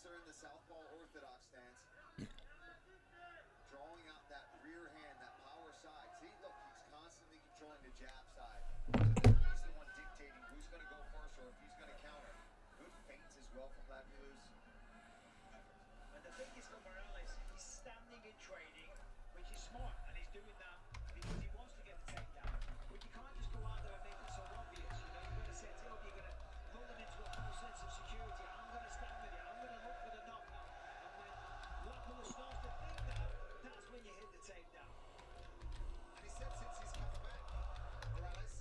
boxer in the southpaw orthodox stance, drawing out that rear hand, that power side. See, look, he's constantly controlling the jab side. So that he's the one dictating who's going to go first or if he's going to counter. Good feints as well from Lapilus. And the thing is for Morales, he's standing and trading, which is smart, and he's doing that because he wants to get the takedown. But you can't just go out there and make it so obvious. You know, you've got to set it up, you're going to pull them into a false sense of security. I'm going to stand with you, I'm going to look for the knockout. And when Lapilus starts to think that, that's when you hit the takedown. And he said since he's come back, Morales,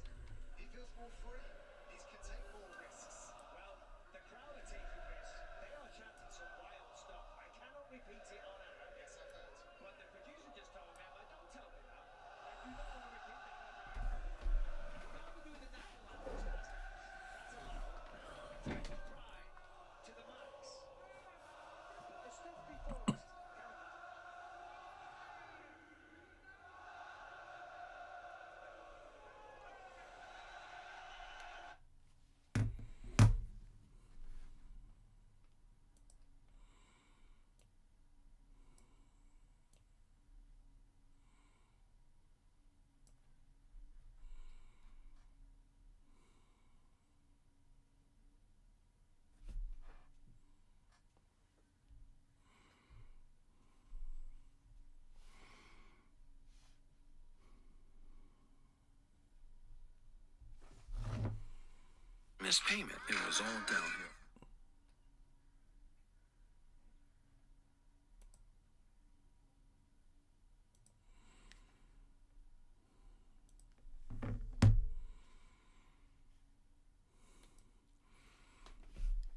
he feels more free. He can take more risks. Well, the crowd are taking risks. They are chanting some wild stuff. I cannot repeat it on air. Yes, I've heard. But the producer just told me, I'm like, don't tell me that. I do not want to repeat that on air. You can't be doing the national anthem. That's allowed. Take the pride to the max. But the stuff before us, missed payment. It was all downhill.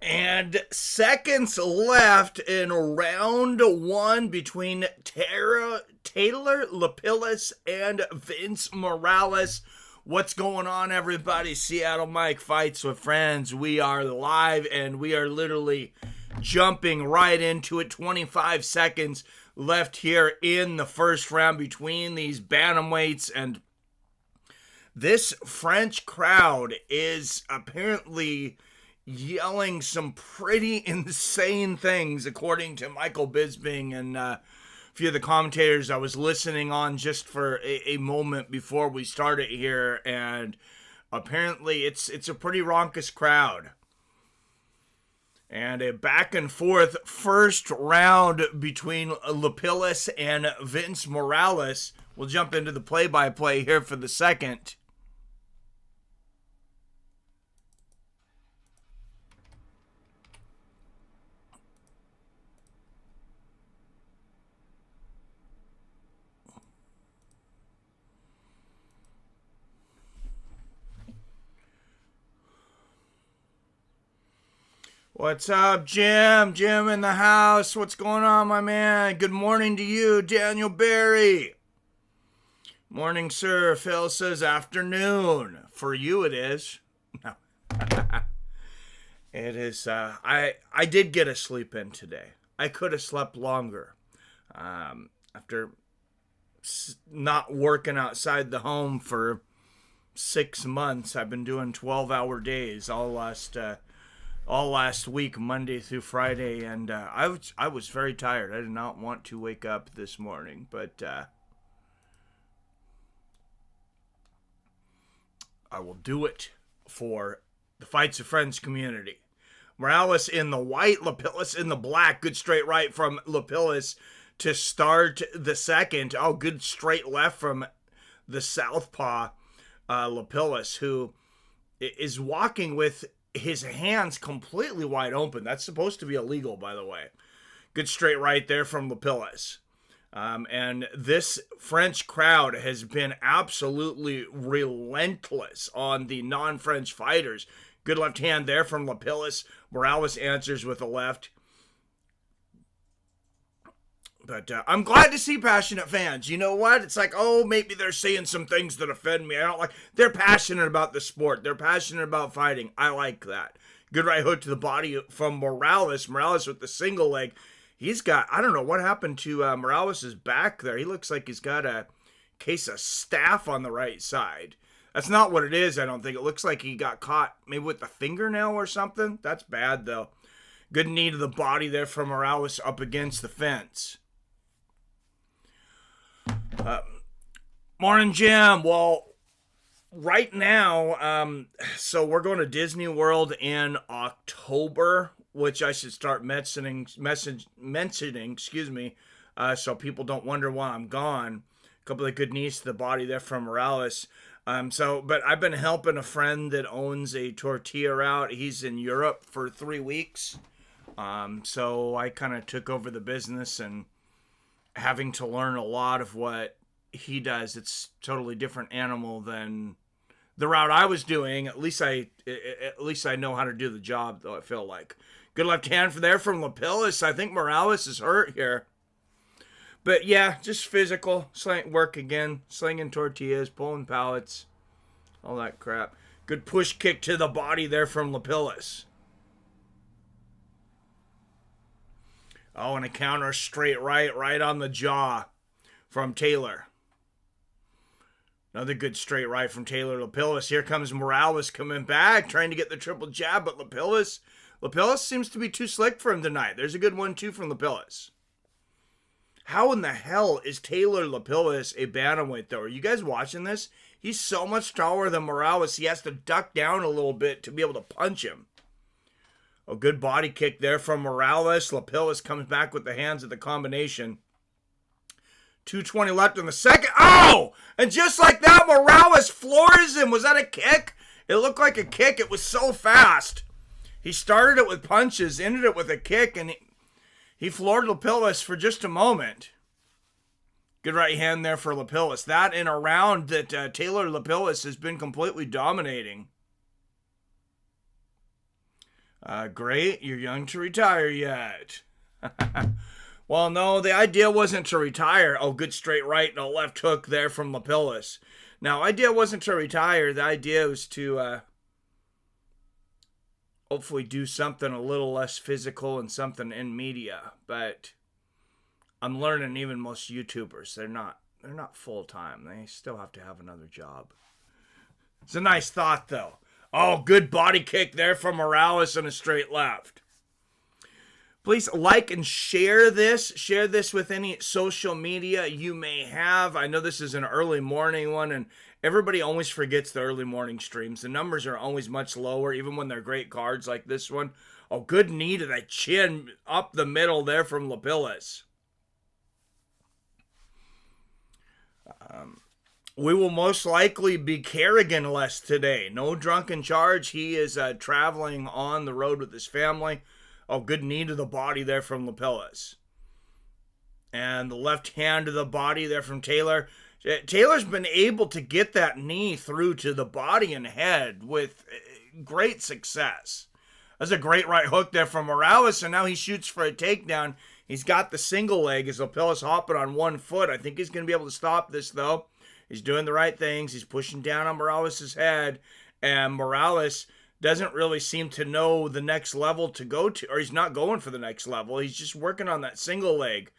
And seconds left in round one between Taylor Lapilus and Vince Morales. What's going on, everybody? Seattle Mike Fights with Friends. We are live, and we are literally jumping right into it. 25 seconds left here in the first round between these bantamweights, and this French crowd is apparently yelling some pretty insane things, according to Michael Bisping and a few of the commentators I was listening on just for a moment before we started here, and apparently it's a pretty raucous crowd. And a back and forth first round between Lapilus and Vince Morales. We'll jump into the play-by-play here for the second. What's up, Jim? Jim in the house. What's going on, my man? Good morning to you, Daniel Berry. Morning, sir. Phil says afternoon. For you, it is. No. It is. I did get a sleep in today. I could have slept longer. After not working outside the home for 6 months, I've been doing 12-hour days all last week, Monday through Friday, and I was very tired. I did not want to wake up this morning, but I will do it for the Fights of Friends community. Morales in the white, Lapilus in the black. Good straight right from Lapilus to start the second. Oh, good straight left from the southpaw Lapilus, who is walking with his hands completely wide open. That's supposed to be illegal, by the way. Good straight right there from Lapilus. And this French crowd has been absolutely relentless on the non-French fighters. Good left hand there from Lapilus. Morales answers with a left. But I'm glad to see passionate fans. You know what? It's like, oh, maybe they're saying some things that offend me. I don't like. They're passionate about the sport. They're passionate about fighting. I like that. Good right hook to the body from Morales. Morales with the single leg. He's got, I don't know what happened to Morales' back there. He looks like he's got a case of staph on the right side. That's not what it is, I don't think. It looks like he got caught maybe with the fingernail or something. That's bad, though. Good knee to the body there from Morales up against the fence. Morning, Jim. Well, right now, so we're going to Disney World in October, which I should start mentioning, so people don't wonder why I'm gone. A couple of good knees to the body there from Morales. But I've been helping a friend that owns a tortilla route. He's in Europe for 3 weeks. So I kind of took over the business and having to learn a lot of what he does. It's totally different animal than the route I was doing. At least I know how to do the job, though, I feel like. Good left hand from Lapilus. I think Morales is hurt here. But yeah, just physical. Work again. Slinging tortillas, pulling pallets. All that crap. Good push kick to the body there from Lapilus. Oh, and a counter straight right on the jaw from Taylor. Another good straight right from Taylor Lapilus. Here comes Morales coming back, trying to get the triple jab, but Lapilus seems to be too slick for him tonight. There's a good 1-2 from Lapilus. How in the hell is Taylor Lapilus a bantamweight, though? Are you guys watching this? He's so much taller than Morales, he has to duck down a little bit to be able to punch him. A good body kick there from Morales. Lapilus comes back with the hands of the combination. 2:20 left in the second. Oh! And just like that, Morales floors him. Was that a kick? It looked like a kick. It was so fast. He started it with punches, ended it with a kick, and he floored Lapilus for just a moment. Good right hand there for Lapilus. That in a round that Taylor Lapilus has been completely dominating. Great, you're young to retire yet. Well, no, the idea wasn't to retire. Oh, good straight right and a left hook there from Lapilus. Now, idea wasn't to retire. The idea was to hopefully do something a little less physical and something in media. But I'm learning even most YouTubers, they're not full-time. They still have to have another job. It's a nice thought, though. Oh, good body kick there from Morales and a straight left. Please like and share this. Share this with any social media you may have. I know this is an early morning one, and everybody always forgets the early morning streams. The numbers are always much lower, even when they're great cards like this one. Oh, good knee to the chin up the middle there from Lapilus. We will most likely be Kerrigan-less today. No drunken charge. He is traveling on the road with his family. Oh, good knee to the body there from Lapilus. And the left hand to the body there from Taylor. Taylor's been able to get that knee through to the body and head with great success. That's a great right hook there from Morales, and now he shoots for a takedown. He's got the single leg as Lapilus hopping on 1 foot. I think he's going to be able to stop this, though. He's doing the right things. He's pushing down on Morales' head, and Morales doesn't really seem to know the next level to go to, or he's not going for the next level. He's just working on that single leg.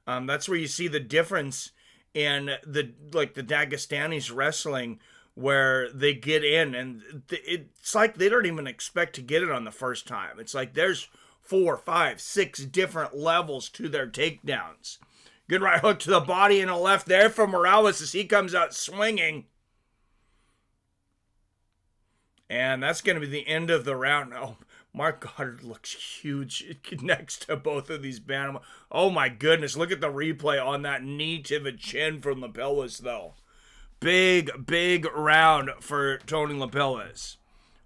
That's where you see the difference in the Dagestanis wrestling, where they get in, and it's like they don't even expect to get it on the first time. It's like there's 4, 5, 6 different levels to their takedowns. Good right hook to the body and a left there from Morales as he comes out swinging. And that's going to be the end of the round. Oh, Mark Goddard looks huge next to both of these bantam. Oh my goodness, look at the replay on that knee to the chin from Lapilus, though. Big round for Tony Lapilus.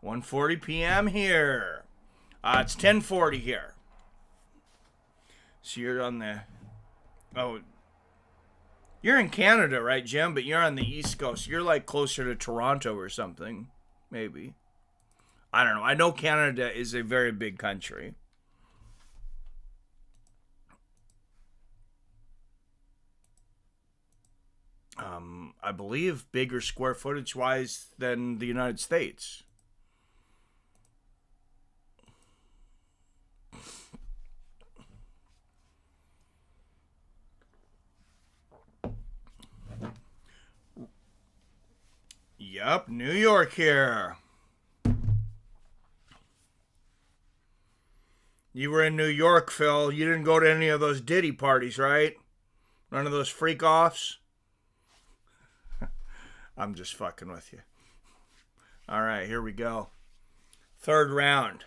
1:40 p.m. here. It's 10:40 here. So you're on the... Oh, you're in Canada, right, Jim? But you're on the East Coast. You're like closer to Toronto or something. Maybe. I don't know. I know Canada is a very big country. I believe bigger square footage wise than the United States. Yep, New York here. You were in New York, Phil. You didn't go to any of those Diddy parties, right? None of those freak-offs? I'm just fucking with you. All right, here we go. Third round.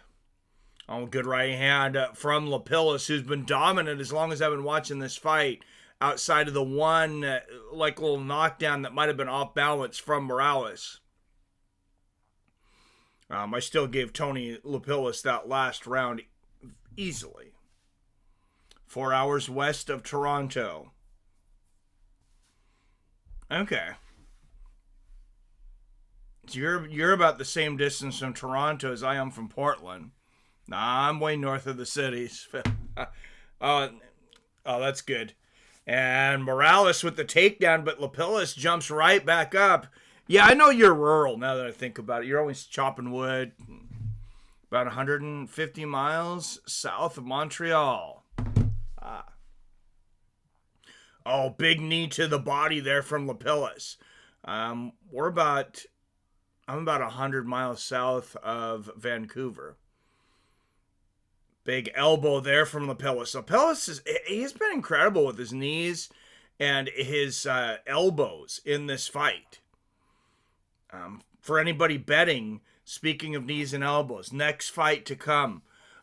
Oh, good right hand from Lapilus, who's been dominant as long as I've been watching this fight, outside of the one, little knockdown that might have been off balance from Morales. I still gave Tony Lapilus that last round easily. 4 hours west of Toronto. Okay. So you're about the same distance from Toronto as I am from Portland. Nah, I'm way north of the cities. Oh, that's good. And Morales with the takedown, but Lapilus jumps right back up. Yeah, I know you're rural now that I think about it. You're always chopping wood. About 150 miles south of Montreal. Oh, big knee to the body there from Lapilus. I'm about 100 miles south of Vancouver. Big elbow there from Lapilus. Lapilus he's been incredible with his knees and his elbows in this fight. For anybody betting, speaking of knees and elbows, next fight to come.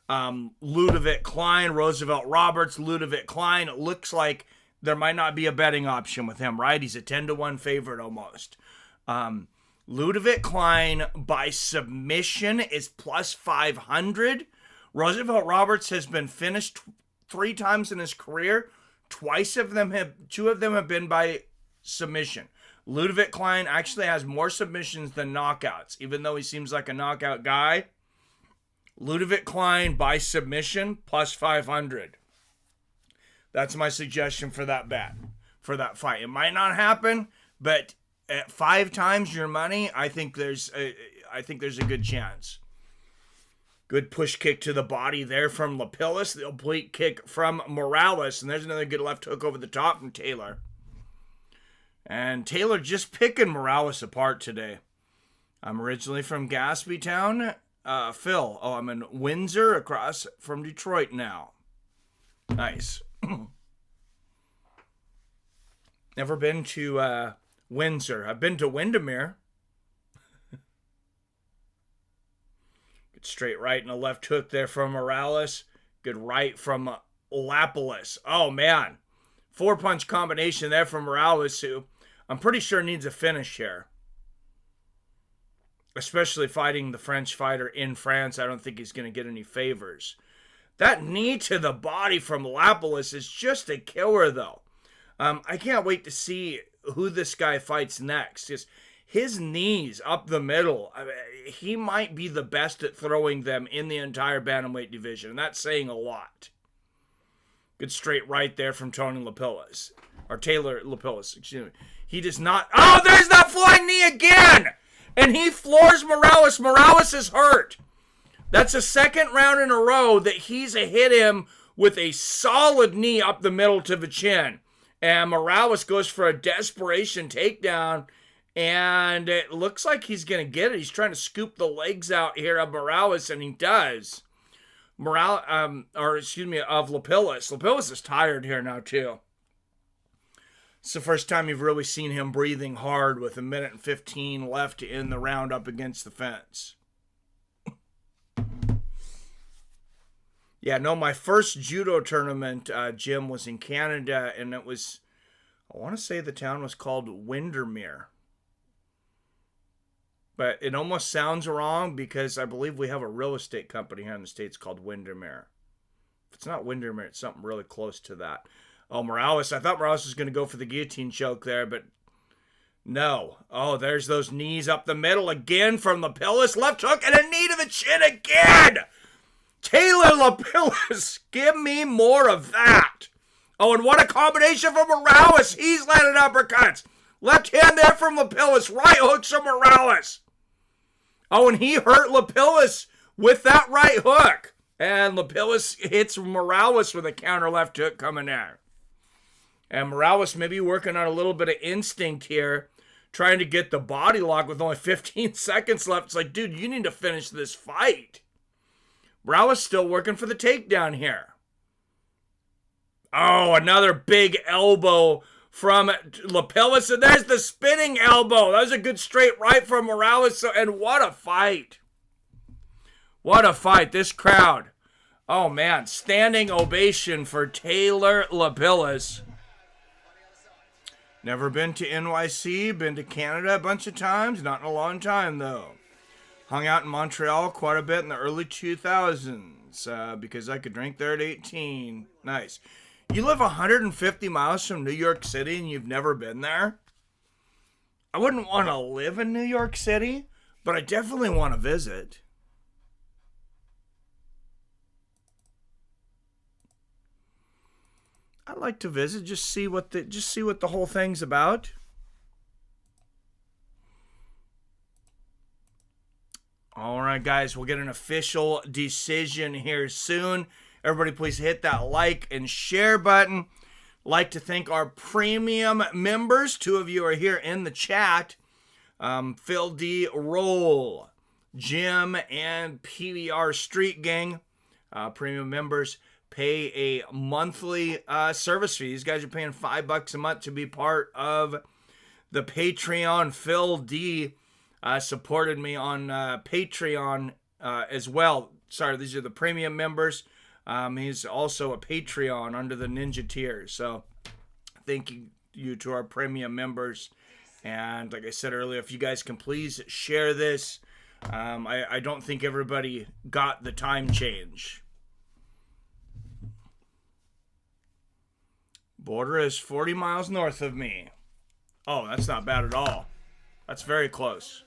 Ludovit Klein, Roosevelt Roberts, Ludovit Klein. It looks like there might not be a betting option with him, right? He's a 10-1 favorite almost. Ludovit Klein by submission is plus 500. Roosevelt Roberts has been finished 3 times in his career. Two of them have been by submission. Ludovit Klein actually has more submissions than knockouts, even though he seems like a knockout guy. Ludovit Klein by submission plus 500. That's my suggestion for that bet, for that fight. It might not happen, but at 5 times your money, I think there's a good chance. Good push kick to the body there from Lapilus. The oblique kick from Morales. And there's another good left hook over the top from Taylor. And Taylor just picking Morales apart today. I'm originally from Gaspytown. Phil. Oh, I'm in Windsor, across from Detroit now. Nice. Never been to Windsor. I've been to Windermere. Good straight right and a left hook there from Morales. Good right from Lapilus. Oh, man. 4-punch combination there from Morales, who I'm pretty sure needs a finish here. Especially fighting the French fighter in France. I don't think he's going to get any favors. That knee to the body from Lapilus is just a killer, though. I can't wait to see who this guy fights next. Just his knees up the middle. He might be the best at throwing them in the entire bantamweight division. And that's saying a lot. Good straight right there from Tony Lapilus. Or Taylor Lapilus, excuse me. He does not... Oh, there's that flying knee again! And he floors Morales. Morales is hurt. That's the second round in a row that he's hit him with a solid knee up the middle to the chin. And Morales goes for a desperation takedown. And it looks like he's going to get it. He's trying to scoop the legs out here of Morales, and he does. Of Lapilus. Lapilus is tired here now, too. It's the first time you've really seen him breathing hard with 1:15 left in the round up against the fence. Yeah, no, my first judo tournament, Jim, was in Canada, and it was, I want to say the town was called Windermere. But it almost sounds wrong because I believe we have a real estate company here in the States called Windermere. If it's not Windermere, it's something really close to that. Oh, Morales. I thought Morales was going to go for the guillotine choke there, but no. Oh, there's those knees up the middle again from Lapilus. Left hook and a knee to the chin again. Taylor Lapilus, give me more of that. Oh, and what a combination from Morales. He's landing uppercuts. Left hand there from Lapilus. Right hooks from Morales. Oh, and he hurt Lapilus with that right hook. And Lapilus hits Morales with a counter left hook coming in. And Morales maybe working on a little bit of instinct here, trying to get the body lock with only 15 seconds left. It's like, dude, you need to finish this fight. Morales still working for the takedown here. Oh, another big elbow from Lapilus. And there's the spinning elbow. That was a good straight right from Morales. And what a fight. What a fight. This crowd. Oh, man. Standing ovation for Taylor Lapilus. Never been to NYC. Been to Canada a bunch of times. Not in a long time, though. Hung out in Montreal quite a bit in the early 2000s because I could drink there at 18. Nice. You live 150 miles from New York City and you've never been there? I wouldn't want to live in New York City, but I definitely want to visit. I'd like to visit, just see what the whole thing's about. All right, guys, we'll get an official decision here soon. Everybody, please hit that like and share button. Like to thank our premium members. 2 of you are here in the chat. Phil D. Roll, Jim, and PBR Street Gang. Premium members pay a monthly service fee. These guys are paying $5 a month to be part of the Patreon. Phil D. Supported me on Patreon as well. Sorry, these are the premium members. He's also a Patreon under the Ninja tier. So thank you to our premium members. And like I said earlier, if you guys can please share this. I don't think everybody got the time change. Border is 40 miles north of me. Oh, that's not bad at all. That's very close.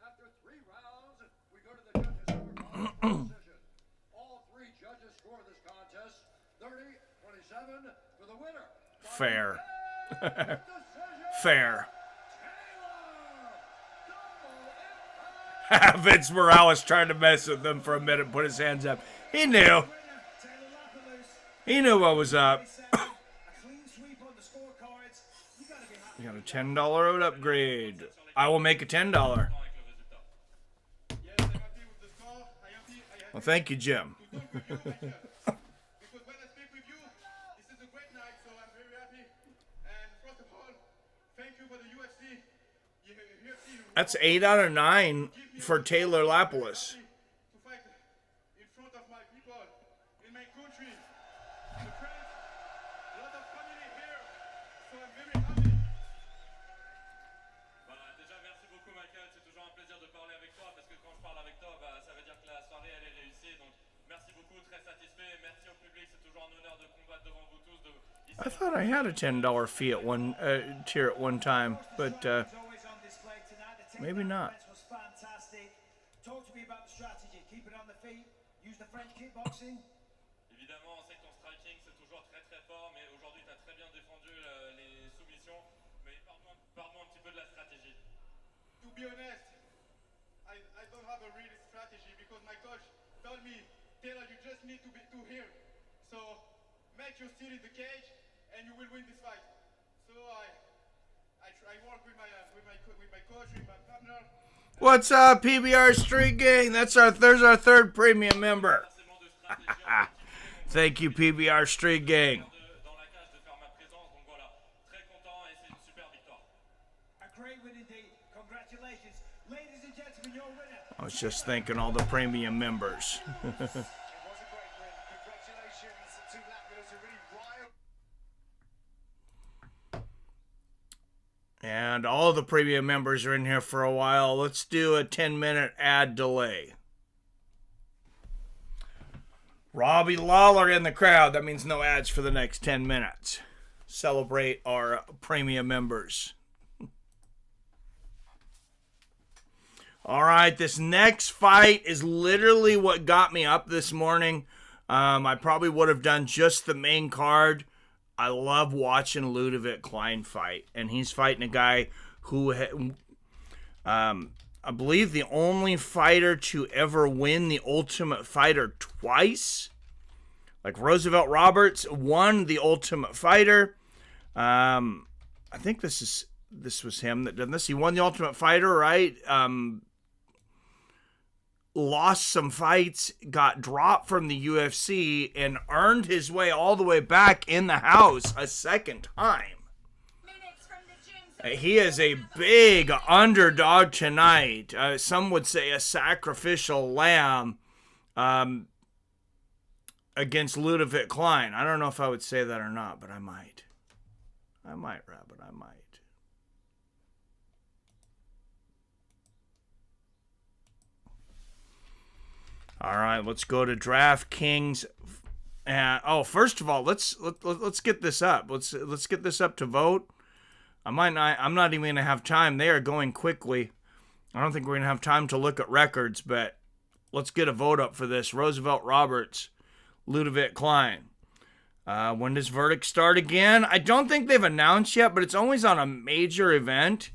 After 3 rounds, we go to the judges' decision. All 3 judges score this contest 30-27 for the winner. Fair. Fair. Vince Morales tried to mess with them for a minute, put his hands up. He knew. He knew what was up. You got a $10 road upgrade. I will make a $10. Well, thank you, Jim. Because when I speak with you, this is a great night, so I'm very happy. And first of all, thank you for the UFC. That's 8 out of 9 for Taylor Lapilus. To fight in front of my people, in my country, the friends, a lot of family here, so I'm very happy. Déjà, merci beaucoup, Michael. C'est toujours un plaisir de parler avec toi parce que quand je parle avec toi, ça veut dire que la soirée elle est réussie. Donc, merci beaucoup, très satisfait. Merci au public. C'est toujours un honneur de combattre devant vous tous. I thought I had a $10 fee at one tier at one time, but maybe not. Talk to me about the strategy. Keep it on the feet. Use the French kickboxing. Évidemment, on sait que ton striking c'est toujours très très fort, mais aujourd'hui tu as très bien défendu les soumissions. Mais parle-moi un petit peu de la stratégie. To be honest, I don't have a real strategy because my coach told me, Taylor, you just need to here. So make your still in the cage and you will win this fight. So I work with my coach, with my partner. What's up, PBR Street Gang? There's our 3rd premium member. Thank you, PBR Street Gang. I was just thanking all the premium members. It was a great win. Congratulations to Lapilus, who really riled. And all the premium members are in here for a while. Let's do a 10-minute ad delay. Robbie Lawler in the crowd. That means no ads for the next 10 minutes. Celebrate our premium members. All right, this next fight is literally what got me up this morning. I probably would have done just the main card. I love watching Ludovit Klein fight, and he's fighting a guy who, I believe, the only fighter to ever win the Ultimate Fighter twice. Like Roosevelt Roberts won the Ultimate Fighter. I think this was him that did this. He won the Ultimate Fighter, right? lost some fights, got dropped from the UFC, and earned his way all the way back in the house a second time. He is a big underdog tonight. Some would say a sacrificial lamb against Ludovit Klein. I don't know if I would say that or not, but I might. I might, Rabbit. I might. All right, let's go to DraftKings. First of all, let's get this up. Let's get this up to vote. I'm not even gonna have time. They are going quickly. I don't think we're gonna have time to look at records, but let's get a vote up for this. Roosevelt Roberts, Ludovit Klein. When does verdict start again? I don't think they've announced yet, but it's always on a major event.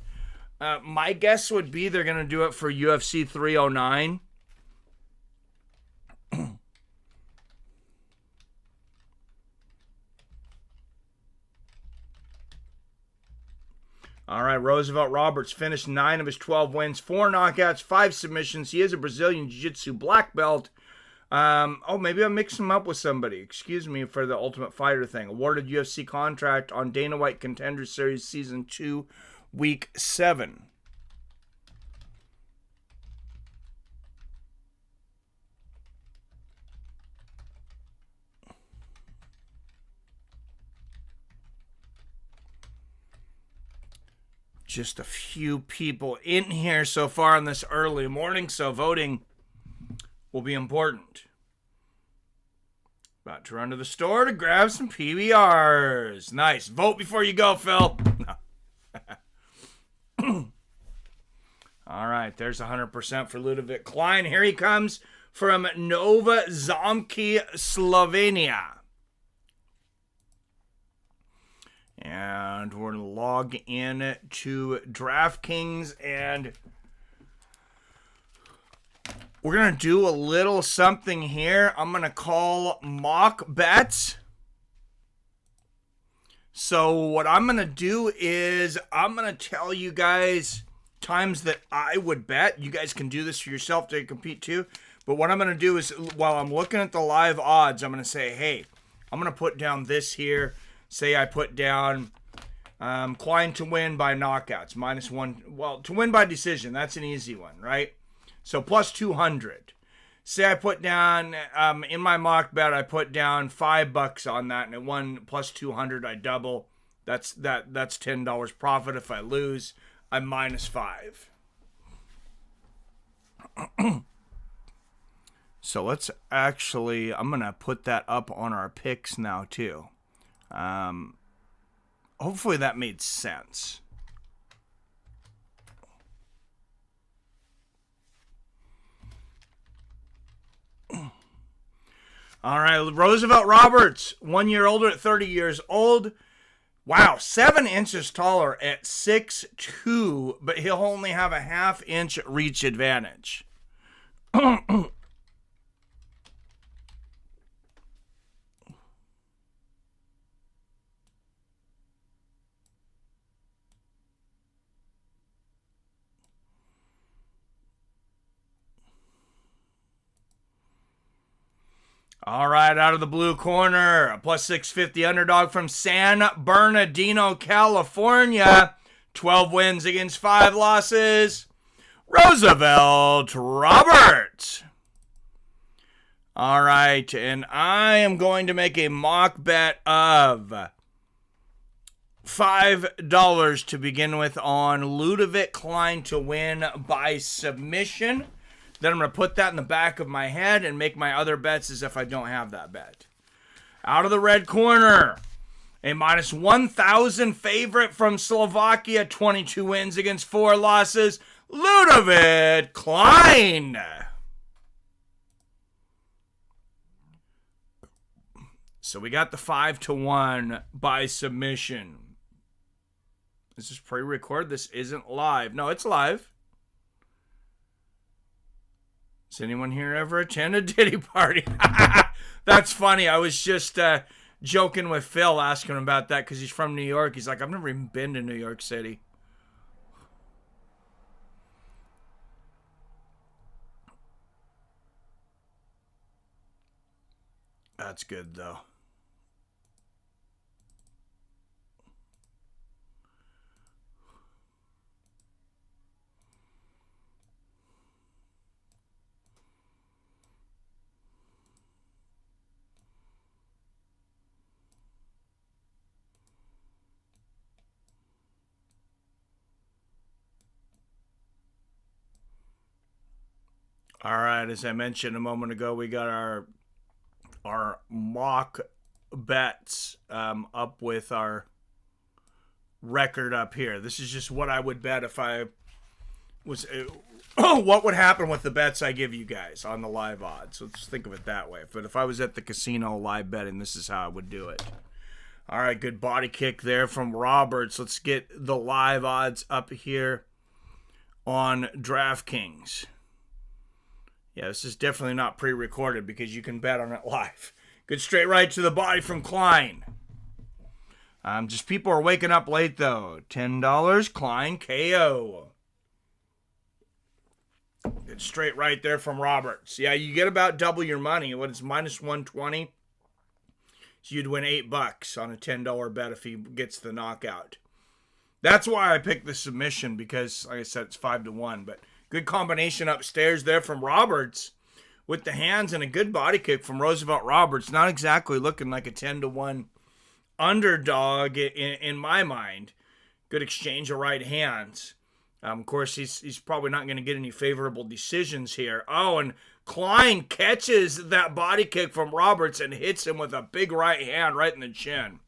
My guess would be they're gonna do it for UFC 309. All right, Roosevelt Roberts finished 9 of his 12 wins, 4 knockouts, 5 submissions. He is a Brazilian Jiu-Jitsu black belt. Maybe I mixed him up with somebody. Excuse me for the Ultimate Fighter thing. Awarded UFC contract on Dana White Contender Series Season 2, Week 7. Just a few people in here so far in this early morning, so voting will be important. About to run to the store to grab some PBRs. Nice. Vote before you go, Phil. No. All right, there's 100% for Ludovit Klein. Here he comes from Nova Zamki, Slovenia. And we're going to log in to DraftKings, and we're going to do a little something here. I'm going to call mock bets. So what I'm going to do is I'm going to tell you guys times that I would bet. You guys can do this for yourself to compete too. But what I'm going to do is while I'm looking at the live odds, I'm going to say, hey, I'm going to put down this here. Say I put down Klein to win by knockouts, -1. Well, to win by decision, that's an easy one, right? So plus 200. Say I put down, in my mock bet, I put down $5 on that, and it won plus 200, I double. That's $10 profit. If I lose, I'm -5. So let's actually, I'm going to put that up on our picks now too. Hopefully that made sense. All right, Roosevelt Roberts, 1 year older at 30 years old. Wow, 7 inches taller at 6'2", but he'll only have a half-inch reach advantage. All right, out of the blue corner, a plus 650 underdog from San Bernardino, California. 12 wins against 5 losses. Roosevelt Roberts. All right, and I am going to make a mock bet of $5 to begin with on Ludovit Klein to win by submission. Then I'm going to put that in the back of my head and make my other bets as if I don't have that bet. Out of the red corner, a -1,000 favorite from Slovakia, 22 wins against 4 losses, Ludovit Klein. So we got the 5-1 by submission. This is pre-record. This isn't live. No, it's live. Has anyone here ever attend a Diddy party? That's funny. I was just joking with Phil, asking him about that because he's from New York. He's like, I've never even been to New York City. That's good, though. All right, as I mentioned a moment ago, we got our mock bets up with our record up here. This is just what I would bet if I was... what would happen with the bets I give you guys on the live odds. Let's think of it that way. But if I was at the casino live betting, this is how I would do it. All right, good body kick there from Roberts. Let's get the live odds up here on DraftKings. Yeah, this is definitely not pre-recorded because you can bet on it live. Good straight right to the body from Klein. Just people are waking up late, though. $10, Klein, KO. Good straight right there from Roberts. Yeah, you get about double your money. What is minus 120? So you'd win $8 on a $10 bet if he gets the knockout. That's why I picked the submission because, like I said, it's 5-1, but... Good combination upstairs there from Roberts with the hands and a good body kick from Roosevelt Roberts. Not exactly looking like a 10-1 underdog in my mind. Good exchange of right hands. Of course, he's probably not going to get any favorable decisions here. Oh, and Klein catches that body kick from Roberts and hits him with a big right hand right in the chin.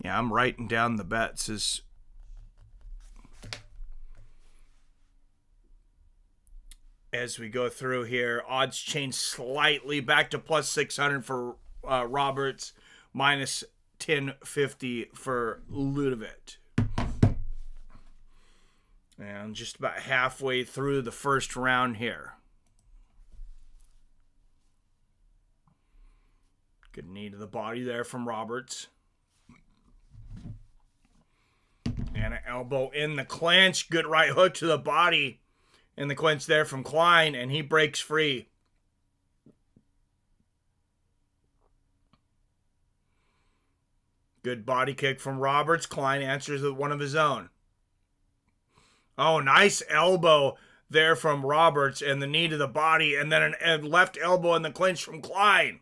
Yeah, I'm writing down the bets as we go through here. Odds change slightly back to plus 600 for Roberts, minus 1050 for Ludovít. And just about halfway through the first round here. Good knee to the body there from Roberts. And an elbow in the clinch. Good right hook to the body in the clinch there from Klein. And he breaks free. Good body kick from Roberts. Klein answers with one of his own. Oh, nice elbow there from Roberts. And the knee to the body. And then a left elbow in the clinch from Klein.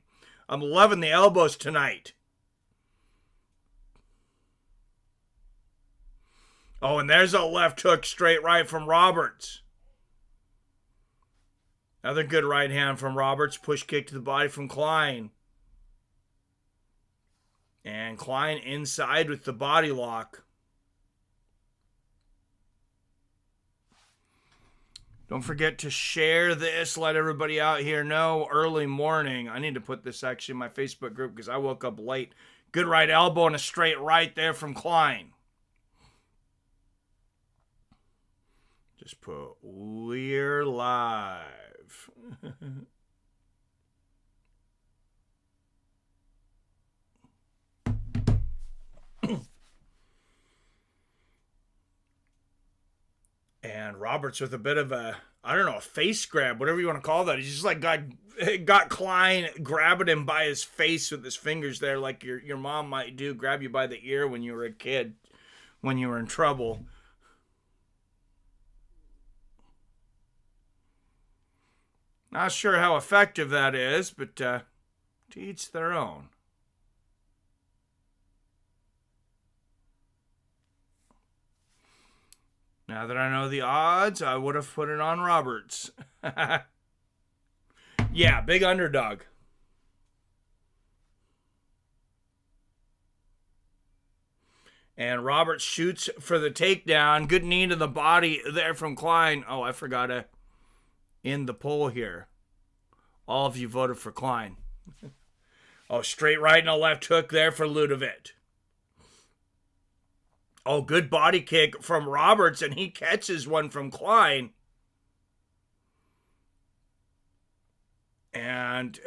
I'm loving the elbows tonight. Oh, and there's a left hook straight right from Roberts. Another good right hand from Roberts. Push kick to the body from Klein. And Klein inside with the body lock. Don't forget to share this. Let everybody out here know. Early morning. I need to put this actually in my Facebook group because I woke up late. Good right elbow and a straight right there from Klein. Just put, we're live. And Roberts with a bit of a, I don't know, a face grab, whatever you want to call that. He's just like got Klein grabbing him by his face with his fingers there like your mom might do, grab you by the ear when you were a kid, when you were in trouble. Not sure how effective that is, but to each their own. Now that I know the odds, I would have put it on Roberts. Yeah, big underdog. And Roberts shoots for the takedown. Good knee to the body there from Klein. Oh, I forgot to end the poll here. All of you voted for Klein. Oh, straight right and a left hook there for Ludovít. Oh, good body kick from Roberts, and he catches one from Klein. And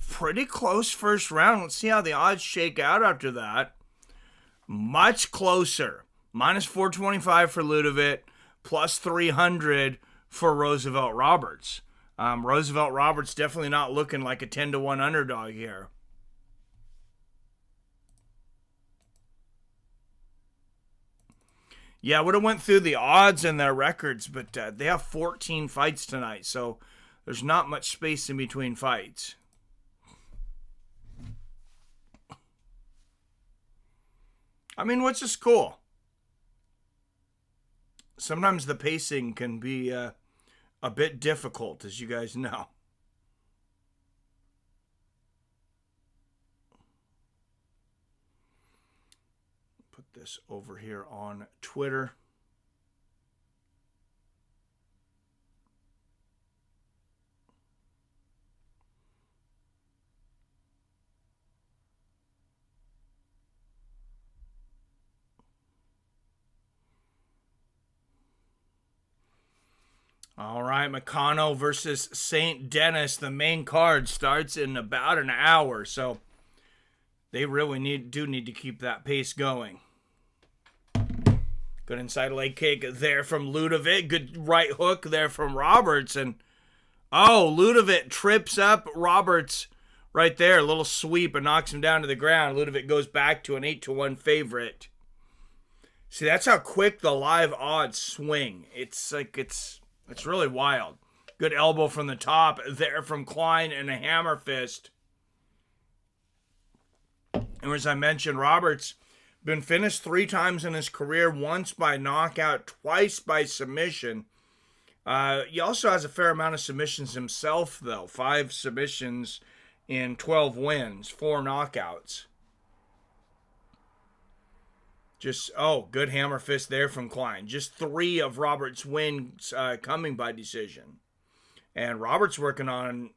pretty close first round. Let's see how the odds shake out after that. Much closer. Minus 425 for Ludovít, plus 300 for Roosevelt Roberts. Roosevelt Roberts definitely not looking like a 10-1 underdog here. Yeah, I would have went through the odds and their records, but they have 14 fights tonight, so there's not much space in between fights. I mean, which is cool. Sometimes the pacing can be a bit difficult, as you guys know. Put this over here on Twitter. All right, Moicano versus St Denis. The main card starts in about an hour, so they really do need to keep that pace going. Good inside leg kick there from Ludovit. Good right hook there from Roberts. And, oh, Ludovit trips up Roberts right there. A little sweep and knocks him down to the ground. Ludovit goes back to an 8-1 favorite. See, that's how quick the live odds swing. It's really wild. Good elbow from the top there from Klein and a hammer fist. And as I mentioned, Roberts been finished 3 times in his career, once by knockout, twice by submission. He also has a fair amount of submissions himself, though. 5 submissions in 12 wins, 4 knockouts. Good hammer fist there from Klein. Just 3 of Roberts' wins coming by decision. And Roberts working on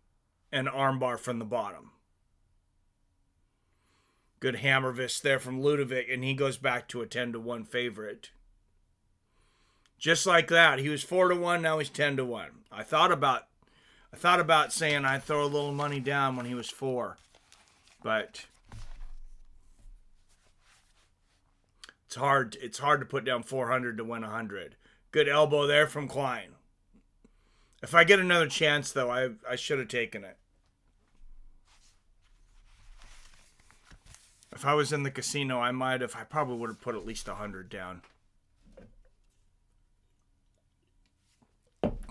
an armbar from the bottom. Good hammer fist there from Ludovit, and he goes back to a 10-1 favorite. Just like that. He was 4-1, now he's 10-1. I thought about saying I'd throw a little money down when he was 4. But it's hard to put down 400 to win 100. Good elbow there from Klein. If I get another chance, though, I should have taken it. If I was in the casino, I probably would have put at least 100 down.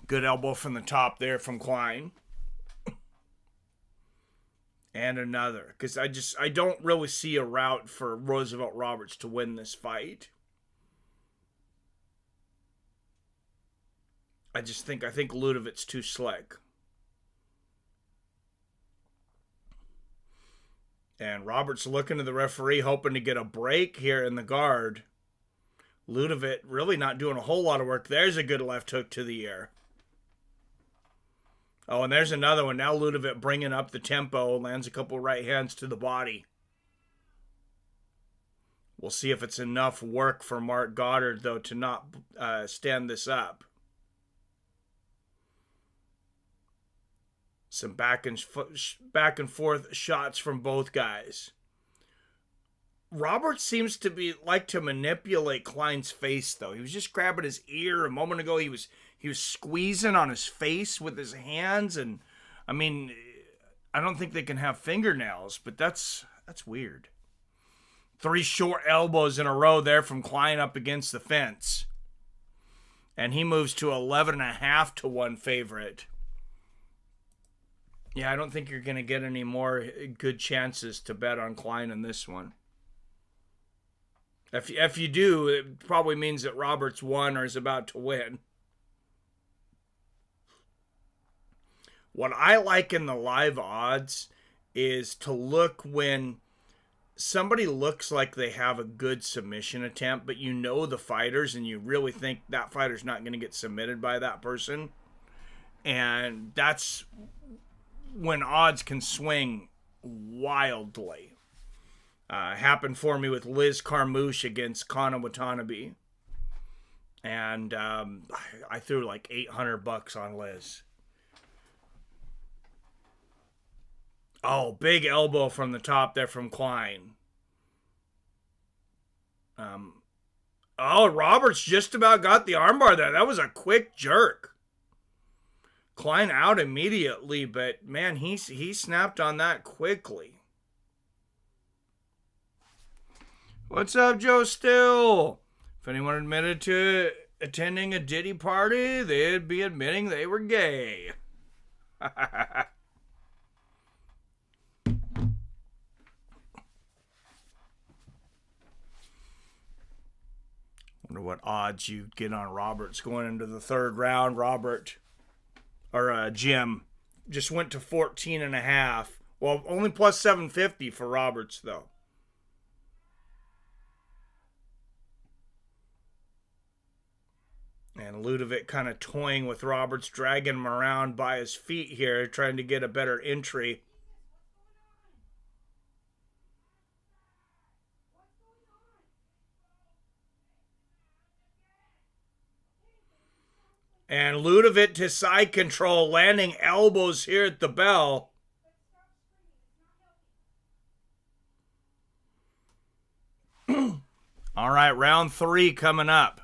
Good elbow from the top there from Klein. And another. Because I don't really see a route for Roosevelt Roberts to win this fight. I think Ludovit's too slick. And Roberts looking to the referee, hoping to get a break here in the guard. Ludovit really not doing a whole lot of work. There's a good left hook to the ear. Oh, and there's another one. Now Ludovit bringing up the tempo. Lands a couple right hands to the body. We'll see if it's enough work for Mark Goddard, though, to not stand this up. Some back and forth shots from both guys. Roberts seems to like to manipulate Klein's face, though. He was just grabbing his ear a moment ago. He was squeezing on his face with his hands, and I mean, I don't think they can have fingernails, but that's weird. 3 short elbows in a row there from Klein up against the fence, and he moves to 11.5 to 1 favorite. Yeah, I don't think you're going to get any more good chances to bet on Klein in this one. If you do, it probably means that Roberts won or is about to win. What I like in the live odds is to look when somebody looks like they have a good submission attempt, but you know the fighters and you really think that fighter's not going to get submitted by that person. And that's when odds can swing wildly. Happened for me with Liz Carmouche against Kana Watanabe. And I threw like $800 on Liz. Oh, big elbow from the top there from Klein. Roberts just about got the armbar there. That was a quick jerk. Klein out immediately, but man, he snapped on that quickly. What's up, Joe Still? If anyone admitted to attending a Diddy party, they'd be admitting they were gay. Wonder what odds you'd get on Roberts going into the third round. Jim just went to 14.5. Well, only plus 750 for Roberts, though. And Ludovit kind of toying with Roberts, dragging him around by his feet here, trying to get a better entry. And Ludovit to side control, landing elbows here at the bell. All right, round 3 coming up.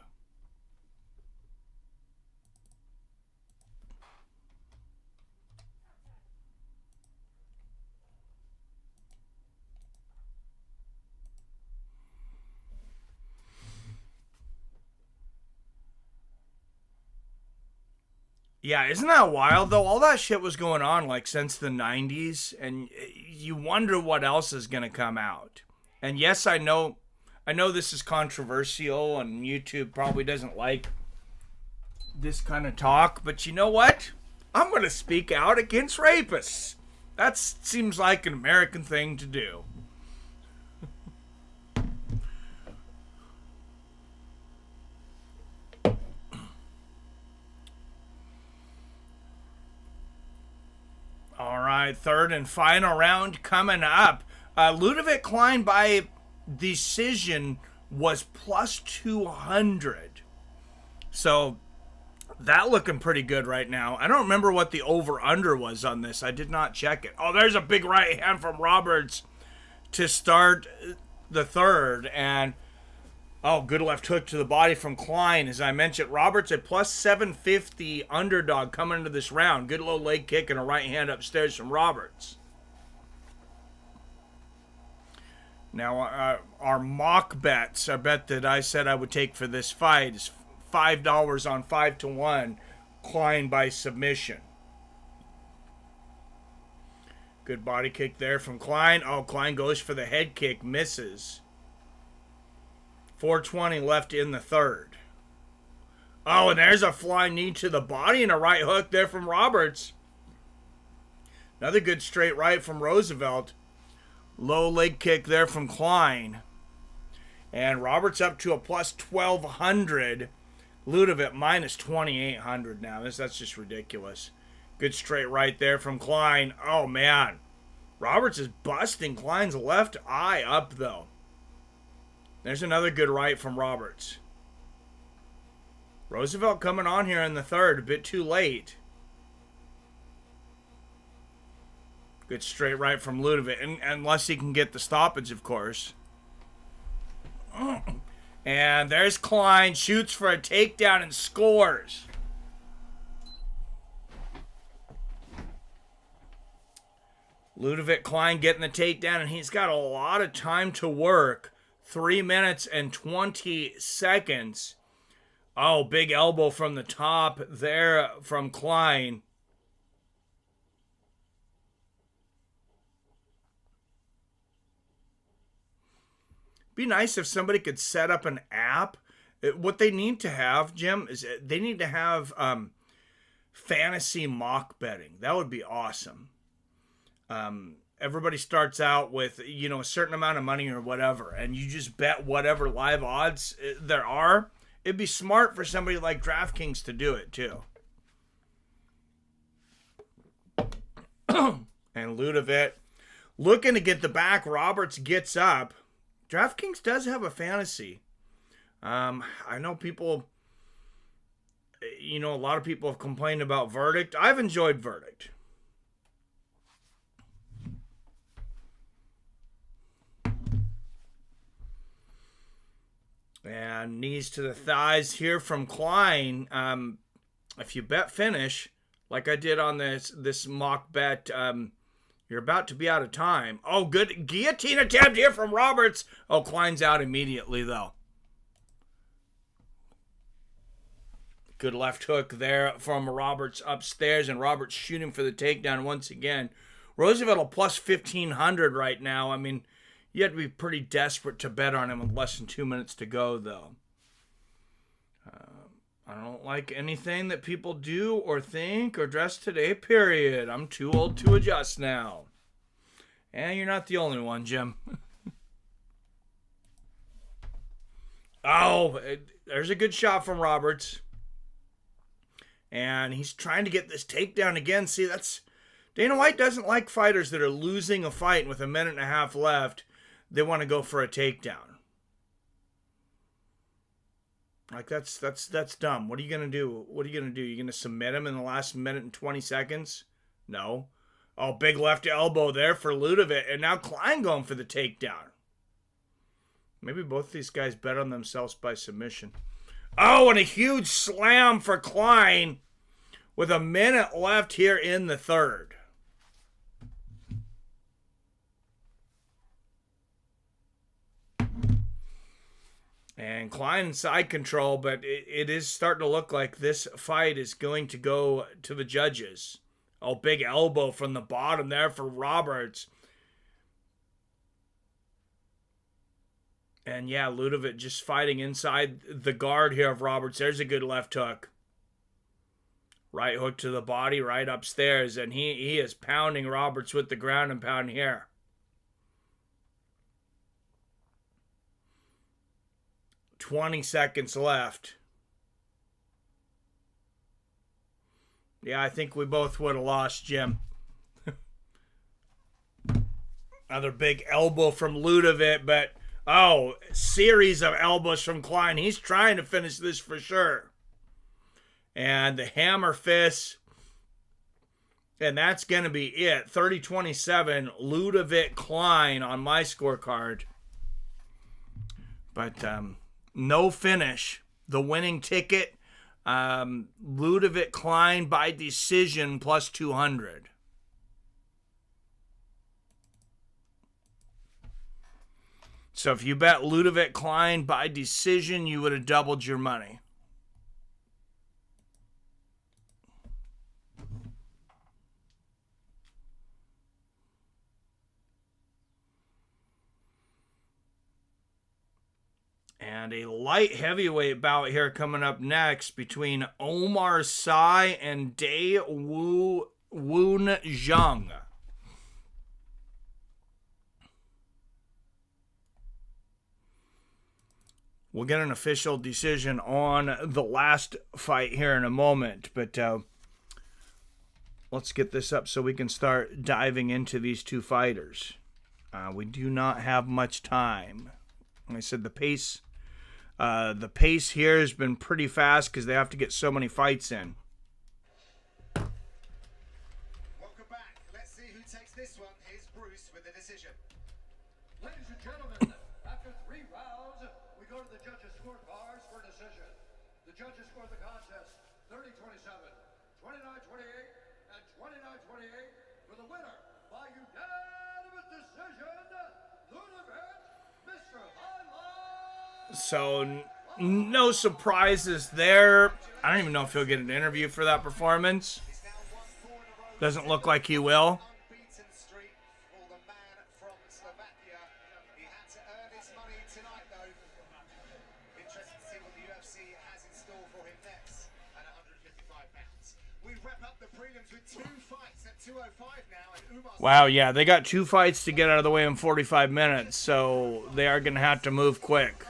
Yeah, isn't that wild, though? All that shit was going on, like, since the 90s, and you wonder what else is going to come out. And yes, I know this is controversial, and YouTube probably doesn't like this kind of talk, but you know what? I'm going to speak out against rapists. That seems like an American thing to do. All right, third and final round coming up. Ludovit Klein by decision was plus 200. So that looking pretty good right now. I don't remember what the over-under was on this. I did not check it. Oh, there's a big right hand from Roberts to start the third. And, oh, good left hook to the body from Klein. As I mentioned, Roberts a plus 750 underdog coming into this round. Good low leg kick and a right hand upstairs from Roberts. Now, our mock bets, our bet that I said I would take for this fight is $5 on 5-1, Klein by submission. Good body kick there from Klein. Oh, Klein goes for the head kick, misses. 4:20 left in the third. Oh, and there's a flying knee to the body and a right hook there from Roberts. Another good straight right from Roosevelt. Low leg kick there from Klein. And Roberts up to a plus 1,200. Ludovit minus 2,800 now. That's just ridiculous. Good straight right there from Klein. Oh, man. Roberts is busting Klein's left eye up, though. There's another good right from Roberts. Roosevelt coming on here in the third. A bit too late. Good straight right from Ludovit. Unless he can get the stoppage, of course. And there's Klein. Shoots for a takedown and scores. Ludovit Klein getting the takedown, and he's got a lot of time to work. 3 minutes and 20 seconds. Oh, big elbow from the top there from Klein. Be nice if somebody could set up an app. What they need to have, Jim, is they need to have fantasy mock betting. That would be awesome. Everybody starts out with, a certain amount of money or whatever, and you just bet whatever live odds there are. It'd be smart for somebody like DraftKings to do it, too. And Ludovit looking to get the back. Roberts gets up. DraftKings does have a fantasy. I know people, a lot of people have complained about Verdict. I've enjoyed Verdict. And knees to the thighs here from Klein. If you bet finish, like I did on this mock bet. You're about to be out of time. Oh, good guillotine attempt here from Roberts. Oh, Klein's out immediately, though. Good left hook there from Roberts upstairs, and Roberts shooting for the takedown once again. Roosevelt a plus 1,500 right now. I mean, you have to be pretty desperate to bet on him with less than 2 minutes to go, though. I don't like anything that people do or think or dress today, period. I'm too old to adjust now. And you're not the only one, Jim. Oh, there's a good shot from Roberts. And he's trying to get this takedown again. See, Dana White doesn't like fighters that are losing a fight with a minute and a half left. They want to go for a takedown. Like, that's dumb. What are you going to do? What are you going to do? You're going to submit him in the last minute and 20 seconds? No. Oh, big left elbow there for Ludovit. And now Klein going for the takedown. Maybe both these guys bet on themselves by submission. Oh, and a huge slam for Klein with a minute left here in the third. And Klein in side control, but it is starting to look like this fight is going to go to the judges. Oh, big elbow from the bottom there for Roberts. And yeah, Ludovit just fighting inside the guard here of Roberts. There's a good left hook. Right hook to the body, right upstairs. And he is pounding Roberts with the ground and pound here. $20 seconds left. Yeah, I think we both would have lost, Jim. Another big elbow from Ludovit, but oh, series of elbows from Klein. He's trying to finish this for sure. And the hammer fist. And that's going to be it. 30-27, Ludovit Klein on my scorecard. But no finish. The winning ticket, Ludovit Klein by decision plus 200. So if you bet Ludovit Klein by decision, you would have doubled your money. And a light heavyweight bout here coming up next between Oumar Sy and Woon Jung. We'll get an official decision on the last fight here in a moment, but let's get this up so we can start diving into these two fighters. We do not have much time. Like I said, the pace here has been pretty fast because they have to get so many fights in. Welcome back. Let's see who takes this one. Here's Bruce with the decision. Ladies and gentlemen, after 3 rounds, we go to the judges' scorecards for decision. The judges scored the contest 30-27, 29-28, and 29-28 for the winner by unanimous decision, Ludovit, Mr. Highlight. So, no surprises there. I don't even know if he'll get an interview for that performance. Doesn't look like he will. Unbeaten streak for the man from Slovakia. He had to earn his money tonight, though. Interesting to see what the UFC has in store for him next at 155 pounds. We wrap up the prelims with 2 fights at 205 now, and Oumar. Wow, yeah, they got 2 fights to get out of the way in 45 minutes, so they are going to have to move quick.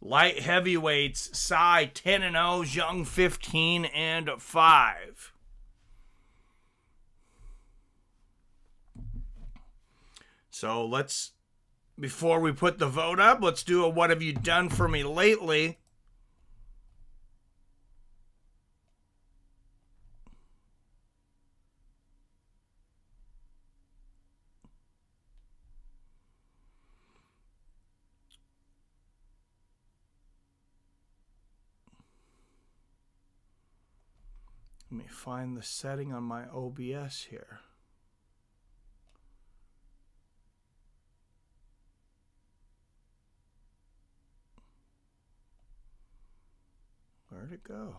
Light heavyweights, Sy 10-0, Jung 15-5. So let's, before we put the vote up, let's do a what have you done for me lately. Let me find the setting on my OBS here. Where'd it go?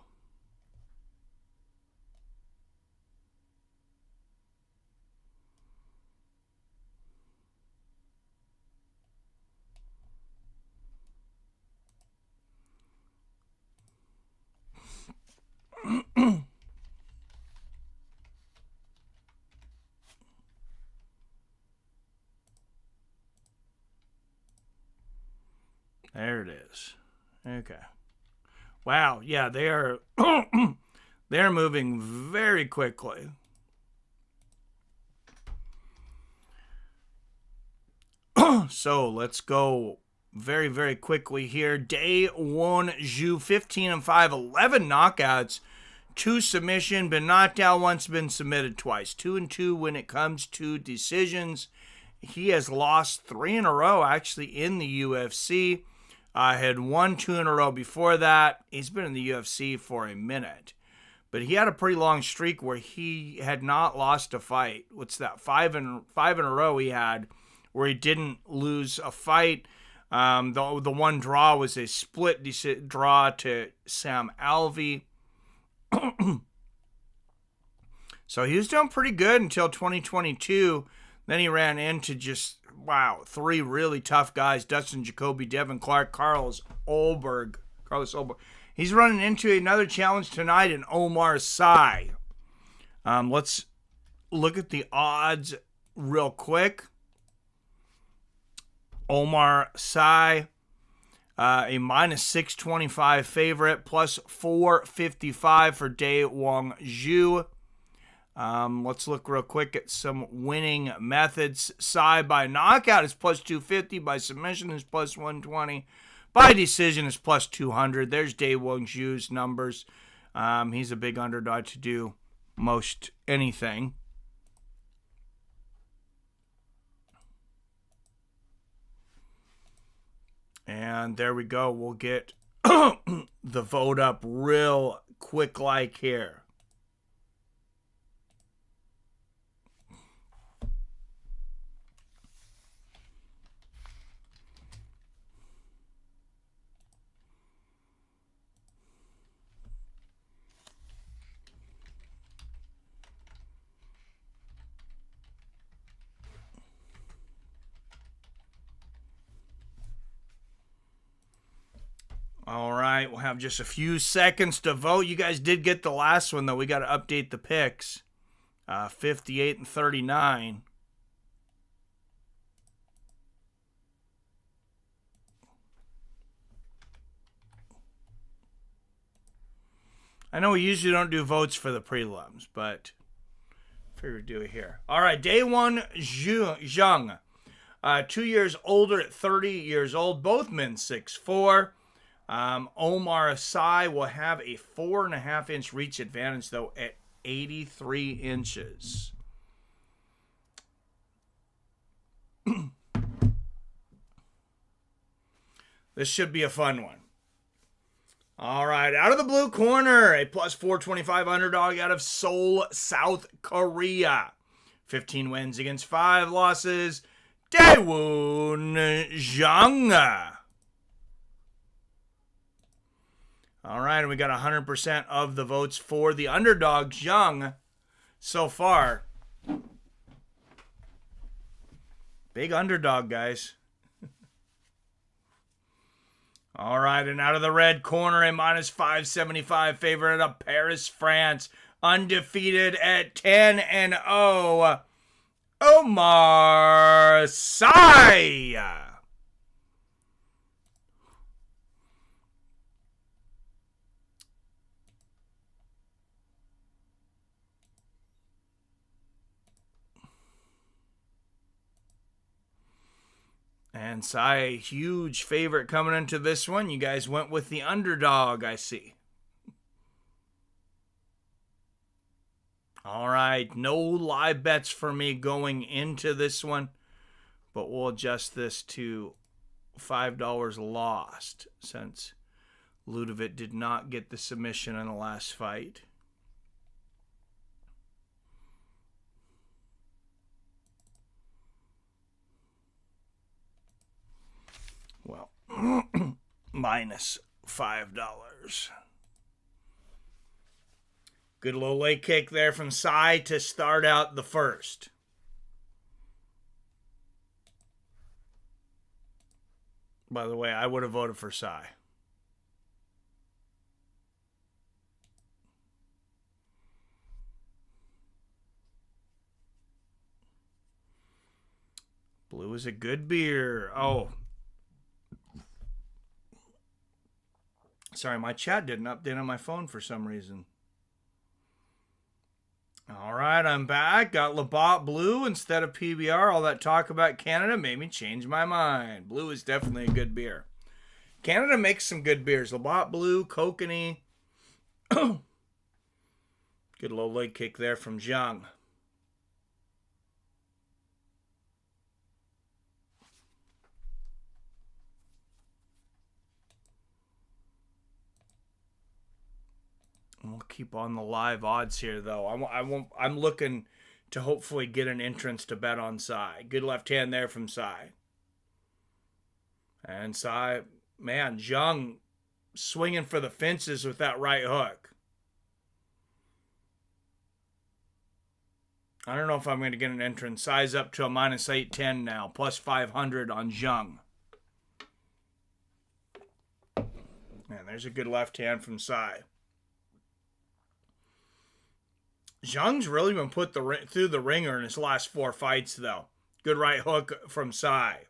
There it is. Okay. Wow. Yeah, they are they're moving very quickly. So let's go very, very quickly here. Day one, Zhu 15-5, 11 knockouts, 2 submission, been knocked out once, been submitted twice. 2-2 when it comes to decisions. He has lost 3 in a row actually in the UFC. Had won 2 in a row before that. He's been in the UFC for a minute. But he had a pretty long streak where he had not lost a fight. What's that? 5 in a row he had where he didn't lose a fight. The one draw was a split draw to Sam Alvey. So he was doing pretty good until 2022. Then he ran into just, wow, 3 really tough guys. Dustin Jacoby, Devin Clark, Carlos Olberg. He's running into another challenge tonight in Oumar Sy. Let's look at the odds real quick. Oumar Sy, a minus 625 favorite, plus 455 for Dae Wong Zhu. Let's look real quick at some winning methods. Sy by knockout is plus 250. By submission is plus 120. By decision is plus 200. There's Dae Wong Zhu's numbers. He's a big underdog to do most anything. And there we go. We'll get the vote up real quick like here. All right, we'll have just a few seconds to vote. You guys did get the last one, though. We got to update the picks. 58 and 39. I know we usually don't do votes for the prelims, but I figured we'd do it here. All right, Day one, Jung. 2 years older at 30 years old. Both men 6'4". Oumar Sy will have a 4.5-inch reach advantage, though, at 83 inches. This should be a fun one. All right, out of the blue corner, a plus 425 underdog out of Seoul, South Korea. 15 wins against 5 losses. Daewon Jung. All right, and we got 100% of the votes for the underdog, Jung, so far. Big underdog, guys. All right, and out of the red corner, a minus 575 favorite of Paris, France. Undefeated at 10-0, Oumar Sy. And Sy, a huge favorite coming into this one. You guys went with the underdog, I see. All right, no live bets for me going into this one, but we'll adjust this to $5 lost since Ľudovít did not get the submission in the last fight. Well, minus $5. Good low leg kick there from Sai to start out the first. By the way, I would have voted for Sai. Blue is a good beer. Oh. Sorry, my chat didn't update on my phone for some reason. All right, I'm back. Got Labatt Blue instead of PBR. All that talk about Canada made me change my mind. Blue is definitely a good beer. Canada makes some good beers. Labatt Blue, Kokanee. Good low leg kick there from Jung. We'll keep on the live odds here, though. I'm looking to hopefully get an entrance to bet on Sai. Good left hand there from Sai. And Sai, man, Jung swinging for the fences with that right hook. I don't know if I'm going to get an entrance. Sai's up to a minus 810 now, plus 500 on Jung. Man, there's a good left hand from Sai. Jung's really been put through the ringer in his last 4 fights, though. Good right hook from Sai.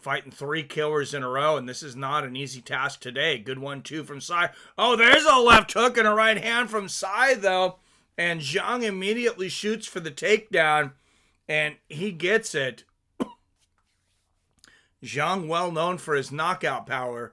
Fighting 3 killers in a row, and this is not an easy task today. Good 1-2 from Sai. Oh, there's a left hook and a right hand from Sai, though. And Jung immediately shoots for the takedown, and he gets it. Jung, well known for his knockout power.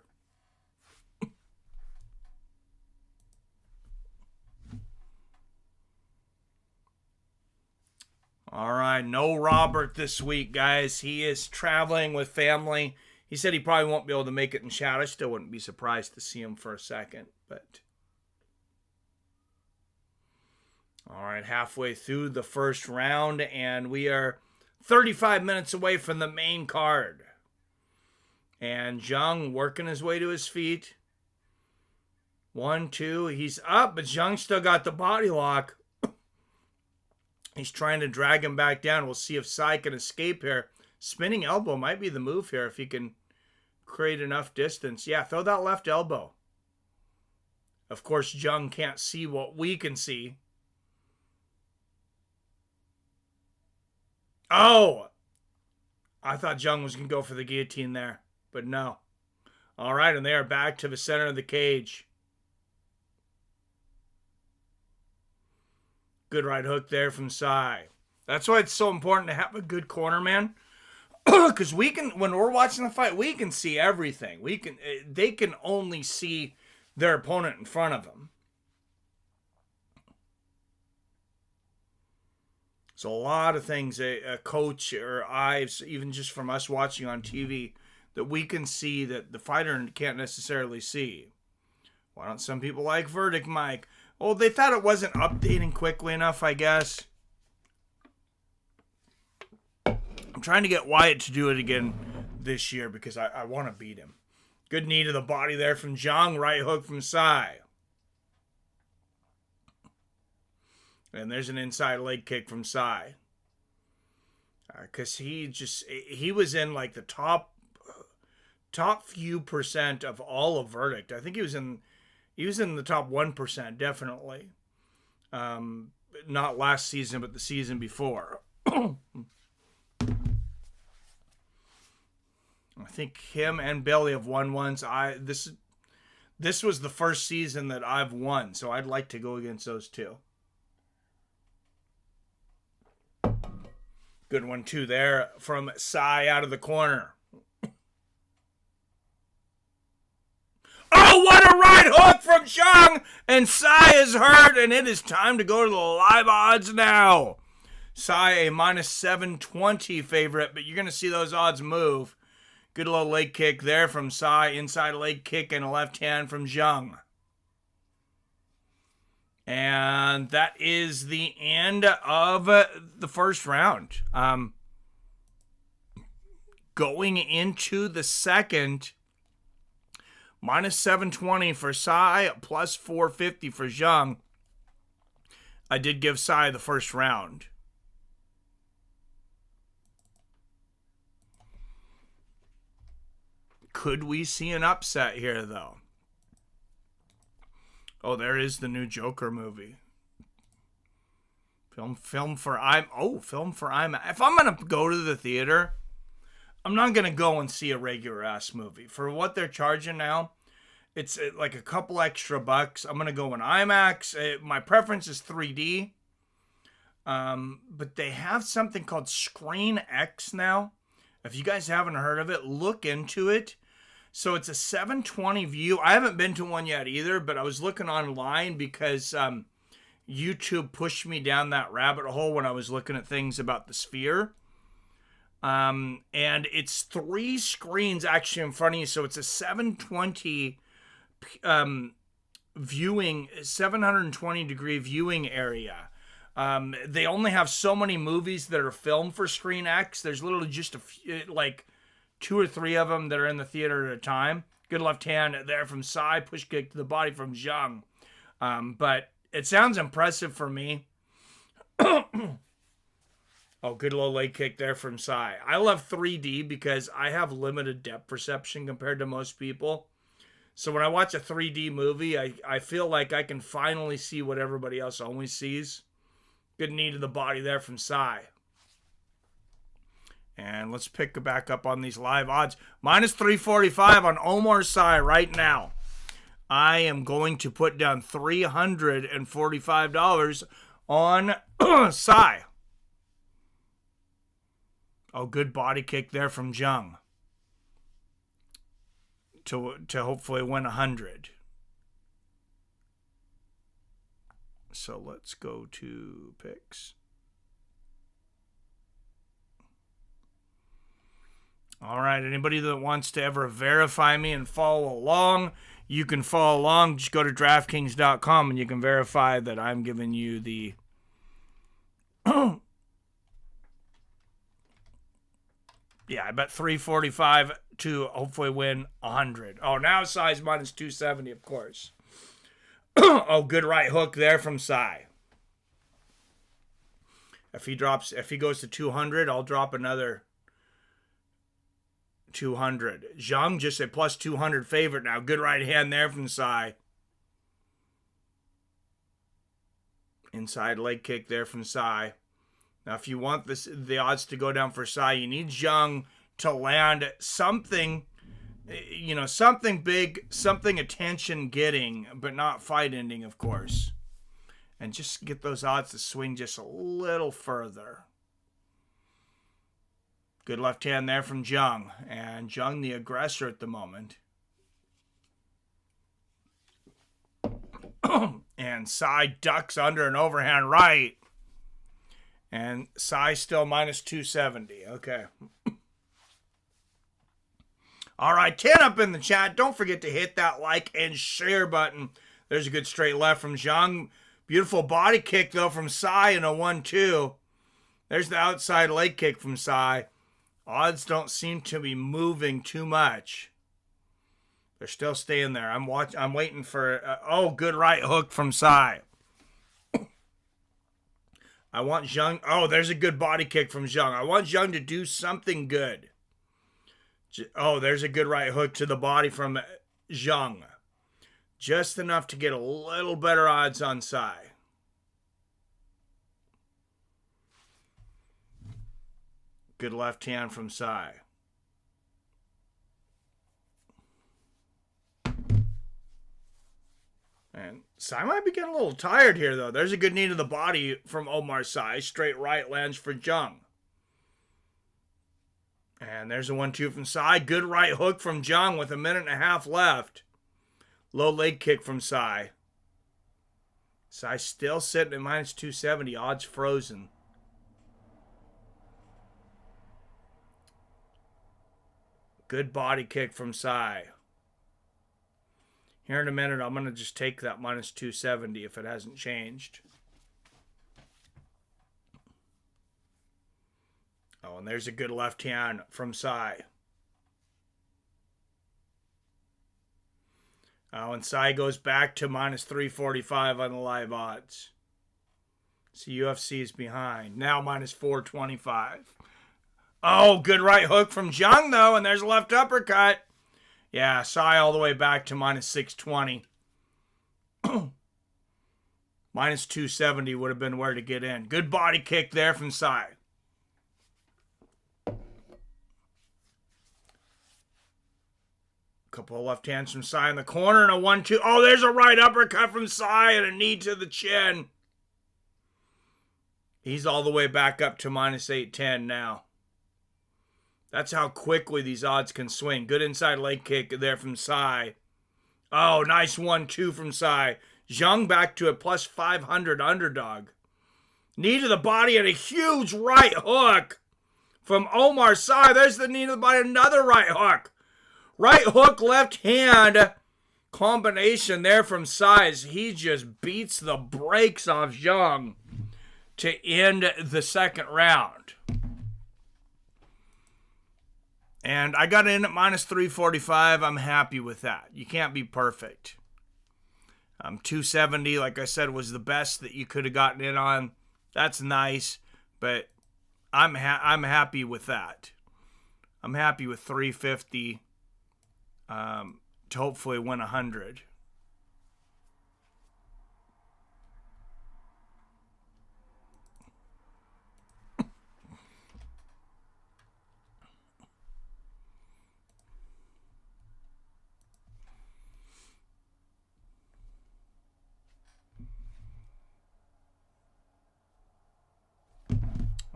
All right, no Robert this week, guys. He is traveling with family. He said he probably won't be able to make it in chat. I still wouldn't be surprised to see him for a second, but... All right, halfway through the first round, and we are 35 minutes away from the main card. And Jung working his way to his feet. 1, 2, he's up, but Jung still got the body lock. He's trying to drag him back down. We'll see if Sai can escape here. Spinning elbow might be the move here if he can create enough distance. Yeah, throw that left elbow. Of course, Jung can't see what we can see. Oh! I thought Jung was going to go for the guillotine there, but no. All right, and they are back to the center of the cage. Good right hook there from Sai. That's why it's so important to have a good corner, man. Because we can, when we're watching the fight, we can see everything. They can only see their opponent in front of them. So a lot of things a coach or I, even just from us watching on TV, that we can see that the fighter can't necessarily see. Why don't some people like Verdict Mike? Well, they thought it wasn't updating quickly enough, I guess. I'm trying to get Wyatt to do it again this year because I want to beat him. Good knee to the body there from Jung. Right hook from Sai. And there's an inside leg kick from Sai. Because he was in like the top few percent of all of Verdict. I think he was in the top 1%, definitely. Not last season, but the season before. I think him and Billy have won once. This was the first season that I've won, so I'd like to go against those two. Good 1-2 there from Sai out of the corner. Oh, what a right hook from Jung! And Sai is hurt, and it is time to go to the live odds now. Sai a minus 720 favorite, but you're going to see those odds move. Good little leg kick there from Sai. Inside leg kick and a left hand from Jung. And that is the end of the first round. going into the second, minus 720 for Sai, plus 450 for Jung. I did give Sai the first round. Could we see an upset here, though? Oh, there is the new Joker movie. Film for IMAX. If I'm going to go to the theater, I'm not going to go and see a regular-ass movie. For what they're charging now, it's like a couple extra bucks. I'm going to go in IMAX. My preference is 3D. But they have something called Screen X now. If you guys haven't heard of it, look into it. So it's a 720 view. I haven't been to one yet either, but I was looking online because YouTube pushed me down that rabbit hole when I was looking at things about the Sphere. And it's 3 screens actually in front of you. So it's a 720 viewing, 720 degree viewing area. They only have so many movies that are filmed for Screen X. There's literally just a few, like 2 or 3 of them that are in the theater at a time. Good left hand there from Sai, push kick to the body from Jung. But it sounds impressive for me. Oh, good low leg kick there from Sai. I love 3D because I have limited depth perception compared to most people. So when I watch a 3D movie, I feel like I can finally see what everybody else only sees. Good knee to the body there from Sai. And let's pick back up on these live odds. Minus 345 on Oumar Sai right now. I am going to put down $345 on Sai. Oh, good body kick there from Jung. To hopefully win 100. So let's go to picks. All right, anybody that wants to ever verify me and follow along, you can follow along. Just go to DraftKings.com and you can verify that I'm giving you the yeah, I bet 345 to hopefully win 100. Oh, now Sai's minus 270, of course. Oh, good right hook there from Sai. If he goes to 200, I'll drop another 200. Jung just a plus 200 favorite now. Good right hand there from Sai. Inside leg kick there from Sai. Now, if you want the odds to go down for Sai, you need Jung to land something, something big, something attention-getting, but not fight-ending, of course. And just get those odds to swing just a little further. Good left hand there from Jung. And Jung, the aggressor at the moment. And Sai ducks under an overhand right. And Sai still minus 270. Okay. All right, 10 up in the chat. Don't forget to hit that like and share button. There's a good straight left from Jung. Beautiful body kick, though, from Sai in a 1-2. There's the outside leg kick from Sai. Odds don't seem to be moving too much. They're still staying there. I'm waiting for... good right hook from Sai. I want Jung... Oh, there's a good body kick from Jung. I want Jung to do something good. Oh, there's a good right hook to the body from Jung. Just enough to get a little better odds on Sai. Good left hand from Sai. And Sai might be getting a little tired here, though. There's a good knee to the body from Oumar Sai. Straight right lands for Jung. And there's a 1-2 from Sai. Good right hook from Jung with 1.5 minutes left. Low leg kick from Sai. Sai still sitting at minus 270. Odds frozen. Good body kick from Sai. Here in a minute, I'm going to just take that minus 270 if it hasn't changed. Oh, Oh, and there's a good left hand from Sai. Oh, and Sai goes back to minus 345 on the live odds. So UFC is behind. Now minus 425. Oh, good right hook from Jung, though, and there's a left uppercut. Yeah, Sai all the way back to minus 620. Minus 270 would have been where to get in. Good body kick there from Sai. Couple of left hands from Sai in the corner and a 1-2. Oh, there's a right uppercut from Sai and a knee to the chin. He's all the way back up to minus 810 now. That's how quickly these odds can swing. Good inside leg kick there from Sai. Oh, nice 1-2 from Sai. Jung back to a plus 500 underdog. Knee to the body and a huge right hook from Oumar Sai. There's the knee to the body, another right hook. Right hook, left hand combination there from Sai. He just beats the brakes off Jung to end the second round. And I got in at minus 345. I'm happy with that. You can't be perfect. 270, like I said, was the best that you could have gotten in on. That's nice, but I'm happy with that. I'm happy with 350 to hopefully win 100.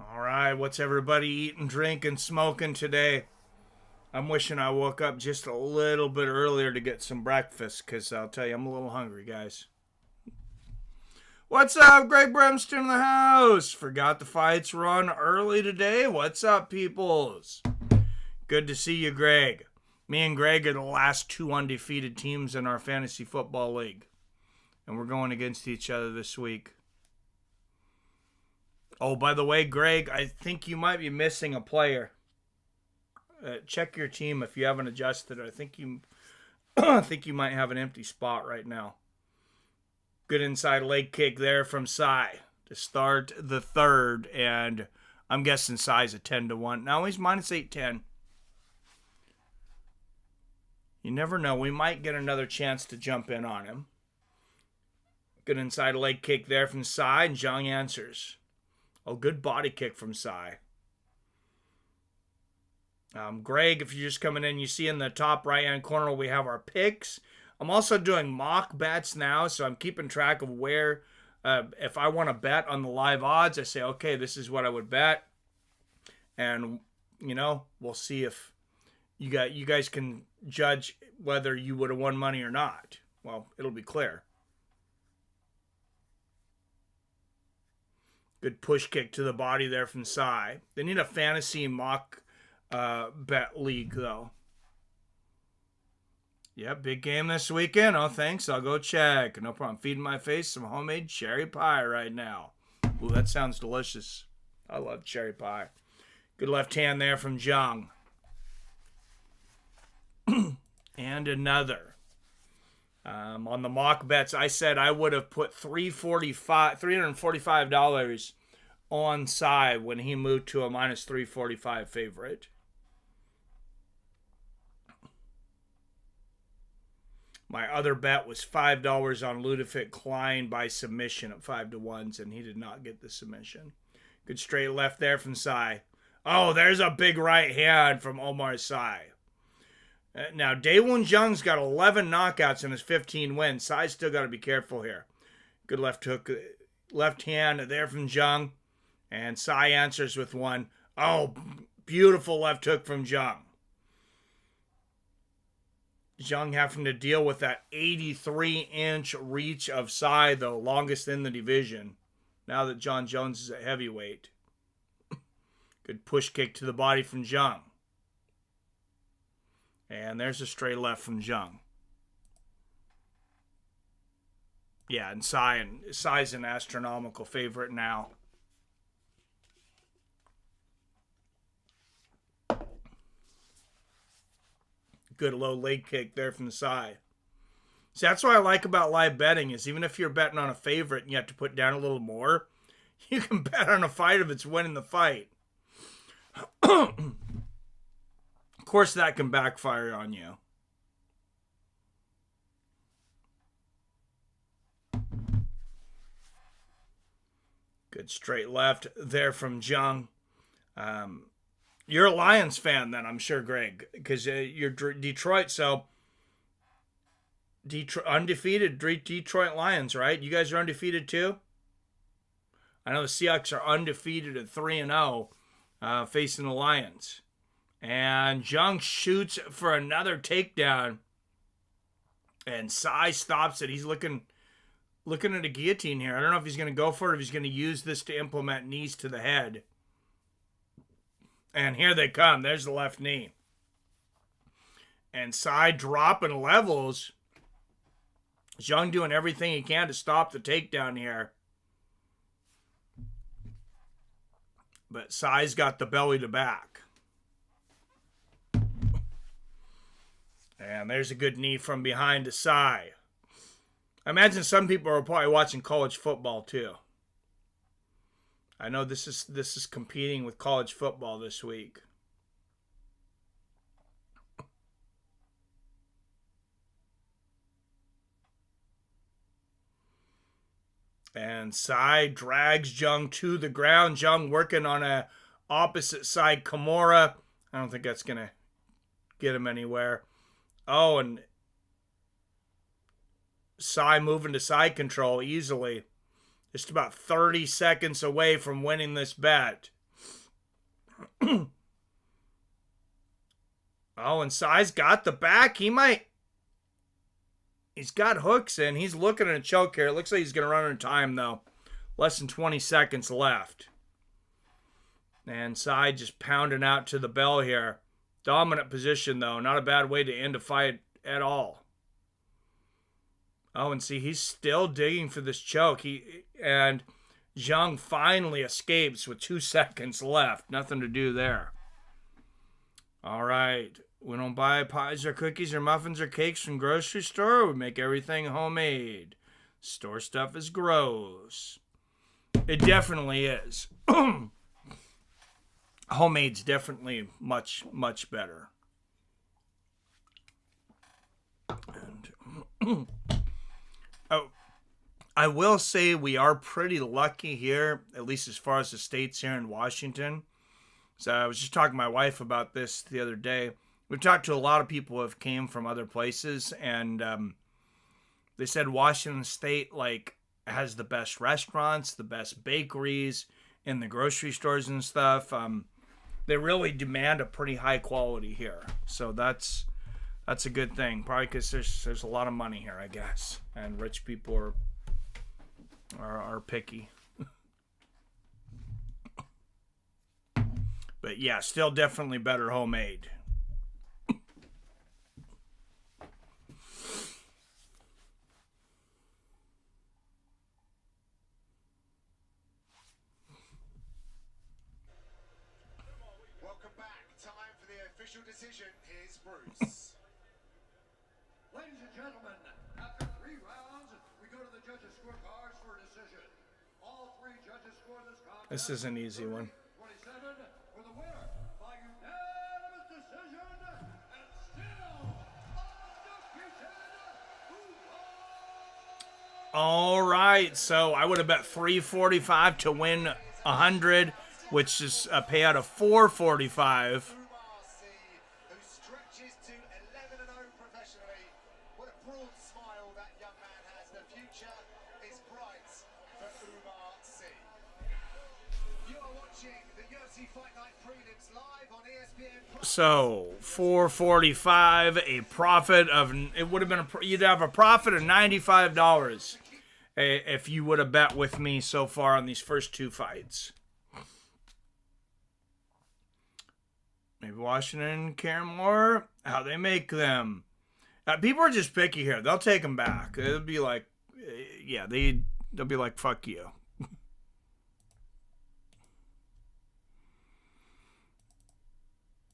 All right, what's everybody eating, drinking, smoking today? I'm wishing I woke up just a little bit earlier to get some breakfast, because I'll tell you, I'm a little hungry, guys. What's up, Greg Bremston in the house? Forgot the fights were on early today. What's up, peoples? Good to see you, Greg. Me and Greg are the last two undefeated teams in our fantasy football league, and we're going against each other this week. Oh, by the way, Greg, I think you might be missing a player. Check your team if you haven't adjusted. I think you might have an empty spot right now. Good inside leg kick there from Sai to start the third, and I'm guessing Sai's a 10-1. Now he's minus 810. You never know. We might get another chance to jump in on him. Good inside leg kick there from Sai, and Jung answers. Oh, good body kick from Sai. Greg, if you're just coming in, you see in the top right-hand corner we have our picks. I'm also doing mock bets now, so I'm keeping track of where, if I want to bet on the live odds, I say, okay, this is what I would bet. And, you know, we'll see if you guys can judge whether you would have won money or not. Well, it'll be clear. Good push kick to the body there from Sai. They need a fantasy mock bet league, though. Yep, big game this weekend. Oh, thanks. I'll go check. No problem. Feeding my face some homemade cherry pie right now. Ooh, that sounds delicious. I love cherry pie. Good left hand there from Jung. And another. On the mock bets, I said I would have put $345 on Sai when he moved to a minus 345 favorite. My other bet was $5 on Ludovit Klein by submission at 5-1s, and he did not get the submission. Good straight left there from Sai. Oh, there's a big right hand from Oumar Sai. Now, Daewon Jung's got 11 knockouts in his 15 wins. Sai's still got to be careful here. Good left hook, left hand there from Jung. And Sai answers with one. Oh, beautiful left hook from Jung. Jung having to deal with that 83-inch reach of Sai, the longest in the division, now that John Jones is at heavyweight. Good push kick to the body from Jung. And there's a straight left from Jung. Yeah, and Sai's an astronomical favorite now. Good low leg kick there from the side. See, that's what I like about live betting is even if you're betting on a favorite and you have to put down a little more, you can bet on a fight if it's winning the fight. Of course, that can backfire on you. Good straight left there from Jung. You're a Lions fan then, I'm sure, Greg, because you're Detroit, so undefeated Detroit Lions, right? You guys are undefeated too? I know the Seahawks are undefeated at 3-0 facing the Lions. And Jung shoots for another takedown. And Sai stops it. He's looking at a guillotine here. I don't know if he's going to go for it, if he's going to use this to implement knees to the head. And here they come. There's the left knee. And Sai dropping levels. Jung doing everything he can to stop the takedown here. But Sai's got the belly to back. And there's a good knee from behind to Sai. I imagine some people are probably watching college football too. I know this is competing with college football this week. And Sai drags Jung to the ground. Jung working on a opposite side Kimura. I don't think that's going to get him anywhere. Oh, and Sai moving to side control easily. Just about 30 seconds away from winning this bet. Oh, and Sai's got the back. He's got hooks in. He's looking at a choke here. It looks like he's going to run out of time, though. Less than 20 seconds left. And Sai just pounding out to the bell here. Dominant position, though. Not a bad way to end a fight at all. Oh, and see, he's still digging for this choke. And Jung finally escapes with 2 seconds left. Nothing to do there. All right. We don't buy pies or cookies or muffins or cakes from grocery store. We make everything homemade. Store stuff is gross. It definitely is. Homemade's definitely much, much better. And oh, I will say we are pretty lucky here, at least as far as the states here in Washington. So I was just talking to my wife about this the other day. We've talked to a lot of people who have came from other places, and they said Washington State has the best restaurants, the best bakeries, in the grocery stores and stuff. They really demand a pretty high quality here, so that's a good thing. Probably because there's a lot of money here, I guess, and rich people are picky. But yeah, still definitely better homemade. Decision. Here's Bruce. Ladies and gentlemen, after 3 rounds, we go to the judges' scorecards for a decision. All 3 judges score this contest. This is an easy one. 27 for the winner by unanimous decision, and still undefeated. All right, so I would have bet $345 to win 100, which is a payout of $445. So 445, a profit of, it would have been you'd have a profit of $95 if you would have bet with me so far on these first 2 fights. Maybe Washington care more how they make them. People are just picky here. They'll take them back. It'll be like, yeah, they'll be like, fuck you.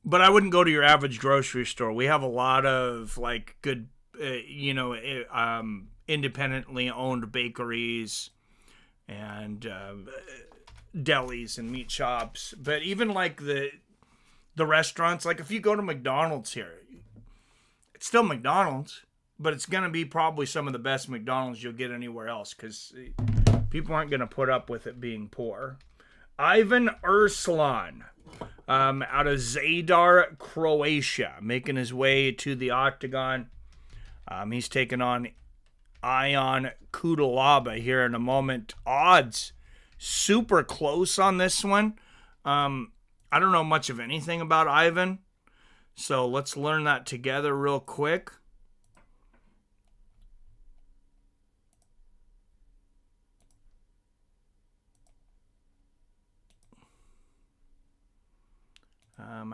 But I wouldn't go to your average grocery store. We have a lot of like good, independently owned bakeries and delis and meat shops. But even like the restaurants, like if you go to McDonald's here, it's still McDonald's, but it's going to be probably some of the best McDonald's you'll get anywhere else because people aren't going to put up with it being poor. Ivan Erslan, out of Zadar, Croatia, making his way to the octagon. He's taking on Ion Cutelaba here in a moment. Odds super close on this one. I don't know much of anything about Ivan, so let's learn that together real quick.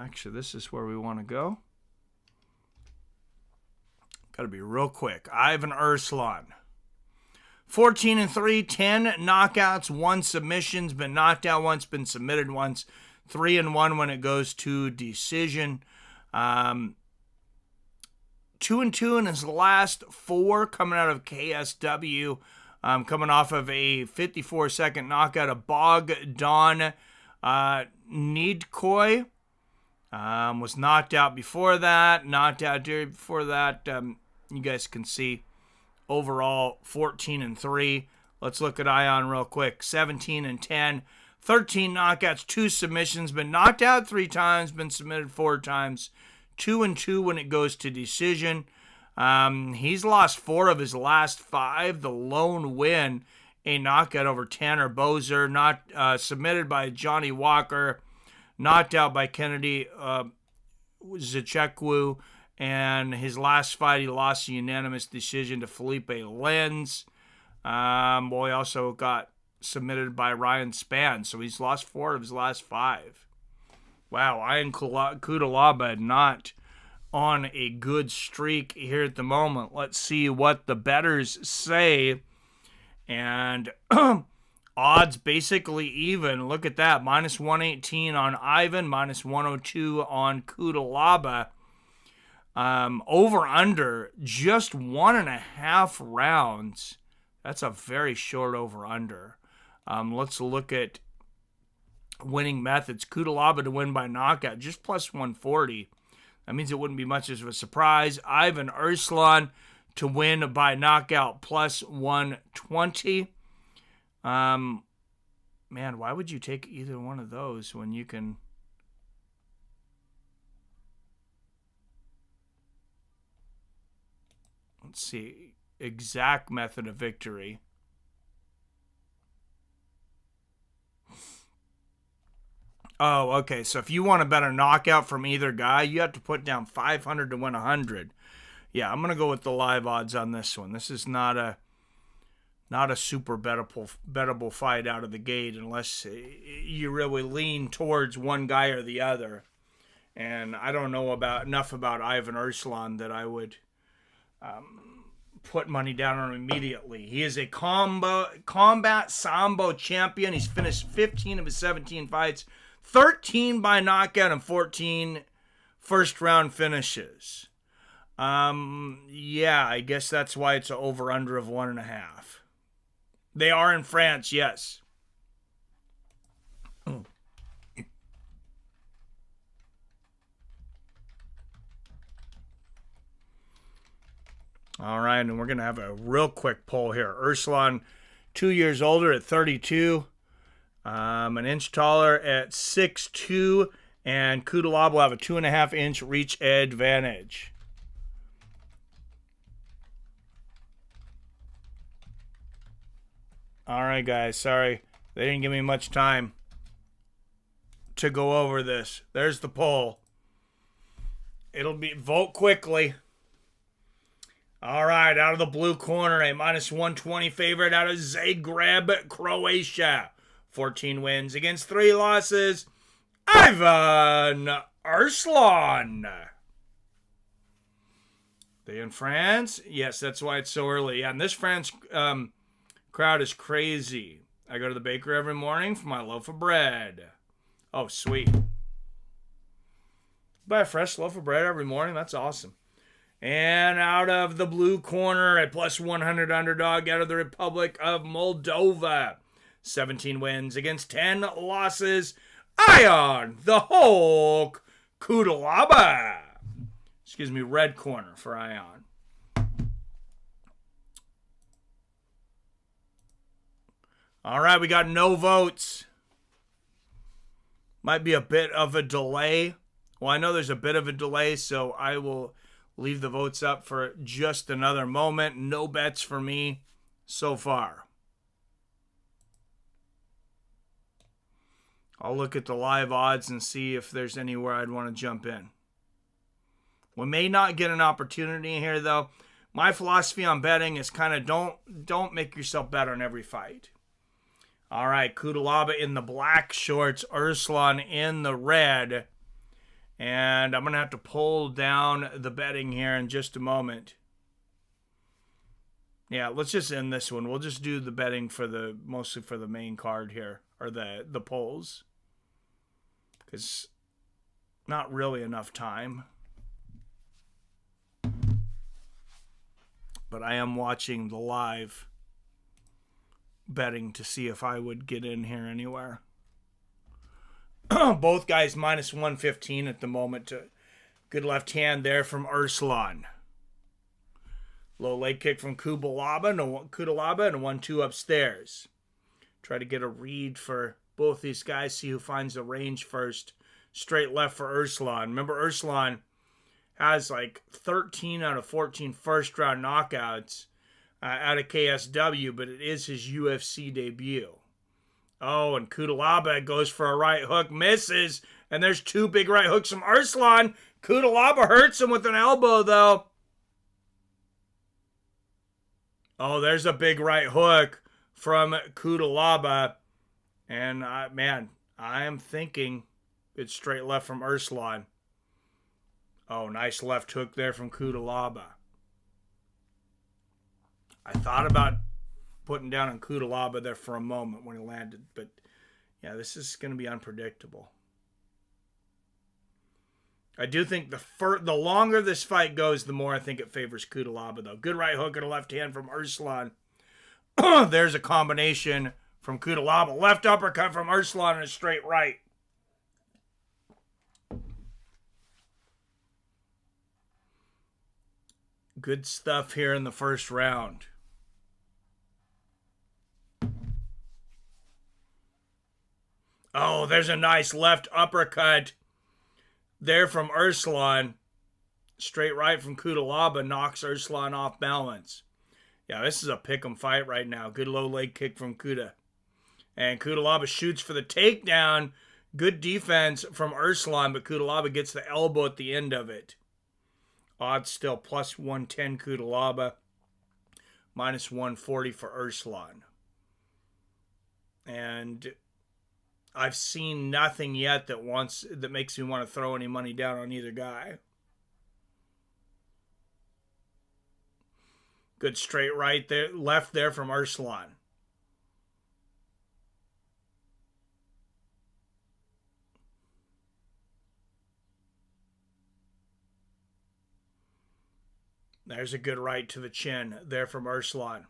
Actually, this is where we want to go. Got to be real quick. Ivan Erslan. 14-3, 10 knockouts, 1 submission's been knocked out once, been submitted once. 3-1 when it goes to decision. 2-2 in his last 4 coming out of KSW. Coming off of a 54-second knockout of Bogdan Needkoy. Was knocked out before that, knocked out before that. You guys can see overall 14-3. Let's look at Ion real quick. 17-10, 13 knockouts, 2 submissions, been knocked out 3 times, been submitted 4 times. 2-2 when it goes to decision. He's lost 4 of his last 5. The lone win, a knockout over Tanner Bozer, not submitted by Johnny Walker. Knocked out by Kennedy Zechekwu, and his last fight he lost a unanimous decision to Felipe Lenz. He also got submitted by Ryan Spann, so he's lost 4 of his last 5. Wow, Ion Cutelaba not on a good streak here at the moment. Let's see what the bettors say. And odds basically even. Look at that. Minus 118 on Ivan. Minus 102 on Cutelaba. Over under just 1.5 rounds. That's a very short over under. Let's look at winning methods. Cutelaba to win by knockout. Just plus 140. That means it wouldn't be much of a surprise. Ivan Erslan to win by knockout plus 120. Man, why would you take either one of those when you can... Let's see. Exact method of victory. Oh, okay. So if you want a better knockout from either guy, you have to put down 500 to win 100. Yeah, I'm going to go with the live odds on this one. This is not a super bettable fight out of the gate unless you really lean towards one guy or the other. And I don't know enough about Ivan Erslan that I would put money down on him immediately. He is a combat sambo champion. He's finished 15 of his 17 fights, 13 by knockout and 14 first round finishes. Yeah, I guess that's why it's an over-under of 1.5. They are in France, yes. All right, and we're going to have a real quick poll here. Erslan, 2 years older at 32, an inch taller at 6'2", and Cutelaba will have a 2.5 inch reach advantage. All right, guys, sorry. They didn't give me much time to go over this. There's the poll. It'll be vote quickly. All right, out of the blue corner, a minus 120 favorite out of Zagreb, Croatia. 14 wins against 3 losses. Ivan Erslan. They in France? Yes, that's why it's so early. Yeah, and this France crowd is crazy. I go to the bakery every morning for my loaf of bread. Oh, sweet. Buy a fresh loaf of bread every morning. That's awesome. And out of the blue corner at plus 100 underdog out of the Republic of Moldova. 17 wins against 10 losses. Ion the Hulk Cutelaba. Excuse me, red corner for Ion. All right, we got no votes. Might be a bit of a delay. Well, I know there's a bit of a delay, so I will leave the votes up for just another moment. No bets for me so far. I'll look at the live odds and see if there's anywhere I'd want to jump in. We may not get an opportunity here, though. My philosophy on betting is kind of don't make yourself bet on every fight. All right, Cutelaba in the black shorts, Erslan in the red. And I'm going to have to pull down the betting here in just a moment. Yeah, let's just end this one. We'll just do the betting for mostly for the main card here, or the polls. Because not really enough time. But I am watching the live betting to see if I would get in here anywhere. Both guys minus 115 at the moment. Good left hand there from Erslan. Low leg kick from Cutelaba and a 1-2 upstairs. Try to get a read for both these guys. See who finds the range first. Straight left for Erslan. Remember, Erslan has like 13 out of 14 first round knockouts out of KSW, but it is his UFC debut. Oh, and Cutelaba goes for a right hook, misses, and there's two big right hooks from Erslan. Cutelaba hurts him with an elbow, though. Oh, there's a big right hook from Cutelaba. And, man, I am thinking it's straight left from Erslan. Oh, nice left hook there from Cutelaba. I thought about putting down on Cutelaba there for a moment when he landed. But, yeah, this is going to be unpredictable. I do think the longer this fight goes, the more I think it favors Cutelaba, though. Good right hook and a left hand from Erslan. There's a combination from Cutelaba. Left uppercut from Erslan and a straight right. Good stuff here in the first round. Oh, there's a nice left uppercut there from Erslan. Straight right from Cutelaba knocks Erslan off balance. Yeah, this is a pick'em fight right now. Good low leg kick from Cuta. And Cutelaba shoots for the takedown. Good defense from Erslan, but Cutelaba gets the elbow at the end of it. Odds still plus 110 Cutelaba, minus 140 for Erslan. And I've seen nothing yet that makes me want to throw any money down on either guy. Good straight right there, left there from Erslan. There's a good right to the chin there from Erslan.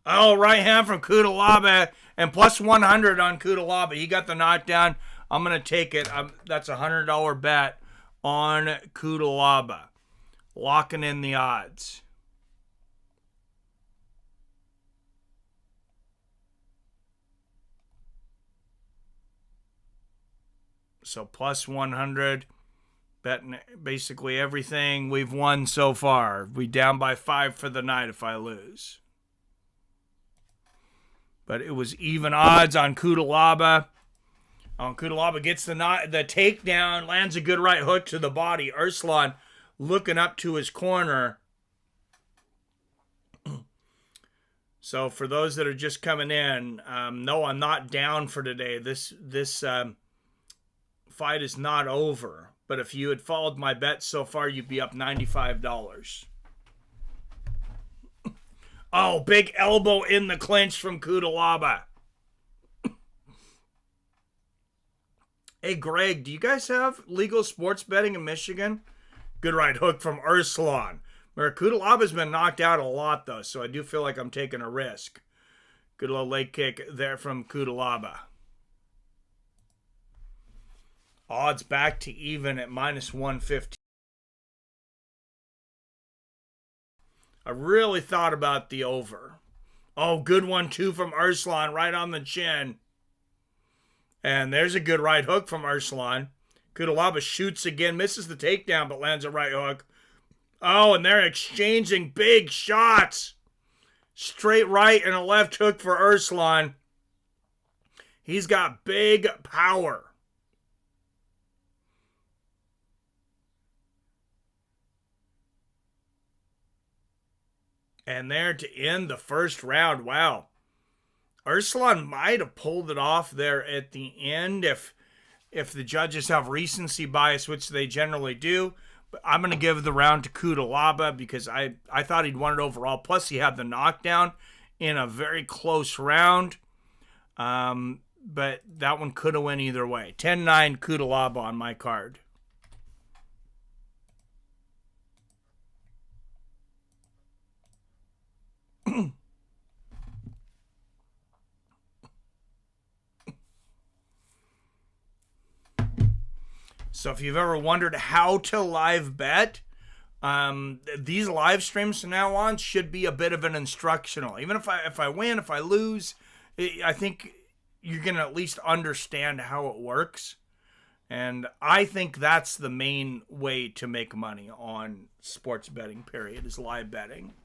Oh, right hand from Cutelaba and plus 100 on Cutelaba. He got the knockdown. I'm going to take it. That's a $100 bet on Cutelaba. Locking in the odds. So plus 100. Betting basically everything we've won so far. We down by 5 for the night if I lose. But it was even odds on Cutelaba. Cutelaba gets the takedown, lands a good right hook to the body. Erslan looking up to his corner. So for those that are just coming in, no, I'm not down for today. This fight is not over. But if you had followed my bets so far, you'd be up $95. Oh, big elbow in the clinch from Cutelaba. Hey, Greg, do you guys have legal sports betting in Michigan? Good right hook from Erslan. Cutelaba been knocked out a lot, though, so I do feel like I'm taking a risk. Good little leg kick there from Cutelaba. Odds back to even at -115. I really thought about the over. Oh, good one, too, from Erslan, right on the chin. And there's a good right hook from Erslan. Cutelaba shoots again, misses the takedown, but lands a right hook. Oh, and they're exchanging big shots. Straight right and a left hook for Erslan. He's got big power. And there to end the first round. Wow. Erslan might have pulled it off there at the end if the judges have recency bias, which they generally do. But I'm going to give the round to Cutelaba because I thought he'd won it overall. Plus, he had the knockdown in a very close round. But that one could have went either way. 10-9 Cutelaba on my card. So if you've ever wondered how to live bet, these live streams from now on should be a bit of an instructional. Even if I win, if I lose, I think you're going to at least understand how it works. And I think that's the main way to make money on sports betting, period, is live betting.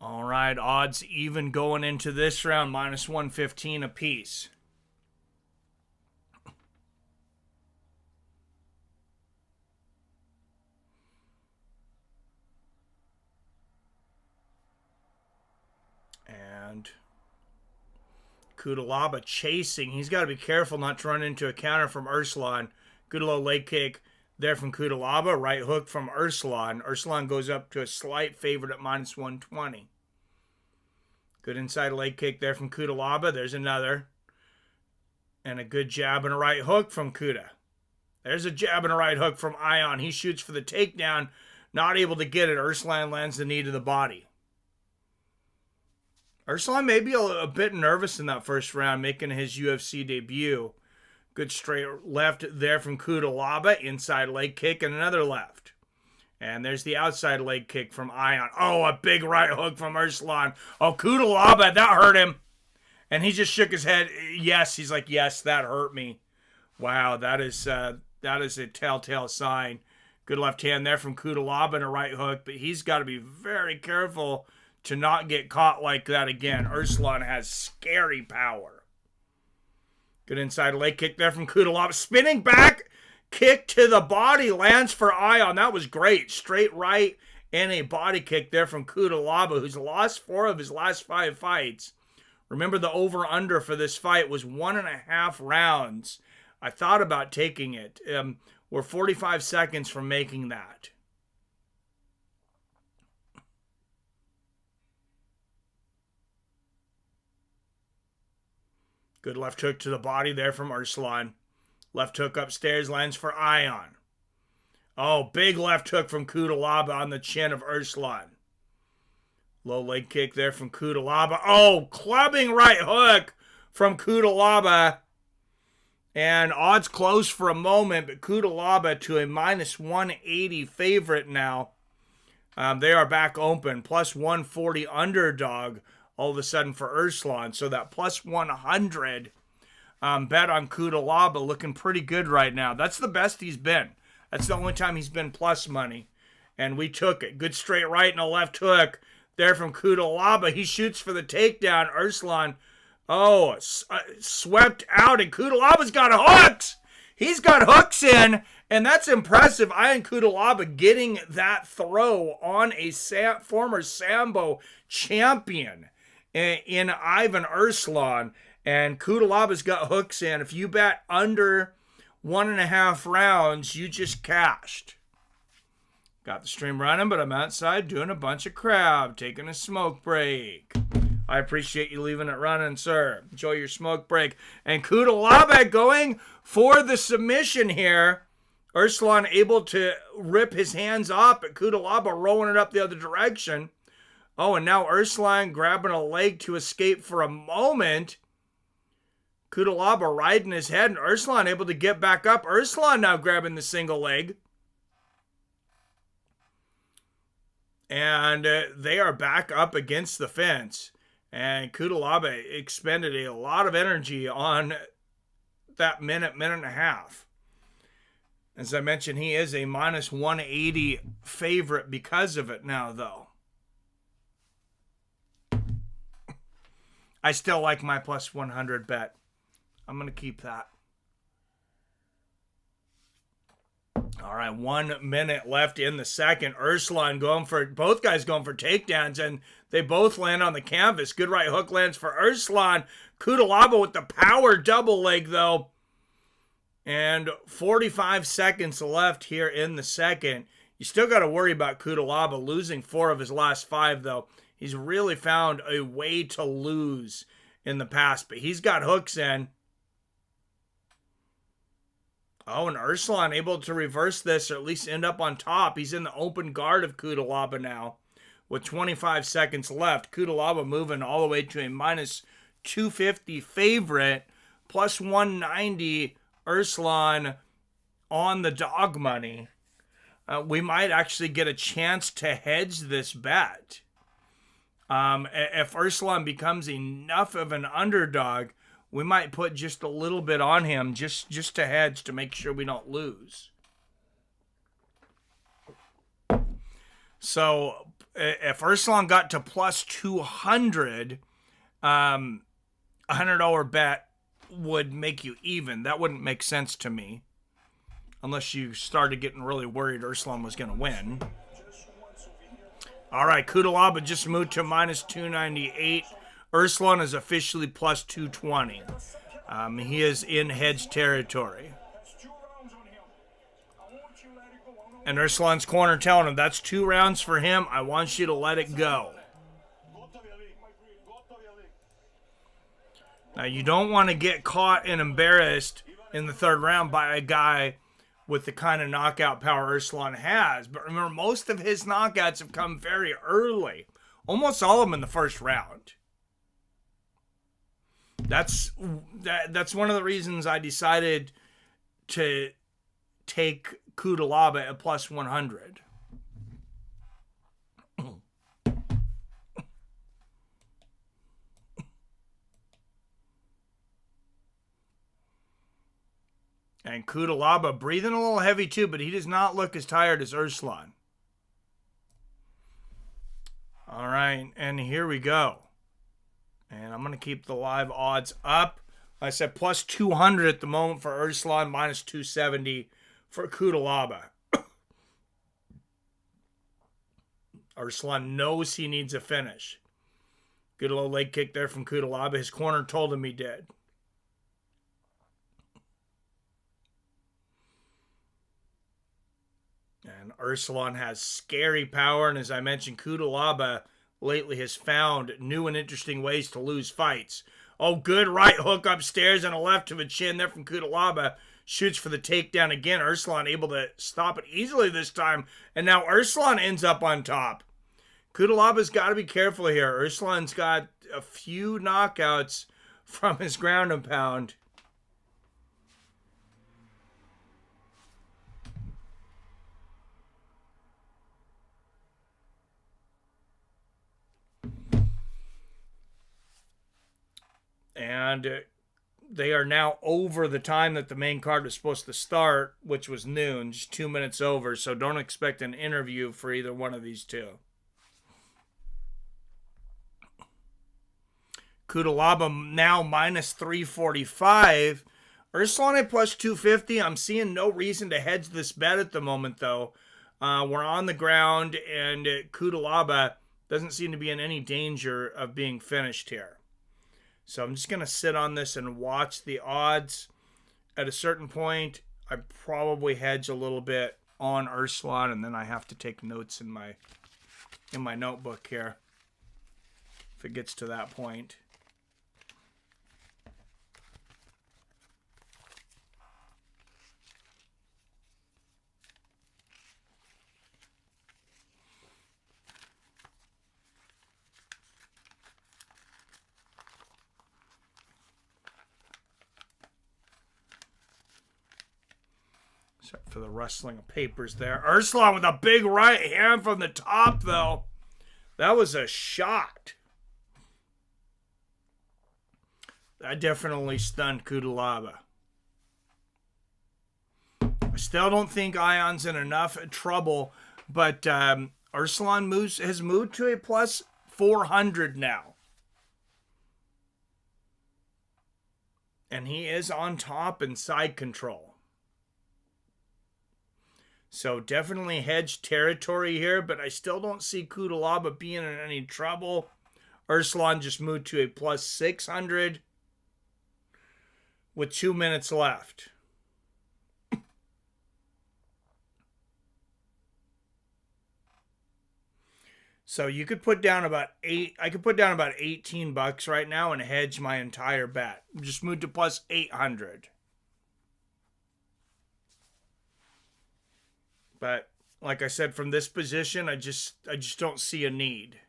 All right, odds even going into this round, -115 apiece. And Cutelaba chasing. He's got to be careful not to run into a counter from Erslan. Good little leg kick there from Cutelaba. Right hook from Erslan. Erslan goes up to a slight favorite at -120. Good inside leg kick there from Cutelaba. There's another. And a good jab and a right hook from Cuta. There's a jab and a right hook from Ion. He shoots for the takedown. Not able to get it. Erslan lands the knee to the body. Erslan may be a bit nervous in that first round, making his UFC debut. Good straight left there from Cutelaba. Inside leg kick and another left. And there's the outside leg kick from Ion. Oh, a big right hook from Erslan. Oh, Cutelaba, that hurt him. And he just shook his head. Yes, he's like, yes, that hurt me. Wow, that is a telltale sign. Good left hand there from Cutelaba and a right hook. But he's got to be very careful to not get caught like that again. Erslan has scary power. Good inside leg kick there from Cutelaba. Spinning back. Kick to the body, lands for Ion. That was great. Straight right and a body kick there from Cutelaba, who's lost 4 of his last 5 fights. Remember, the over-under for this fight was 1.5 rounds. I thought about taking it. We're 45 seconds from making that. Good left hook to the body there from Erslan. Left hook upstairs, lands for Ion. Oh, big left hook from Cutelaba on the chin of Erslan. Low leg kick there from Cutelaba. Oh, clubbing right hook from Cutelaba. And odds close for a moment, but Cutelaba to a -180 favorite now. They are back open. +140 underdog all of a sudden for Erslan. So that +100 bet on Cutelaba looking pretty good right now. That's the best he's been. That's the only time he's been plus money. And we took it. Good straight right and a left hook there from Cutelaba. He shoots for the takedown. Erslan, swept out. And Cutelaba's got hooks. He's got hooks in. And that's impressive. Ion Cutelaba getting that throw on a former Sambo champion. in Ivan Erslan. And Cutelaba's got hooks in. If you bet under 1.5 rounds, you just cashed. Got the stream running, but I'm outside doing a bunch of crab, taking a smoke break. I appreciate you leaving it running, sir. Enjoy your smoke break. And Cutelaba going for the submission here. Erslan able to rip his hands off, but Cutelaba rolling it up the other direction. Oh, and now Erslan grabbing a leg to escape for a moment. Cutelaba riding his head, and Erslan able to get back up. Erslan now grabbing the single leg. And they are back up against the fence. And Cutelaba expended a lot of energy on that minute and a half. As I mentioned, he is a minus 180 favorite because of it now, though. I still like my plus 100 bet. I'm going to keep that. All right, 1 minute left in the second. Erslan both guys going for takedowns, and they both land on the canvas. Good right hook lands for Erslan. Cutelaba with the power double leg, though. And 45 seconds left here in the second. You still got to worry about Cutelaba losing 4 of his last 5, though. He's really found a way to lose in the past, but he's got hooks in. Oh, and Erslan able to reverse this, or at least end up on top. He's in the open guard of Cutelaba now with 25 seconds left. Cutelaba moving all the way to a minus 250 favorite, plus 190 Erslan on the dog money. We might actually get a chance to hedge this bet. If Erslan becomes enough of an underdog, we might put just a little bit on him just to hedge to make sure we don't lose. So if Erslan got to plus 200, $100 bet would make you even. That wouldn't make sense to me. Unless you started getting really worried Erslan was going to win. All right, Cutelaba just moved to minus 298. Erslan is officially plus 220. He is in hedge territory. And Erslan's corner telling him, that's 2 rounds for him. I want you to let it go. Now, you don't want to get caught and embarrassed in the 3rd round by a guy with the kind of knockout power Erslan has. But remember, most of his knockouts have come very early. Almost all of them in the 1st round. That's one of the reasons I decided to take Cutelaba at plus 100. And Cutelaba breathing a little heavy too, but he does not look as tired as Erslan. All right, and here we go. And I'm going to keep the live odds up. I said plus 200 at the moment for Erslan, minus 270 for Cutelaba. Erslan knows he needs a finish. Good little leg kick there from Cutelaba. His corner told him he did. And Erslan has scary power, and as I mentioned, Cutelaba lately has found new and interesting ways to lose fights. Oh, good right hook upstairs and a left to the chin there from Cutelaba. Shoots for the takedown again. Erslan able to stop it easily this time, and now Erslan ends up on top. Cutelaba's got to be careful here. Erslan's got a few knockouts from his ground and pound. And they are now over the time that the main card was supposed to start, which was noon, just 2 minutes over. So don't expect an interview for either one of these two. Cutelaba now minus 345. Erslan at plus 250. I'm seeing no reason to hedge this bet at the moment, though. We're on the ground, and Cutelaba Doesn't seem to be in any danger of being finished here. So I'm just going to sit on this and watch the odds. At a certain point, I probably hedge a little bit on Erslan, and then I have to take notes in my notebook here if it gets to that point. Sorry for the rustling of papers there. Erslan with a big right hand from the top, though. That was a shot. That definitely stunned Cutelaba. I still don't think Ion's in enough trouble, but Erslan has moved to a plus 400 now. And he is on top in side control. So definitely hedge territory here, but I still don't see Cutelaba being in any trouble. Erslan just moved to a plus 600 with 2 minutes left. So you could put down about I could put down about $18 right now and hedge my entire bet. Just move to plus 800. But like I said, from this position, I just don't see a need.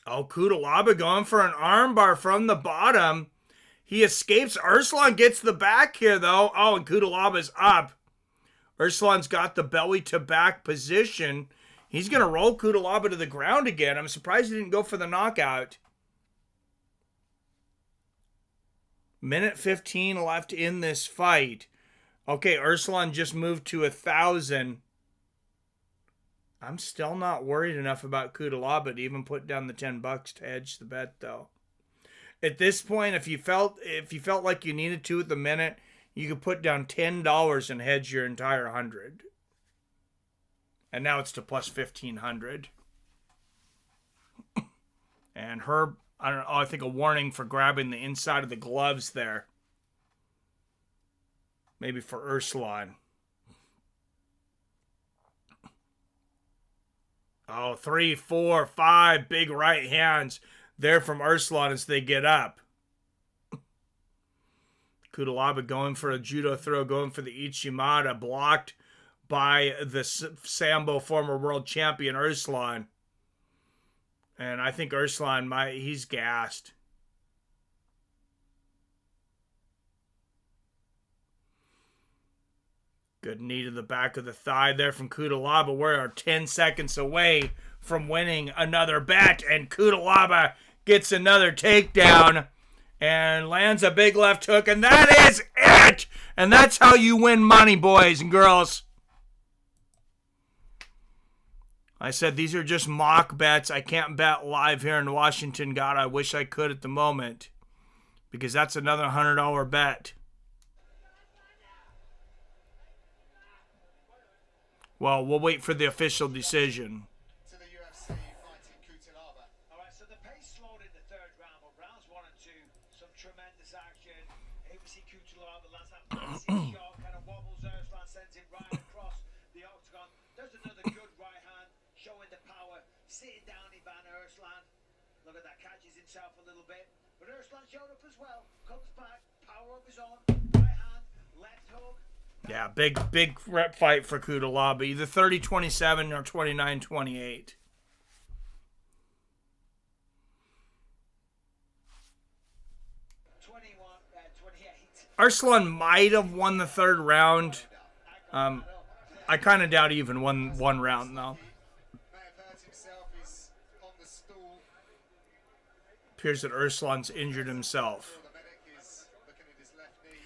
Oh, Cutelaba going for an armbar from the bottom. He escapes. Erslan gets the back here, though. Oh, and Cutelaba's up. Erslan's got the belly to back position. He's going to roll Cutelaba to the ground again. I'm surprised he didn't go for the knockout. Minute 15 left in this fight. Okay, Erslan just moved to 1,000. I'm still not worried enough about Cutelaba to even put down the $10 to hedge the bet, though. At this point, if you felt like you needed to at the minute, you could put down $10 and hedge your entire 100. And now it's to plus 1,500. And Herb, I don't know, I think a warning for grabbing the inside of the gloves there. Maybe for Erslan. Oh, 3, 4, 5 big right hands there from Erslan as they get up. Cutelaba going for a judo throw, going for the Ichimata, blocked by the Sambo former world champion Erslan. And I think Erslan, he's gassed. Good knee to the back of the thigh there from Cutelaba. We're 10 seconds away from winning another bet. And Cutelaba gets another takedown and lands a big left hook. And that is it! And that's how you win money, boys and girls. I said these are just mock bets. I can't bet live here in Washington. God, I wish I could at the moment. Because that's another $100 bet. Well, we'll wait for the official decision. To the UFC fighting Cutelaba. All right, so the pace slowed in the third round, but rounds 1 and 2, some tremendous action. Here we see Cutelaba lands that massive shot, kind of wobbles Erslan, sends it right across the octagon. There's another good right hand, showing the power, sitting down Ivan Erslan. Look at that, catches himself a little bit. But Erslan showed up as well, comes back, power of his own, right hand, left hook. Yeah, big rep fight for Cutelaba. Either 30-27 or 29-28. Erslan might have won the third round. I kind of doubt he even won one round, though. May have hurt himself. He's on the stool. Appears that Erslan's injured himself. The medic is looking at his left knee.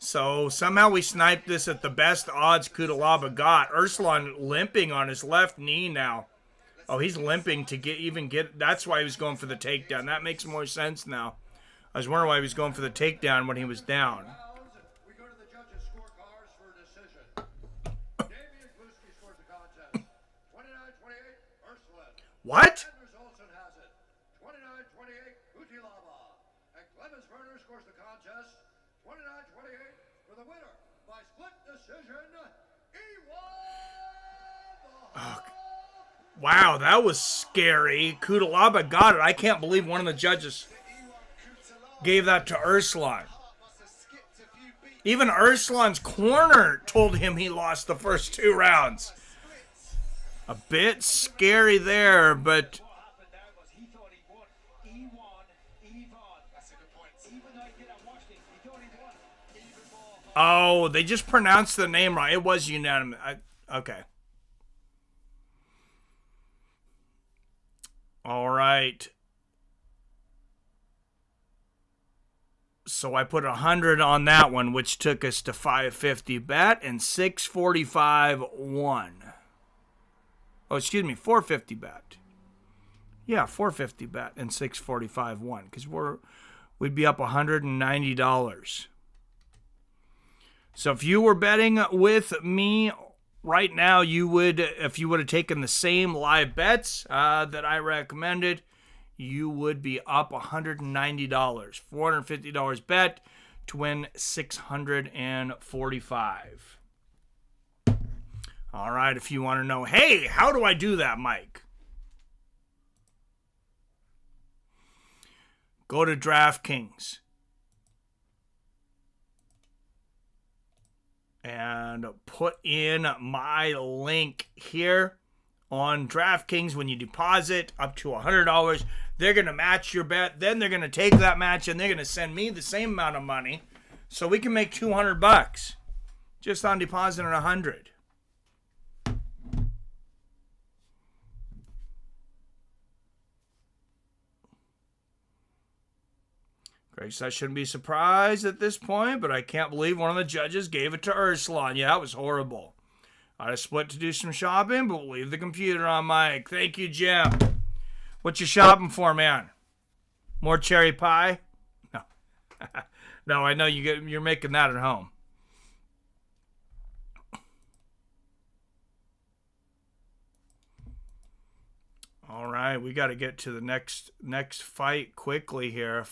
So somehow we sniped this at the best odds Cutelaba got. Erslan limping on his left knee now. Oh, he's limping to get. That's why he was going for the takedown. That makes more sense now. I was wondering why he was going for the takedown when he was down. We go to the judges' scorecards for a decision. Damian Gluski scores the contest. 29-28, Erslan. What? Anders Olsen has it. 29-28, Cutelaba. And Clemens Werner scores the contest. 29-28 for the winner by split decision. Wow, that was scary. Cutelaba got it. I can't believe one of the judges gave that to Erslan. Even Erslan's corner told him he lost the first 2 rounds. A bit scary there, but... What happened there was he thought he won. He won. That's a good point. Even though he didn't watch it, he thought he won. Oh, they just pronounced the name wrong. It was unanimous. Okay. All right. So I put 100 on that one, which took us to 550 bet and 645 won. Oh, excuse me, 450 bet. Yeah, 450 bet and 645 won because we'd be up $190. So if you were betting with me right now, you would, if you would have taken the same live bets that I recommended, you would be up $190. $450 bet to win $645. All right, if you want to know, hey, how do I do that, Mike? Go to DraftKings. And put in my link here on DraftKings. When you deposit up to $100, they're going to match your bet. Then they're going to take that match and they're going to send me the same amount of money so we can make $200 just on depositing $100. Grace, I shouldn't be surprised at this point, but I can't believe one of the judges gave it to Erslan. Yeah, it was horrible. I'd have split to do some shopping, but we'll leave the computer on Mike. Thank you, Jim. What you shopping for, man? More cherry pie? No. No, I know you're making that at home. All right, we got to get to the next fight quickly here.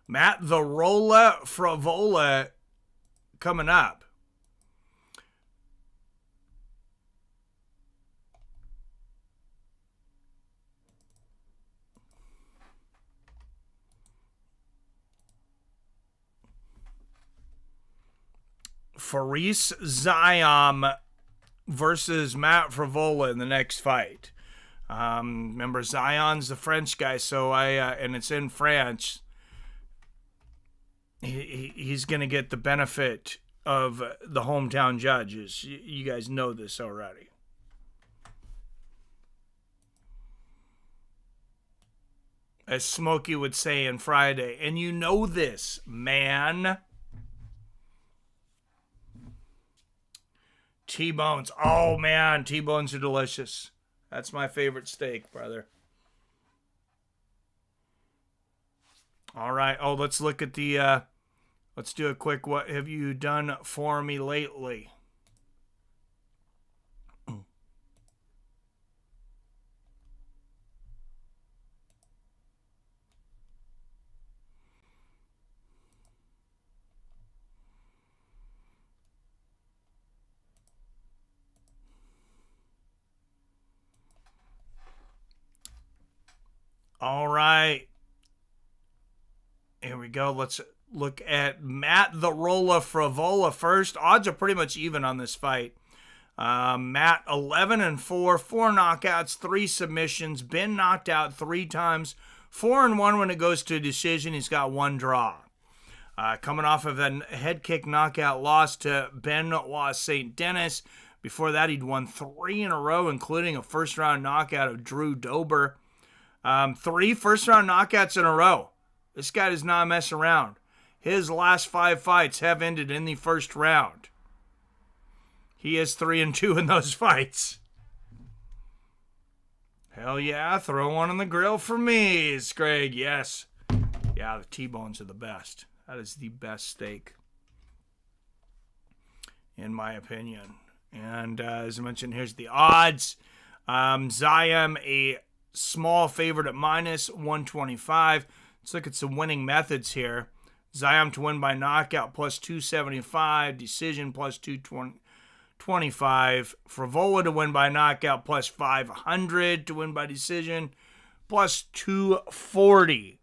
Matt the Rolla Frevola coming up. Faris Ziam versus Matt Frevola in the next fight. Remember, Zion's the French guy, so and it's in France. He's going to get the benefit of the hometown judges. You guys know this already. As Smokey would say in Friday, and you know this, man. T-bones. Oh, man, T-bones are delicious. That's my favorite steak, brother. All right. Oh, let's look at the, let's do a quick what have you done for me lately? All right. Here we go. Let's look at Matt the Rolla Frevola first. Odds are pretty much even on this fight. Matt 11-4, 4 knockouts, 3 submissions, been knocked out 3 times, 4-1 when it goes to a decision. He's got 1 draw. Coming off of a head kick knockout loss to Benoit St Denis. Before that, he'd won 3 in a row, including a first-round knockout of Drew Dober. 3 first-round knockouts in a row. This guy does not mess around. His last 5 fights have ended in the first round. He is 3-2 in those fights. Hell yeah, throw one on the grill for me, Scraig. Yes. Yeah, the T-bones are the best. That is the best steak, in my opinion. And as I mentioned, here's the odds. Ziam, a small favorite at minus 125. Let's look at some winning methods here. Ziam to win by knockout plus 275. Decision plus 225. Frevola to win by knockout plus 500. To win by decision plus 240.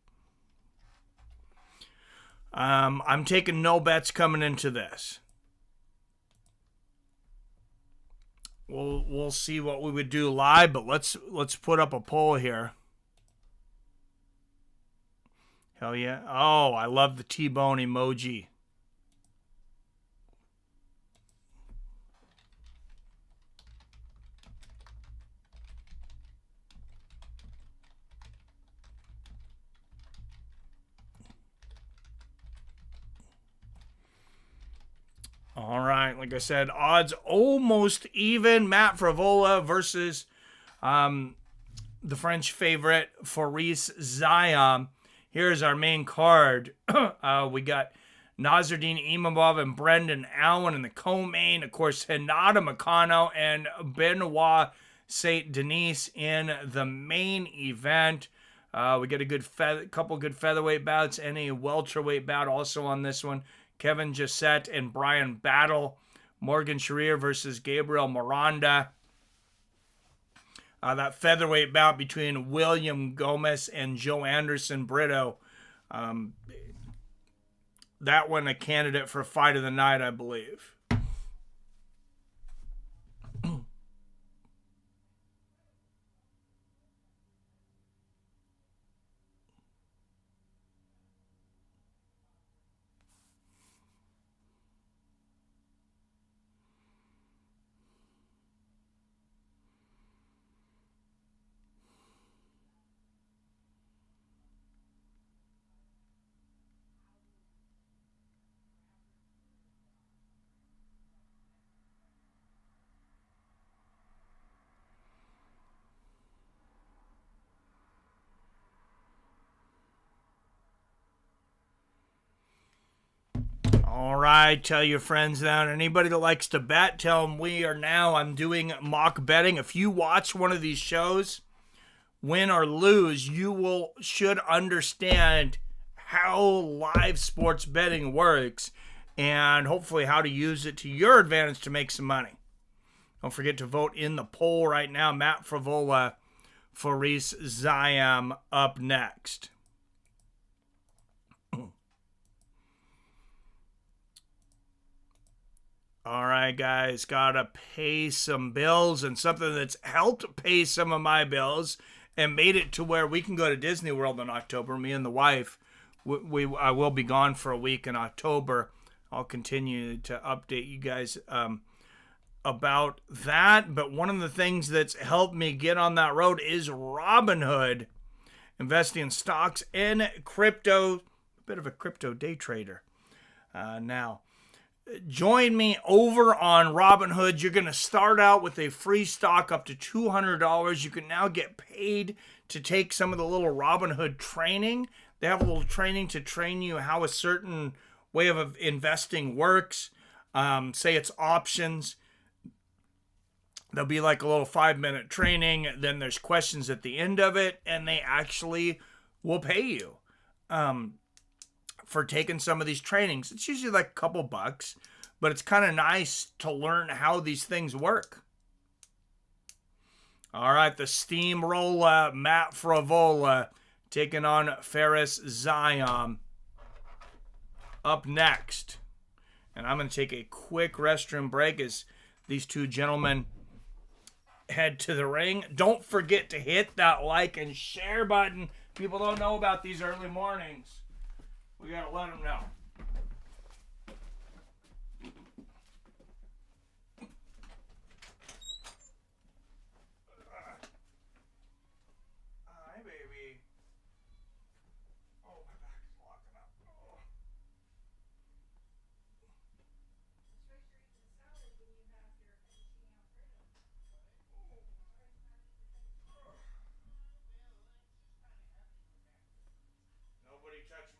I'm taking no bets coming into this. We'll see what we would do live, but let's put up a poll here. Hell yeah. Oh, I love the T-bone emoji. All right, like I said, odds almost even. Matt Frevola versus the French favorite, Faris Ziam. Here's our main card. We got Nassourdine Imavov and Brendan Allen in the co-main. Of course, Renato Moicano and Benoit St Denis in the main event. We get a couple good featherweight bouts and a welterweight bout also on this one. Kevin Jousset and Bryan battle. Morgan Charriere versus Gabriel Miranda. That featherweight bout between William Gomis and Joe Anderson Brito. That one a candidate for fight of the night, I believe. All right, tell your friends now. And anybody that likes to bet, tell them I'm doing mock betting. If you watch one of these shows, win or lose, you should understand how live sports betting works and hopefully how to use it to your advantage to make some money. Don't forget to vote in the poll right now. Matt Frevola, Faris Ziam up next. All right, guys, gotta pay some bills, and something that's helped pay some of my bills and made it to where we can go to Disney World in October. Me and the wife, I will be gone for a week in October. I'll continue to update you guys about that. But one of the things that's helped me get on that road is Robinhood, investing in stocks and crypto. A bit of a crypto day trader now. Join me over on Robinhood. You're going to start out with a free stock up to $200. You can now get paid to take some of the little Robinhood training. They have a little training to train you how a certain way of investing works. Say it's options. There'll be like a little 5-minute training. Then there's questions at the end of it, and they actually will pay you for taking some of these trainings. It's usually like a couple bucks, but it's kind of nice to learn how these things work. All right, the steamroller Matt Frevola taking on Faris Ziam up next. And I'm going to take a quick restroom break as these two gentlemen head to the ring. Don't forget to hit that like and share button. People don't know about these early mornings. We got to let them know. Hi, baby. Oh, my back is locking up. Oh. Nobody touch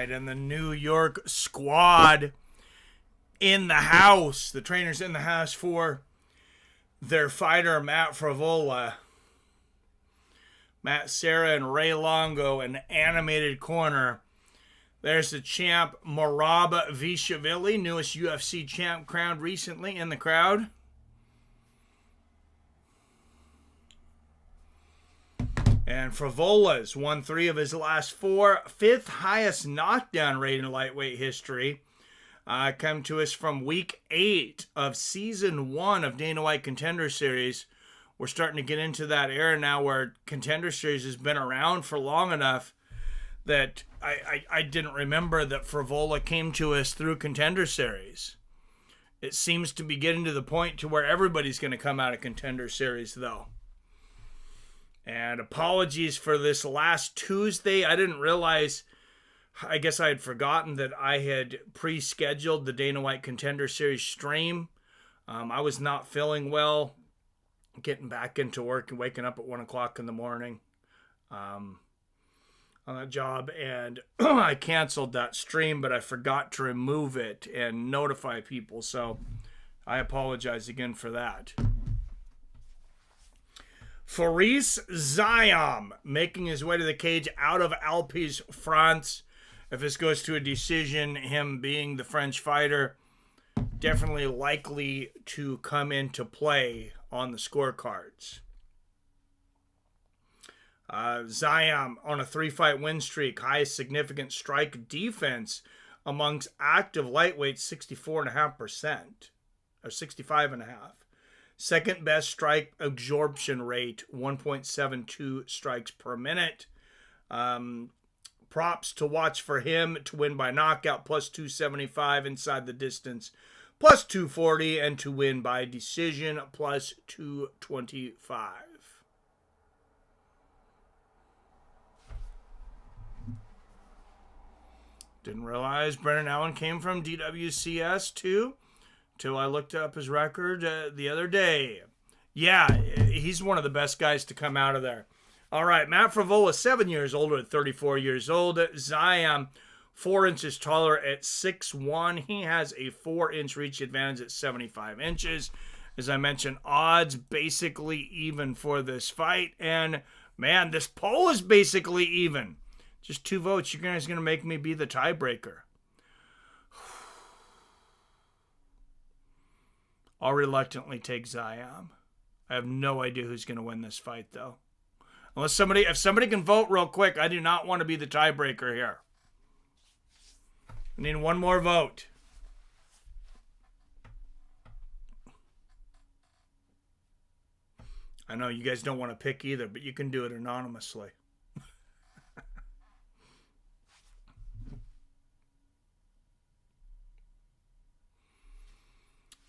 right, and the New York squad in the house. The trainers in the house for their fighter, Matt Frevola. Matt Serra and Ray Longo, an animated corner. There's the champ, Merab Vishvili, newest UFC champ crowned recently in the crowd. And Frevola's won 3 of his last 4, 5th highest knockdown rate in lightweight history. Come to us from week 8 of season 1 of Dana White Contender Series. We're starting to get into that era now where Contender Series has been around for long enough that I didn't remember that Frevola came to us through Contender Series. It seems to be getting to the point to where everybody's going to come out of Contender Series, though. And apologies for this last Tuesday. I didn't realize, I guess I had forgotten that I had pre-scheduled the Dana White Contender Series stream. I was not feeling well, getting back into work and waking up at 1 o'clock in the morning on that job. And I canceled that stream, but I forgot to remove it and notify people. So I apologize again for that. Faris Ziam making his way to the cage out of Alpes, France. If this goes to a decision, him being the French fighter, definitely likely to come into play on the scorecards. Ziam on a 3-fight win streak, highest significant strike defense amongst active lightweights, 64.5%, or 65.5%. Second best strike absorption rate, 1.72 strikes per minute. Props to watch for him to win by knockout, plus 275 inside the distance, plus 240, and to win by decision, plus 225. Didn't realize Brennan Allen came from DWCS too. Till I looked up his record the other day. Yeah, he's one of the best guys to come out of there. All right, Matt Frevola, 7 years older at 34 years old. Ziam, 4 inches taller at 6'1". He has a 4-inch reach advantage at 75 inches. As I mentioned, odds basically even for this fight. And, man, this poll is basically even. Just 2 votes. You guys are going to make me be the tiebreaker. I'll reluctantly take Ziam. I have no idea who's going to win this fight, though. If somebody can vote real quick, I do not want to be the tiebreaker here. I need one more vote. I know you guys don't want to pick either, but you can do it anonymously.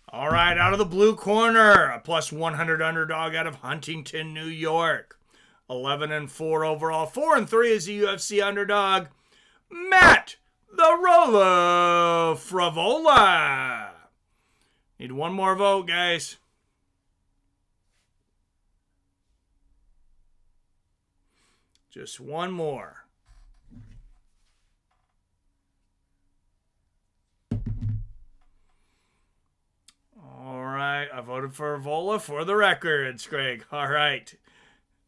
All right, out of the blue corner, a plus 100 underdog out of Huntington, New York. 11-4 overall, 4-3 as a UFC underdog. Matt the Roller Frevola. Need one more vote, guys. Just one more. All right, I voted for Frevola for the records, Greg. All right,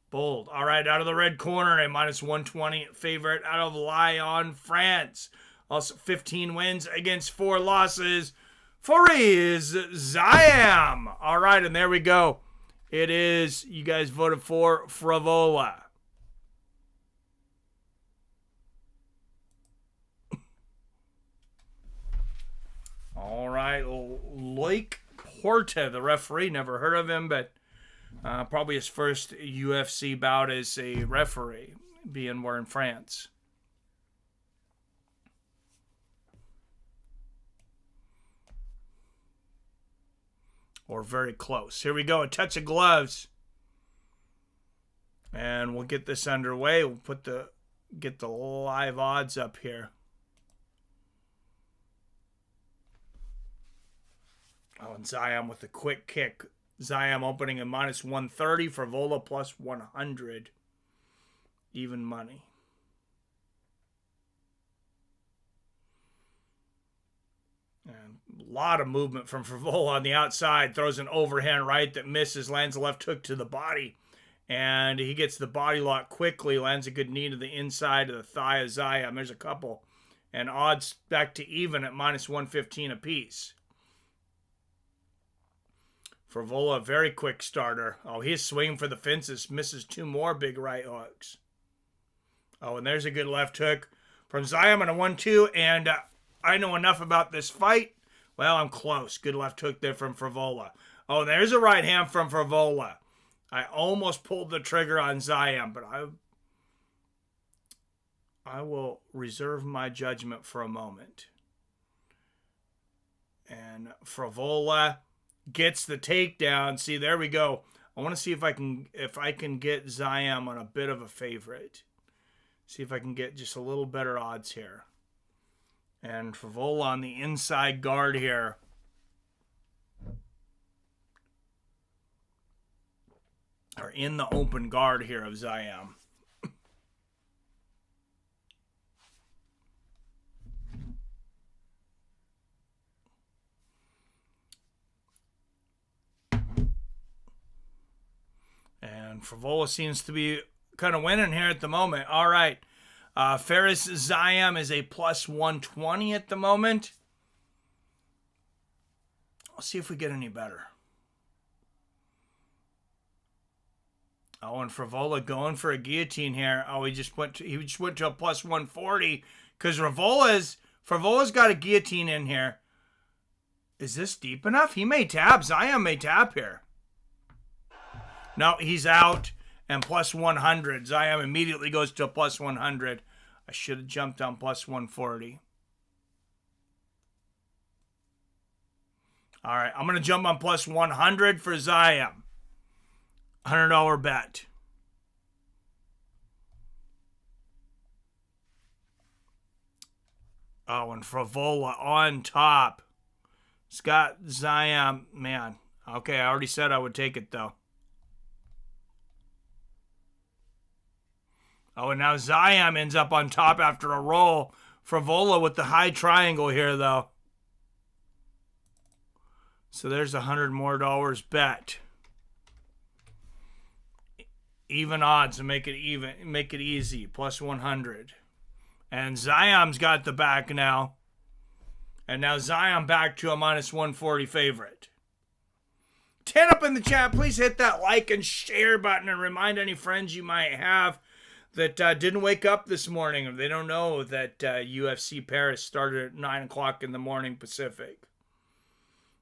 bold. All right, out of the red corner, a minus 120 favorite out of Lyon, France. Also 15 wins against 4 losses. Faris Ziam. All right, and there we go. It is, you guys voted for Frevola. All right, Loic Porta, the referee, never heard of him, but probably his first UFC bout as a referee, being we're in France. Or very close. Here we go, a touch of gloves. And we'll get this underway. We'll get the live odds up here. Oh, and Ziam with a quick kick. Ziam opening at minus 130. Frevola plus 100. Even money. lot of movement from Frevola on the outside. Throws an overhand right that misses. Lands a left hook to the body. And he gets the body lock quickly. Lands a good knee to the inside of the thigh of Ziam. There's a couple. And odds back to even at minus 115 apiece. Frevola, very quick starter. Oh, he's swinging for the fences. Misses 2 more big right hooks. Oh, and there's a good left hook from Ziam on a 1-2. And I know enough about this fight. Well, I'm close. Good left hook there from Frevola. Oh, there's a right hand from Frevola. I almost pulled the trigger on Ziam, but I will reserve my judgment for a moment. And Frevola gets the takedown. See, there we go. I want to see if I can get Ziam on a bit of a favorite. See if I can get just a little better odds here. And Frevola on the inside guard here. Or in the open guard here of Ziam. And Frevola seems to be kind of winning here at the moment. All right. Pérez Ziam is a plus 120 at the moment. Let's see if we get any better. Oh, and Frevola going for a guillotine here. Oh, he just went to a plus 140 because Frevola's got a guillotine in here. Is this deep enough? He may tap. Ziam may tap here. No, he's out and plus 100. Ziam immediately goes to a plus 100. I should have jumped on plus 140. All right, I'm going to jump on plus 100 for Ziam. $100 bet. Oh, and Frevola on top. Scott Ziam, man. Okay, I already said I would take it, though. Oh, and now Ziam ends up on top after a roll. Frevola with the high triangle here, though. So there's $100 more bet. Even odds to make it even, make it easy. Plus 100. And Ziam's got the back now. And now Ziam back to a minus 140 favorite. 10 up in the chat. Please hit that like and share button and remind any friends you might have that didn't wake up this morning, or they don't know that UFC Pérez started at 9 o'clock in the morning Pacific.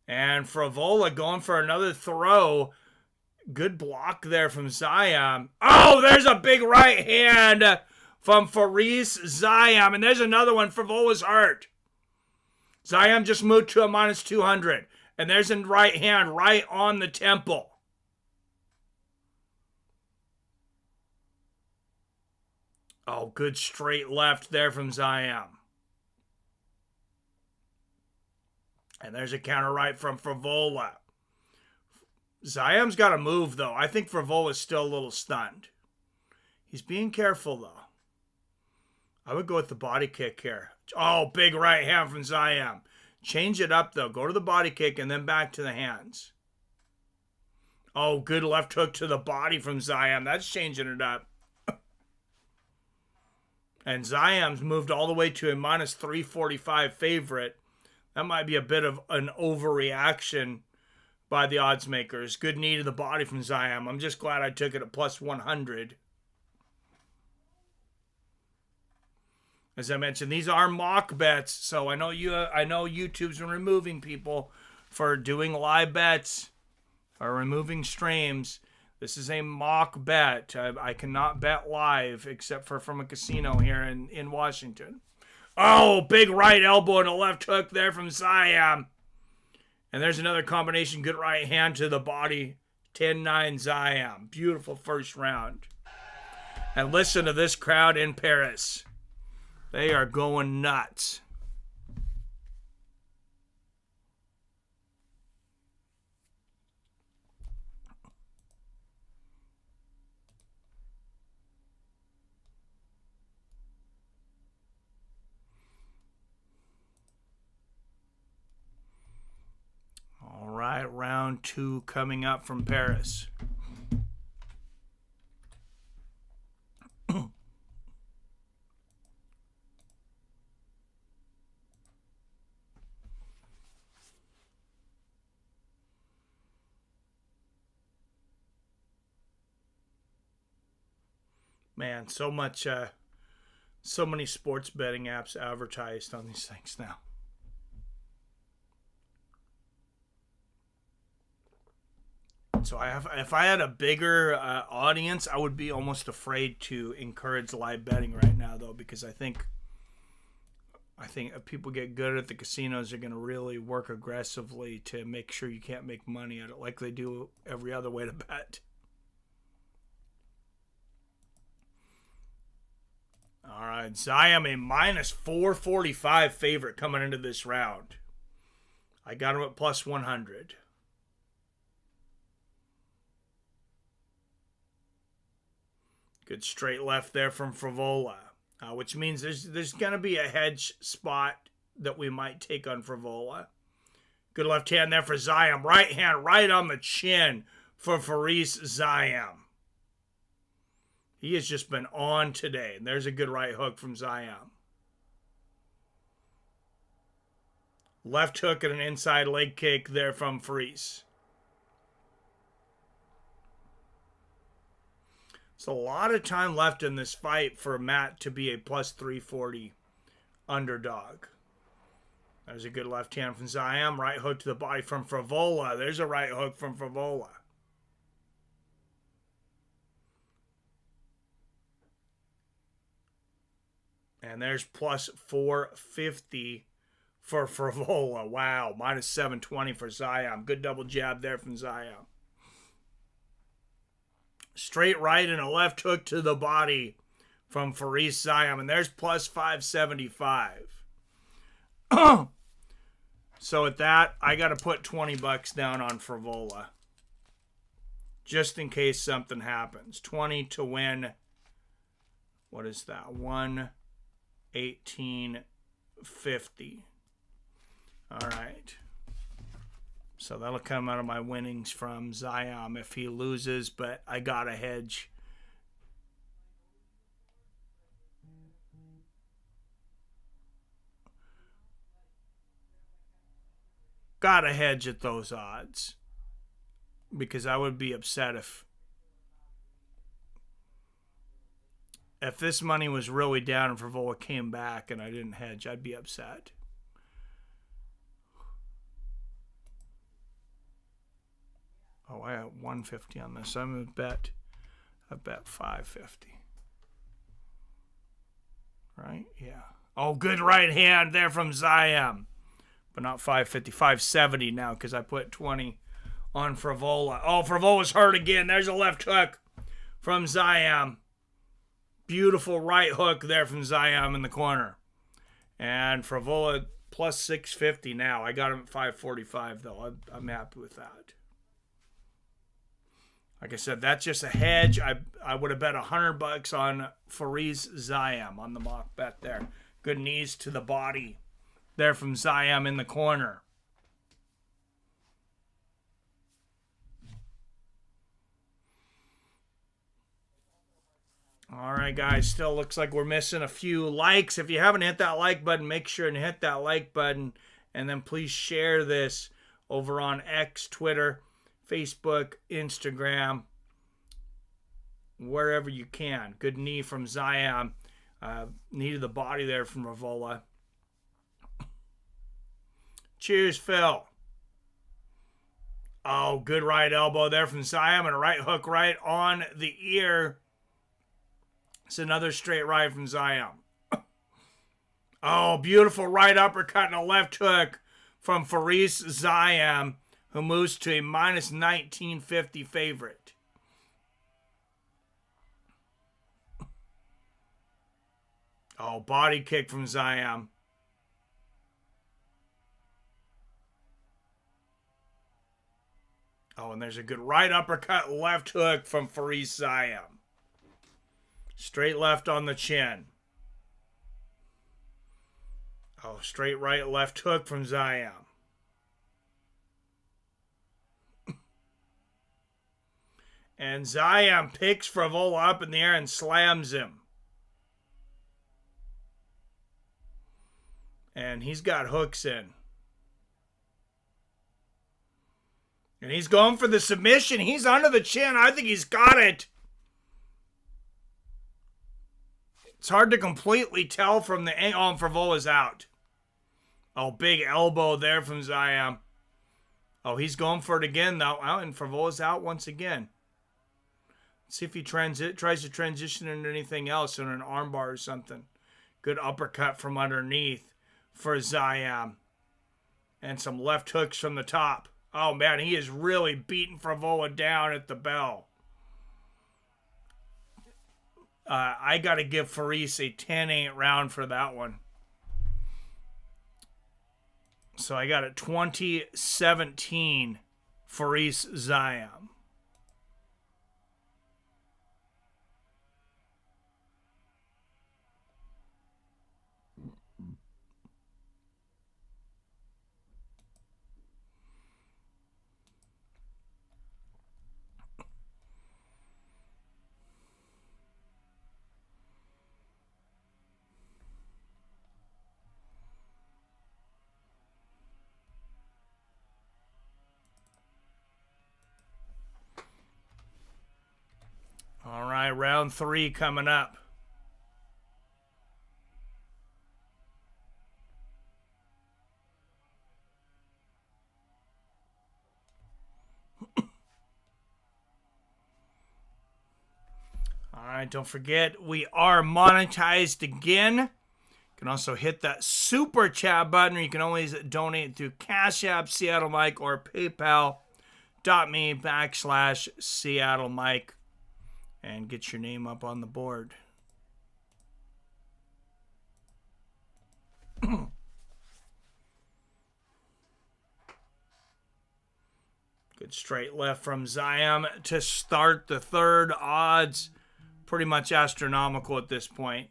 And Frevola going for another throw. Good block there from Ziam. Oh, there's a big right hand from Pérez Ziam. And there's another one. Frevola's hurt. Ziam just moved to a minus 200. And there's a right hand right on the temple. Oh, good straight left there from Ziam. And there's a counter right from Frevola. Ziam's got to move, though. I think Frevola's still a little stunned. He's being careful, though. I would go with the body kick here. Oh, big right hand from Ziam. Change it up, though. Go to the body kick and then back to the hands. Oh, good left hook to the body from Ziam. That's changing it up. And Ziam's moved all the way to a minus 345 favorite. That might be a bit of an overreaction by the odds makers. Good knee to the body from Ziam. I'm just glad I took it at plus 100. As I mentioned, these are mock bets, so I know YouTube's been removing people for doing live bets or removing streams. This is a mock bet. I cannot bet live except for from a casino here in Washington. Oh, big right elbow and a left hook there from Ziam. And there's another combination. Good right hand to the body. 10-9 Ziam. Beautiful first round. And listen to this crowd in Paris. They are going nuts. 2 coming up from Pérez. Man, so many sports betting apps advertised on these things now. So if I had a bigger audience, I would be almost afraid to encourage live betting right now, though, because I think if people get good at the casinos, they're going to really work aggressively to make sure you can't make money at it like they do every other way to bet. All right, Ziam, a minus 445 favorite coming into this round. I got him at plus 100. Good straight left there from Frevola, which means there's going to be a hedge spot that we might take on Frevola. Good left hand there for Ziam. Right hand right on the chin for Faris Ziam. He has just been on today. And there's a good right hook from Ziam. Left hook and an inside leg kick there from Faris. It's a lot of time left in this fight for Matt to be a plus 340 underdog. There's a good left hand from Ziam. Right hook to the body from Frevola. There's a right hook from Frevola. And there's plus 450 for Frevola. Wow, minus 720 for Ziam. Good double jab there from Ziam. Straight right and a left hook to the body from Faris Ziam. And there's plus 575. So at that, I got to put $20 down on Frevola. Just in case something happens. 20 to win. What is that? 118.50. All right. So that'll come out of my winnings from Ziam if he loses, but I got a hedge. Got a hedge at those odds. Because I would be upset if this money was really down and Frevola came back and I didn't hedge, I'd be upset. Oh, I have 150 on this. I'm gonna bet. I bet 550. Right? Yeah. Oh, good right hand there from Ziam, but not 550. 570 now because I put 20 on Frevola. Oh, Frevola's hurt again. There's a left hook from Ziam. Beautiful right hook there from Ziam in the corner. And Frevola plus 650 now. I got him at 545 though. I'm happy with that. Like I said, that's just a hedge. I would have bet $100 on Faris Ziam on the mock bet there. Good knees to the body there from Ziam in the corner. All right, guys. Still looks like we're missing a few likes. If you haven't hit that like button, make sure and hit that like button. And then please share this over on X, Twitter, Facebook, Instagram, wherever you can. Good knee from Ziam. Knee to the body there from Frevola. Cheers, Phil. Oh, good right elbow there from Ziam and a right hook right on the ear. It's another straight right from Ziam. Oh, beautiful right uppercut and a left hook from Faris Ziam, who moves to a minus 1950 favorite. Oh, body kick from Ziam. Oh, and there's a good right uppercut, left hook from Faris Ziam. Straight left on the chin. Oh, straight right, left hook from Ziam. And Ziam picks Frevola up in the air and slams him. And he's got hooks in. And he's going for the submission. He's under the chin. I think he's got it. It's hard to completely tell from the angle. Oh, and Frevola's out. Oh, big elbow there from Ziam. Oh, he's going for it again, though. Oh, and Frevola's out once again. Let's see if he tries to transition into anything else, in an armbar or something. Good uppercut from underneath for Ziam. And some left hooks from the top. Oh, man, he is really beating Frevola down at the bell. I got to give Faris a 10-8 round for that one. So I got it 20-17 Faris Ziam. All right, round 3 coming up. All right, don't forget, we are monetized again. You can also hit that super chat button, or you can always donate through Cash App, Seattle Mike, or PayPal.me/Seattle Mike. And get your name up on the board. Good straight left from Ziam to start the third. Odds pretty much astronomical at this point.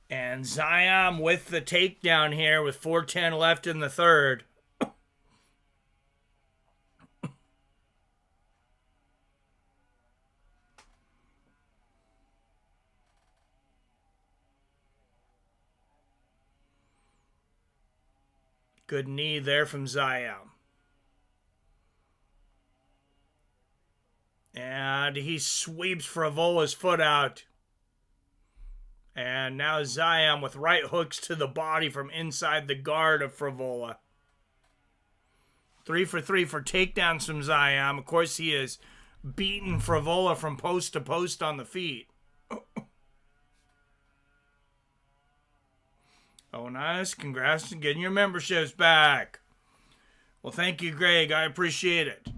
And Ziam with the takedown here with 4:10 left in the third. Good knee there from Ziam. And he sweeps Frevola's foot out. And now Ziam with right hooks to the body from inside the guard of Frevola. 3 for 3 for takedowns from Ziam. Of course, he is beaten Frevola from post to post on the feet. Oh, nice. Congrats on getting your memberships back. Well, thank you, Greg. I appreciate it.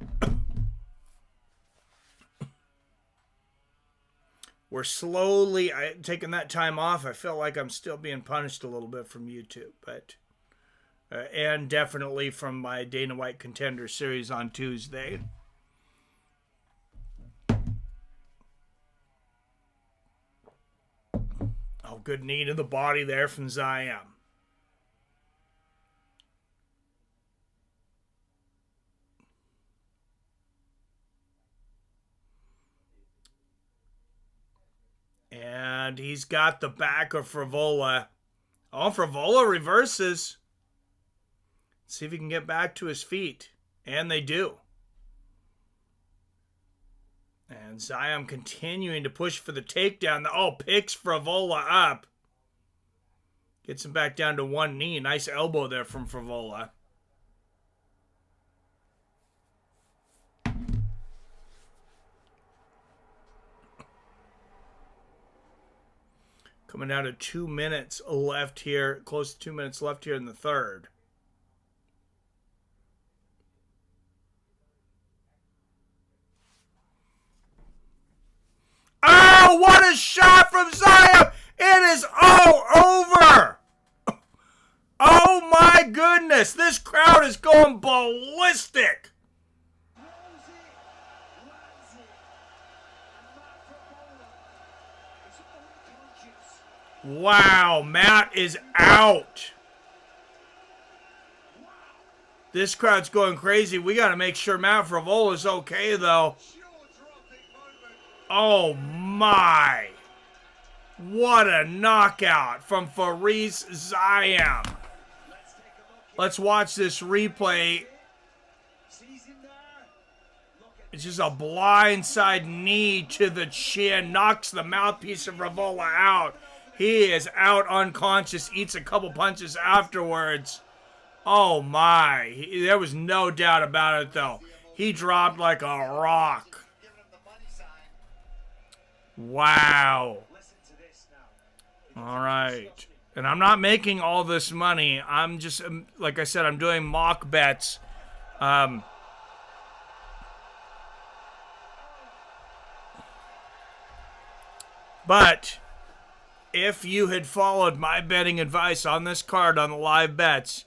We're slowly taking that time off. I feel like I'm still being punished a little bit from YouTube, but and definitely from my Dana White Contender Series on Tuesday. Oh, good knee to the body there from Ziam. And he's got the back of Frevola. Oh, Frevola reverses. See if he can get back to his feet. And they do. And Ziam continuing to push for the takedown. Oh, picks Frevola up. Gets him back down to one knee. Nice elbow there from Frevola. Coming down to 2 minutes left here. Close to 2 minutes left here in the third. Oh, what a shot from Ziam! It is all over! this. This crowd is going ballistic. Wow, Matt is out. This crowd's going crazy. We got to make sure Matt Frevola is okay, though. Oh, my. What a knockout from Faris Ziam. Let's watch this replay. It's just a blindside knee to the chin. Knocks the mouthpiece of Frevola out. He is out unconscious. Eats a couple punches afterwards. Oh, my. There was no doubt about it, though. He dropped like a rock. Wow. All right. And I'm not making all this money. I'm just, like I said, I'm doing mock bets. But if you had followed my betting advice on this card on the live bets,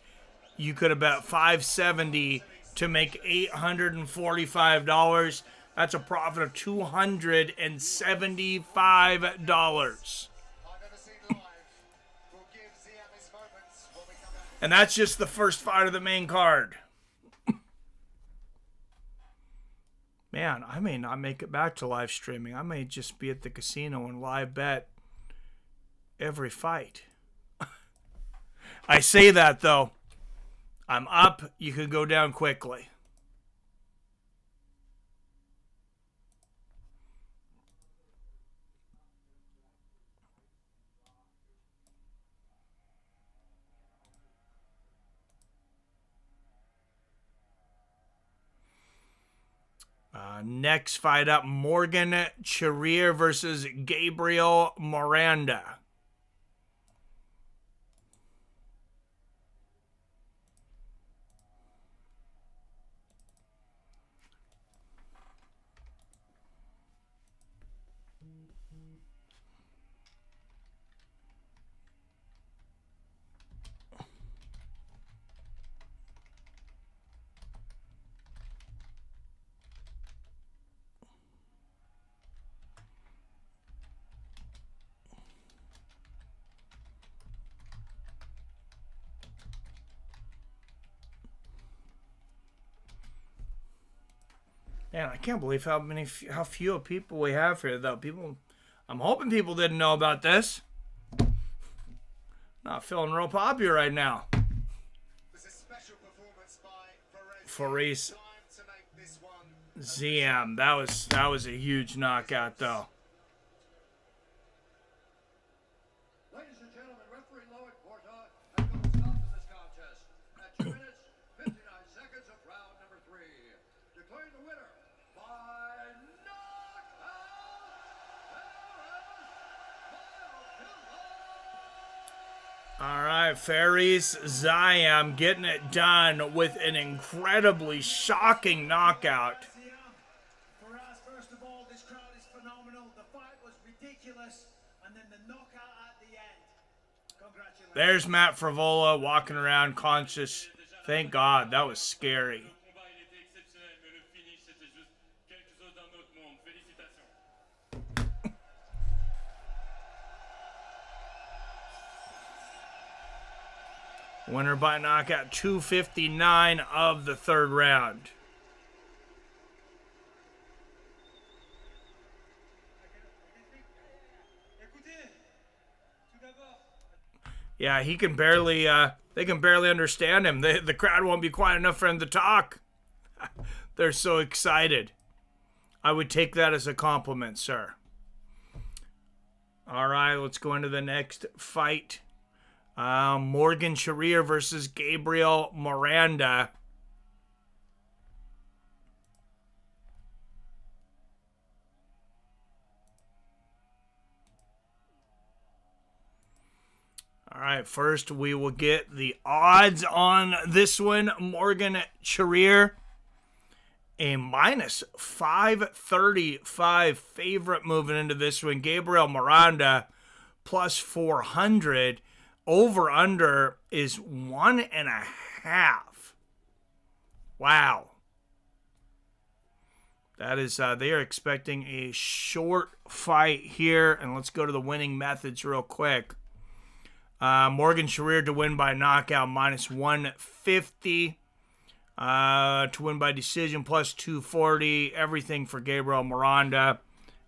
you could have bet $570 to make $845. That's a profit of $275. And that's just the first fight of the main card. Man, I may not make it back to live streaming. I may just be at the casino and live bet every fight. I say that, though. I'm up. You could go down quickly. Next fight up, Morgan Charriere versus Gabriel Miranda. Man, I can't believe how few people we have here, though. I'm hoping people didn't know about this. Not feeling real popular right now. Faris Ziam, that was a huge knockout, though. Ladies and gentlemen, referee Loic Porta has called a stop to this contest at 2 minutes, 59 seconds of round number 3. Declaring the winner by knockout, All right, Faris Ziam getting it done with an incredibly shocking knockout. First of all, this crowd is phenomenal. The fight was ridiculous, and then the knockout at the end. Congratulations. There's Matt Frevola walking around conscious. Thank God, that was scary. Winner by knockout, 259 of the third round. Yeah, he can barely, they can barely understand him. The crowd won't be quiet enough for him to talk. They're so excited. I would take that as a compliment, sir. All right, let's go into the next fight. Morgan Charriere versus Gabriel Miranda. All right, first we will get the odds on this one. Morgan Charriere, a minus 535 favorite moving into this one. Gabriel Miranda, plus 400. Over under is 1.5 half. Wow. That is, they are expecting a short fight here. And let's go to the winning methods real quick. Morgan Charriere to win by knockout, minus 150. To win by decision, plus 240. Everything for Gabriel Miranda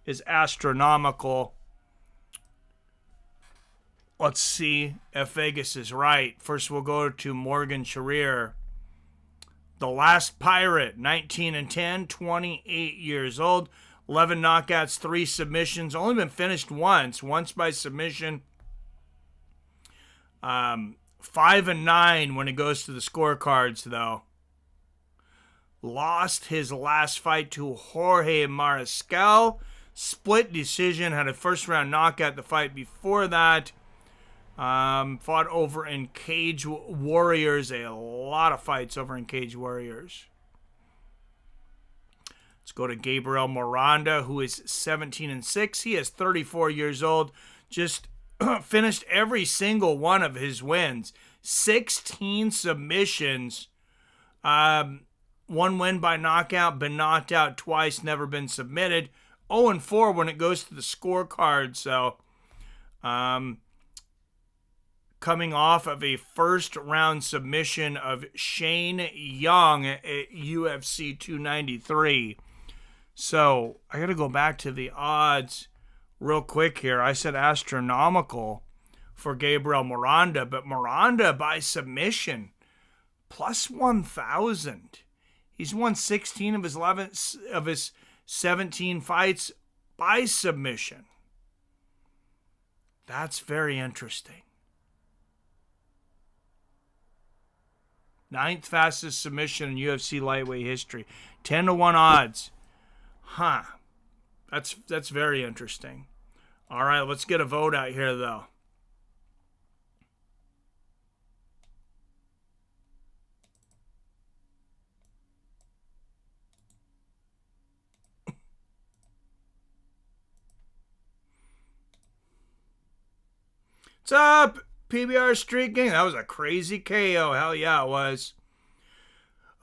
is astronomical. Let's see if Vegas is right. First, we'll go to Morgan Charriere. The Last Pirate, 19-10, 28 years old. 11 knockouts, 3 submissions. Only been finished once by submission. 5-9 when it goes to the scorecards, though. Lost his last fight to Jorge Mariscal. Split decision. Had a first-round knockout the fight before that. Fought over in Cage Warriors. A lot of fights over in Cage Warriors. Let's go to Gabriel Miranda, who is 17-6. He is 34 years old. Just finished every single one of his wins. 16 submissions. One win by knockout. Been knocked out twice. Never been submitted. 0-4 when it goes to the scorecard. So, coming off of a first-round submission of Shane Young at UFC 293. So, I got to go back to the odds real quick here. I said astronomical for Gabriel Miranda, but Miranda by submission, plus 1,000. He's won 16 of his 17 fights by submission. That's very interesting. 9th fastest submission in UFC lightweight history. 10-1 odds. Huh. That's very interesting. All right, let's get a vote out here, though. What's up, PBR Streaking? That was a crazy KO. Hell yeah, it was.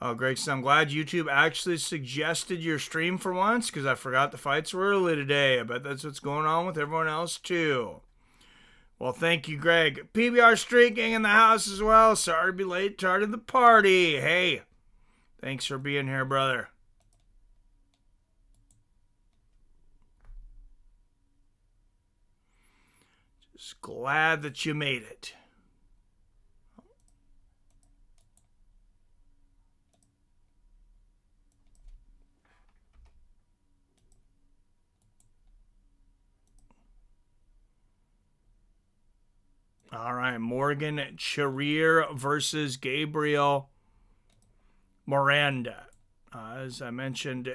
Oh, Greg, so I'm glad YouTube actually suggested your stream for once, because I forgot the fights were early today. I bet that's what's going on with everyone else, too. Well, thank you, Greg. PBR Streaking in the house as well. Sorry to be late, started the party. Hey, thanks for being here, brother. Just glad that you made it. All right, Morgan Charriere versus Gabriel Miranda. As I mentioned,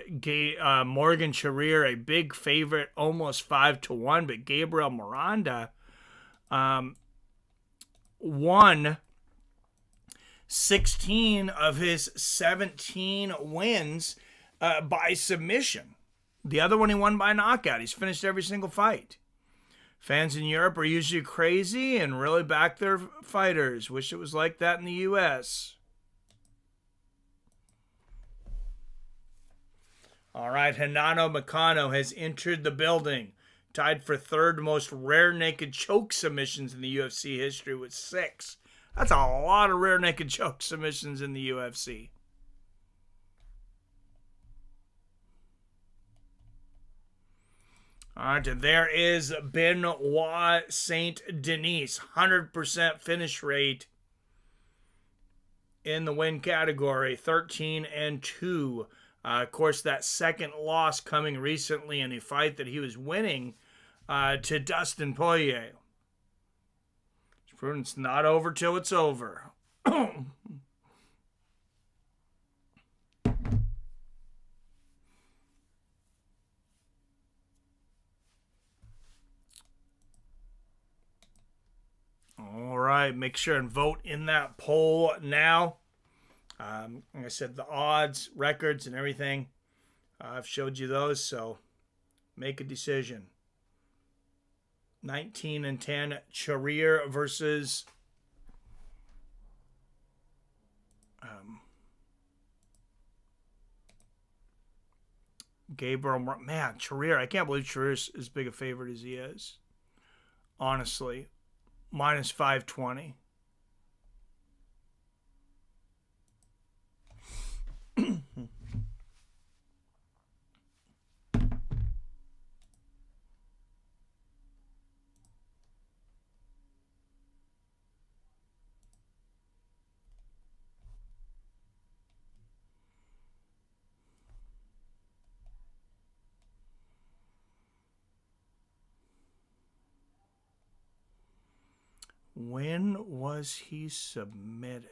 Morgan Charriere, a big favorite, almost 5-1, but Gabriel Miranda won 16 of his 17 wins by submission. The other one he won by knockout. He's finished every single fight. Fans in Europe are usually crazy and really back their fighters. Wish it was like that in the U.S. All right, Renato Moicano has entered the building. Tied for third most rare naked choke submissions in the UFC history with 6. That's a lot of rare naked choke submissions in the UFC. All right, and there is Benoit St Denis, 100% finish rate in the win category, 13-2. Of course, that second loss coming recently in a fight that he was winning to Dustin Poirier. It's proven it's not over till it's over. All right, make sure and vote in that poll now. Like I said, the odds, records, and everything, I've showed you those, so make a decision. 19-10, Charriere versus Gabriel, man, Charriere. I can't believe Charriere's as big a favorite as he is. Honestly, minus 520. When was he submitted?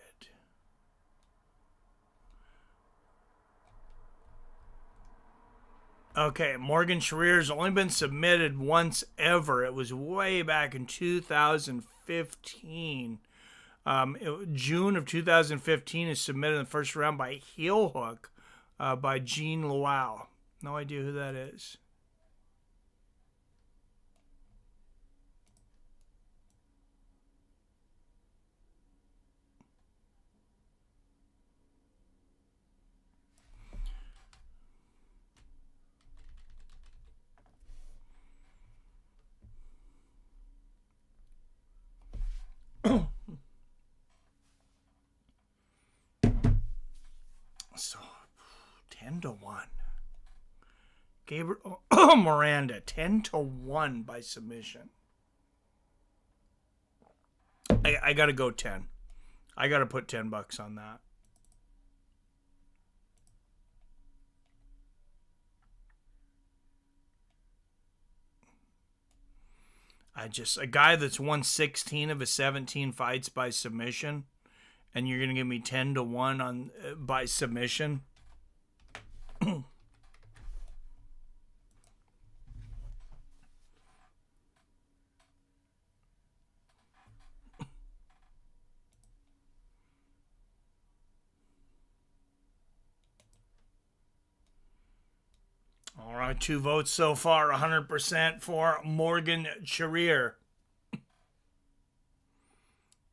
Okay, Morgan Charriere's only been submitted once ever. It was way back in 2015. June of 2015 is submitted in the first round by heel hook by Jean Luau. No idea who that is. So, 10-1. Gabriel Miranda, 10-1 by submission. I gotta go 10. I gotta put $10 on that. A guy that's won 16 of his 17 fights by submission, and you're gonna give me 10-1 on by submission. All right, 2 votes so far, 100% for Morgan Charriere.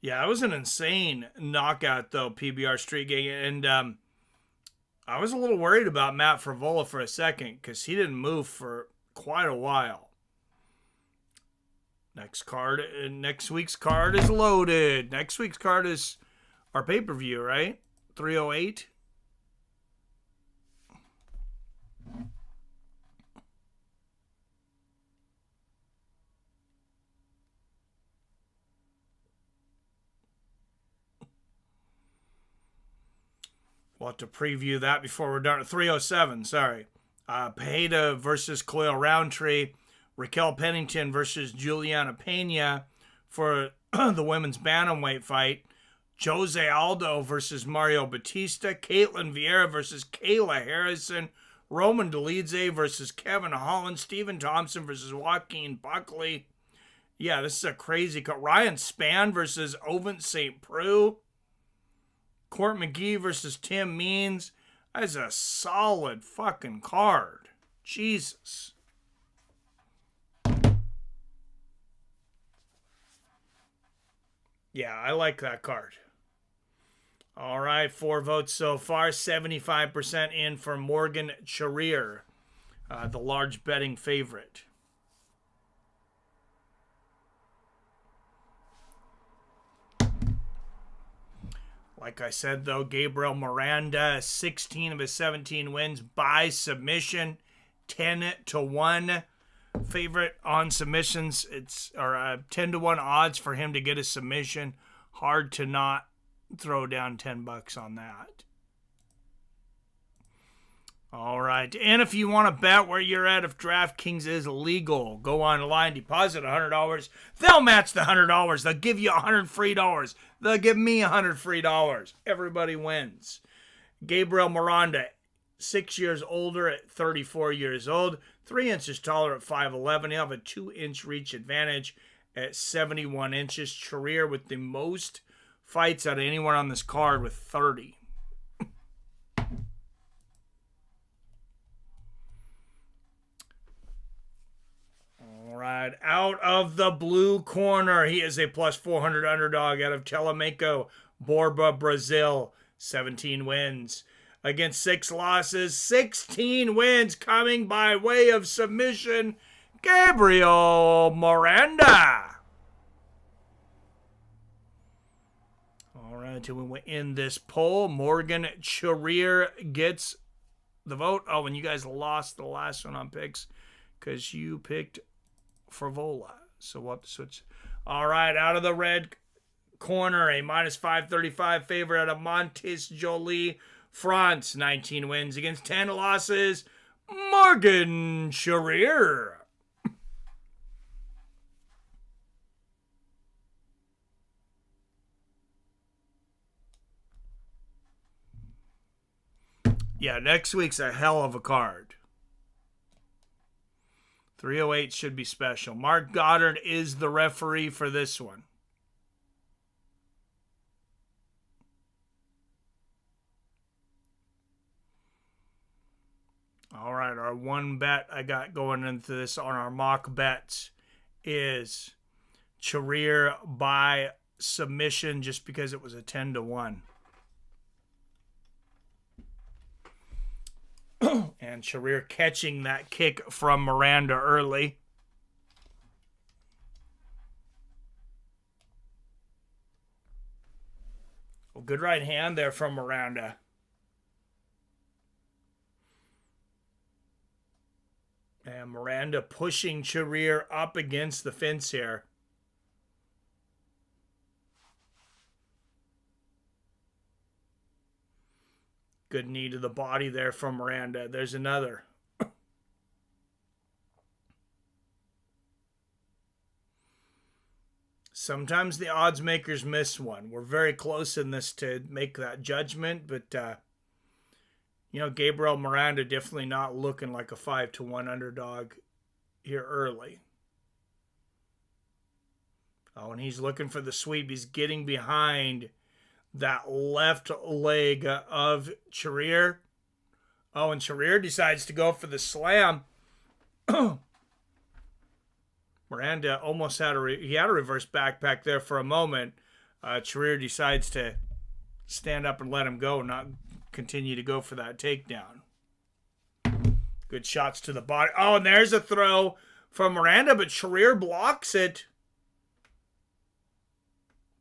Yeah, it was an insane knockout, though, PBR Street Gang. And I was a little worried about Matt Frevola for a second because he didn't move for quite a while. Next week's card is loaded. Next week's card is our pay-per-view, right? 308. We'll have to preview that before we're done. 307, sorry. Pereira versus Khalil Roundtree. Raquel Pennington versus Juliana Pena for the women's bantamweight fight. Jose Aldo versus Mario Batista. Caitlin Vieira versus Kayla Harrison. Roman Dolidze versus Kevin Holland. Stephen Thompson versus Joaquin Buckley. Yeah, this is a crazy cut. Ryan Spann versus Owen St. Preux. Court McGee versus Tim Means. That's a solid fucking card. Jesus. Yeah, I like that card. All right, 4 votes so far. 75% in for Morgan Charriere, the large betting favorite. Like I said, though, Gabriel Miranda, 16 of his 17 wins by submission, 10-1 favorite on submissions. It's 10-1 odds for him to get a submission. Hard to not throw down $10 on that. All right, and if you want to bet where you're at, if DraftKings is legal, go online, deposit $100. They'll match the $100. They'll give you $100 free. They'll give me $100 free. Everybody wins. Gabriel Miranda, 6 years older at 34 years old, 3 inches taller at 5'11". He'll have a 2-inch reach advantage at 71 inches. Charriere with the most fights out of anyone on this card with 30. All right, out of the blue corner, he is a plus 400 underdog out of Telemaco, Borba, Brazil. 17 wins against 6 losses. 16 wins coming by way of submission. Gabriel Miranda. All right, till we end this poll, Morgan Charriere gets the vote. Oh, and you guys lost the last one on picks because you picked Frevola. So we'll have to switch. All right, out of the red corner, a minus 535 favorite out of Montjoly, France. 19 wins against 10 losses. Morgan Charriere. Yeah, next week's a hell of a card. 308 should be special. Mark Goddard is the referee for this one. All right, our one bet I got going into this on our mock bets is Charriere by submission just because it was a 10-1. And Charriere catching that kick from Miranda early. Well, good right hand there from Miranda. And Miranda pushing Charriere up against the fence here. Good knee to the body there from Miranda. There's another. Sometimes the odds makers miss one. We're very close in this to make that judgment, but Gabriel Miranda definitely not looking like a 5-1 underdog here early. Oh, and he's looking for the sweep. He's getting behind that left leg of Charriere. Oh, and Charriere decides to go for the slam. Miranda almost had he had a reverse backpack there for a moment. Charriere decides to stand up and let him go, not continue to go for that takedown. Good shots to the body. Oh, and there's a throw from Miranda, but Charriere blocks it.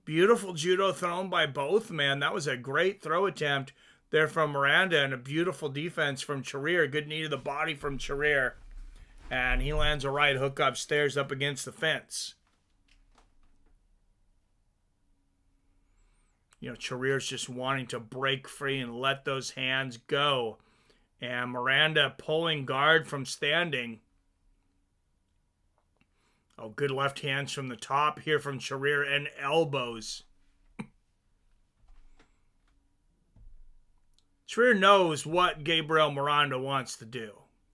Beautiful judo thrown by both, man. That was a great throw attempt there from Miranda and a beautiful defense from Charriere. Good knee to the body from Charriere. And he lands a right hook upstairs up against the fence. Charriere's just wanting to break free and let those hands go. And Miranda pulling guard from standing. Oh, good left hands from the top here from Charriere and elbows. Charriere knows what Gabriel Miranda wants to do.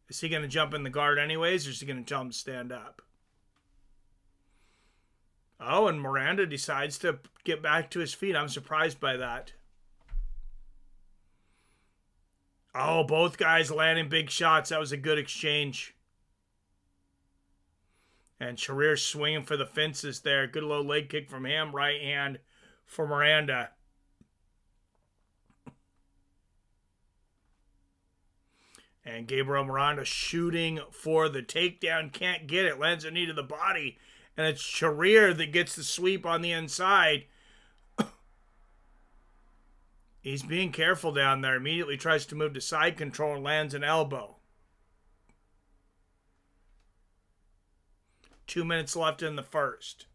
Is he going to jump in the guard anyways, or is he going to tell him to stand up? Oh, and Miranda decides to get back to his feet. I'm surprised by that. Oh, both guys landing big shots. That was a good exchange. And Charriere swinging for the fences there. Good low leg kick from him. Right hand for Miranda. And Gabriel Miranda shooting for the takedown. Can't get it. Lands a knee to the body. And it's Charriere that gets the sweep on the inside. He's being careful down there. Immediately tries to move to side control and lands an elbow. 2 minutes left in the first.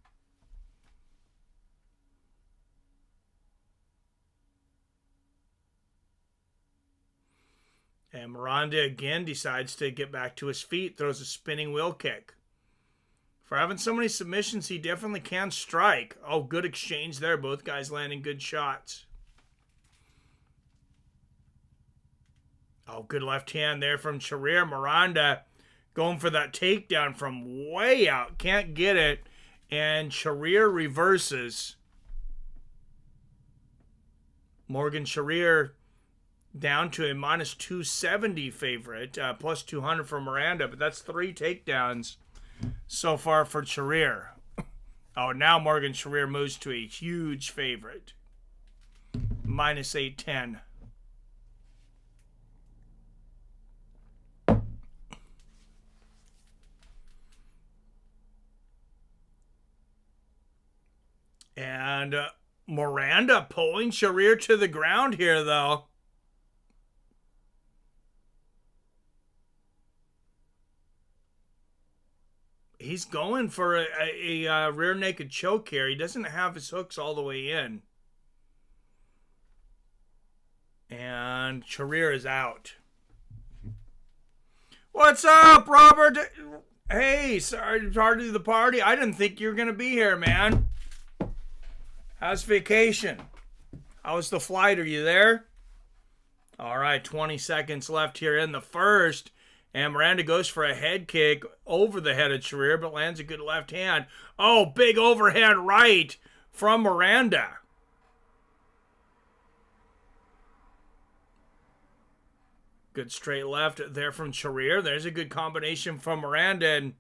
And Miranda again decides to get back to his feet. Throws a spinning wheel kick. For having so many submissions, he definitely can strike. Oh, good exchange there. Both guys landing good shots. Oh, good left hand there from Charriere. Miranda going for that takedown from way out. Can't get it. And Charriere reverses. Morgan Charriere down to a minus 270 favorite. Plus 200 for Miranda. But that's 3 takedowns so far for Charriere. Oh, now Morgan Charriere moves to a huge favorite. minus 810. And Miranda pulling Charriere to the ground here, though. He's going for a rear naked choke here. He doesn't have his hooks all the way in. And Charriere is out. What's up, Robert? Hey, sorry to party to the party. I didn't think you were going to be here, man. How's vacation? How's the flight? Are you there? All right, 20 seconds left here in the first. And Miranda goes for a head kick over the head of Charriere, but lands a good left hand. Oh, big overhand right from Miranda. Good straight left there from Charriere. There's a good combination from Miranda. And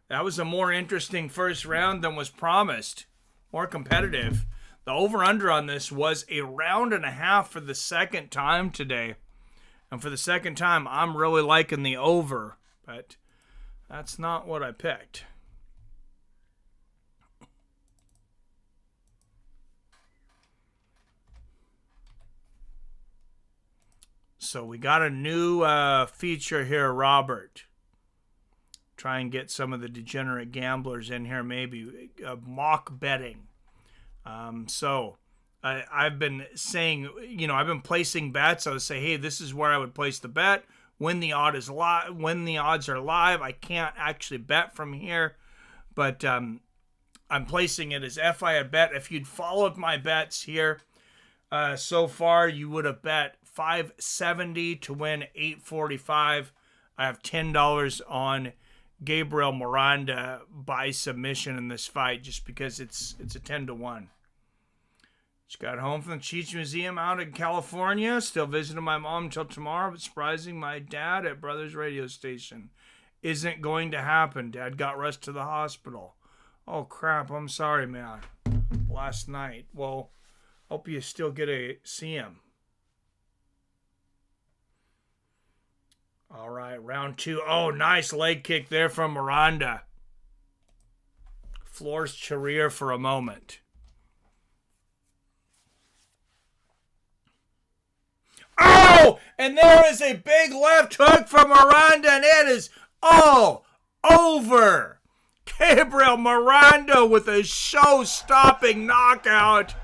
that was a more interesting first round than was promised. More competitive. The over-under on this was a round and a half for the second time today. And for the second time, I'm really liking the over. But that's not what I picked. So we got a new feature here, Robert. Try and get some of the degenerate gamblers in here, maybe. Mock betting. I've been saying, I've been placing bets. I would say, hey, this is where I would place the bet. When the odds are live, I can't actually bet from here. But I'm placing it as if I had bet. If you'd followed my bets here so far, you would have bet $570 to win $845. I have $10 on Gabriel Miranda by submission in this fight just because it's a 10-1. Just got home from the Cheech Museum out in California. Still visiting my mom until tomorrow, but surprising my dad at Brothers Radio Station. Isn't going to happen. Dad got rushed to the hospital. Oh, crap. I'm sorry, man. Last night. Well, hope you still get to see him. All right, round two. Oh, nice leg kick there from Miranda. Floors Charriere for a moment. Oh, and there is a big left hook from Miranda, and it is all over. Gabriel Miranda with a show-stopping knockout.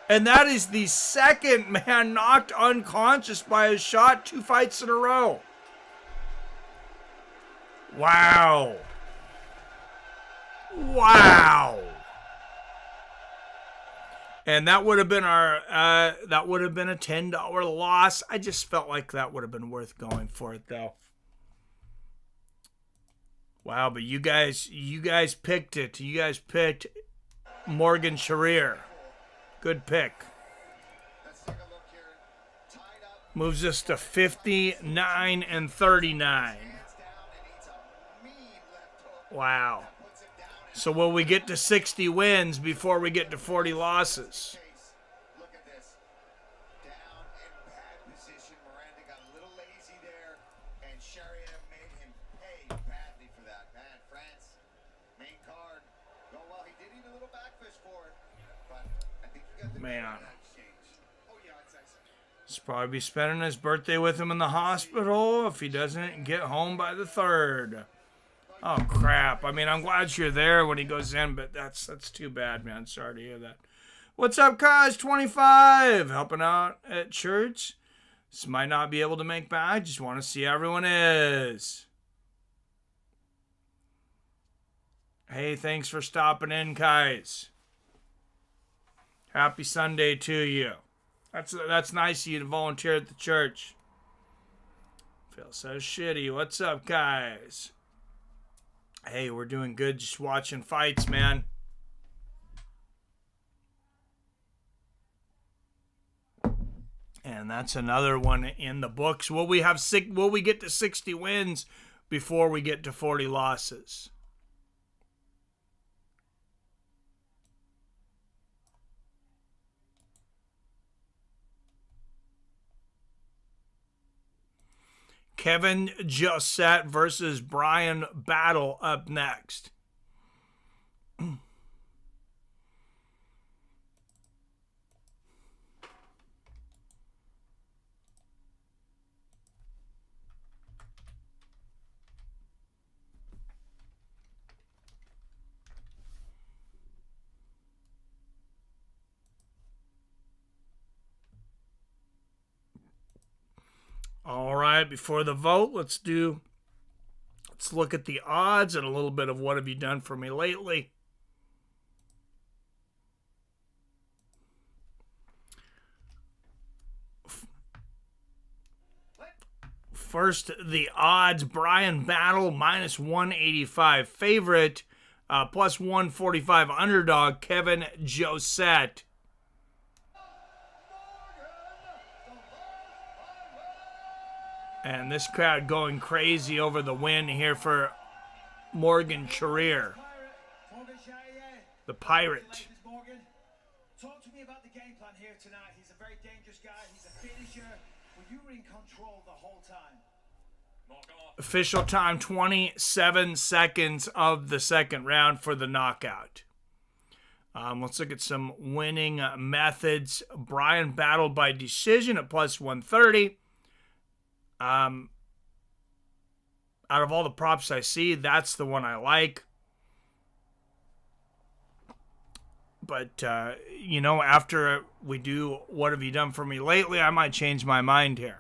And that is the second man knocked unconscious by a shot 2 fights in a row. Wow. Wow. And that would have been a $10 loss. I just felt like that would have been worth going for it, though. Wow, but you guys picked it. You guys picked Morgan Charriere. Good pick. Moves us to 59-39. Wow. So will we get to 60 wins before we get to 40 losses? Look at this. Down in bad position. Miranda got a little lazy there, and Charriere made him pay badly for that. Man, France, main card. Going well. He did eat a little backfish for it, but I think he got the Man. exchange. Oh, yeah, I'd say so. He's probably be spending his birthday with him in the hospital if he doesn't get home by the 3rd. Oh, crap. I mean, I'm glad you're there when he goes in, but that's too bad, man. Sorry to hear that. What's up, guys? 25. Helping out at church. This might not be able to make back. Just want to see how everyone is. Hey, thanks for stopping in, guys. Happy Sunday to you. That's nice of you to volunteer at the church. Feel so shitty. What's up, guys? Hey, we're doing good just watching fights, man. And that's another one in the books. Will we get to 60 wins before we get to 40 losses? Kevin Jousset versus Bryan Battle up next. All right, before the vote, let's look at the odds and a little bit of what have you done for me lately. First, the odds, Bryan Battle minus 185 favorite, plus 145 underdog, Kevin Jousset. And this crowd going crazy over the win here for Morgan Charriere, the Pirate. Talk to me about the game plan here tonight. He's a very dangerous guy. He's a finisher. Well, you were in control the whole time. Official time, 27 seconds of the second round for the knockout. Let's look at some winning methods. Bryan Battle by decision at plus 130. Out of all the props I see, that's the one I like. But, after we do what have you done for me lately, I might change my mind here.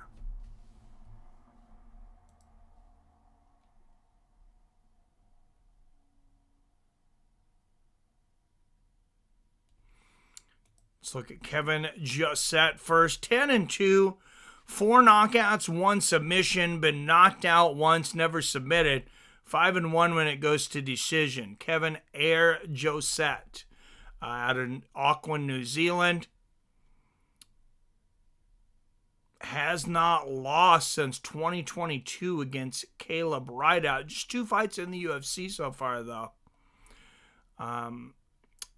Let's look at Kevin Jousset first. 10-2. 4 knockouts, 1 submission, been knocked out once, never submitted. 5-1 when it goes to decision. Kevin Jousset out of Auckland, New Zealand. Has not lost since 2022 against Caleb Rideout. Just 2 fights in the UFC so far, though.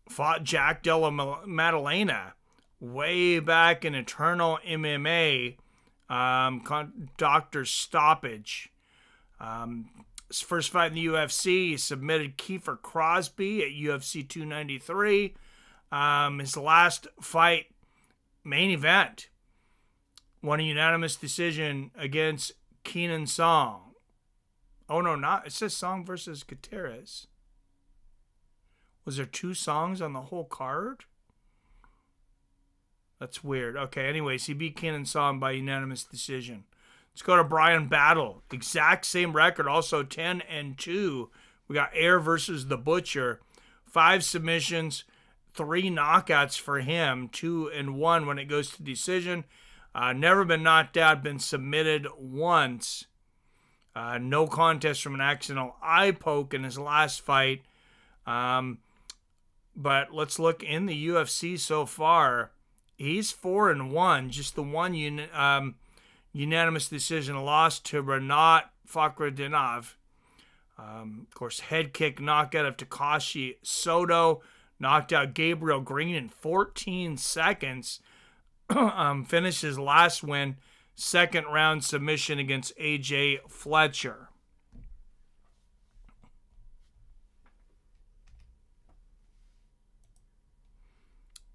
Fought Jack Della Maddalena way back in Eternal MMA. Doctor stoppage. His first fight in the UFC, he submitted Kiefer Crosby at UFC 293. His last fight, main event, won a unanimous decision against Keenan Song. Oh no, it says Song versus Gutierrez. Was there 2 songs on the whole card? That's weird. Okay, anyways, he beat Keenan Song by unanimous decision. Let's go to Bryan Battle. Exact same record, also 10-2. We got Air versus The Butcher. 5 submissions, 3 knockouts for him. 2-1 when it goes to decision. Never been knocked out, been submitted once. No contest from an accidental eye poke in his last fight. But let's look in the UFC so far. He's 4-1, just the one unanimous decision loss to Renato Moicano. Of course, head kick knockout of Takashi Soto, knocked out Gabriel Green in 14 seconds. Finished his last win, second round submission against AJ Fletcher.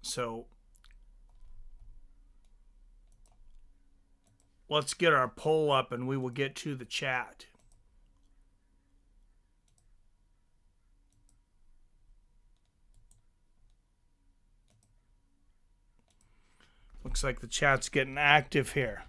So let's get our poll up and we will get to the chat. Looks like the chat's getting active here.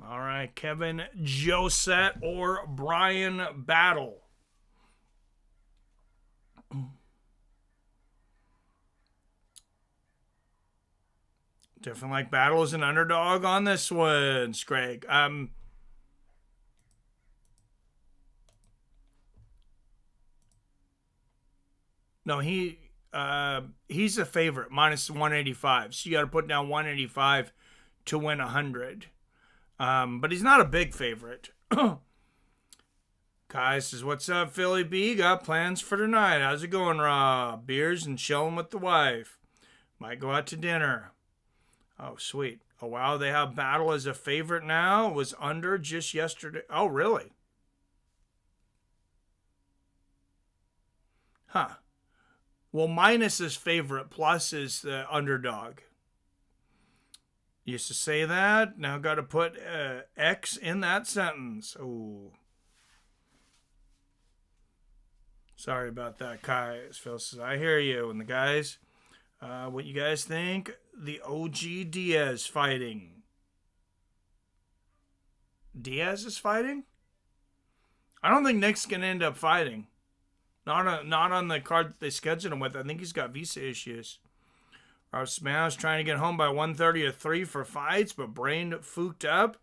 All right, Kevin Jousset or Bryan Battle. Definitely like Battle as an underdog on this one, Scraig. No, he's a favorite, minus 185. So you got to put down 185 to win 100. But he's not a big favorite. Kai says, what's up, Philly B? Got plans for tonight. How's it going, Rob? Beers and chilling with the wife. Might go out to dinner. Oh, sweet. Oh, wow, they have Battle as a favorite now. It was under just yesterday. Oh, really? Huh. Well, minus is favorite, plus is the underdog. Used to say that. Now got to put X in that sentence. Oh. Sorry about that, Kai. As Phil says, I hear you. And the guys, what you guys think? The OG Diaz fighting. Diaz is fighting? I don't think Nick's going to end up fighting. Not on the card that they scheduled him with. I think he's got visa issues. Smash trying to get home by 1:30 or 3 for fights, but brain fooked up.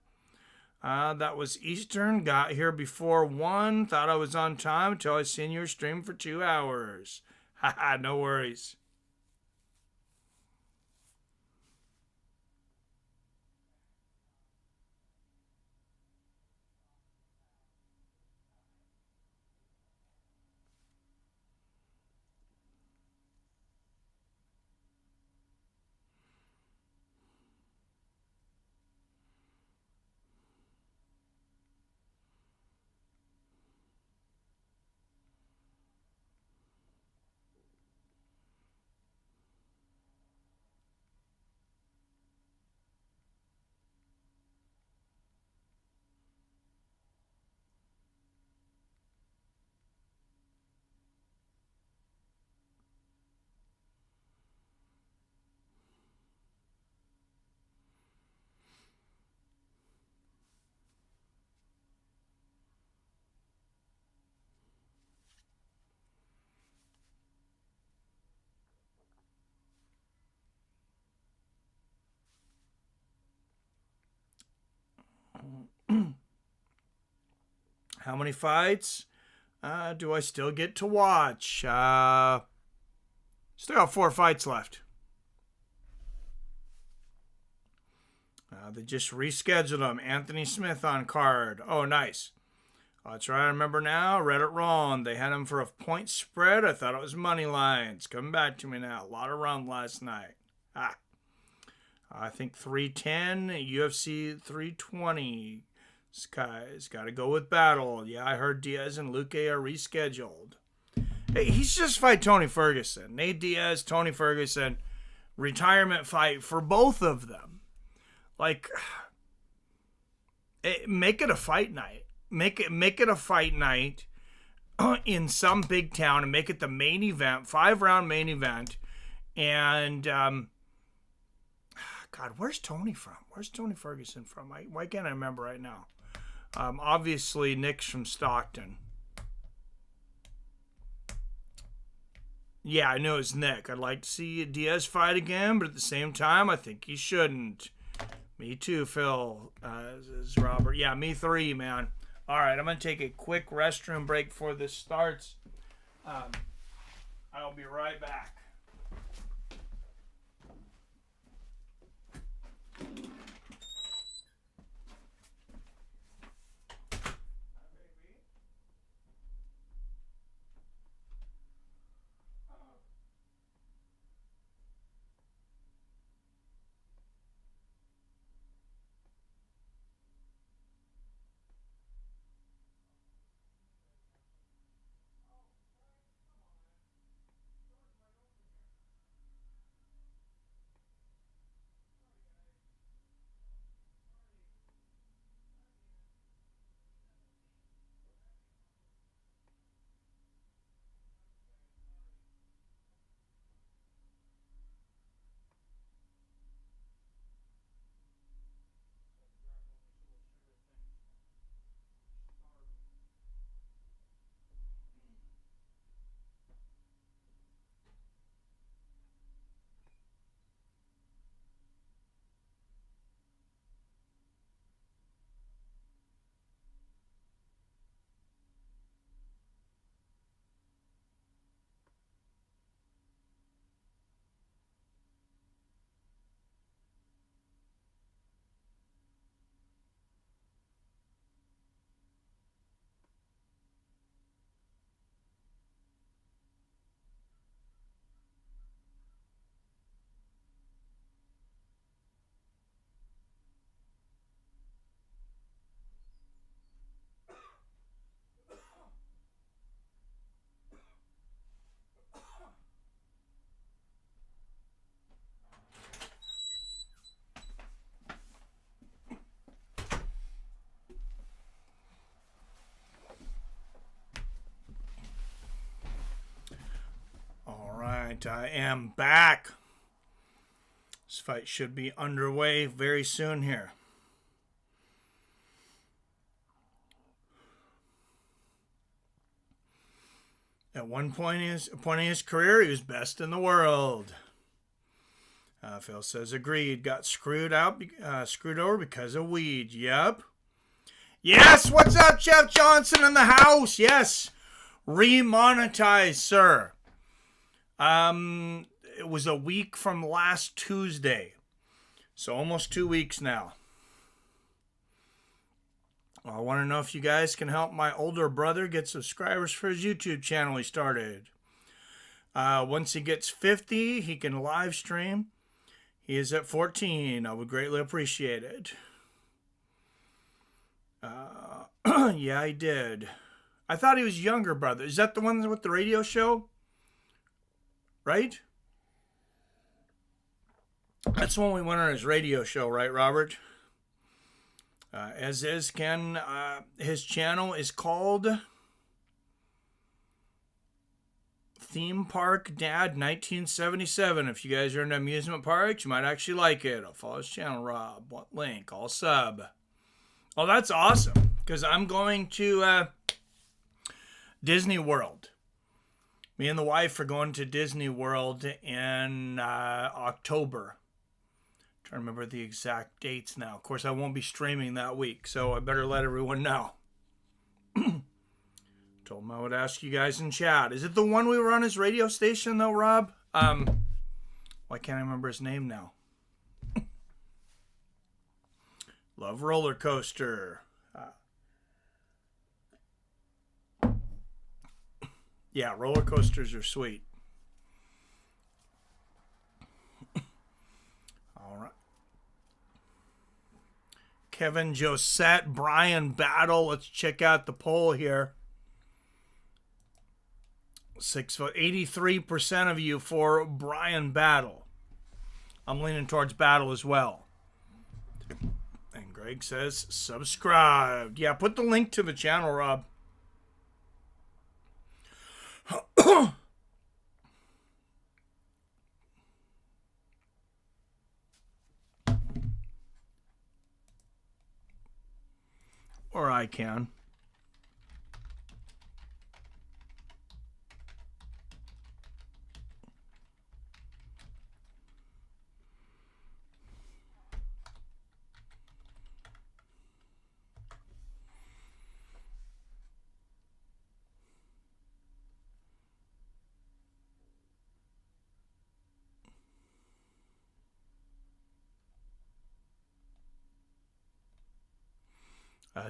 That was Eastern. Got here before 1. Thought I was on time until I seen your stream for 2 hours. Haha, no worries. How many fights do I still get to watch? Still got 4 fights left. They just rescheduled them. Anthony Smith on card. Oh, nice. That's right. I remember now. Read it wrong. They had him for a point spread. I thought it was money lines. Coming back to me now. A lot of run last night. I think 310, UFC 320. Sky's got to go with Battle. Yeah, I heard Diaz and Luque are rescheduled. Hey, he's just fight Tony Ferguson. Nate Diaz, Tony Ferguson. Retirement fight for both of them. Like, make it a fight night. Make it a fight night in some big town and make it the main event, 5-round main event. And, God, where's Tony from? Where's Tony Ferguson from? Why can't I remember right now? Obviously, Nick's from Stockton. Yeah, I know it's Nick. I'd like to see Diaz fight again, but at the same time, I think he shouldn't. Me too, Phil. Is Robert. Yeah, me 3, man. All right, I'm going to take a quick restroom break before this starts. I'll be right back. right, I am back. This fight should be underway very soon here. At one point in his career, he was best in the world. Phil says agreed. Got screwed over because of weed. Yep. Yes, what's up, Jeff Johnson in the house? Yes. Remonetized, sir. It was a week from last Tuesday. So almost 2 weeks now. I want to know if you guys can help my older brother get subscribers for his YouTube channel he started. Once he gets 50, he can live stream. He is at 14. I would greatly appreciate it. Yeah, I did. I thought he was younger brother. Is that the one with the radio show? Right? That's when we went on his radio show, right, Robert? As is Ken, his channel is called Theme Park Dad 1977. If you guys are into amusement parks, you might actually like it. I'll follow his channel, Rob. What link? I'll sub. Oh, that's awesome. Because I'm going to Disney World. Me and the wife are going to Disney World in October. Trying to remember the exact dates now. Of course, I won't be streaming that week, so I better let everyone know. Told him I would ask you guys in chat. Is it the one we were on his radio station, though, Rob? Why can't I remember his name now? Love Roller Coaster. Yeah, roller coasters are sweet. All right. Kevin, Jousset, Bryan battle. Let's check out the poll here. 6 vote. 83% of you for Bryan battle. I'm leaning towards battle as well. And Greg says subscribed. Yeah, put the link to the channel, Rob. Or I can.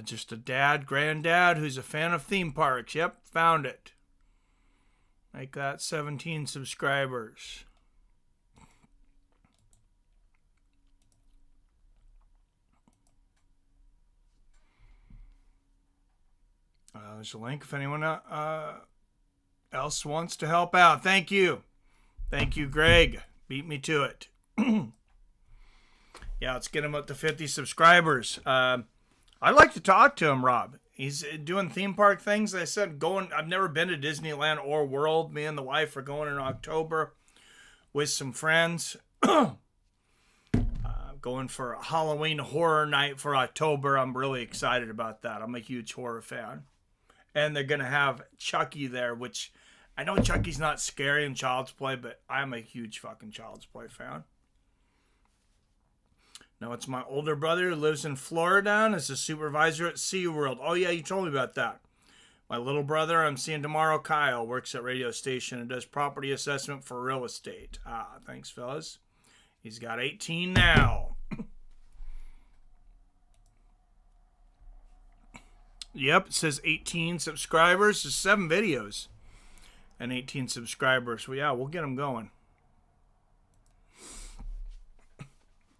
Just a granddad who's a fan of theme parks. Yep, found it. Make that 17 subscribers. There's a link if anyone else wants to help out. Thank you. Thank you, Greg. Beat me to it. Yeah, let's get him up to 50 subscribers. I'd like to talk to him, Rob. He's doing theme park things. I said, I've never been to Disneyland or World. Me and the wife are going in October with some friends. Going for a Halloween horror night for October. I'm really excited about that. I'm a huge horror fan. And they're going to have Chucky there, which I know Chucky's not scary in Child's Play, but I'm a huge fucking Child's Play fan. No, it's my older brother who lives in Florida and is a supervisor at SeaWorld. Oh, yeah, you told me about that. My little brother I'm seeing tomorrow, Kyle, works at radio station and does property assessment for real estate. Thanks, fellas. He's got 18 now. Yep, it says 18 subscribers. There's 7 videos and 18 subscribers. Well, yeah, we'll get them going.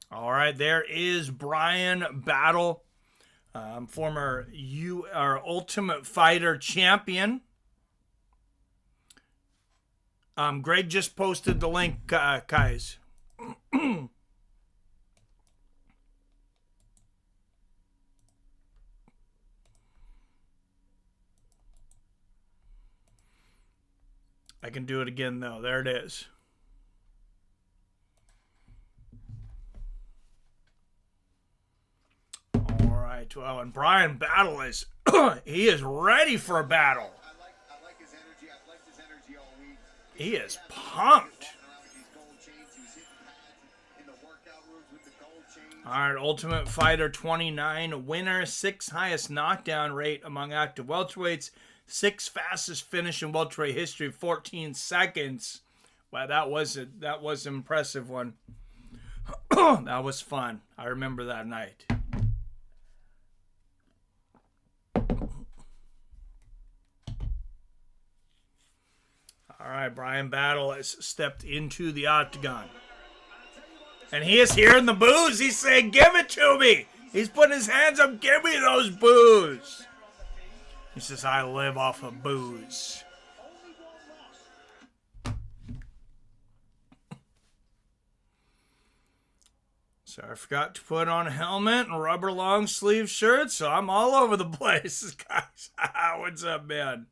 All right, there is Bryan battle, former Ultimate Fighter champion. Greg just posted the link, guys. I can do it again, though. There it is. Well, and Bryan Battle is he is ready for a battle. I like his energy. I've liked his energy all week. He is pumped. All right, Ultimate Fighter 29 winner, 6th highest knockdown rate among active welterweights, 6th fastest finish in welterweight history, 14 seconds. Wow, that was an impressive one. That was fun. I remember that night. All right, Bryan Battle has stepped into the octagon. And he is hearing the boos. He's saying, give it to me. He's putting his hands up. Give me those boos. He says, I live off of boos. So I forgot to put on a helmet and rubber long sleeve shirt, so I'm all over the place, guys. What's up, man?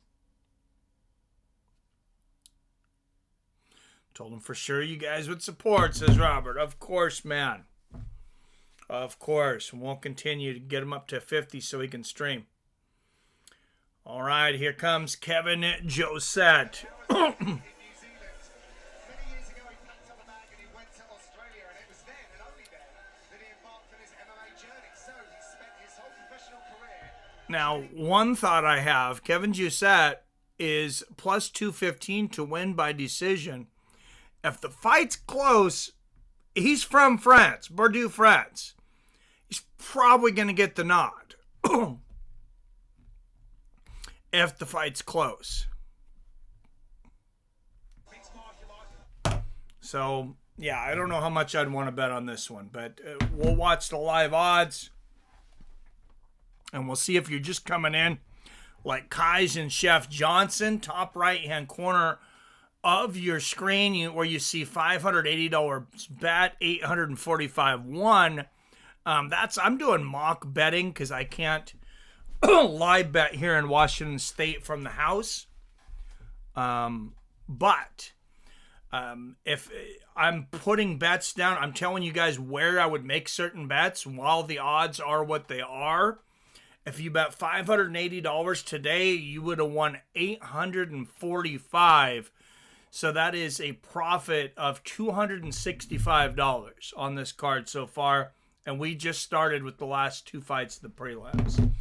Told him for sure you guys would support, says Robert. Of course, man. Of course. We'll continue to get him up to 50 so he can stream. All right, here comes Kevin Jousset. Now, one thought I have, Kevin Jousset is plus 215 to win by decision. If the fight's close, he's from France, Bordeaux, France. He's probably going to get the nod. If the fight's close. So, yeah, I don't know how much I'd want to bet on this one, but we'll watch the live odds. And we'll see if you're just coming in like Kais and Chef Johnson, top right-hand corner of your screen where you see $580 bet, 845 won. I'm doing mock betting because I can't live bet here in Washington State from the house. But if I'm putting bets down, I'm telling you guys where I would make certain bets while the odds are what they are. If you bet $580 today, you would have won $845. So that is a profit of $265 on this card so far. And we just started with the last two fights of the prelims.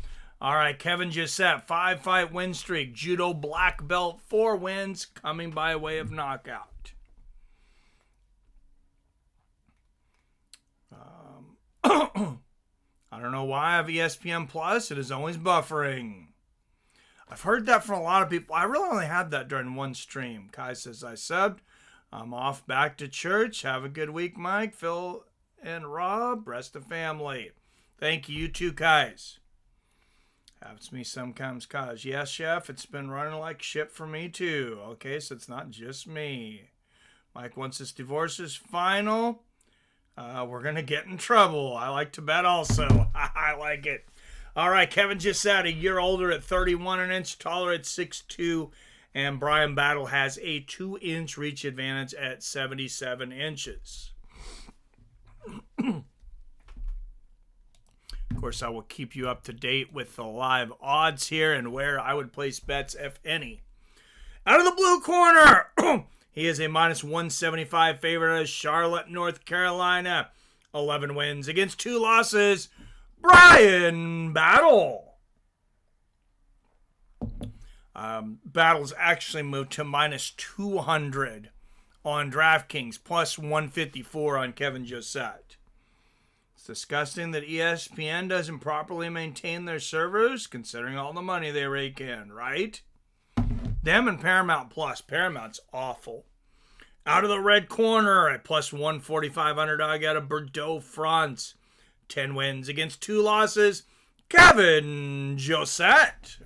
All right, Kevin Jousset, 5-fight win streak. Judo black belt, 4 wins, coming by way of knockout. I don't know why I have ESPN Plus. It is always buffering. I've heard that from a lot of people. I really only had that during one stream. Kai says, I subbed. I'm off back to church. Have a good week, Mike, Phil, and Rob. Rest of family. Thank you, you too, Kais. Happens to me sometimes, Kais. Yes, Chef, it's been running like shit for me, too. Okay, so it's not just me. Mike, once this divorce is final, we're going to get in trouble. I like to bet also. I like it. All right, Kevin Jousset, a year older at 31, an inch taller at 6'2", and Bryan Battle has a 2-inch reach advantage at 77 inches. Of course, I will keep you up to date with the live odds here and where I would place bets, if any. Out of the blue corner, he is a minus 175 favorite of Charlotte, North Carolina. 11 wins against 2 losses. Bryan Battle. Battle's actually moved to minus 200 on DraftKings, plus 154 on Kevin Jousset. It's disgusting that ESPN doesn't properly maintain their servers, considering all the money they rake in, right? Them and Paramount Plus. Paramount's awful. Out of the red corner at plus 145 underdog out of Bordeaux, France. 10 wins against 2 losses. Kevin Jousset.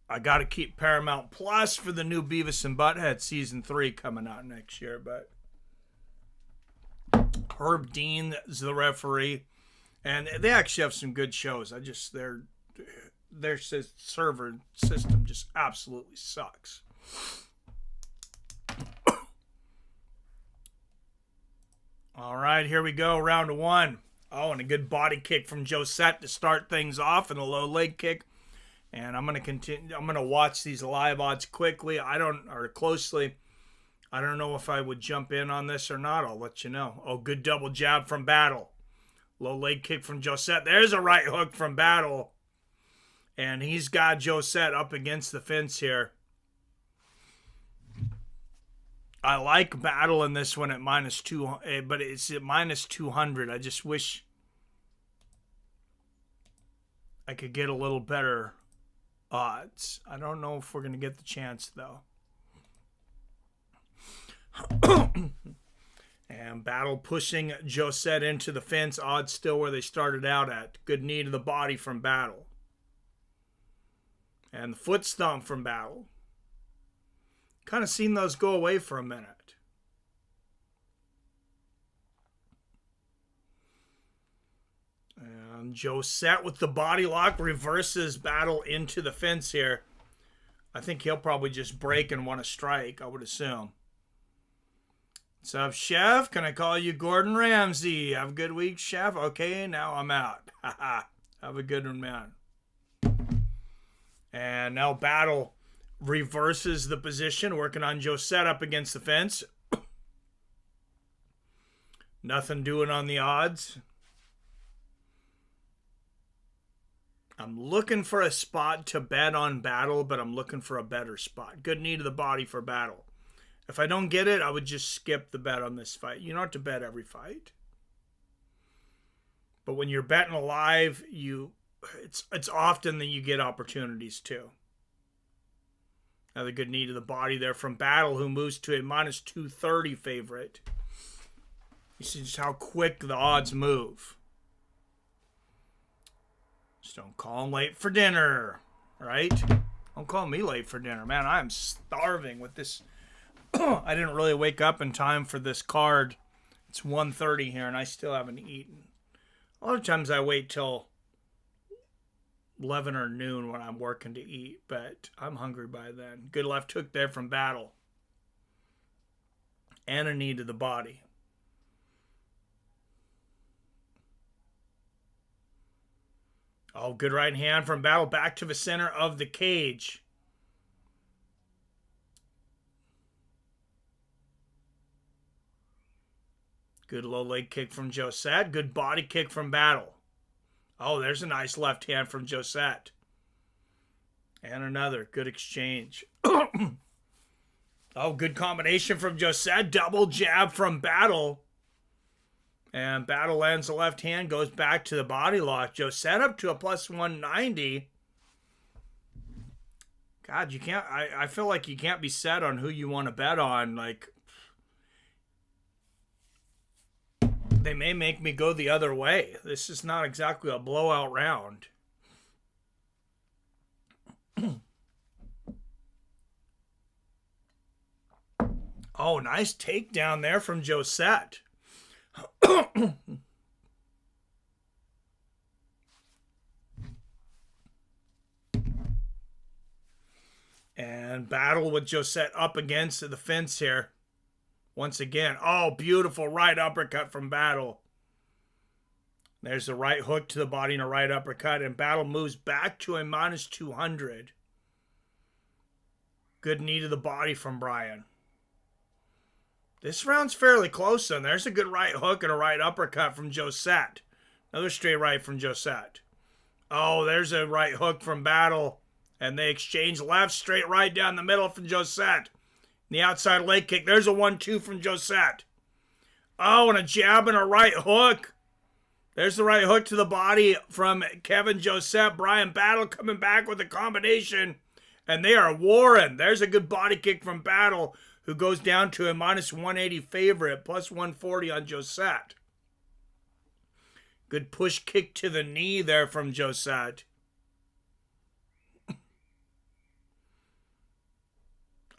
I got to keep Paramount Plus for the new Beavis and Butthead season 3 coming out next year, but Herb Dean is the referee, and they actually have some good shows. Their server system just absolutely sucks. All right, here we go, round one. Oh, and a good body kick from Jousset to start things off, and a low leg kick. And I'm going to continue. I'm going to watch these live odds quickly. Closely. I don't know if I would jump in on this or not. I'll let you know. Oh, good double jab from Battle. Low leg kick from Jousset. There's a right hook from Battle. And he's got Jousset up against the fence here. I like Battle in this one at -2, but it's at -200. I just wish I could get a little better odds. I don't know if we're going to get the chance, though. And Battle pushing Jousset into the fence. Odds still where they started out at. Good knee to the body from Battle. And the foot stomp from Battle. Kind of seen those go away for a minute. And Jousset with the body lock reverses Battle into the fence here. I think he'll probably just break and want to strike, I would assume. What's up, Chef? Can I call you Gordon Ramsay? Have a good week, Chef? Okay, now I'm out. Haha. Have a good one, man. And now Battle reverses the position, working on Jousset up against the fence. Nothing doing on the odds. I'm looking for a spot to bet on Battle, but I'm looking for a better spot. Good knee to the body for Battle. If I don't get it, I would just skip the bet on this fight. You don't have to bet every fight. But when you're betting live, it's often that you get opportunities too. Another good knee to the body there from Battle, who moves to a -230 favorite. You see just how quick the odds move. Just don't call him late for dinner, right? Don't call me late for dinner. Man, I'm starving with this. I didn't really wake up in time for this card. It's 1:30 here, and I still haven't eaten. A lot of times I wait till 11 or noon when I'm working to eat, but I'm hungry by then. Good left hook there from Battle. And a knee to the body. Oh, good right hand from Battle back to the center of the cage. Good low leg kick from Jousset. Good body kick from Battle. Oh, there's a nice left hand from Jousset. And another. Good exchange. Oh, good combination from Jousset. Double jab from Battle. And Battle lands the left hand. Goes back to the body lock. Jousset up to a +190. God, you can't... I feel like you can't be set on who you want to bet on. Like... They may make me go the other way. This is not exactly a blowout round. Oh, nice takedown there from Jousset. And Battle with Jousset up against the fence here. Once again, oh, beautiful right uppercut from Battle. There's the right hook to the body and a right uppercut. And Battle moves back to a -200. Good knee to the body from Bryan. This round's fairly close, then. There's a good right hook and a right uppercut from Jousset. Another straight right from Jousset. Oh, there's a right hook from Battle. And they exchange left, straight right down the middle from Jousset. The outside leg kick. There's a 1-2 from Jousset. Oh, and a jab and a right hook. There's the right hook to the body from Kevin Jousset. Bryan Battle coming back with a combination. And they are warring. There's a good body kick from Battle, who goes down to a -180 favorite, +140 on Jousset. Good push kick to the knee there from Jousset.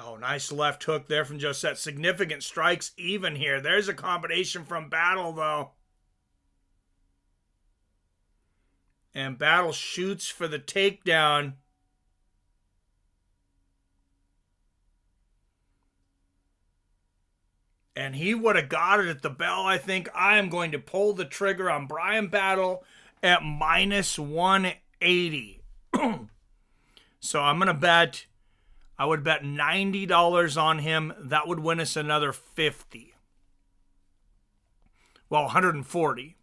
Oh, nice left hook there from Jousset. Significant strikes even here. There's a combination from Battle, though. And Battle shoots for the takedown. And he would have got it at the bell. I think I am going to pull the trigger on Bryan Battle at minus 180. So I'm going to bet, I would bet $90 on him. That would win us another 50. Well, 140.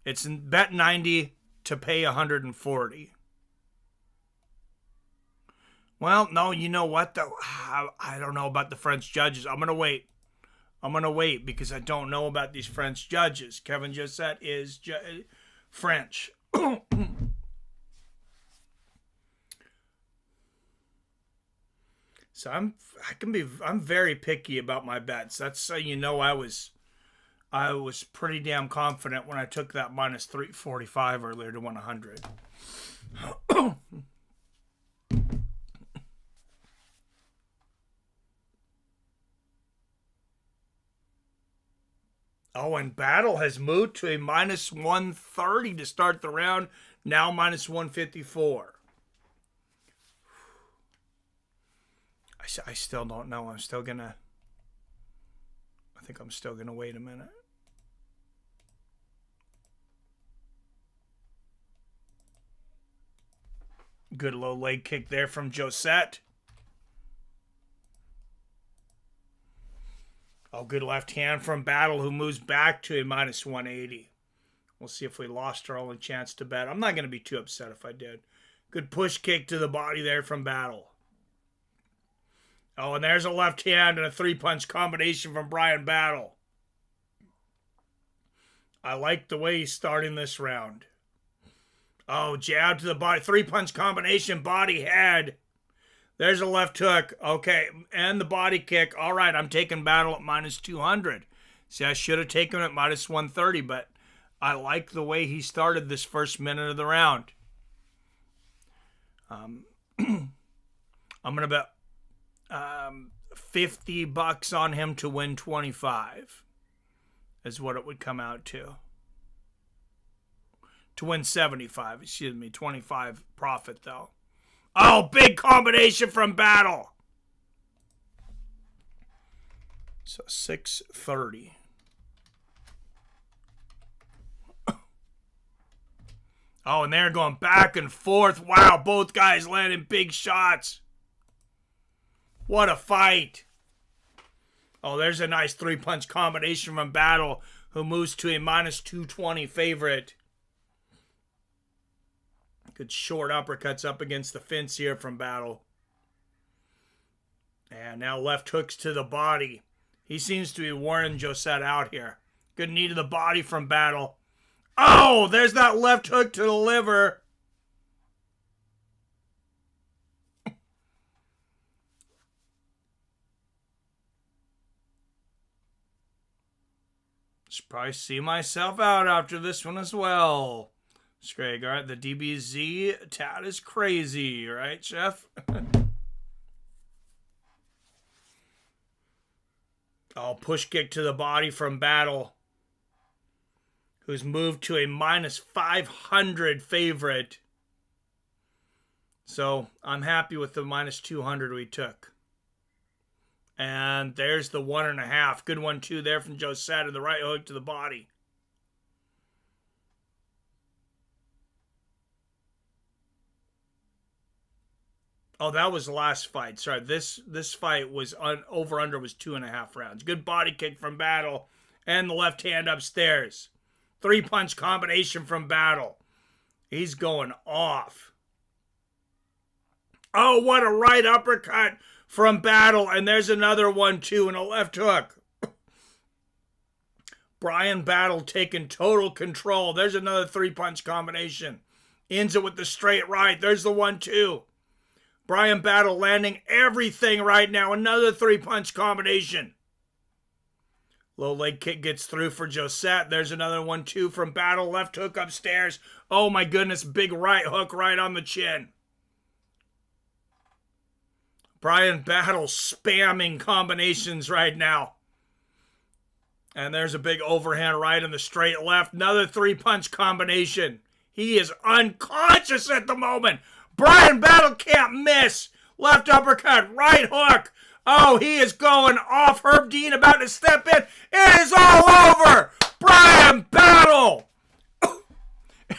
It's bet 90 to pay 140. Well, no, you know what, though? I don't know about the French judges. I'm going to wait. I'm going to wait because I don't know about these French judges. Kevin Jousset is French. So I'm very picky about my bets. That's so you know I was pretty damn confident when I took that minus 345 earlier to 100. Oh, and Battle has moved to a minus 130 to start the round. Now minus 154. I still don't know. I think I'm still gonna wait a minute. Good low leg kick there from Jousset. Oh, good left hand from Battle, who moves back to a minus 180. We'll see if we lost our only chance to bet. I'm not going to be too upset if I did. Good push kick to the body there from Battle. Oh, and there's a left hand and a three-punch combination from Bryan Battle. I like the way he's starting this round. Oh, jab to the body. Three-punch combination, body, head. There's a left hook. Okay, and the body kick. All right, I'm taking Battle at minus 200. See, I should have taken it at minus 130, but I like the way he started this first minute of the round. I'm going to bet $50 on him to win 25 is what it would come out to. To win 75, 25 profit, though. Oh, big combination from Battle. So 630. Oh, and they're going back and forth. Wow, both guys landing big shots. What a fight. Oh, there's a nice three-punch combination from Battle, who moves to a minus 220 favorite. Good short uppercuts up against the fence here from Battle. And now left hooks to the body. He seems to be wearing Jousset out here. Good knee to the body from Battle. Oh, there's that left hook to the liver. Should probably see myself out after this one as well. Scrag, all right, the DBZ tat is crazy, right, Chef? Oh, push kick to the body from Battle, who's moved to a minus 500 favorite. So I'm happy with the minus 200 we took. And there's the 1.5. Good 1-2 there from Jousset, and the right hook to the body. Oh, that was the last fight. Sorry, this fight was over-under was 2.5 rounds. Good body kick from Battle, and the left hand upstairs. Three-punch combination from Battle. He's going off. Oh, what a right uppercut from Battle, and there's another 1-2 and a left hook. Bryan Battle taking total control. There's another three-punch combination. Ends it with the straight right. There's the 1-2. Bryan Battle landing everything right now. Another three-punch combination. Low leg kick gets through for Jousset. There's another 1-2 from Battle. Left hook upstairs. Oh my goodness, big right hook right on the chin. Bryan Battle spamming combinations right now. And there's a big overhand right in the straight left. Another three-punch combination. He is unconscious at the moment. Bryan Battle can't miss. Left uppercut, right hook. Oh, he is going off. Herb Dean about to step in. It is all over. Bryan Battle.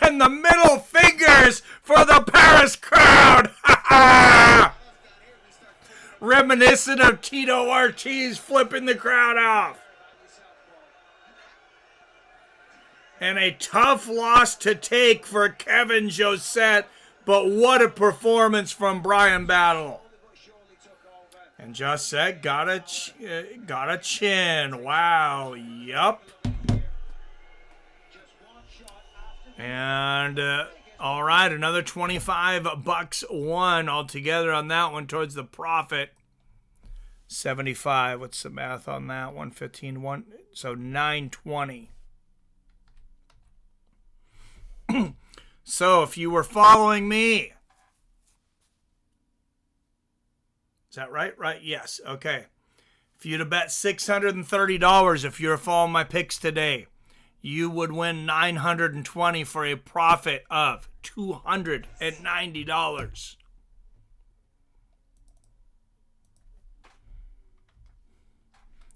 And the middle fingers for the Paris crowd. Reminiscent of Tito Ortiz flipping the crowd off. And a tough loss to take for Kevin Jousset. But what a performance from Bryan Battle. And Jousset got a chin. Wow. Yup. And all right, another $25 won altogether on that one towards the profit. 75. What's the math on that? 115. So 920. So if you were following me, is that right? Right? Yes. Okay. If you'd have bet $630 if you were following my picks today, you would win $920 for a profit of $290.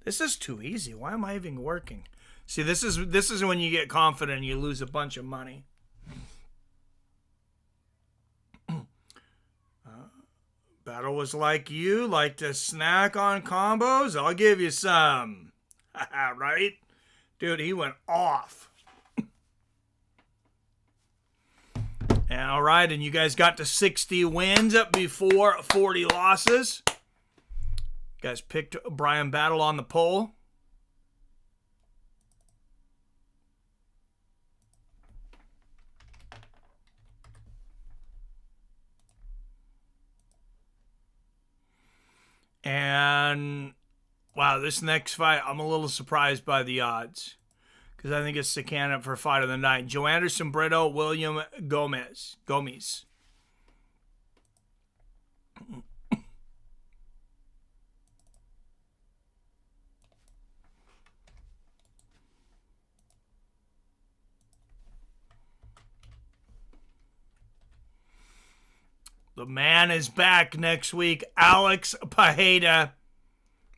This is too easy. Why am I even working? See, this is when you get confident and you lose a bunch of money. Battle was like you, like to snack on combos? I'll give you some. Right? Dude, he went off. And all right, and you guys got to 60 wins up before 40 losses. You guys picked Bryan Battle on the poll. And wow, this next fight, I'm a little surprised by the odds because I think it's the candidate for fight of the night. Joe Anderson, Brito, William Gomis. The man is back next week. Alex Pereira,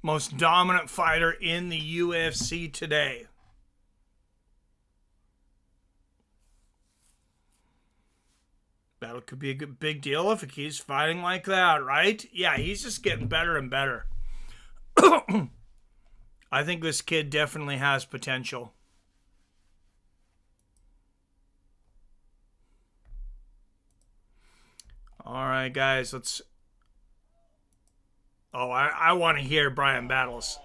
most dominant fighter in the UFC today. Battle could be a good, big deal if he keeps fighting like that, right? Yeah, he's just getting better and better. I think this kid definitely has potential. All right, guys, let's... Oh, I want to hear Bryan Battle's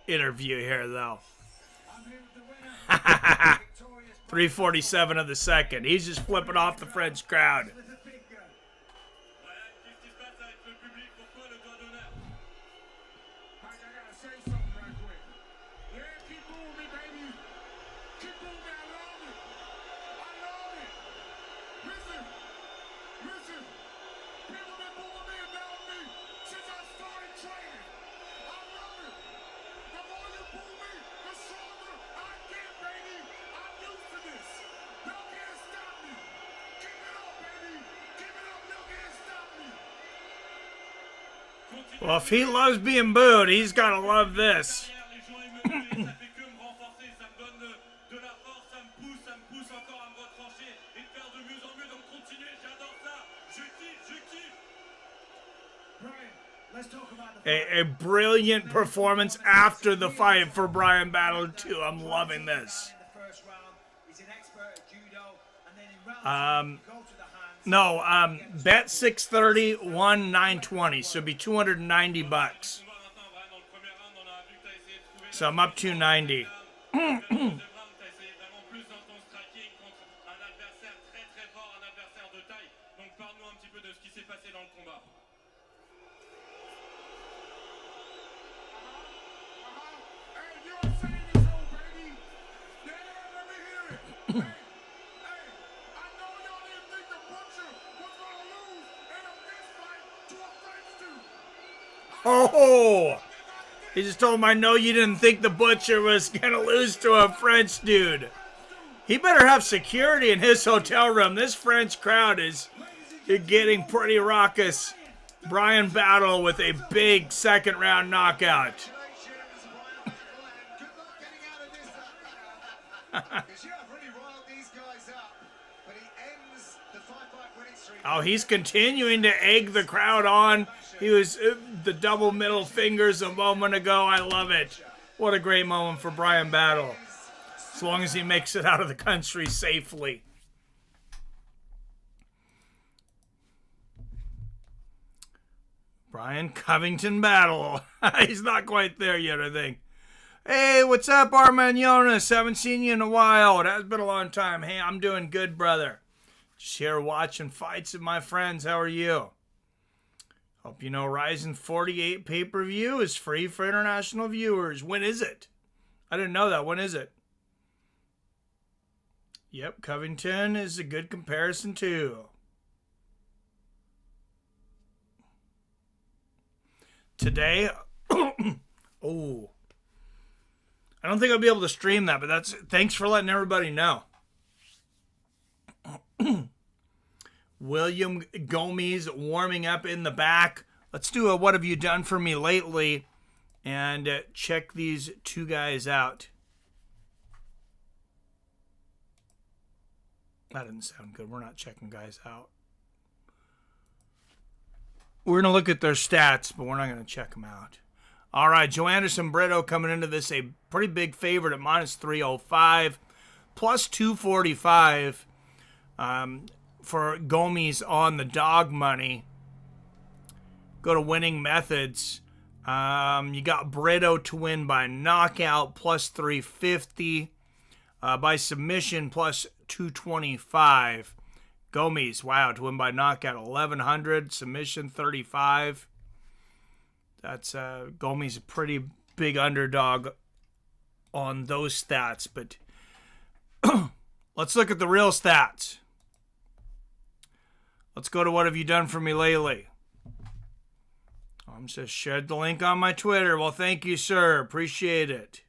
interview here, though. 3:47 of the second. He's just flipping off the French crowd. Well, if he loves being booed, he's got to love this. A brilliant performance after the fight for Bryan Battle, too. I'm loving this. No, bet 630, won 920, so it'd be $290. So I'm up 290. Oh, he just told him, I know you didn't think the Butcher was going to lose to a French dude. He better have security in his hotel room. This French crowd is getting pretty raucous. Bryan Battle with a big second round knockout. Congratulations, Bryan Battle, and good luck getting out of this. Because you have really riled these guys up, but he ends the five-fight winning streak. Oh, he's continuing to egg the crowd on. He was the double middle fingers a moment ago. I love it. What a great moment for Bryan Battle. As long as he makes it out of the country safely. Brian Covington Battle. He's not quite there yet, I think. Hey, what's up, Armand Jonas? Haven't seen you in a while. It has been a long time. Hey, I'm doing good, brother. Just here watching fights with my friends. How are you? Hope you know Ryzen 48 pay-per-view is free for international viewers. When is it? I didn't know that. When is it? Yep, Covington is a good comparison, too. Today, oh, I don't think I'll be able to stream that, but thanks for letting everybody know. William Gomis warming up in the back. Let's do a what have you done for me lately and check these two guys out. That didn't sound good. We're not checking guys out. We're going to look at their stats, but we're not going to check them out. All right, Joanderson Brito coming into this a pretty big favorite at minus 305, plus 245 for Gomis on the dog money. Go to winning methods. You got Brito to win by knockout, plus 350. By submission, plus 225. Gomis, wow, to win by knockout, 1,100. Submission, 35. That's Gomis, a pretty big underdog on those stats. But let's look at the real stats. Let's go to what have you done for me lately. I'm just shared the link on my Twitter. Well, thank you, sir. Appreciate it.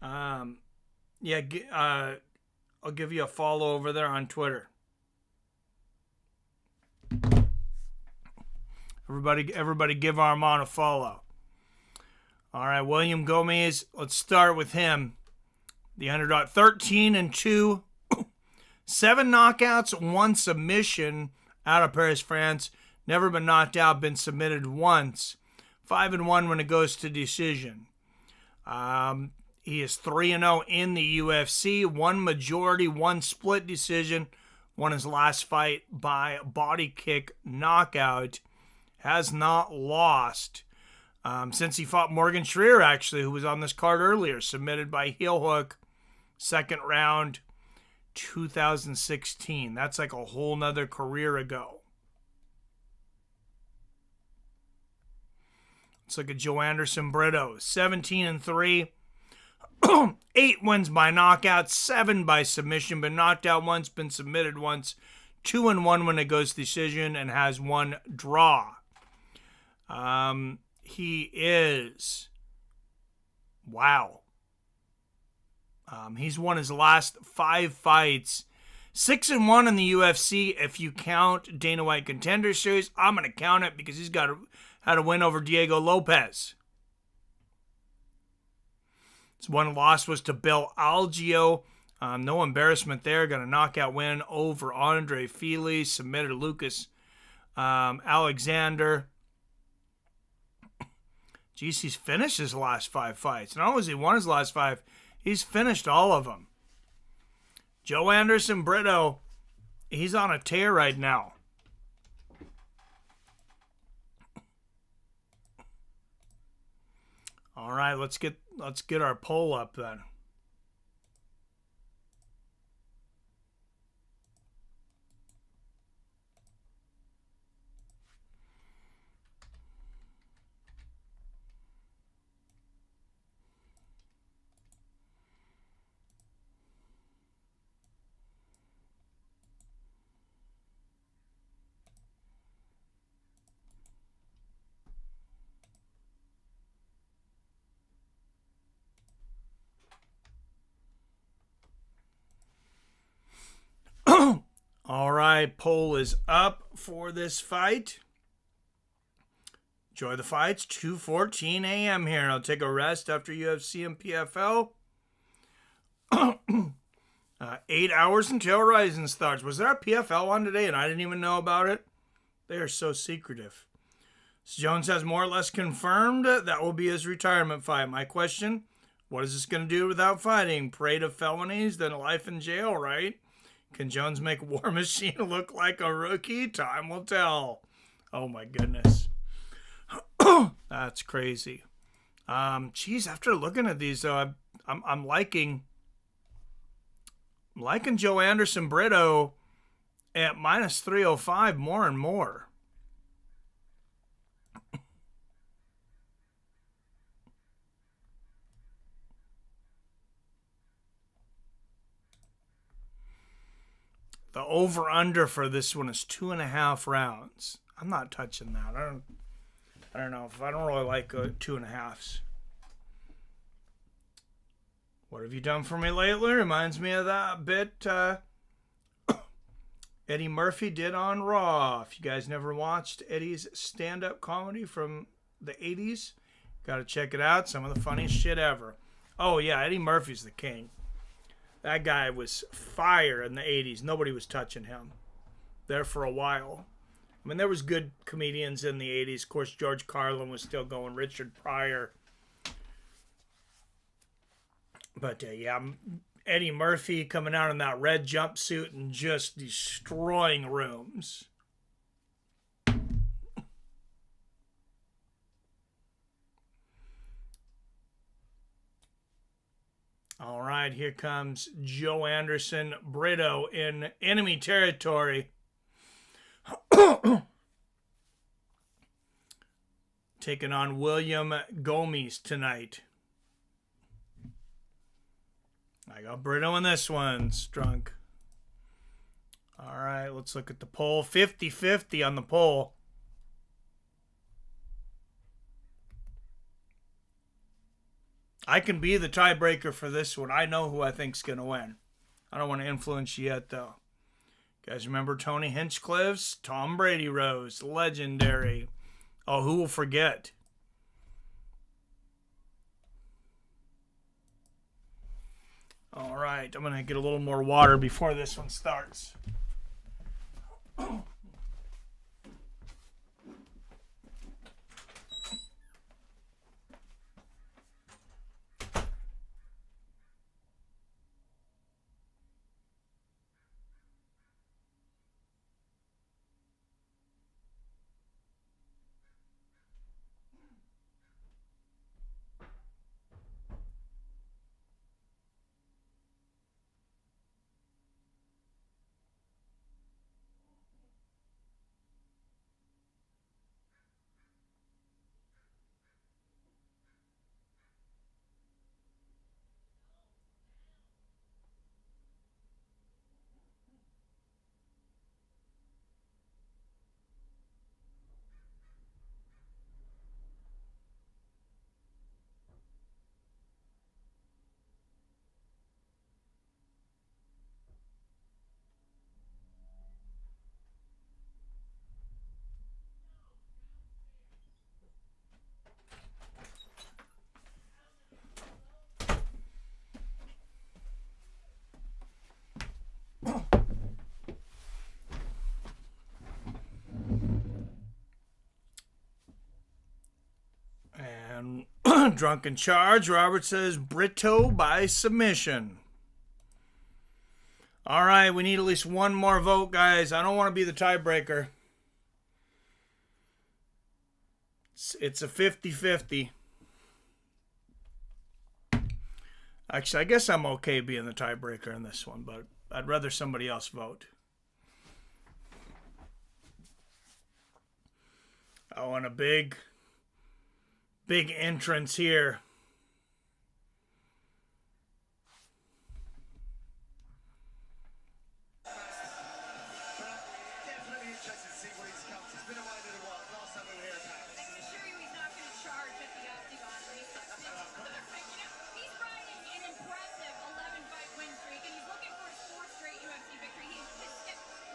I'll give you a follow over there on Twitter. Everybody give Armand a follow. All right, William Gomis, let's start with him. The underdog, 13-2, 7 knockouts, 1 submission out of Paris, France. Never been knocked out, been submitted once. 5-1 when it goes to decision. He is 3-0 in the UFC, 1 majority, 1 split decision. Won his last fight by body kick knockout. Has not lost since he fought Morgan Charriere, actually, who was on this card earlier. Submitted by heel hook, second round, 2016. That's like a whole nother career ago. Let's look at Joanderson Brito. 17-3. 8 wins by knockout, 7 by submission, been knocked out once, been submitted once, 2-1 when it goes decision, and has 1 draw. He is, wow. He's won his last 5 fights, 6-1 in the UFC. If you count Dana White Contender Series, I'm going to count it because he's had a win over Diego Lopez. His one loss was to Bill Algeo. No embarrassment there. Got a knockout win over Andre Fili. Submitted Lucas Alexander. Geez, he's finished his last 5 fights. Not only has he won his last 5, he's finished all of them. Joanderson Brito, he's on a tear right now. All right, let's get our poll up then. All right, poll is up for this fight. Enjoy the fights. 2:14 a.m. here. I'll take a rest after UFC and PFL. 8 hours until Rising starts. Was there a PFL one today and I didn't even know about it? They are so secretive. So Jones has more or less confirmed that will be his retirement fight. My question, what is this going to do without fighting? Parade of felonies, then life in jail, right? Can Jones make War Machine look like a rookie? Time will tell. Oh my goodness. That's crazy. Geez, after looking at these, though, I'm liking Joe Anderson Brito at minus 305 more and more. The over-under for this one is 2.5 rounds. I'm not touching that. I don't know. I don't really like 2.5s. What have you done for me lately? Reminds me of that bit Eddie Murphy did on Raw. If you guys never watched Eddie's stand-up comedy from the 80s, got to check it out. Some of the funniest shit ever. Oh, yeah, Eddie Murphy's the king. That guy was fire in the 80s. Nobody was touching him there for a while. I mean, there was good comedians in the 80s. Of course, George Carlin was still going. Richard Pryor. But, yeah, Eddie Murphy coming out in that red jumpsuit and just destroying rooms. All right, here comes Joe Anderson Brito in enemy territory. Taking on William Gomis tonight. I got Brito in this one, Strunk. All right, let's look at the poll. 50-50 on the poll. I can be the tiebreaker for this one. I know who I think's going to win. I don't want to influence you yet, though. You guys remember Tony Hinchcliffe's Tom Brady Rose? Legendary. Oh, who will forget? All right, I'm going to get a little more water before this one starts. Drunken charge. Robert says Brito by submission. All right, we need at least one more vote, guys. I don't want to be the tiebreaker. It's a 50-50. Actually, I guess I'm okay being the tiebreaker in this one, but I'd rather somebody else vote. Oh, and a big entrance here. Definitely interested to see what he's come to. It's been away a little while. Last time we were here about I can assure you he's not going to charge at the octagon. He's riding an impressive 11-fight win streak, and he's looking for his 4th straight UFC victory. His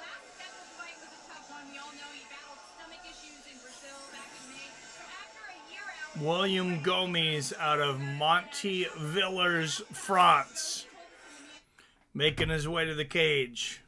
last ever fight was a tough one. We all know he battled stomach issues in Brazil back in May. So William Gomis out of Montvillers, France, making his way to the cage.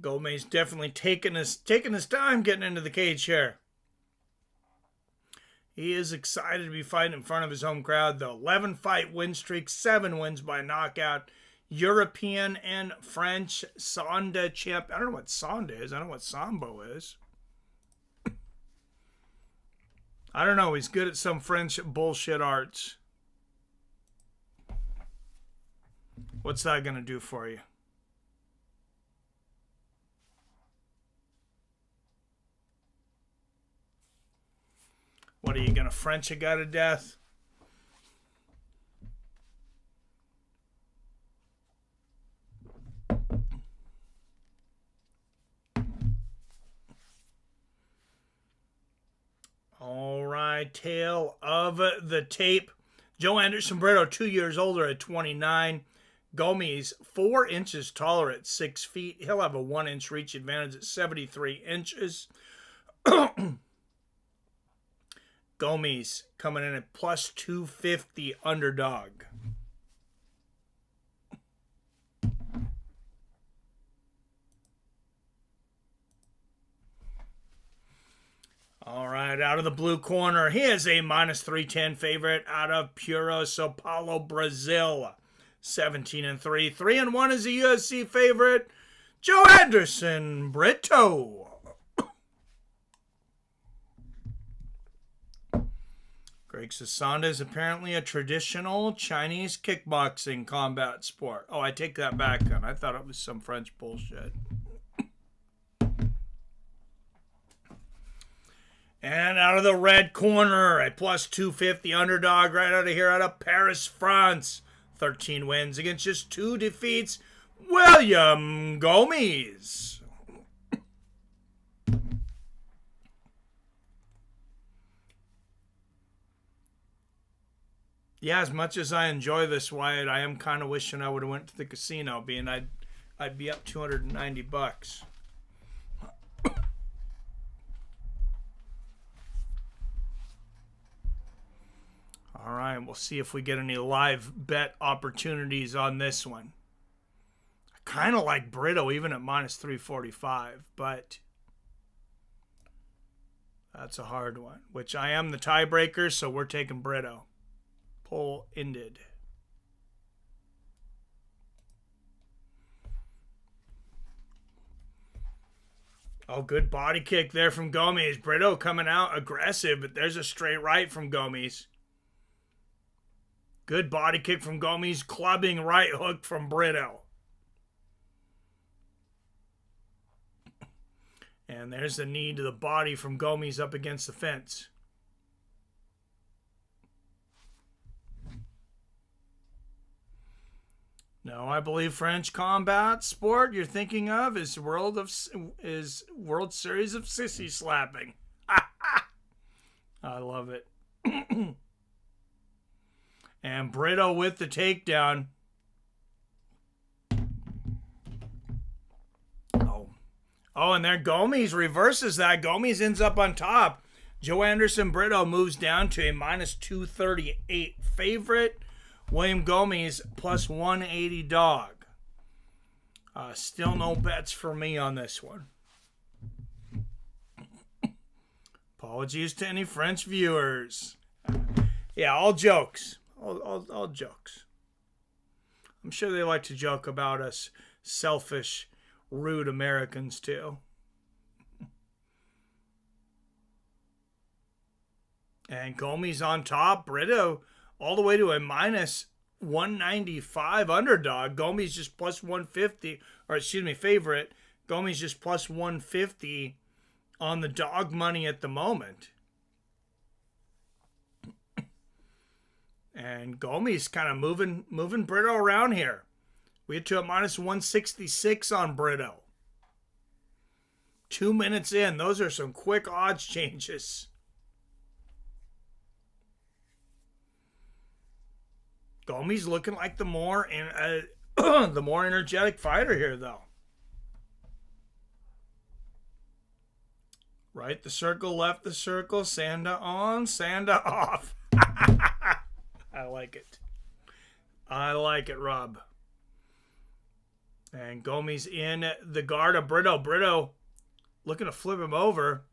Gomis definitely taking his time getting into the cage here. He is excited to be fighting in front of his home crowd, though. 11-fight win streak, 7 wins by knockout. European and French Sanda champ. I don't know what Sanda is. I don't know what Sambo is. I don't know. He's good at some French bullshit arts. What's that going to do for you? What are you going to French a guy to death? All right, tail of the tape. Joe Anderson Brito, 2 years older at 29. Gomis, 4 inches taller at 6 feet. He'll have a 1-inch reach advantage at 73 inches. Gomis coming in at plus 250 underdog. All right, out of the blue corner, he is a minus 310 favorite out of Puro, Sao Paulo, Brazil. 17-3. 3-1 is a UFC favorite. Joe Anderson Brito. Greg Sasanda is apparently a traditional Chinese kickboxing combat sport. Oh, I take that back, then. I thought it was some French bullshit. And out of the red corner, a plus 250 underdog right out of here, out of Paris, France. 13 wins against just 2 defeats. William Gomis. Yeah, as much as I enjoy this, Wyatt, I am kind of wishing I would have went to the casino, being I'd be up $290. All right, we'll see if we get any live bet opportunities on this one. I kind of like Brito even at minus 345, but that's a hard one, which I am the tiebreaker, so we're taking Brito. Poll ended. Oh, good body kick there from Gomis. Brito coming out aggressive, but there's a straight right from Gomis. Good body kick from Gomis, clubbing right hook from Brito. And there's the knee to the body from Gomis up against the fence. No, I believe French combat sport you're thinking of is World Series of Sissy Slapping. I love it. And Brito with the takedown. Oh, and there Gomis reverses that. Gomis ends up on top. Joe Anderson Brito moves down to a minus 238 favorite. William Gomis plus 180 dog. Still no bets for me on this one. Apologies to any French viewers. Yeah, all jokes. All jokes. I'm sure they like to joke about us selfish, rude Americans too. And Gomis on top. Brito all the way to a minus 195 underdog. Gomis just plus 150, or excuse me, favorite. Gomis just plus 150 on the dog money at the moment. And Gomis kind of moving Brito around here. We get to a minus 166 on Brito. 2 minutes in. Those are some quick odds changes. Gomis looking like the more energetic fighter here, though. Right the circle, left the circle, Sanda on, Sanda off. I like it. I like it, Rob. And Gomis in the guard of Brito. Brito looking to flip him over.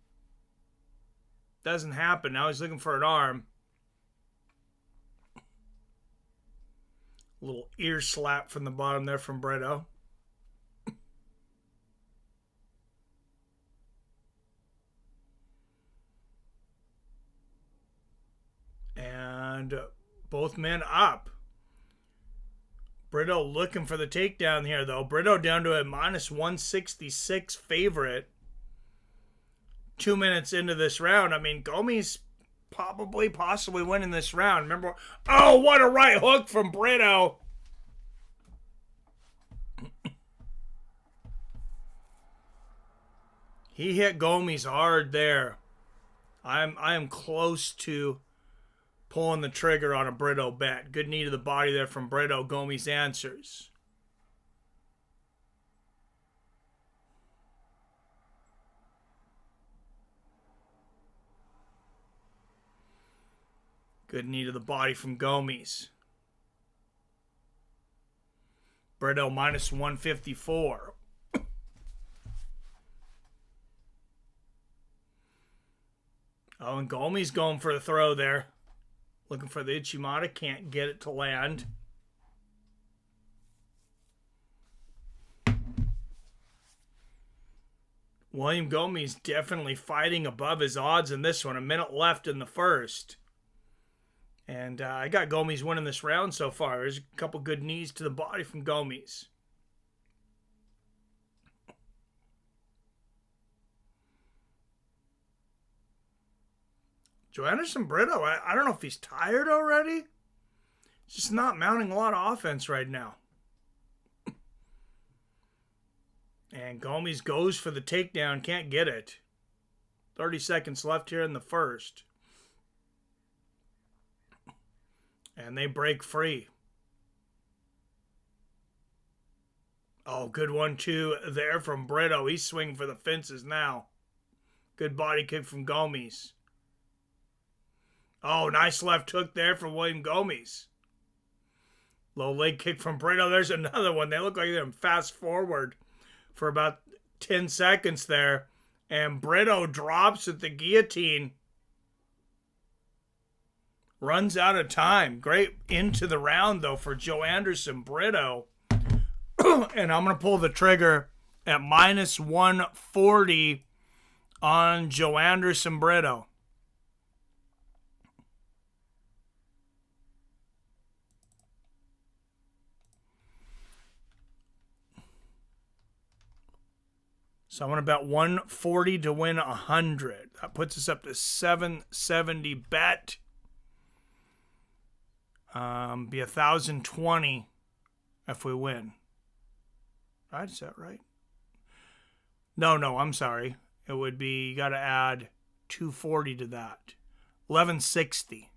Doesn't happen. Now he's looking for an arm. A little ear slap from the bottom there from Brito. And both men up. Brito looking for the takedown here, though. Brito down to a minus 166 favorite. 2 minutes into this round. I mean, Gomis possibly winning this round. Remember? Oh, what a right hook from Brito. He hit Gomis hard there. I am close to pulling the trigger on a Brito bet. Good knee to the body there from Brito. Gomis answers. Good knee to the body from Gomis. Brito minus 154. Oh, and Gomis going for the throw there. Looking for the Ichimata. Can't get it to land. William Gomis definitely fighting above his odds in this one. A minute left in the first. And I got Gomis winning this round so far. There's a couple good knees to the body from Gomis. Joanderson Brito, I don't know if he's tired already. He's just not mounting a lot of offense right now. And Gomis goes for the takedown, can't get it. 30 seconds left here in the first. And they break free. Oh, good 1-2 there from Brito. He's swinging for the fences now. Good body kick from Gomis. Oh, nice left hook there from William Gomis. Low leg kick from Brito. There's another one. They look like they're fast forward for about 10 seconds there. And Brito drops at the guillotine. Runs out of time. Great into the round, though, for Joanderson Brito. And I'm going to pull the trigger at minus 140 on Joanderson Brito. So I'm going to bet 140 to win 100. That puts us up to 770 bet. Be 1,020 if we win. Right? Is that right? No, I'm sorry. It would be, you got to add 240 to that. 1160.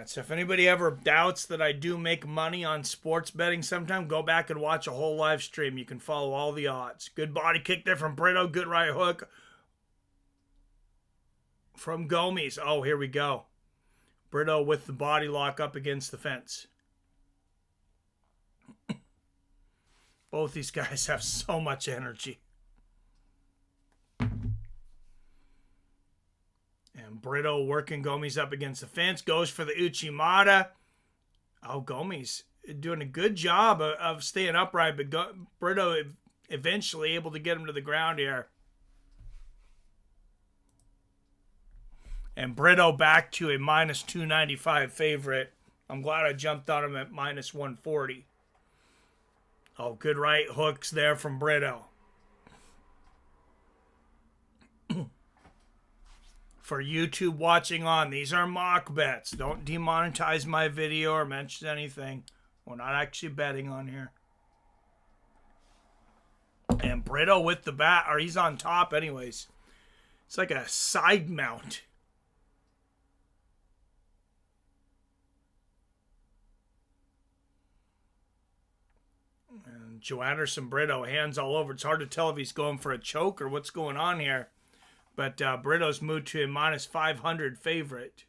So if anybody ever doubts that I do make money on sports betting sometime, go back and watch a whole live stream. You can follow all the odds. Good body kick there from Brito. Good right hook from Gomis. Oh, here we go. Brito with the body lock up against the fence. Both these guys have so much energy. And Brito working Gomis up against the fence. Goes for the Uchimata. Oh, Gomis doing a good job of staying upright, but Brito eventually able to get him to the ground here. And Brito back to a minus 295 favorite. I'm glad I jumped on him at minus 140. Oh, good right hooks there from Brito. For YouTube watching on, these are mock bets. Don't demonetize my video or mention anything. We're not actually betting on here. And Brito with the bat, or he's on top anyways. It's like a side mount. And Joe Anderson, Brito, hands all over. It's hard to tell if he's going for a choke or what's going on here. But Brito's moved to a minus 500 favorite.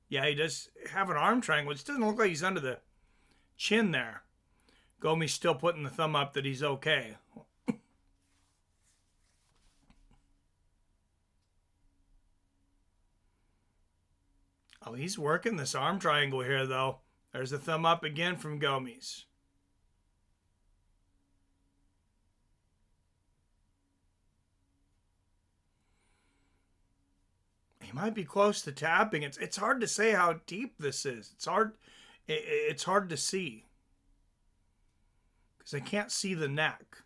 Yeah, he does have an arm triangle, which doesn't look like he's under the chin there. Gomis still putting the thumb up that he's okay. Oh, he's working this arm triangle here, though. There's a thumb up again from Gomis. He might be close to tapping. It's hard to say how deep this is. It's hard to see. Because I can't see the neck.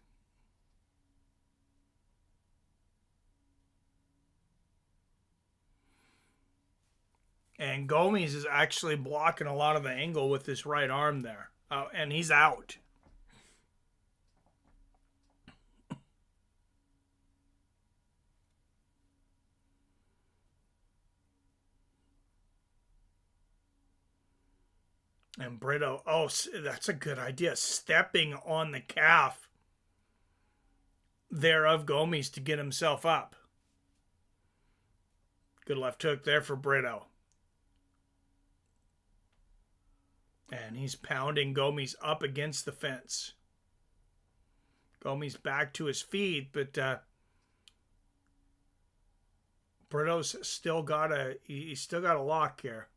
And Gomis is actually blocking a lot of the angle with this right arm there. Oh, and he's out. And Brito, oh, that's a good idea. Stepping on the calf there of Gomis to get himself up. Good left hook there for Brito. And he's pounding Gomis up against the fence. Gomis back to his feet, but Brito's still got he's still got a lock here.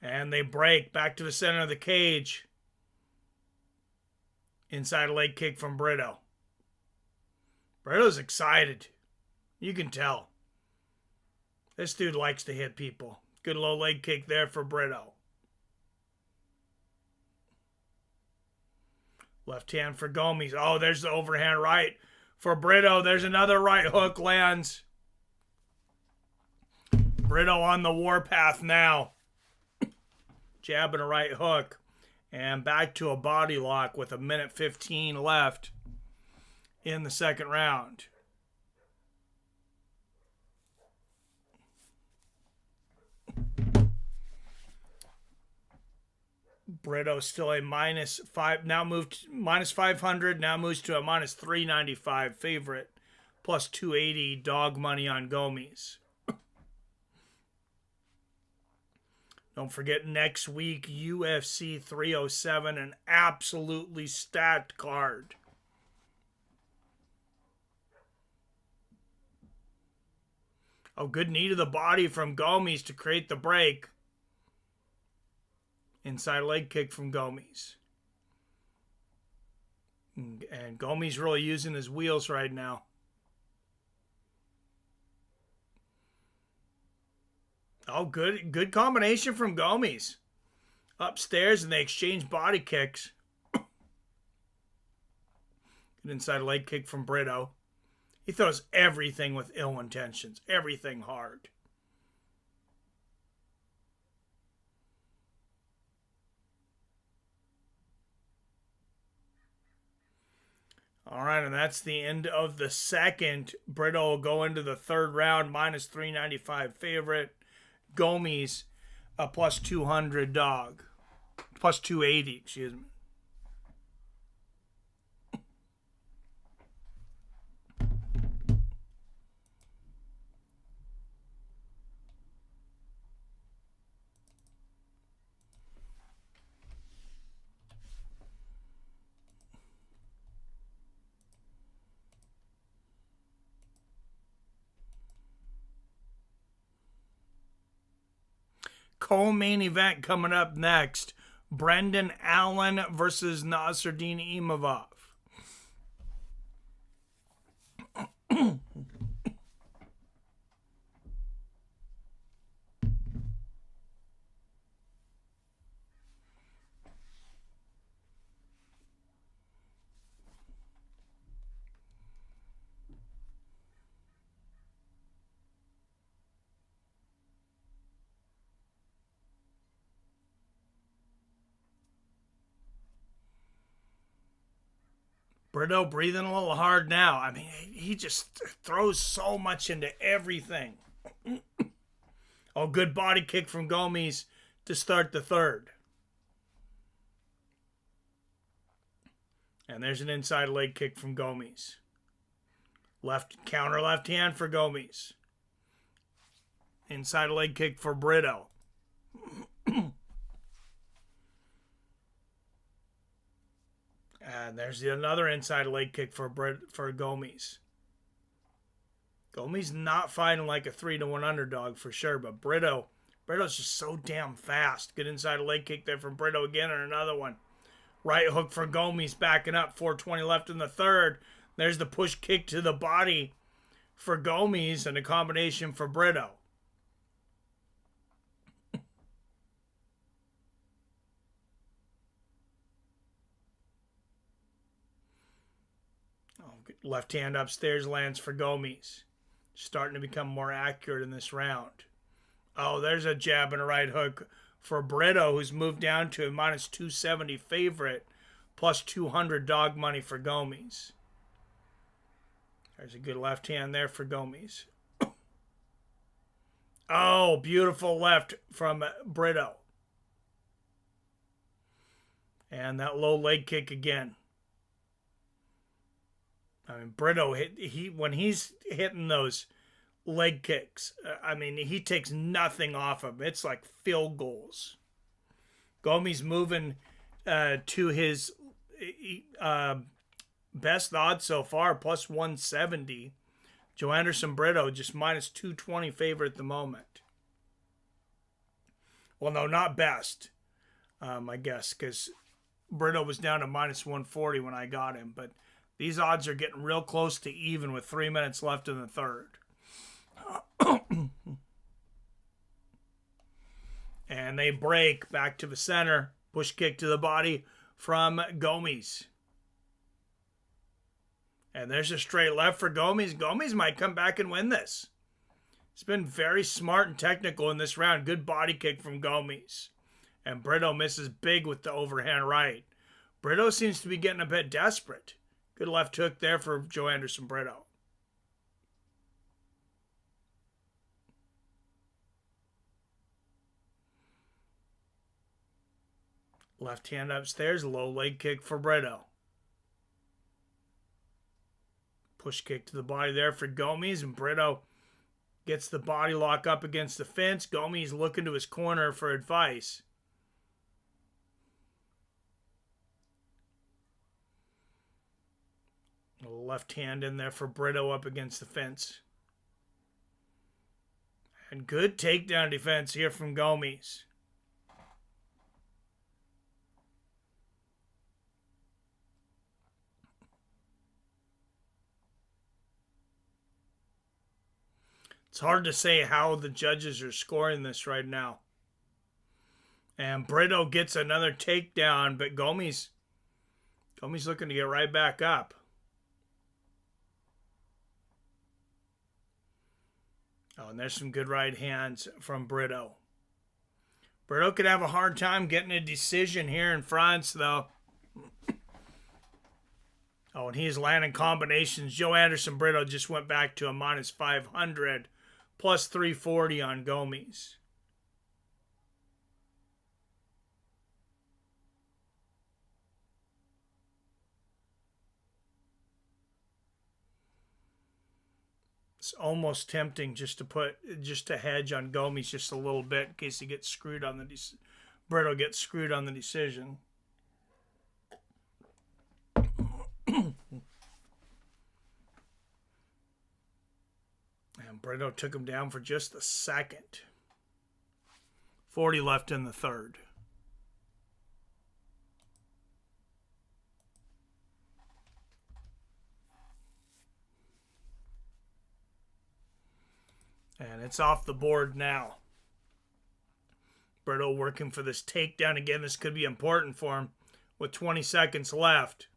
And they break back to the center of the cage. Inside leg kick from Brito. Brito's excited. You can tell. This dude likes to hit people. Good low leg kick there for Brito. Left hand for Gomis. Oh, there's the overhand right for Brito. There's another right hook lands. Brito on the warpath now. Jab and a right hook. And back to a body lock with 1:15 left in the second round. Brito still a minus 5, now moved minus 500, now moves to a minus 395 favorite, plus 280 dog money on Gomis. Don't forget next week, UFC 307, an absolutely stacked card. Oh, good knee to the body from Gomis to create the break. Inside leg kick from Gomis. And Gomis really using his wheels right now. Oh, good combination from Gomis. Upstairs and they exchange body kicks. Good inside leg kick from Brito. He throws everything with ill intentions. Everything hard. All right, and that's the end of the second. Brito will go into the third round, minus 395 favorite. Gomis, a plus 200 dog. Plus 280, excuse me. co-main event coming up next. Brendan Allen versus Nassourdine Imavov. Brito breathing a little hard now. I mean, he just throws so much into everything. Oh, good body kick from Gomis to start the third. And there's an inside leg kick from Gomis. Counter left hand for Gomis. Inside leg kick for Brito. And there's another inside leg kick for Gomis. Gomis not fighting like a 3-1 underdog for sure, but Brito's just so damn fast. Good inside leg kick there from Brito again, and another one. Right hook for Gomis, backing up. 4:20 left in the third. There's the push kick to the body for Gomis, and a combination for Brito. Left hand upstairs lands for Gomis. Starting to become more accurate in this round. Oh, there's a jab and a right hook for Brito, who's moved down to a minus 270 favorite, plus 200 dog money for Gomis. There's a good left hand there for Gomis. Oh, beautiful left from Brito. And that low leg kick again. I mean, Brito, when he's hitting those leg kicks, I mean, he takes nothing off him. It's like field goals. Gomis moving to his best odds so far, plus 170. Joanderson Brito just minus 220 favorite at the moment. Well, no, not best, I guess, because Brito was down to minus 140 when I got him, but these odds are getting real close to even with 3 minutes left in the third. And they break back to the center. Push kick to the body from Gomis. And there's a straight left for Gomis. Gomis might come back and win this. He's been very smart and technical in this round. Good body kick from Gomis. And Brito misses big with the overhand right. Brito seems to be getting a bit desperate. Good left hook there for Joanderson Brito. Left hand upstairs, low leg kick for Brito. Push kick to the body there for Gomis, and Brito gets the body lock up against the fence. Gomis looking to his corner for advice. Left hand in there for Brito up against the fence. And good takedown defense here from Gomis. It's hard to say how the judges are scoring this right now. And Brito gets another takedown, but Gomis looking to get right back up. Oh, and there's some good right hands from Brito. Brito could have a hard time getting a decision here in France, though. Oh, and he's landing combinations. Joanderson Brito just went back to a minus 500, plus 340 on Gomis. It's almost tempting just to hedge on Gomis just a little bit in case he gets screwed on Brito gets screwed on the decision. And Brito took him down for just a second. 40 left in the third. And it's off the board now. Brito working for this takedown again. This could be important for him with 20 seconds left.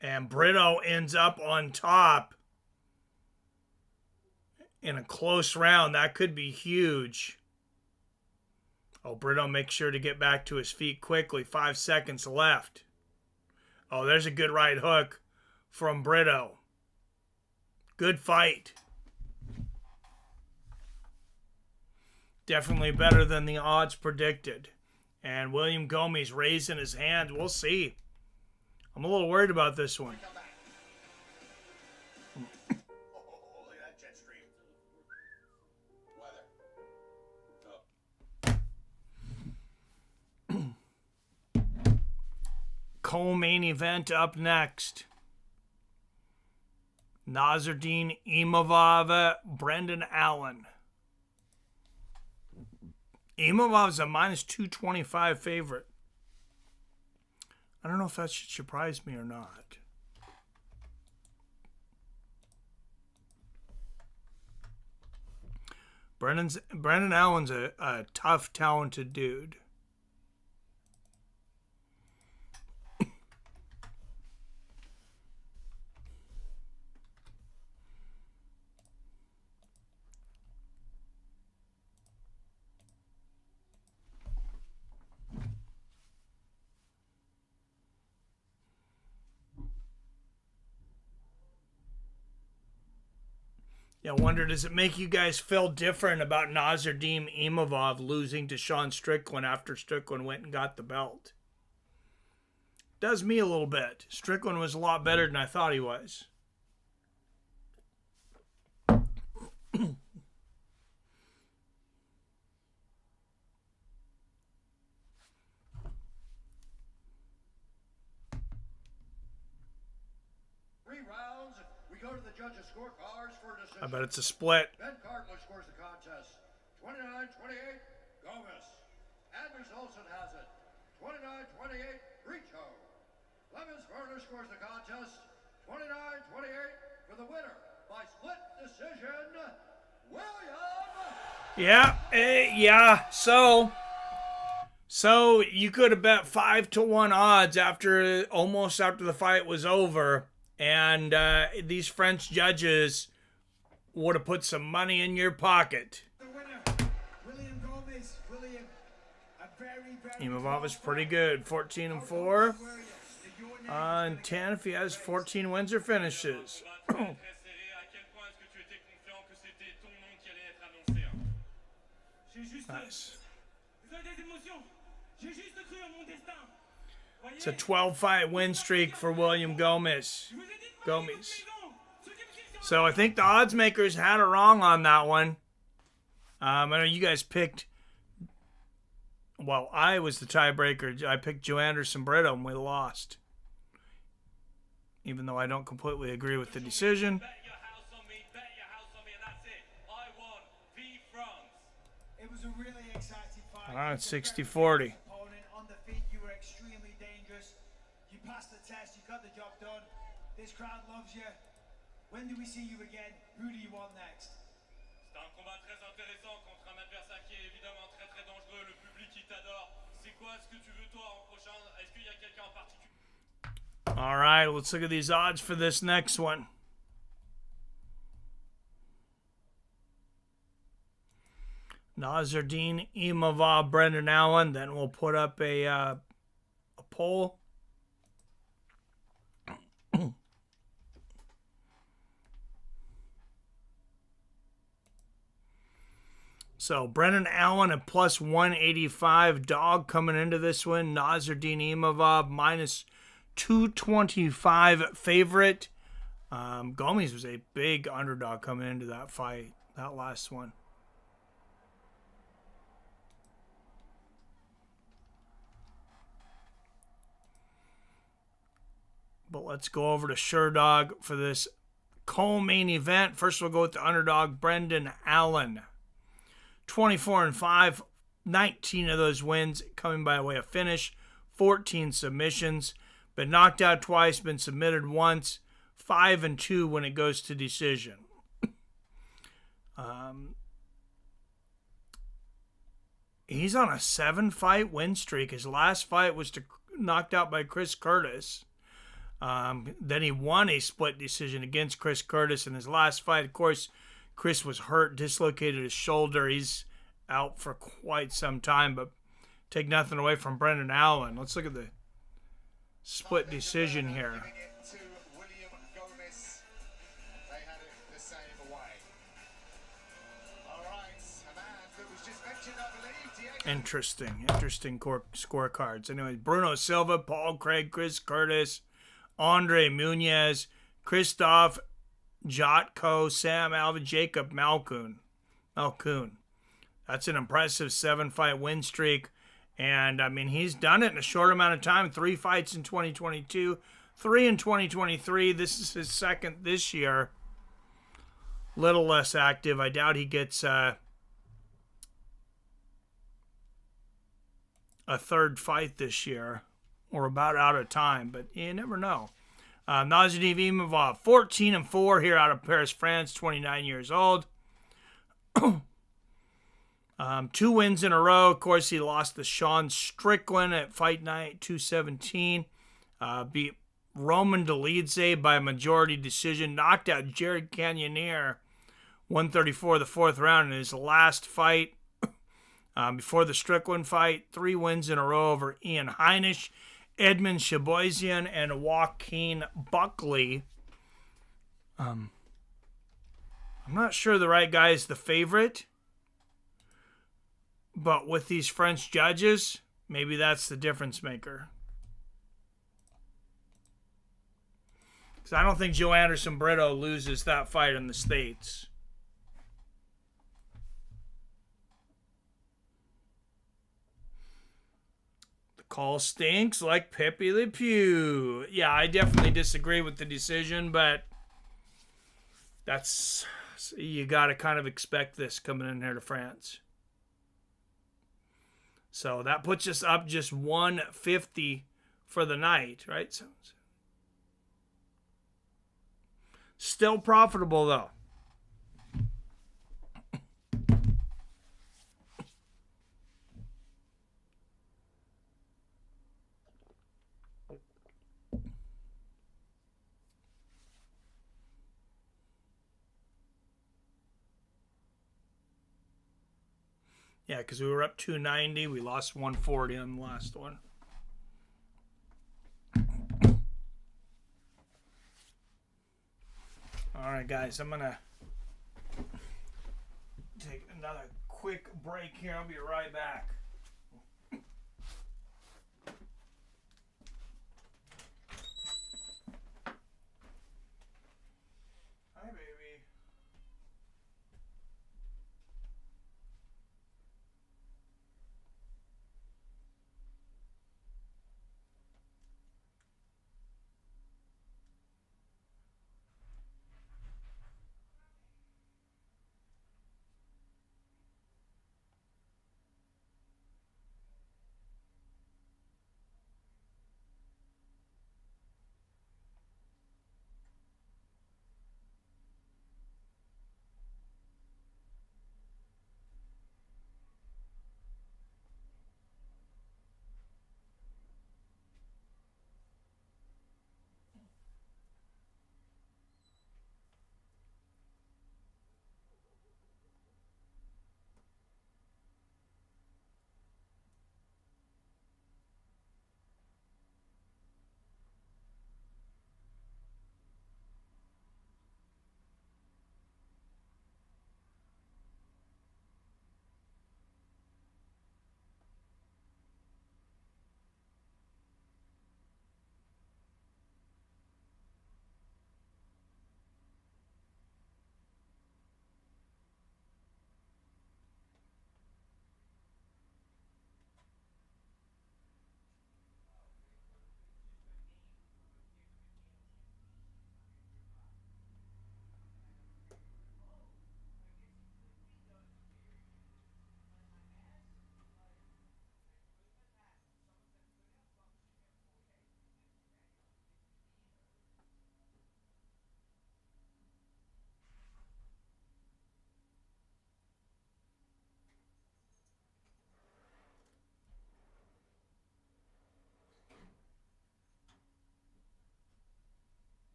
And Brito ends up on top in a close round. That could be huge. Oh, Brito makes sure to get back to his feet quickly. 5 seconds left. Oh, there's a good right hook from Brito. Good fight. Definitely better than the odds predicted. And William Gomis raising his hand. We'll see. I'm a little worried about this one. Oh, look at that jet stream. Weather. Co-main event up next. Nassourdine Imavov, Brendan Allen. Imavov's a minus 225 favorite. I don't know if that should surprise me or not. Brendan Allen's a tough, talented dude. Yeah, I wonder, does it make you guys feel different about Nassourdine Imavov losing to Sean Strickland after Strickland went and got the belt? Does me a little bit. Strickland was a lot better than I thought he was. Go to the judges' scorecards for a decision. I bet it's a split. Ben Cartledge scores the contest. 29-28, Gomis. Anders Olsen has it. 29-28, Brito. Clemens Werner scores the contest. 29-28 for the winner by split decision, William. Yeah. So you could have bet 5-1 odds almost after the fight was over. And these French judges would have put some money in your pocket. The winner, William Gomis. William, a very Imavov is pretty good. 14-4. And 10 if he has 14 wins or finishes. Nice. It's a 12-fight win streak for William Gomis. So I think the odds makers had it wrong on that one. I know you guys picked. Well, I was the tiebreaker. I picked Joe Anderson Brito and we lost. Even though I don't completely agree with the decision. It was a really exciting fight. All right, 60-40. On the feet, you were extremely dangerous. You passed the test, you got the job done. This crowd loves you. When do we see you again? Who do you want next? C'est un combat très intéressant contre un adversaire qui est évidemment très très dangereux. Le public qui t'adore. C'est quoi ce que tu veux toi en prochain? Est-ce qu'il y a quelqu'un en particulier? All right, let's look at these odds for this next one. Nassourdine Imavov, Brendan Allen. Then we'll put up a poll. So Brendan Allen at plus 185. Dog coming into this one. Nassourdine Imavov minus 225 favorite. Gomis was a big underdog coming into that fight. That last one. But let's go over to Sherdog for this co-main event. First, we'll go with the underdog, Brendan Allen. 24-5, 19 of those wins coming by way of finish, 14 submissions, been knocked out twice, been submitted once, 5-2 when it goes to decision. He's on a 7-fight win streak. His last fight was knocked out by Chris Curtis. Then he won a split decision against Chris Curtis in his last fight. Of course, Chris was hurt, dislocated his shoulder. He's out for quite some time, but take nothing away from Brendan Allen. Let's look at the split decision here. Giving it to William Gomis. They had it the same way. All right, a man that was just mentioned, I believe, Diego. Interesting scorecards. Anyway, Bruno Silva, Paul Craig, Chris Curtis, Andre Muniz, Christoph Jotko, Sam Alvin, Jacob Malkoon. That's an impressive 7-fight win streak. And, I mean, he's done it in a short amount of time. 3 fights in 2022, 3 in 2023. This is his second this year. Little less active. I doubt he gets a third fight this year. Or about out of time, but you never know. Nassourdine Imavov, 14-4 here out of Paris, France, 29 years old. 2 wins in a row. Of course, he lost to Sean Strickland at Fight Night 217. Beat Roman Dolidze by majority decision. Knocked out Jared Cannonier, 134 the 4th round in his last fight. Before the Strickland fight, 3 wins in a row over Ian Heinisch, Edmund Shaboisian, and Joaquin Buckley. I'm not sure the right guy is the favorite, but with these French judges, maybe that's the difference maker. Because I don't think Joe Anderson Brito loses that fight in the States. Call stinks like Pepe Le Pew. Yeah, I definitely disagree with the decision, but you got to kind of expect this coming in here to France. So that puts us up just 150 for the night, right? So, still profitable, though. Yeah, because we were up 290. We lost 140 on the last one. All right, guys. I'm going to take another quick break here. I'll be right back. Hi, baby.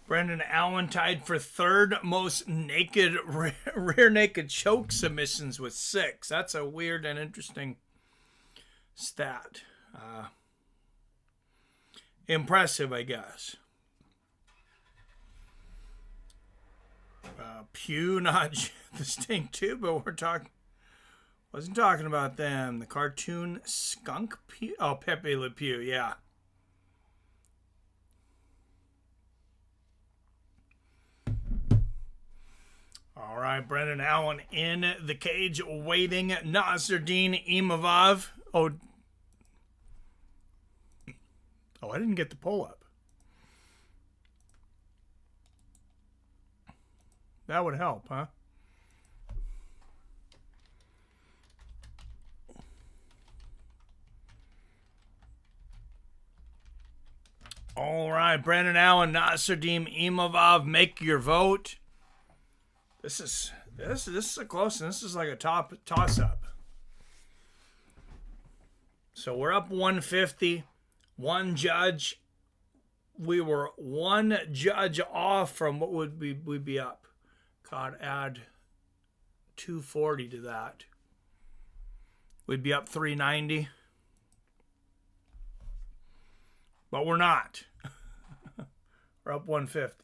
Brendan Allen tied for third most naked rear naked choke submissions with 6. That's a weird and interesting stat. Impressive, I guess. Pew, not the Stink too, but wasn't talking about them. The cartoon skunk Pew. Oh, Pepe Le Pew, yeah. All right, Brendan Allen in the cage waiting. Nassourdine Imavov. Oh, I didn't get the pull-up. That would help, huh? All right, Brendan Allen, Nassourdine Imavov, make your vote. This is a close one. This is like a toss-up. So we're up 150. One judge. We were one judge off from what would we'd be up. God, add 240 to that. We'd be up 390. But we're not. We're up 150.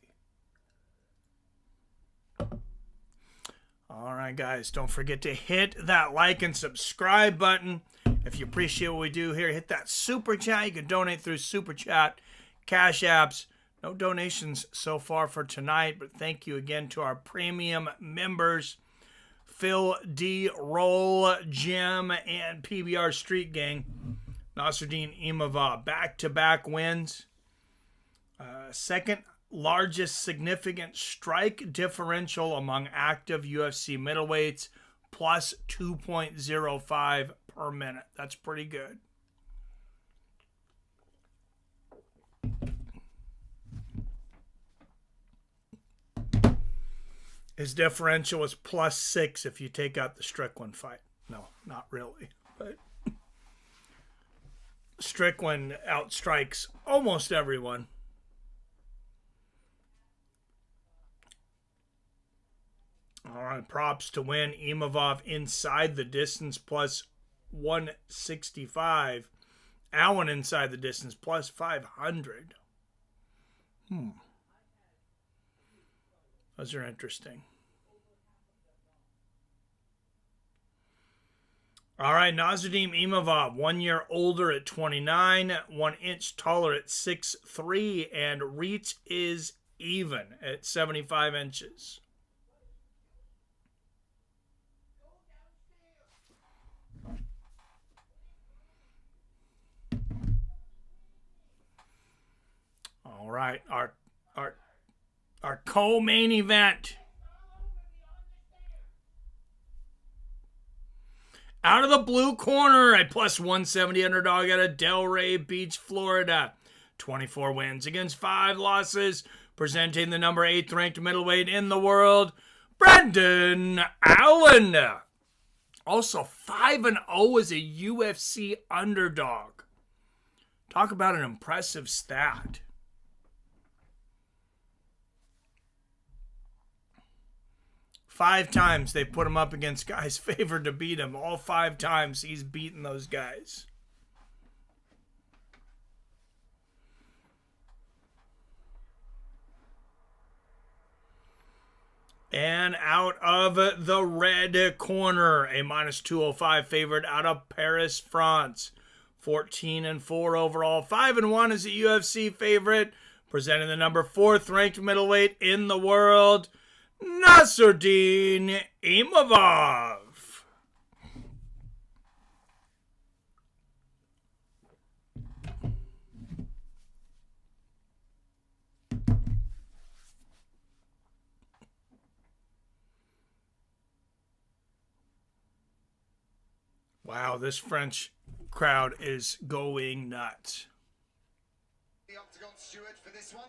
All right, guys, don't forget to hit that like and subscribe button. If you appreciate what we do here, hit that super chat. You can donate through super chat, cash apps. No donations so far for tonight, but thank you again to our premium members, Phil D. Roll, Jim, and PBR Street Gang. Nassourdine Imavov, back-to-back wins. Second largest significant strike differential among active UFC middleweights, plus 2.05 per minute. That's pretty good. His differential was plus 6 if you take out the Strickland fight. No, not really. But Strickland outstrikes almost everyone. All right, props to win. Imavov inside the distance plus 165. Allen inside the distance plus 500. Those are interesting. All right, Nassourdine Imavov, 1 year older at 29, 1 inch taller at 6'3", and reach is even at 75 inches. All right, our co-main event. Out of the blue corner, a plus 170 underdog out of Delray Beach, Florida. 24 wins against 5 losses, presenting the number 8th ranked middleweight in the world, Brendan Allen. Also 5-0 as a UFC underdog. Talk about an impressive stat. 5 times they put him up against guys favored to beat him. All 5 times he's beaten those guys. And out of the red corner, a minus 205 favorite out of Paris, France. 14-4 overall. 5-1 as a UFC favorite. Presenting the number 4th ranked middleweight in the world, Nassourdine Imavov. Wow, this French crowd is going nuts. The Octagon steward for this one.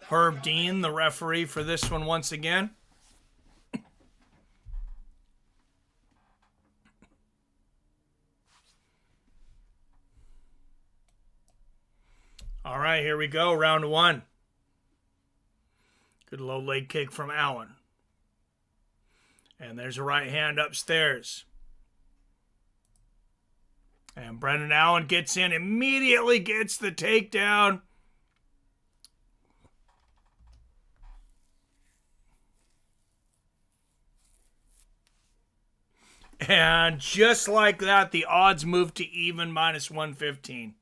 Herb Dean, the referee for this one once again. All right, here we go. Round 1. Good low leg kick from Allen. And there's a right hand upstairs. And Brendan Allen gets in, immediately gets the takedown. And just like that, the odds move to even -115.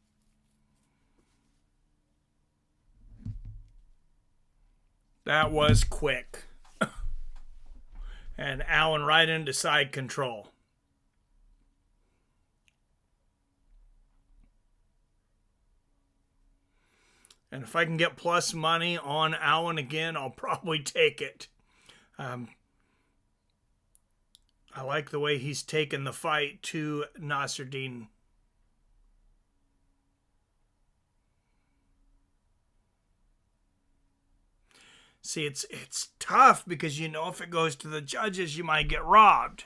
That was quick. And Allen right into side control. And if I can get plus money on Allen again, I'll probably take it. I like the way he's taken the fight to Nassourdine. See, it's tough because you know if it goes to the judges, you might get robbed.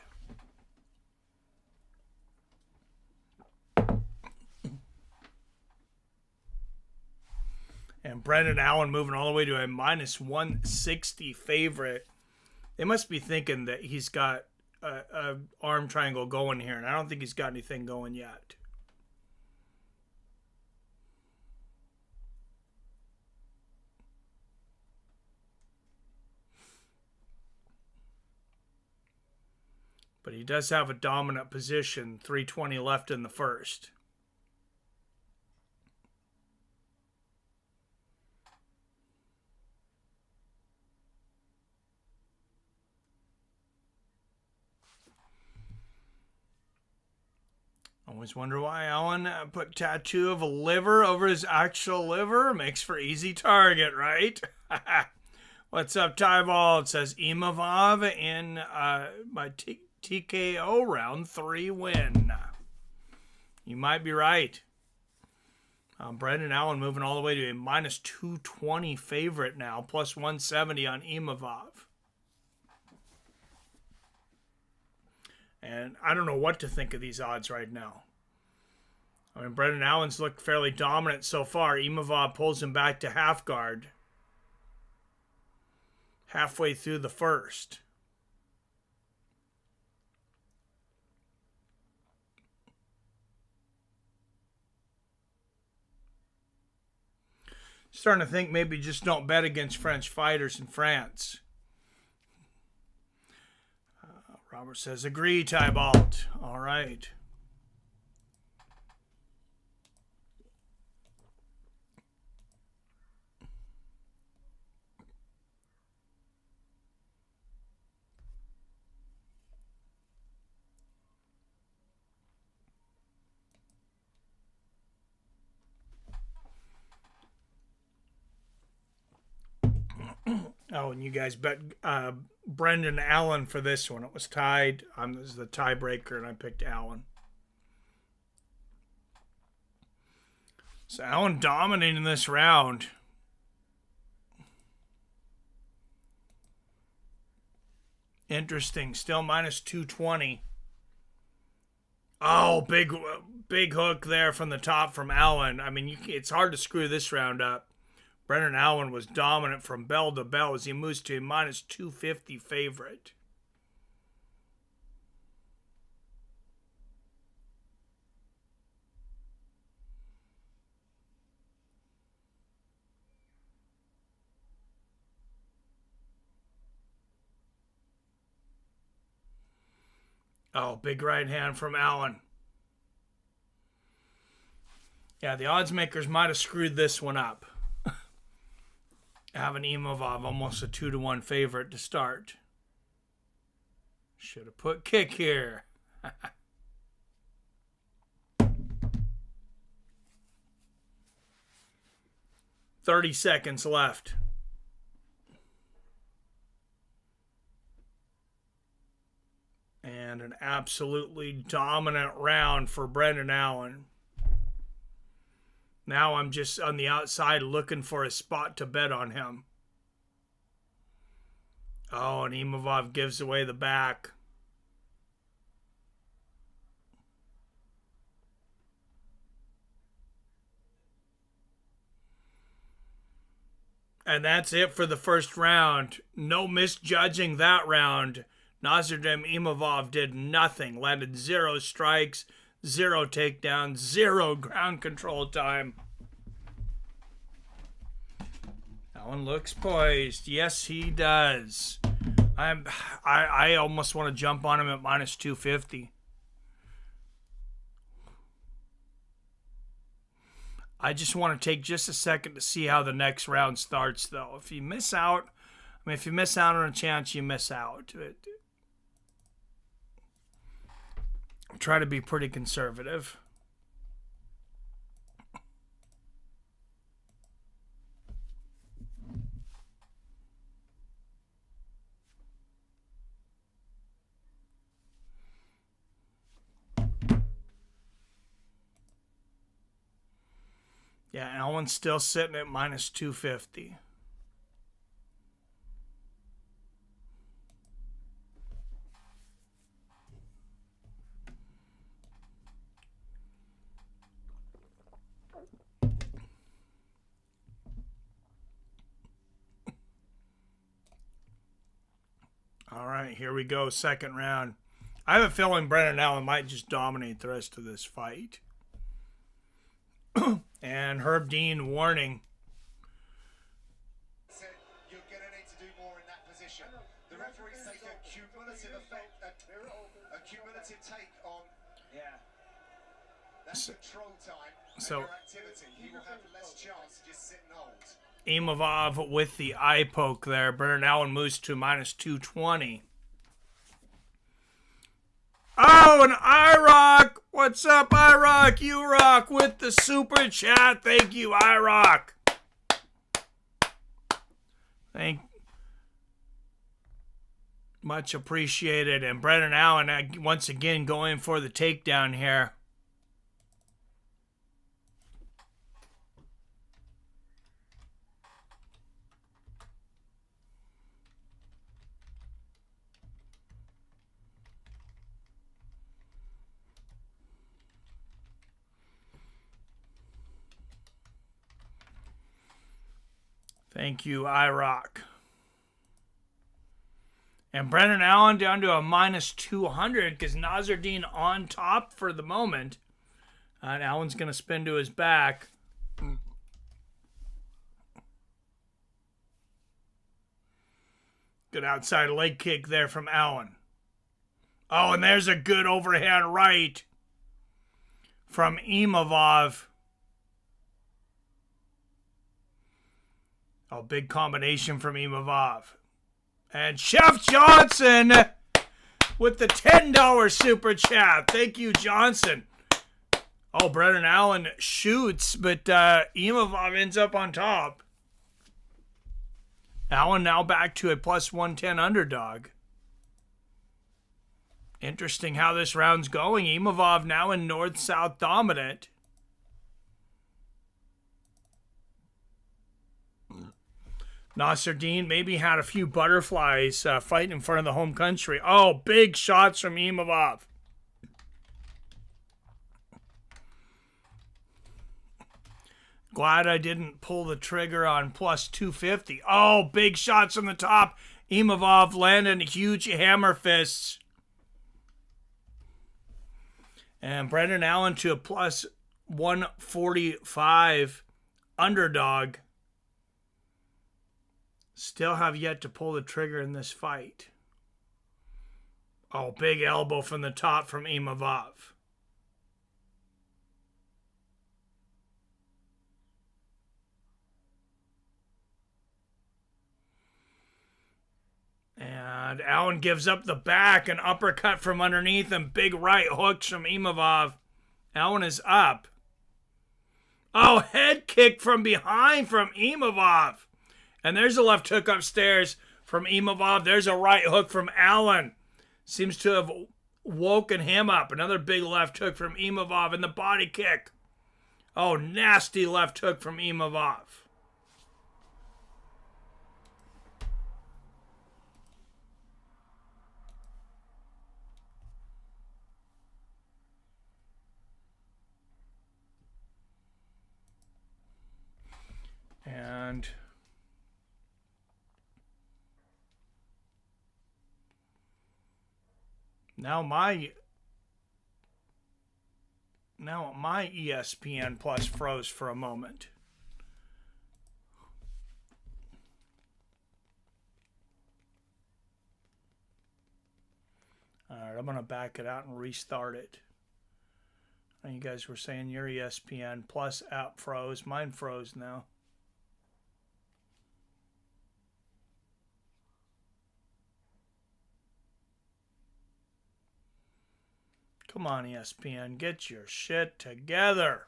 And Brendan Allen moving all the way to a -160 favorite. They must be thinking that he's got a arm triangle going here, and I don't think he's got anything going yet. But he does have a dominant position, 3:20 left in the first. Always wonder why Allen put tattoo of a liver over his actual liver. Makes for easy target, right? What's up, Tyball? It says Imavov in my TKO round 3 win. You might be right. Brendan Allen moving all the way to a -220 favorite now, plus 170 on Imavov. And I don't know what to think of these odds right now. I mean, Brendan Allen's looked fairly dominant so far. Imavov pulls him back to half guard halfway through the first. Starting to think maybe just don't bet against French fighters in France. Robert says, agree, Tybalt. All right. Oh, and you guys bet Brendan Allen for this one. It was tied. This is the tiebreaker, and I picked Allen. So Allen dominating this round. Interesting. Still -220. Oh, big hook there from the top from Allen. I mean, it's hard to screw this round up. Brendan Allen was dominant from bell to bell as he moves to a -250 favorite. Oh, big right hand from Allen. Yeah, the odds makers might have screwed this one up. Having Imavov almost a 2-1 favorite to start. Should have put kick here. 30 seconds left. And an absolutely dominant round for Brendan Allen. Now I'm just on the outside looking for a spot to bet on him. Oh, and Imavov gives away the back. And that's it for the first round. No misjudging that round. Nassourdine Imavov did nothing. Landed 0 strikes, 0 takedowns, 0 ground control time. That one looks poised. Yes, he does. I almost want to jump on him at minus 250. I just want to take just a second to see how the next round starts, though. If you miss out, if you miss out on a chance, you miss out. Try to be pretty conservative. Yeah, Allen's still sitting at minus 250. All right, here we go, second round. I have a feeling Brendan Allen might just dominate the rest of this fight. And Herb Dean warning. Said you're going to need to do more in that position. The referees take a cumulative effect, a cumulative take on that control time and So- your activity. You will have less chance to just sit and hold. Imavov with the eye poke there. Brendan Allen moves to minus 220. Oh, and IROC! What's up, IROC? You rock with the super chat. Thank you, IROC. Much appreciated. And Brendan Allen once again going for the takedown here. Thank you, IROC. And Brendan Allen down to a minus 200 because Nassourdine on top for the moment. And Allen's going to spin to his back. Good outside leg kick there from Allen. Oh, and there's a good overhand right from Imavov. Oh, big combination from Imavov. And Chef Johnson with the $10 super chat. Thank you, Johnson. Oh, Brendan Allen shoots, but Imavov ends up on top. Allen now back to a plus 110 underdog. Interesting how this round's going. Imavov now in north-south dominant. Nassourdine maybe had a few butterflies fighting in front of the home country. Oh, big shots from Imavov. Glad I didn't pull the trigger on plus 250. Oh, big shots from the top. Imavov landing huge hammer fists. And Brendan Allen to a plus 145 underdog. Still have yet to pull the trigger in this fight. Oh, big elbow from the top from Imavov. And Allen gives up the back, an uppercut from underneath, and big right hooks from Imavov. Allen is up. Oh, head kick from behind from Imavov. And there's a left hook upstairs from Imavov. There's a right hook from Allen. Seems to have woken him up. Another big left hook from Imavov and the body kick. Oh, nasty left hook from Imavov. And Now my ESPN Plus froze for a moment. All right, I'm going to back it out and restart it. And you guys were saying your ESPN Plus app froze. Mine froze now. Come on, ESPN, get your shit together.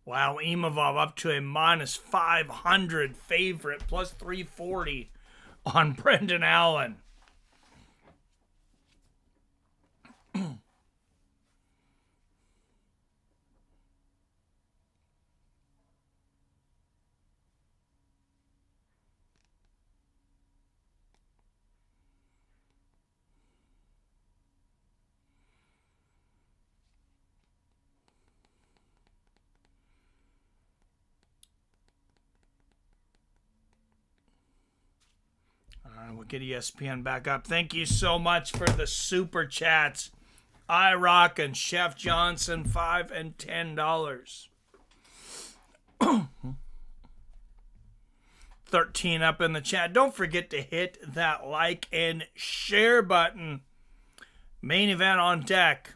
Wow, Imavov up to a minus 500 favorite, plus 340 on Brendan Allen. We'll get ESPN back up. Thank you so much for the super chats. iRock and Chef Johnson, $5 and $10. 13 up in the chat. Don't forget to hit that like and share button. Main event on deck.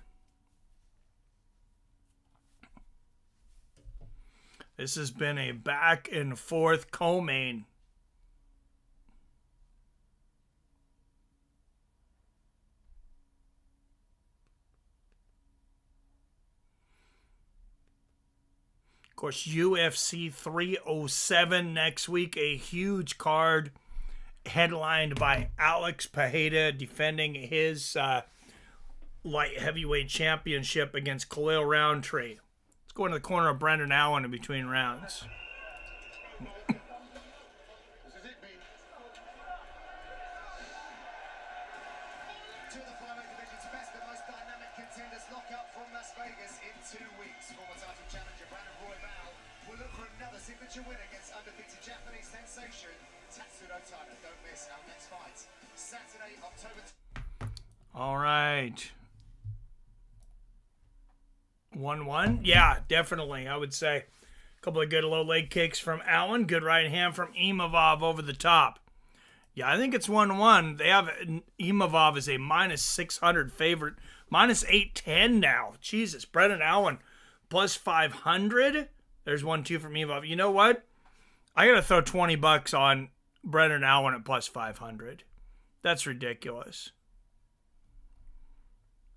This has been a back and forth co-main. Of course, UFC 307 next week, a huge card headlined by Alex Pereira defending his light heavyweight championship against Khalil Roundtree. Let's go into the corner of Brendan Allen in between rounds. Win against undefeated Japanese sensation Tatsudo Tada. Don't miss our next fight Saturday, October. All right. 1-1. Yeah, definitely. I would say a couple of good low leg kicks from Allen. Good right hand from Imavov over the top. Yeah, I think it's 1-1. They have Imavov as a minus 600 favorite. Minus 810 now. Jesus. Brendan Allen plus 500. There's 1-2 from Imavov. You know what? I got to throw $20 on Brendan Allen at plus 500. That's ridiculous.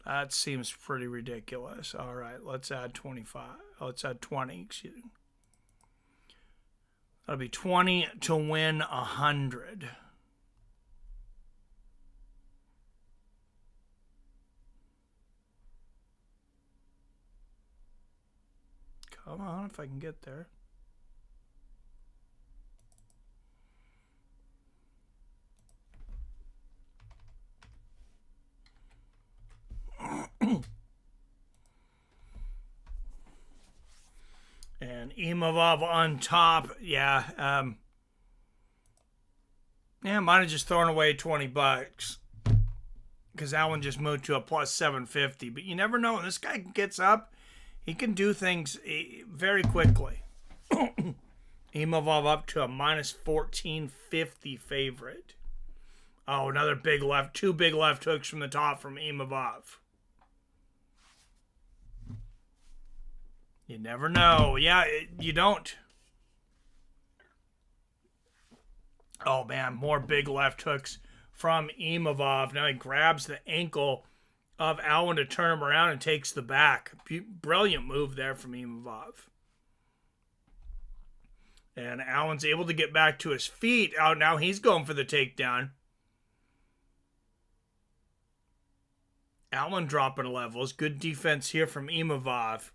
That seems pretty ridiculous. All right, let's add 25. Let's add 20. Excuse me. That'll be 20 to win 100. Come on, if I can get there. And Imavov on top. Yeah. Might have just thrown away $20. Because Allen just moved to a plus 750. But you never know. When this guy gets up, he can do things very quickly. Imavov up to a minus 1450 favorite. Oh, another big left. Two big left hooks from the top from Imavov. You never know. Yeah, you don't. Oh, man, more big left hooks from Imavov. Now he grabs the ankle of Allen to turn him around and takes the back. Brilliant move there from Imavov. And Allen's able to get back to his feet. Oh, now he's going for the takedown. Allen dropping levels. Good defense here from Imavov.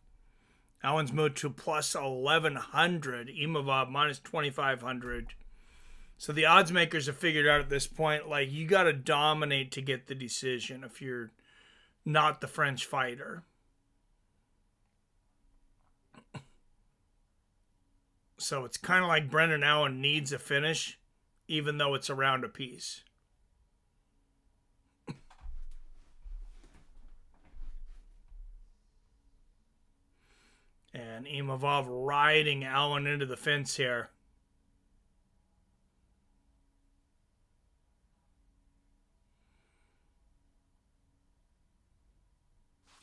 Allen's moved to plus 1,100. Imavov minus 2,500. So the odds makers have figured out at this point, like, you got to dominate to get the decision if you're not the French fighter. So it's kind of like Brendan Allen needs a finish, even though it's a round apiece. And Imavov riding Allen into the fence here.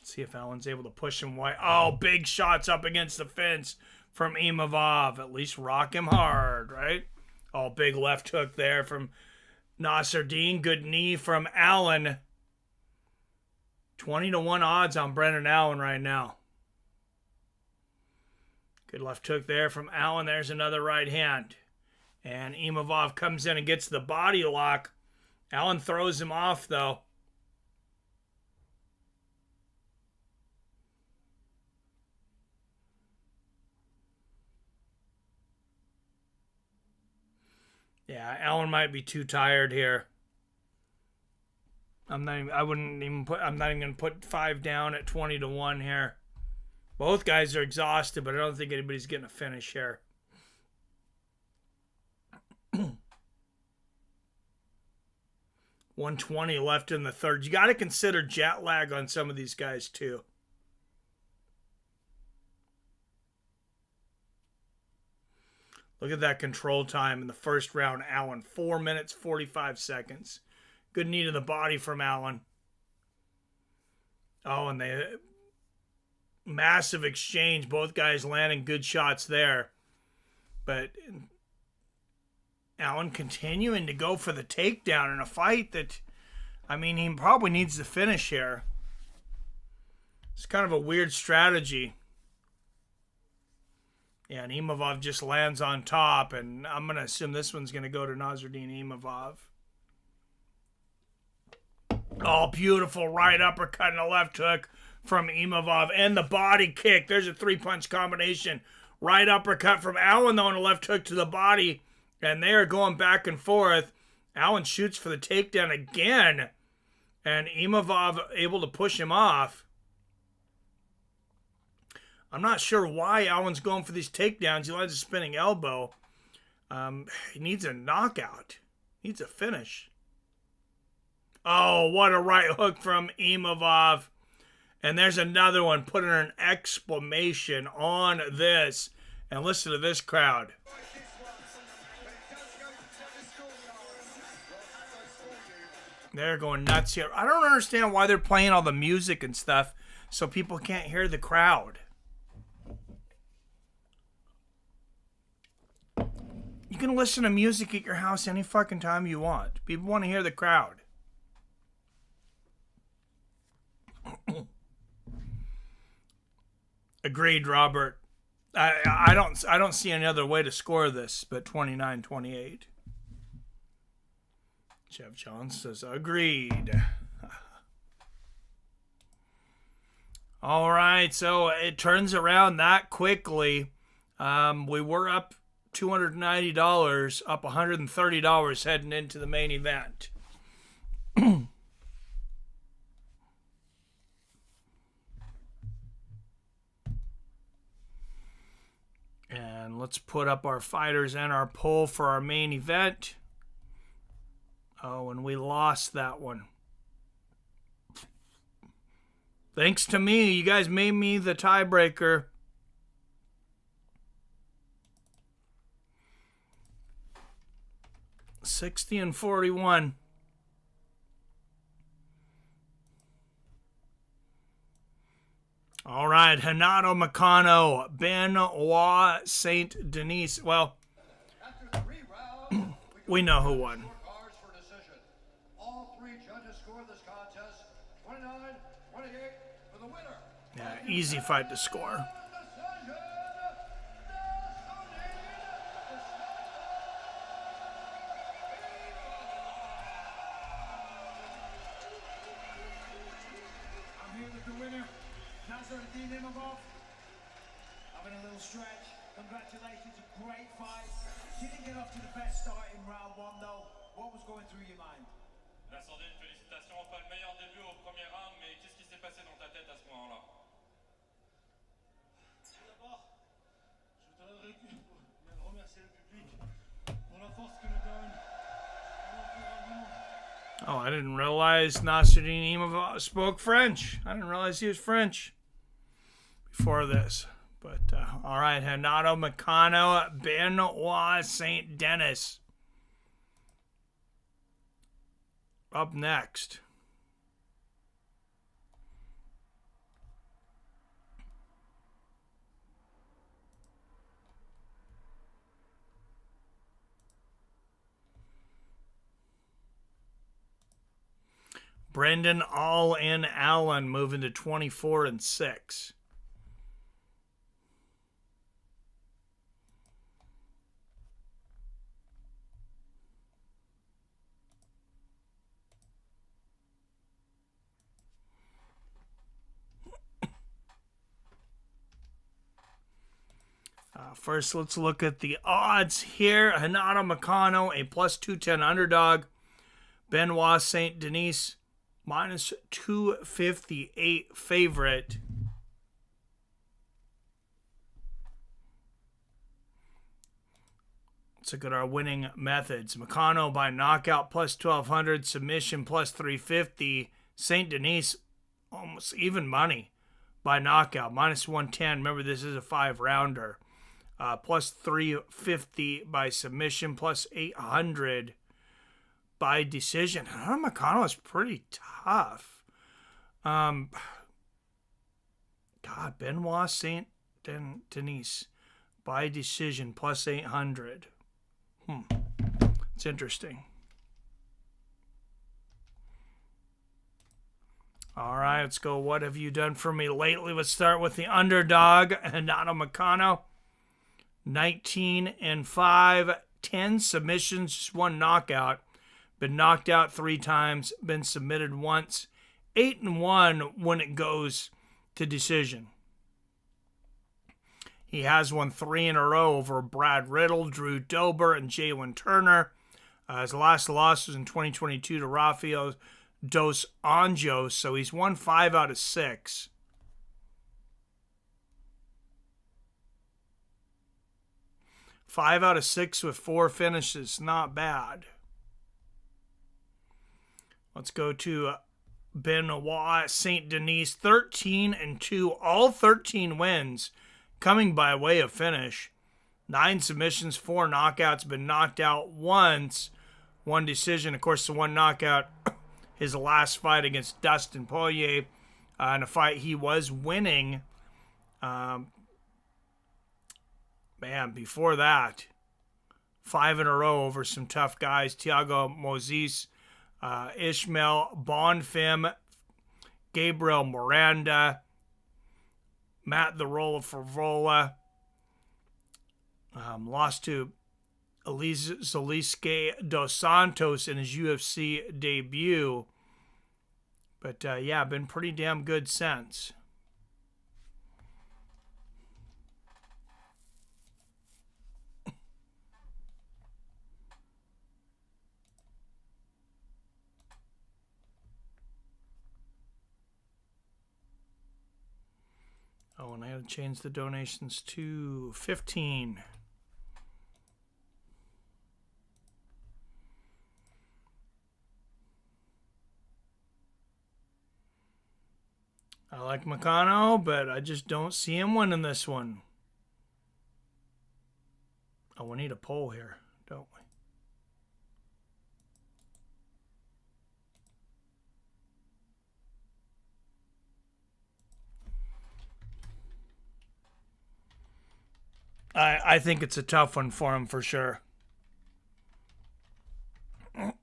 See if Allen's able to push him wide. Oh, big shots up against the fence from Imavov. At least rock him hard, right? Oh, big left hook there from Nassourdine. Good knee from Allen. 20-1 odds on Brendan Allen right now. Good left hook there from Allen. There's another right hand. And Imavov comes in and gets the body lock. Allen throws him off, though. Yeah, Allen might be too tired here. I'm not even gonna put 5 down at 20-1 here. Both guys are exhausted, but I don't think anybody's getting a finish here. $120 left in the third. You got to consider jet lag on some of these guys too. Look at that control time in the first round, Allen. 4 minutes, 45 seconds. Good knee to the body from Allen. Oh, and they... massive exchange. Both guys landing good shots there. But Allen continuing to go for the takedown in a fight that, I mean, he probably needs to finish here. It's kind of a weird strategy. Yeah, and Imavov just lands on top, and I'm going to assume this one's going to go to Nassourdine Imavov. Oh, beautiful right uppercut and a left hook from Imavov, and the body kick. There's a 3-punch combination. Right uppercut from Allen, though, and a left hook to the body, and they are going back and forth. Allen shoots for the takedown again, and Imavov able to push him off. I'm not sure why Allen's going for these takedowns. He lands a spinning elbow. He needs a knockout. He needs a finish. Oh, what a right hook from Imavov. And there's another one. Putting an exclamation on this. And listen to this crowd. They're going nuts here. I don't understand why they're playing all the music and stuff so people can't hear the crowd. You can listen to music at your house any fucking time you want. People want to hear the crowd. Agreed, Robert. I don't see any other way to score this but 29-28. Jeff Jones says agreed. All right, so it turns around that quickly. We were up $290, up $130 heading into the main event. And let's put up our fighters and our poll for our main event. Oh, and we lost that one. Thanks to me. You guys made me the tiebreaker. $60-41. All right, Renato Moicano, Benoit St Denis. Well, we know who won. All 3 judges scored this contest 29-28 for the winner. Yeah, easy fight to score. I'm here with the winner, Nassourdine Imavov. Having a little stretch. Congratulations, a great fight. Didn't get off to the best start in round 1 though. What was going through your mind? Nassourdine, félicitations. Pas le meilleur début au premier round, mais qu'est-ce qui s'est passé dans ta tête à ce moment-là? Tout d'abord, je voudrais Oh, I didn't realize Nassourdine Imavov spoke French. I didn't realize he was French before this. But, all right, Renato Moicano, Benoit St Denis. Up next. Brendan All in Allen moving to 24-6. First, let's look at the odds here. Renato Moicano, a plus 210 underdog. Benoit St Denis, minus 258 favorite. Let's look at our winning methods. Moicano by knockout plus 1200, submission plus 350. St Denis, almost even money by knockout, minus 110. Remember, this is a 5-rounder. Plus 350 by submission, plus 800 by decision. Moicano is pretty tough. God, Benoit St Denis by decision, plus 800. It's interesting. All right, let's go. What have you done for me lately? Let's start with the underdog, Renato Moicano. 19-5, 10 submissions, just 1 knockout. Been knocked out 3 times, been submitted once. 8-1 when it goes to decision. He has won 3 in a row over Brad Riddle, Drew Dober, and Jalen Turner. His last loss was in 2022 to Rafael dos Anjos, so he's won 5 out of 6. Five out of 6 with 4 finishes. Not bad. Let's go to Benoit St Denis. 13-2. All 13 wins coming by way of finish. 9 submissions, 4 knockouts. Been knocked out once. 1 decision. Of course, the 1 knockout, his last fight against Dustin Poirier. In a fight he was winning. Man, before that, 5 in a row over some tough guys. Thiago Moses, Ishmael Bonfim, Gabriel Miranda, Matt the Roll of Frevola. Lost to Elise Zaliske dos Santos in his UFC debut. But, yeah, been pretty damn good since. Oh, and I had to change the donations to 15. I like Moicano, but I just don't see him winning this one. Oh, we need a poll here, don't we? I think it's a tough one for him for sure. All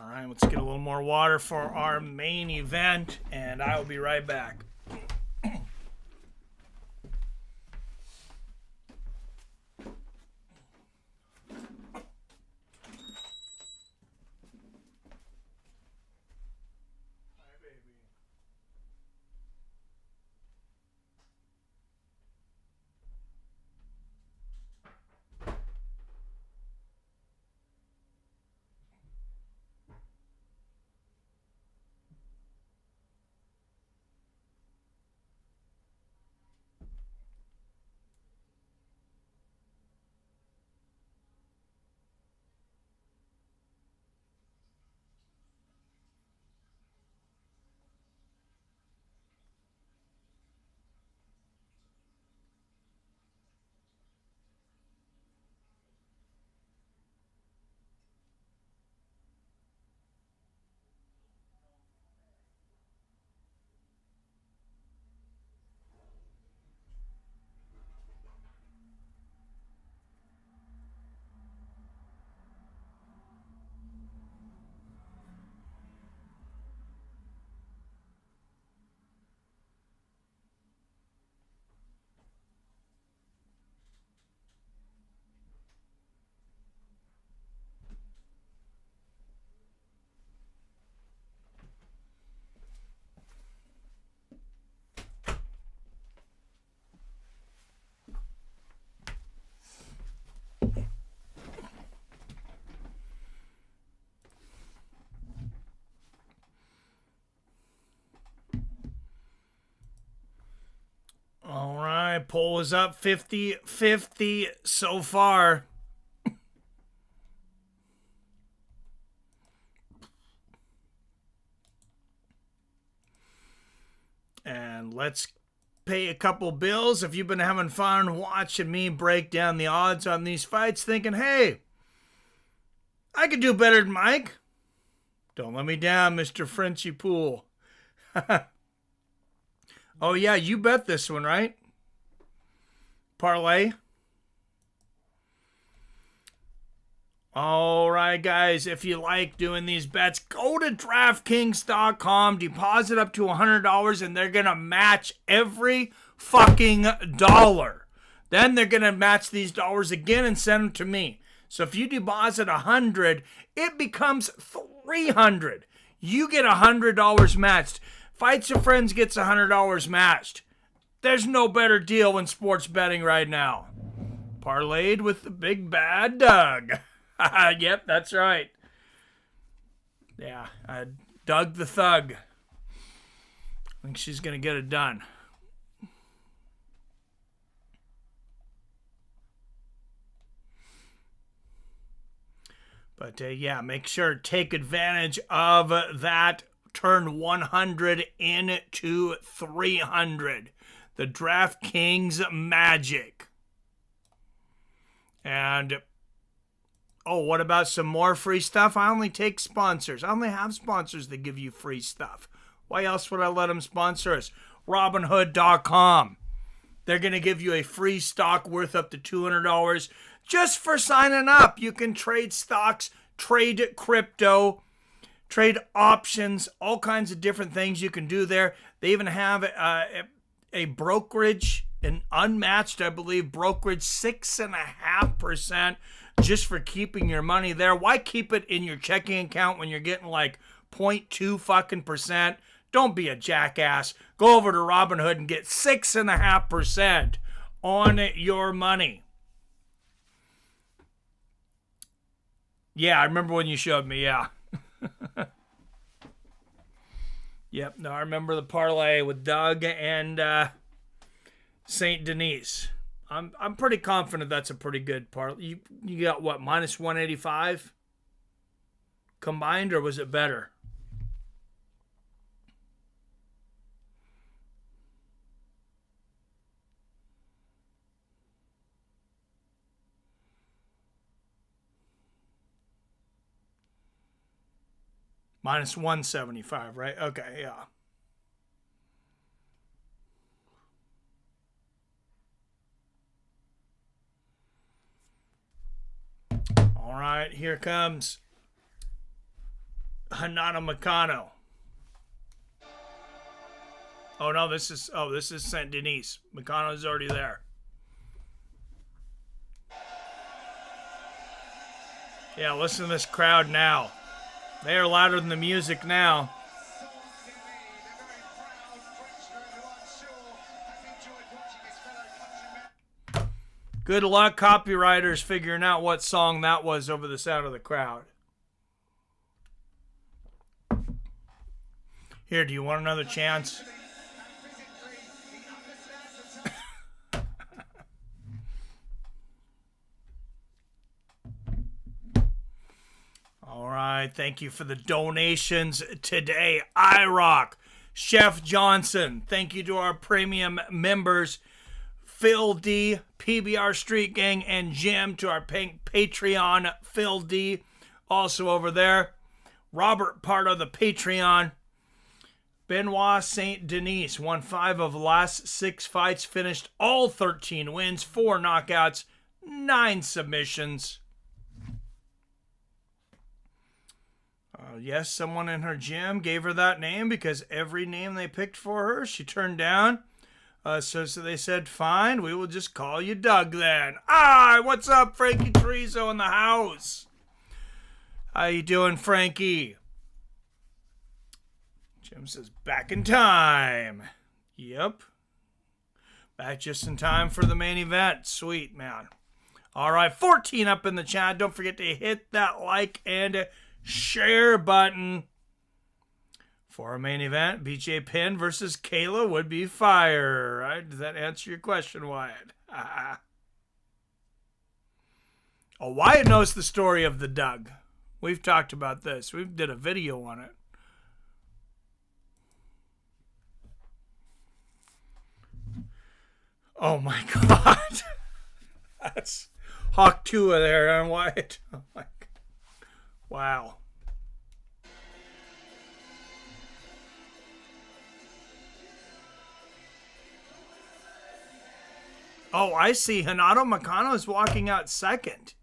right, let's get a little more water for our main event, and I will be right back. poll is up 50-50 so far. And let's pay a couple bills. If you've been having fun watching me break down the odds on these fights, thinking, hey, I could do better than Mike. Don't let me down, Mr. Frenchy Pool. Oh, yeah, you bet this one, right? Parlay. All right, guys, if you like doing these bets, go to DraftKings.com, deposit up to $100, and they're going to match every fucking dollar. Then they're going to match these dollars again and send them to me. So if you deposit $100, it becomes $300. You get $100 matched. Fights Your Friends gets $100 matched. There's no better deal in sports betting right now. Parlayed with the big bad Doug. Yep, that's right. Yeah, Doug the Thug. I think she's going to get it done. But yeah, make sure to take advantage of that. Turn 100 into 300. The DraftKings magic. And, oh, what about some more free stuff? I only take sponsors. I only have sponsors that give you free stuff. Why else would I let them sponsor us? Robinhood.com. They're going to give you a free stock worth up to $200 just for signing up. You can trade stocks, trade crypto, trade options, all kinds of different things you can do there. They even have a brokerage, an unmatched, I believe, brokerage, 6.5% just for keeping your money there. Why keep it in your checking account when you're getting like 0.2 fucking percent? Don't be a jackass. Go over to Robinhood and get 6.5% on your money. Yeah, I remember when you showed me, yeah. Yep, no, I remember the parlay with Doug and St Denis. I'm pretty confident that's a pretty good parlay. You got what, minus 185 combined, or was it better? Minus 175, right? Okay, yeah. All right, here comes Renato Moicano. Oh no, this is St Denis. Moicano's already there. Yeah, listen to this crowd now. They are louder than the music now. Good luck, copywriters, figuring out what song that was over the sound of the crowd. Here, do you want another chance? All right, thank you for the donations today. iRock, Chef Johnson, thank you to our premium members, Phil D, PBR Street Gang, and Jim, to our Patreon, Phil D, also over there. Robert, part of the Patreon. Benoit St Denis won 5 of the last 6 fights, finished all 13 wins, 4 knockouts, 9 submissions. Yes, someone in her gym gave her that name because every name they picked for her, she turned down. So they said, fine, we will just call you Doug then. Ah, what's up, Frankie Trezo in the house? How you doing, Frankie? Jim says, back in time. Yep. Back just in time for the main event. Sweet, man. All right, 14 up in the chat. Don't forget to hit that like and share button For a main event, BJ Penn versus Kayla would be fire. Right? Does that answer your question, Wyatt? Oh, Wyatt knows the story of the Doug. We've talked about this. We did a video on it. Oh my God. That's Hawk Tua there on Wyatt. Oh my God. Wow. Oh, I see. Renato Moicano is walking out second.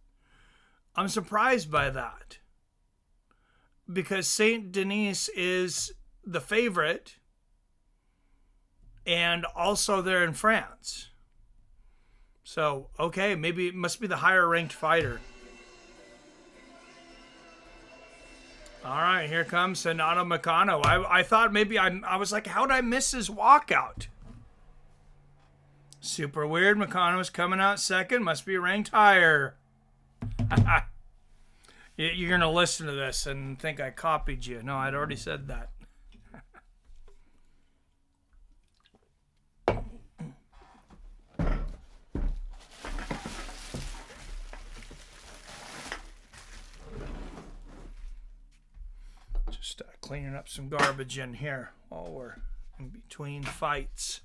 I'm surprised by that. Because St Denis is the favorite. And also they're in France. So, okay, maybe it must be the higher ranked fighter. All right, here comes Renato Moicano. I thought maybe I was like, how'd I miss his walkout? Super weird. Moicano's coming out second. Must be ranked higher. You're going to listen to this and think I copied you. No, I'd already said that. Just cleaning up some garbage in here while we're in between fights.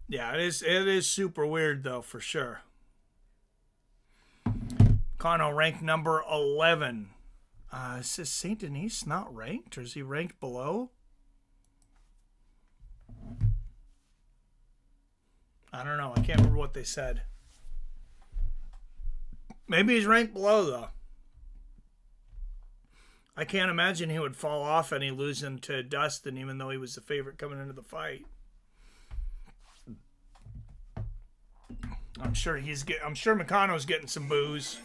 Yeah, it is super weird, though, for sure. Moicano ranked number 11. It says St. Denis not ranked? Or is he ranked below? I don't know. I can't remember what they said. Maybe he's ranked below, though. I can't imagine he would fall off any losing to Dustin, even though he was the favorite coming into the fight. I'm sure Moicano's getting some boos.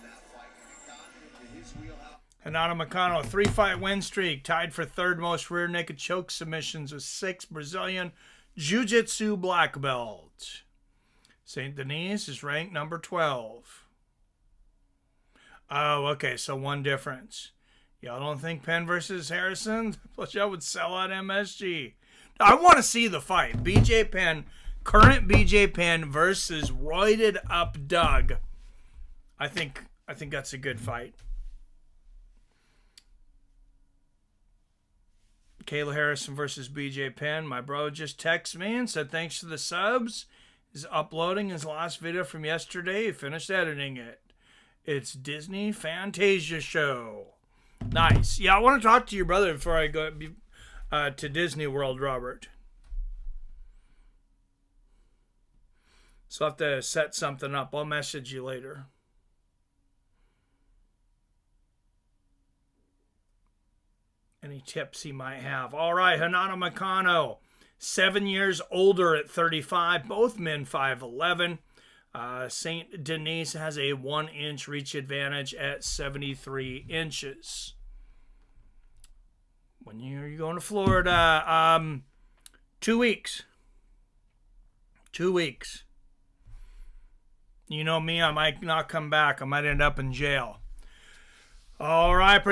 Renato Moicano, 3-fight win streak, tied for third most rear naked choke submissions with 6 Brazilian Jiu-Jitsu black belts. St. Denis is ranked number 12. Oh, okay, so one difference. Y'all don't think Penn versus Harrison? Plus, y'all would sell out MSG. I want to see the fight. BJ Penn, current BJ Penn versus roided up Doug. I think that's a good fight. Kayla Harrison versus BJ Penn. My bro just texted me and said thanks for the subs. He's uploading his last video from yesterday. He finished editing it. It's Disney Fantasia Show. Nice. Yeah, I want to talk to your brother before I go to Disney World, Robert. So I'll have to set something up. I'll message you later. Any tips he might have. All right, Renato Moicano, 7 years older at 35. Both men 5'11". St. Denis has a 1-inch reach advantage at 73 inches. When you're going to Florida, 2 weeks. 2 weeks. You know me, I might not come back. I might end up in jail. All right,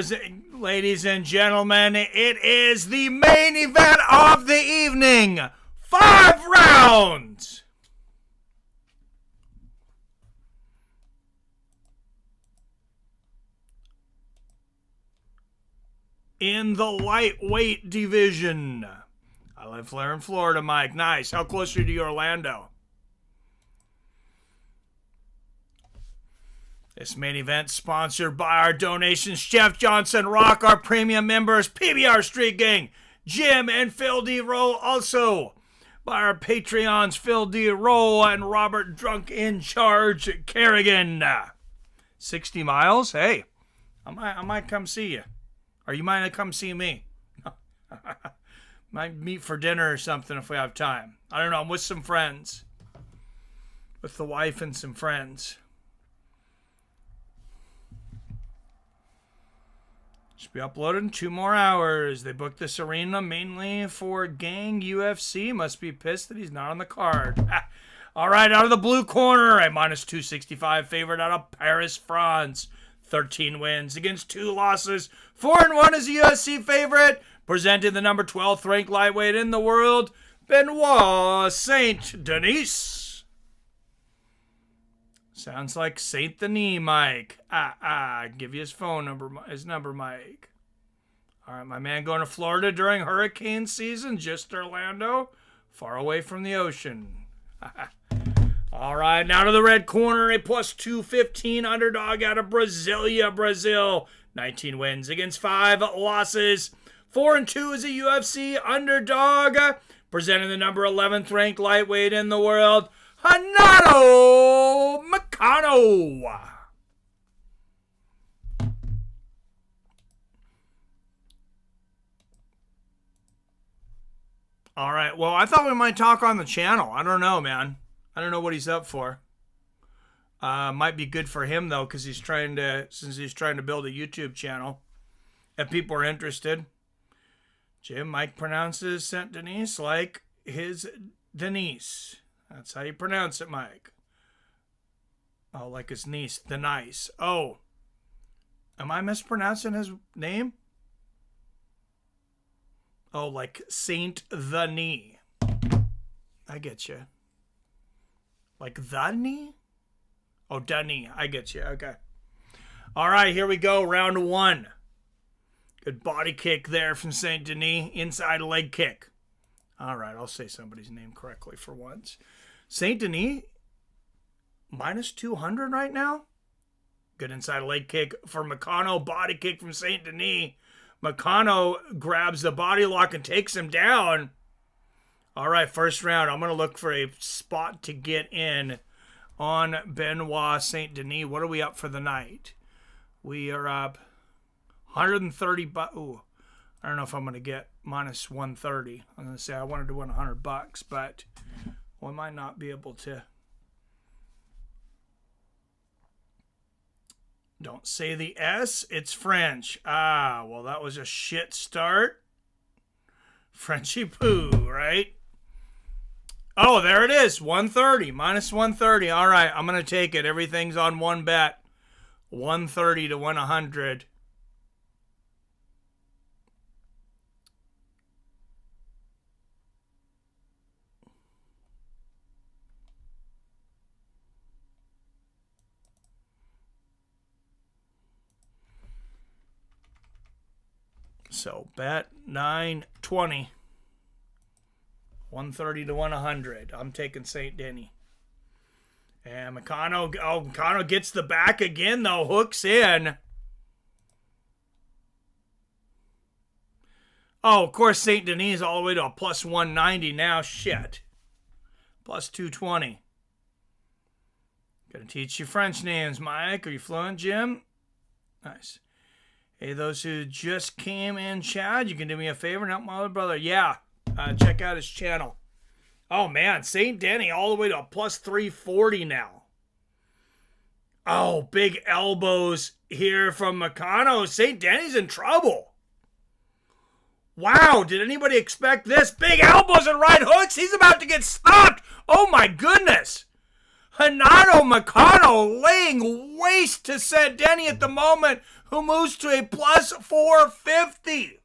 ladies and gentlemen, it is the main event of the evening. 5 rounds. In the lightweight division. I live there in Florida, Mike. Nice. How close are you to Orlando? This main event sponsored by our donations, Jeff Johnson, Rock, our premium members, PBR Street Gang, Jim and Phil D. Rowe, also by our Patreons, Phil D. Rowe and Robert Drunk in Charge Kerrigan. 60 miles? Hey, I might come see you. Or you might come see me. Might meet for dinner or something if we have time. I don't know. I'm with some friends. With the wife and some friends. Should be uploaded in 2 more hours. They booked this arena mainly for Gang UFC. Must be pissed that he's not on the card. All right, out of the blue corner, a -265 favorite out of Paris, France. 13 wins against 2 losses. 4-1 as a UFC favorite. Presenting the number 12th ranked lightweight in the world, Benoit St Denis. Sounds like Saint Denis, Mike. Give you his phone number, his number, Mike. All right, my man going to Florida during hurricane season, just Orlando, far away from the ocean. All right, now to the red corner, a plus 215 underdog out of Brasilia, Brazil. 19 wins against 5 losses. 4-2 as a UFC underdog. Presenting the number 11th ranked lightweight in the world, Renato Moicano. All right, well, I thought we might talk on the channel. I don't know, man. I don't know what he's up for. Might be good for him, though, because he's trying to build a YouTube channel. If people are interested. Jim, Mike pronounces St. Denis like his Denise. That's how you pronounce it, Mike. Oh, like his niece, Denise. Oh. Am I mispronouncing his name? Oh, like Saint the Knee. I get you. Like the knee? Oh, Dunny. I get you. Okay. All right, here we go. Round 1. Good body kick there from St. Denis. Inside leg kick. All right, I'll say somebody's name correctly for once. St. Denis, minus 200 right now. Good inside leg kick for Moicano. Body kick from St. Denis. Moicano grabs the body lock and takes him down. All right, first round. I'm going to look for a spot to get in on Benoit St. Denis. What are we up for the night? We are up 130 bucks. Ooh, I don't know if I'm going to get minus 130. I'm going to say I wanted to win $100, but we might not be able to. Don't say the S, it's French. Well, that was a shit start. Frenchy poo, right? Oh, there it is. 130, minus 130. All right, I'm going to take it. Everything's on one bet. 130 to win 100. So bet 920. 130 to 100. I'm taking St. Denis. And Moicano gets the back again, though. Hooks in. Oh, of course, St. Denis all the way to a plus 190 now. Shit. Plus 220. Gonna teach you French names, Mike. Are you fluent, Jim? Nice. Hey, those who just came in, Chad, you can do me a favor and help my other brother. Yeah, check out his channel. Oh, man, St. Denis all the way to a plus 340 now. Oh, big elbows here from Moicano. St. Denis in trouble. Wow, did anybody expect this? Big elbows and right hooks. He's about to get stopped. Oh, my goodness. Renato Moicano laying waste to St. Denis at the moment, who moves to a plus 450.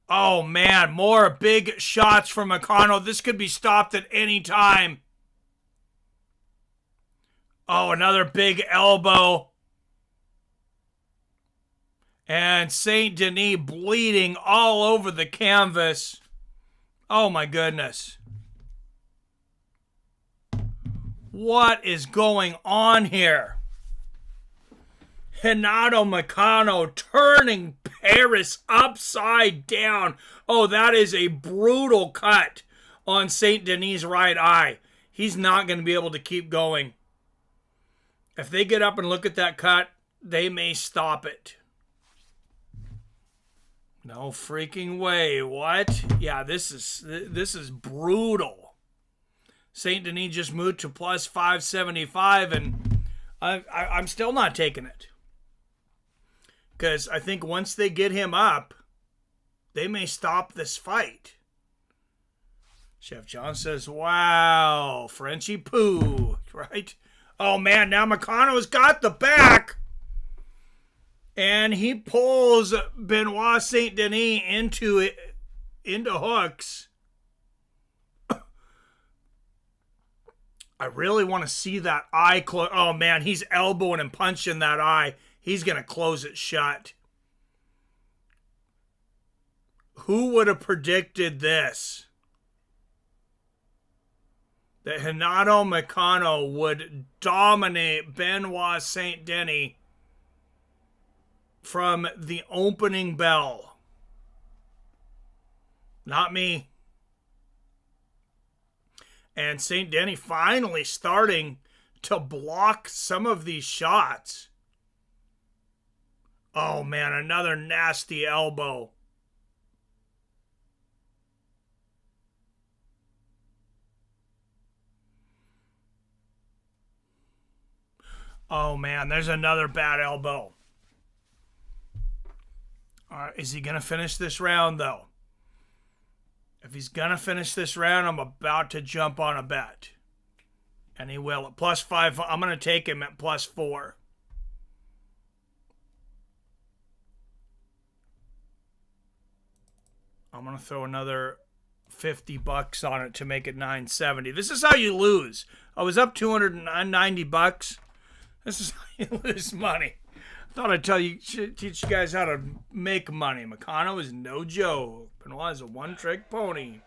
Oh, man, more big shots from Moicano. This could be stopped at any time. Oh, another big elbow. And St. Denis bleeding all over the canvas. Oh, my goodness. What is going on here? Renato Moicano turning Pérez upside down. Oh, that is a brutal cut on St. Denis' right eye. He's not going to be able to keep going. If they get up and look at that cut, they may stop it. No freaking way. What? Yeah, this is brutal. St. Denis just moved to plus 575, and I'm still not taking it. Because I think once they get him up, they may stop this fight. Chef John says, wow, Frenchy poo, right? Oh, man, now Moicano's got the back. And he pulls Benoit St Denis into hooks. I really want to see that eye close. Oh, man, he's elbowing and punching that eye. He's going to close it shut. Who would have predicted this? That Renato Moicano would dominate Benoit St Denis from the opening bell. Not me. And St Denis finally starting to block some of these shots. Oh, man, another nasty elbow. Oh, man, there's another bad elbow. All right, is he going to finish this round, though? If he's going to finish this round, I'm about to jump on a bet. And he will. At +5, I'm going to take him at +4. I'm going to throw another $50 on it to make it $970. This is how you lose. I was up $290. This is how you lose money. Thought I'd teach you guys how to make money. Moicano is no joke. Benoit is a one-trick pony.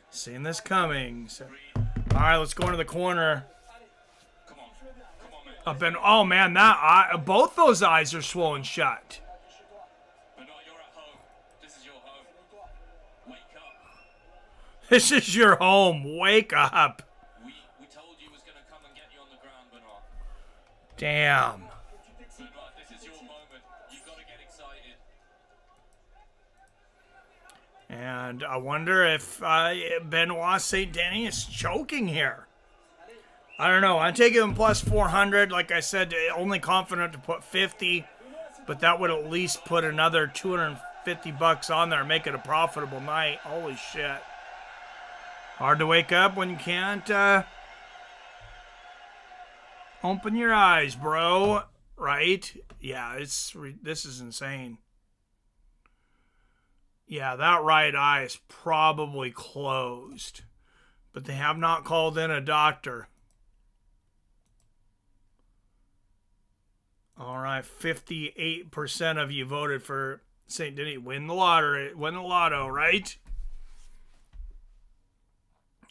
Seen this coming. So, all right, let's go into the corner. Oh man, that eye, both those eyes are swollen shut. Benoit, you're at home. This is your home. Wake up. This is your home. Wake up. We told you was gonna come and get you on the ground, Benoit. Damn. Benoit, this is your moment. You've got to get excited. And I wonder if Benoit St Denis is choking here. I don't know. I'm taking him +400. Like I said, only confident to put 50, but that would at least put another $250 on there and make it a profitable night. Holy shit. Hard to wake up when you can't open your eyes, bro. Right? Yeah, this is insane. Yeah, that right eye is probably closed, but they have not called in a doctor. All right, 58% of you voted for St. Denis. Win the lottery. Win the lotto, right?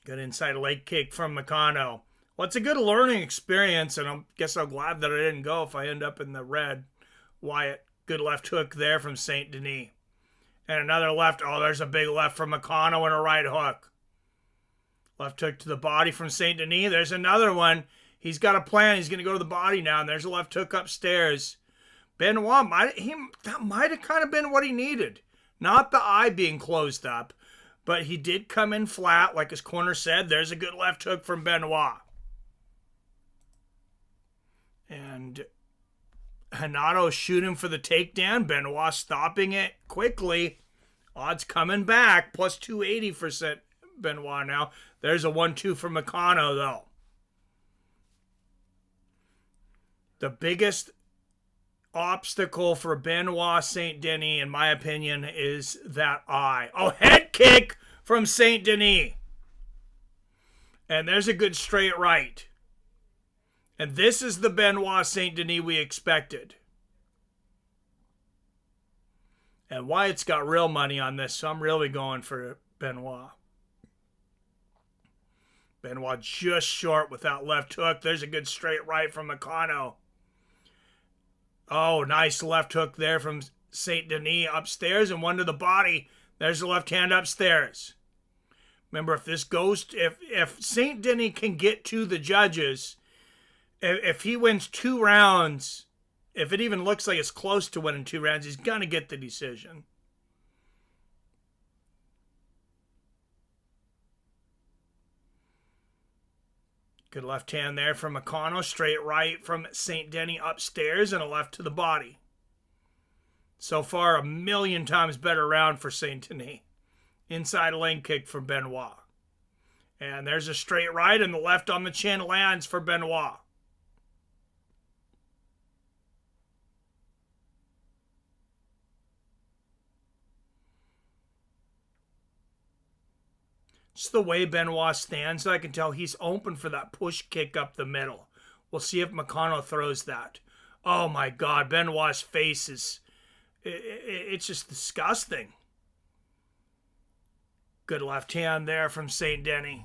Good inside leg kick from Moicano. Well, it's a good learning experience, and I guess I'm glad that I didn't go if I end up in the red. Wyatt, good left hook there from St. Denis. And another left. Oh, there's a big left from Moicano and a right hook. Left hook to the body from St. Denis. There's another one. He's got a plan. He's going to go to the body now, and there's a left hook upstairs. Benoit, that might have kind of been what he needed. Not the eye being closed up, but he did come in flat, like his corner said. There's a good left hook from Benoit. And Renato shooting for the takedown. Benoit stopping it quickly. Odds coming back. +280 for Benoit now. There's a 1-2 for Moicano, though. The biggest obstacle for Benoit St Denis, in my opinion, is that eye. Oh, head kick from St Denis. And there's a good straight right. And this is the Benoit St Denis we expected. And Wyatt's got real money on this, so I'm really going for Benoit. Benoit just short with that left hook. There's a good straight right from Moicano. Oh, nice left hook there from St. Denis upstairs and one to the body. There's the left hand upstairs. Remember, if this goes, if St. Denis can get to the judges, if he wins 2 rounds, if it even looks like it's close to winning 2 rounds, he's going to get the decision. Good left hand there from Moicano. Straight right from St. Denis upstairs and a left to the body. So far, 1,000,000 times better round for St. Denis. Inside leg kick from Benoit. And there's a straight right, and the left on the chin lands for Benoit. Just the way Benoit stands, I can tell he's open for that push kick up the middle. We'll see if Moicano throws that. Oh my God, Benoit's face is... It's just disgusting. Good left hand there from St Denis.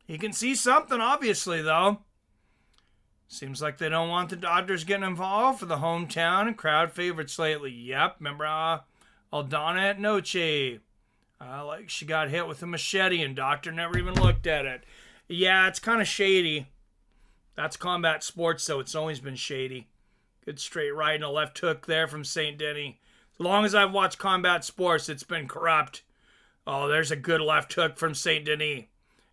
He can see something, obviously, though. Seems like they don't want the Dodgers getting involved for the hometown and crowd favorites lately. Yep, remember Aldana at Noche. Like she got hit with a machete and doctor never even looked at it. Yeah, it's kind of shady. That's combat sports, so it's always been shady. Good straight right and a left hook there from St Denis. As long as I've watched combat sports, it's been corrupt. Oh, there's a good left hook from St Denis.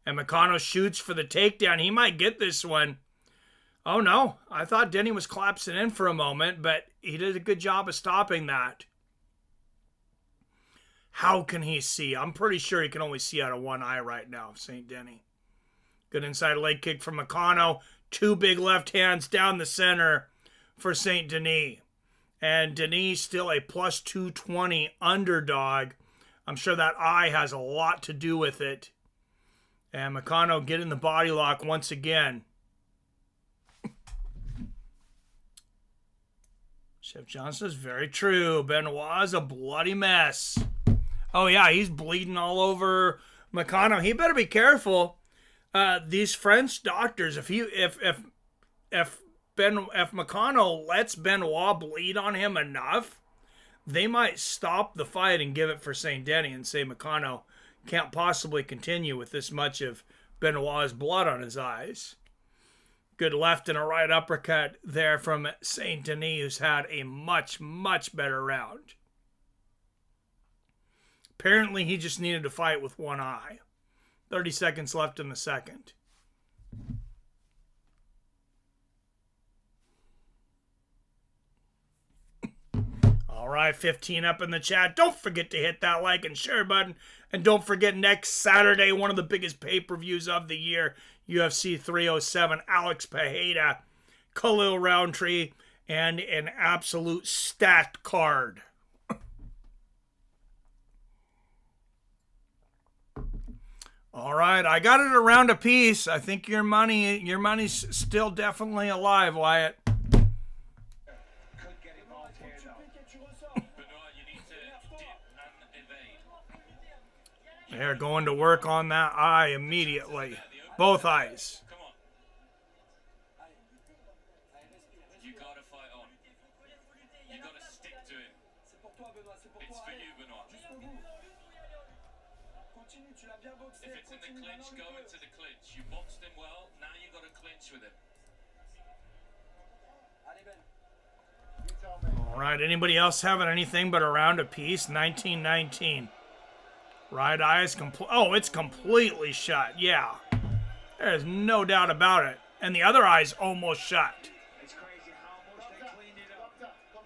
And Moicano shoots for the takedown. He might get this one. Oh, no. I thought Denny was collapsing in for a moment, but he did a good job of stopping that. How can he see? I'm pretty sure he can only see out of one eye right now, St Denis. Good inside leg kick from Moicano. Two big left hands down the center for St Denis. And Denis still a plus 220 underdog. I'm sure that eye has a lot to do with it. And Moicano getting the body lock once again. Chef John says, very true. Benoit's a bloody mess. Oh, yeah, he's bleeding all over Moicano. He better be careful. These French doctors, if Moicano lets Benoit bleed on him enough, they might stop the fight and give it for St Denis and say Moicano can't possibly continue with this much of Benoit's blood on his eyes. Good left and a right uppercut there from St Denis, who's had a much, much better round. Apparently, he just needed to fight with one eye. 30 seconds left in the second. All right, 15 up in the chat. Don't forget to hit that like and share button. And don't forget, next Saturday, one of the biggest pay-per-views of the year, UFC 307, Alex Pereira, Khalil Roundtree, and an absolute stacked card. All right, I got it around a piece. I think your money's still definitely alive, Wyatt. They're going to work on that eye immediately. Both eyes. Come on. You gotta fight on. You gotta stick to him. It's for you, Benoit. If it's in the clinch, go into the clinch. You boxed him well, now you gotta clinch with him. All right, anybody else having anything but around a piece? 19-19. Right eye is it's completely shut. Yeah. There's no doubt about it. And the other eye's almost shut.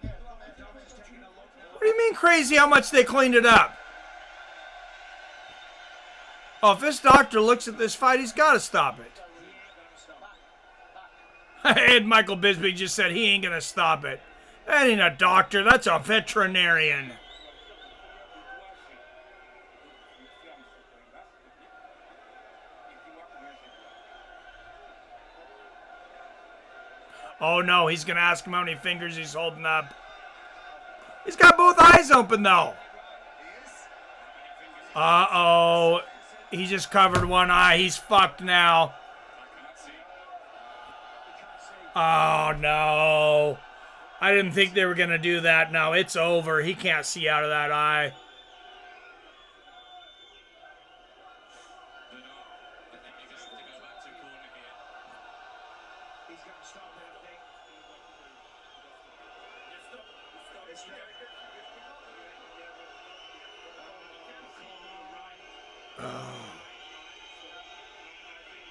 What do you mean crazy how much they cleaned it up? Oh, if this doctor looks at this fight, he's got to stop it. And Michael Bisbee just said he ain't going to stop it. That ain't a doctor. That's a veterinarian. Oh, no, he's going to ask him how many fingers he's holding up. He's got both eyes open, though. Uh-oh. He just covered one eye. He's fucked now. Oh, no. I didn't think they were going to do that. No, it's over. He can't see out of that eye.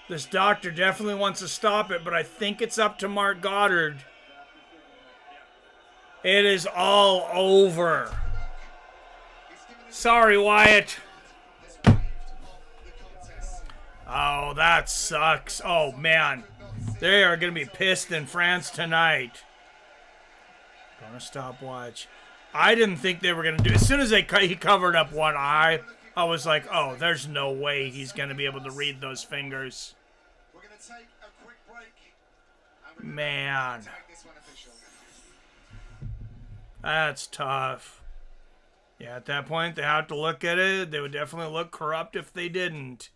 This doctor definitely wants to stop it, but I think it's up to Mark Goddard. It is all over. Sorry, Wyatt. Oh, that sucks. Oh, man. They are going to be pissed in France tonight. Gonna stopwatch. I didn't think they were going to do... As soon as he covered up one eye, I was like, oh, there's no way he's going to be able to read those fingers. We're going to take a quick break. And we're Man. going to make this one official. That's tough. Yeah, at that point, they have to look at it. They would definitely look corrupt if they didn't.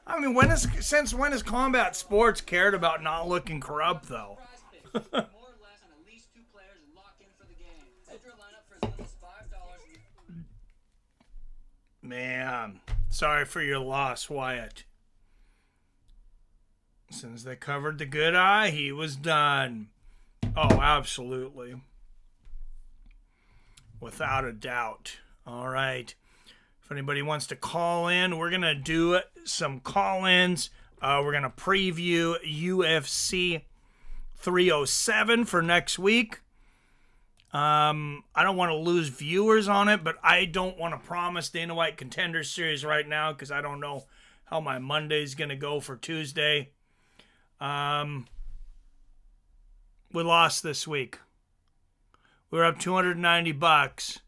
I mean, since when has combat sports cared about not looking corrupt, though? More or less on at least 2 players and lock in for the game. Enter a lineup for as little as $5. Man, sorry for your loss, Wyatt. Since they covered the good eye, he was done. Oh, absolutely. Without a doubt. All right. If anybody wants to call in, we're going to do some call-ins. We're going to preview UFC 307 for next week. I don't want to lose viewers on it, but I don't want to promise Dana White Contender Series right now because I don't know how my Monday's going to go for Tuesday. We lost this week. We were up $290.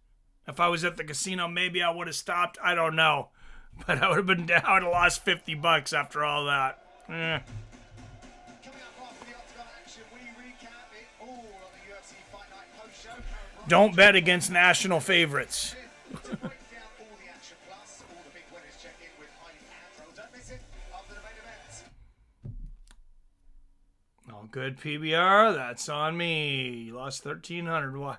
If I was at the casino, maybe I would have stopped. I don't know. But I would have been down. I would have lost $50 after all that. Coming up after the Octagon action, we recap it all on the UFC Fight Night post show. Don't bet against national favorites. To break down all the action plus, all the big winners check in with Ailín and Roosevelt. Don't miss it after the main event. All good, PBR. That's on me. You lost $1,300. Why?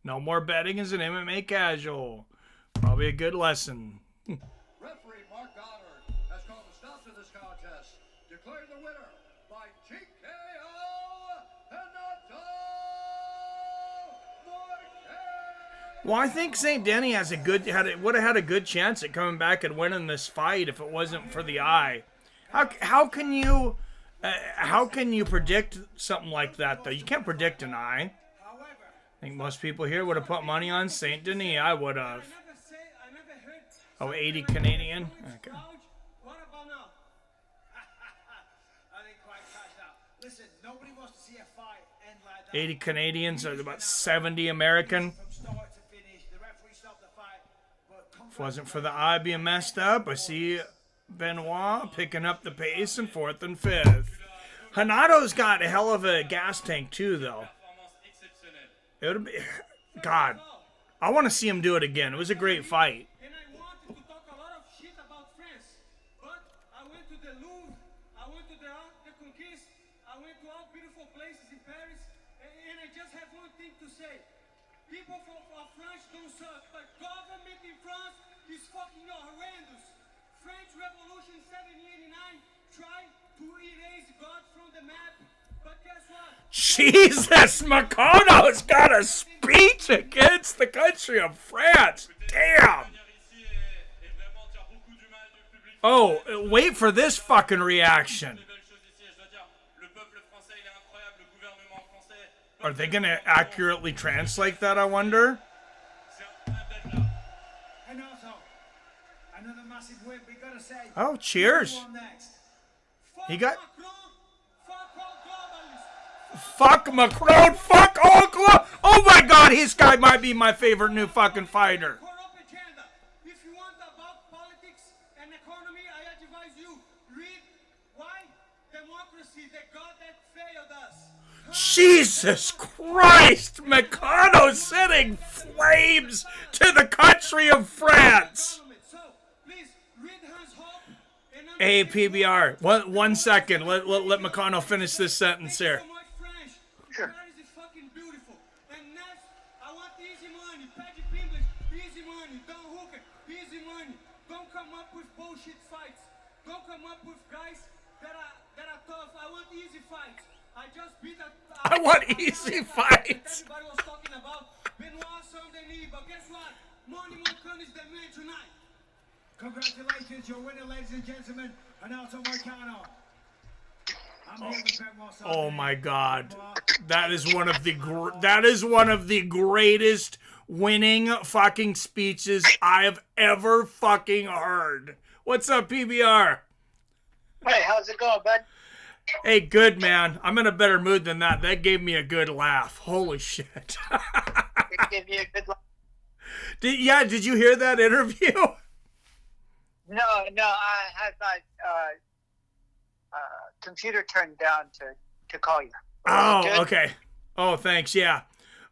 No more betting as an MMA casual. Probably a good lesson. Referee Mark Goddard has called a stop to this contest, declaring the winner by TKO Renato Moicano. Well, I think St Denis would have had a good chance at coming back and winning this fight if it wasn't for the eye. How can you predict something like that though? You can't predict an eye. I think most people here would have put money on St Denis. I would have. Oh, 80 Canadian. Okay. What about now? I didn't quite catch that. Listen, nobody wants to see a fight end like that. 80 Canadians are about 70 American. From start to finish, the referee stopped the fight. But If it wasn't for the eye being messed up, I see Benoit picking up the pace in 4th and 5th. Renato's got a hell of a gas tank too, though. It would be, God, I want to see him do it again. It was a great fight. And I wanted to talk a lot of shit about France, but I went to the Louvre, I went to the Arc de Conquiste, I went to all beautiful places in Paris, and I just have one thing to say. People of France don't suck, but government in France is fucking horrendous. French Revolution 1789 tried to erase God from the map, but guess what? Jesus, Moicano's got a speech against the country of France. Damn. Oh, wait for this fucking reaction. Are they going to accurately translate that, I wonder? And also, another massive win, we gotta say. Oh, cheers. He got... Fuck Macron, fuck all club. Oh my God, this guy might be my favorite new fucking fighter. Corrupt agenda. If you want about politics and economy, I advise you read Why Democracy, the God that failed us. Jesus Christ, Moicano sending flames to the country of France. So, please read Hans Hope and Hey, PBR, one second. Let Moicano finish this sentence here. Sure. Is fucking beautiful. And next, I want easy money. Paddy Pimbless, easy money. Don't hook it, easy money. Don't come up with bullshit fights. Don't come up with guys that are tough. I want easy fights. I just beat I want easy fights. Everybody was talking about Benoit St Denis, but guess what? Money Moicano is the man tonight. Congratulations, your winner, ladies and gentlemen, Renato Moicano. Oh my God, that is one of the greatest winning fucking speeches I have ever fucking heard. What's up, PBR? Hey, how's it going, bud? Hey, good, man. I'm in a better mood than that. That gave me a good laugh. Holy shit. It gave you a good laugh. Did you hear that interview? No, I had my computer turned down to call you. Oh, Good? okay. Oh, thanks. Yeah.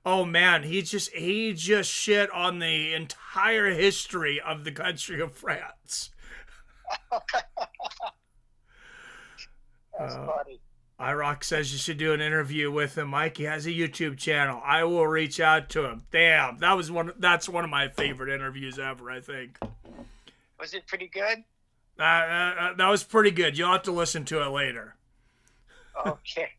Oh man, he just shit on the entire history of the country of France. That's funny. iRock says you should do an interview with him. Mike, he has a YouTube channel. I will reach out to him. Damn, that's one of my favorite interviews ever, I think. Was it pretty good? That was pretty good. You'll have to listen to it later. Okay.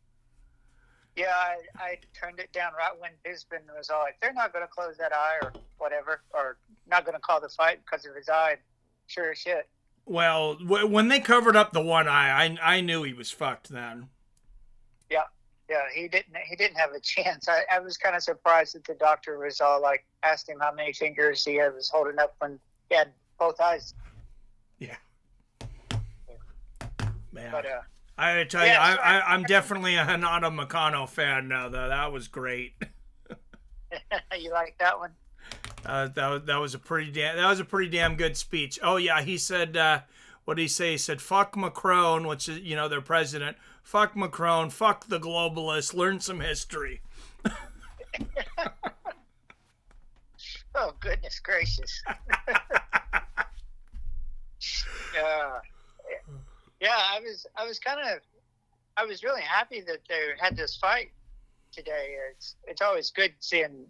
Yeah, I turned it down right when Bisbin was all like, they're not going to close that eye or whatever, or not going to call the fight because of his eye. Sure as shit. Well, when they covered up the one eye, I knew he was fucked then. Yeah, he didn't have a chance. I was kind of surprised that the doctor was all like, asked him how many fingers he was holding up when he had both eyes. Yeah. Man. But, I tell you, I'm definitely a Renato Moicano fan now, though. That was great. you like that one? That was a pretty damn good speech. Oh yeah, he said, what did he say? He said, "Fuck Macron," which is their president. Fuck Macron. Fuck the globalists. Learn some history. Oh goodness gracious. Yeah, I was really happy that they had this fight today. It's always good seeing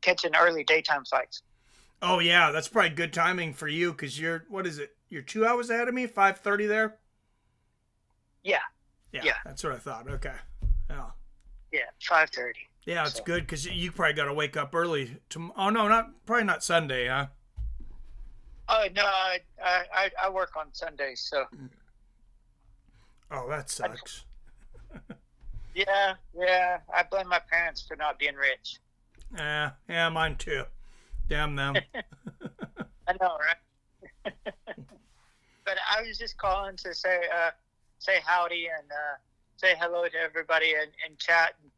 catching early daytime fights. Oh yeah, that's probably good timing for you because you're 2 hours ahead of me, 5:30 there. Yeah, that's what I thought. Okay, yeah, 5:30. Yeah, it's good because you probably got to wake up early. Oh no, probably not Sunday, huh? Oh no, I work on Sundays, so. Oh, that sucks. Yeah, I blame my parents for not being rich. Yeah, mine too. Damn them. I know, right? But I was just calling to say howdy and say hello to everybody in chat. And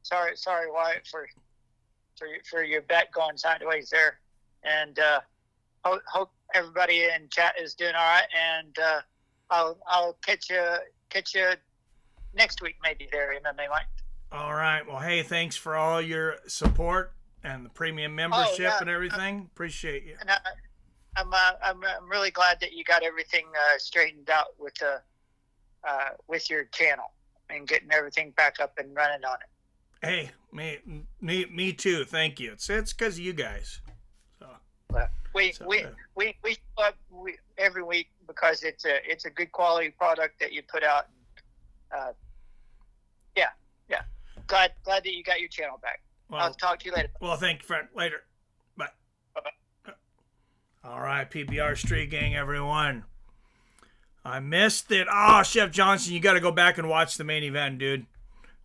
sorry, Wyatt, for your bet going sideways there. And hope everybody in chat is doing all right. And I'll catch you next week, maybe there, MMA Mike. All right. Well, hey, thanks for all your support and the premium membership and everything. Appreciate you. And I'm really glad that you got everything straightened out with your channel and getting everything back up and running on it. Hey, me too. Thank you. It's because of you guys. So we show up every week because it's a good quality product that you put out. Yeah. Glad that you got your channel back. Well, I'll talk to you later. Well, thank you, friend. Later. Bye. Bye-bye. All right, PBR Street Gang, everyone. I missed it. Oh, Chef Johnson, you got to go back and watch the main event, dude.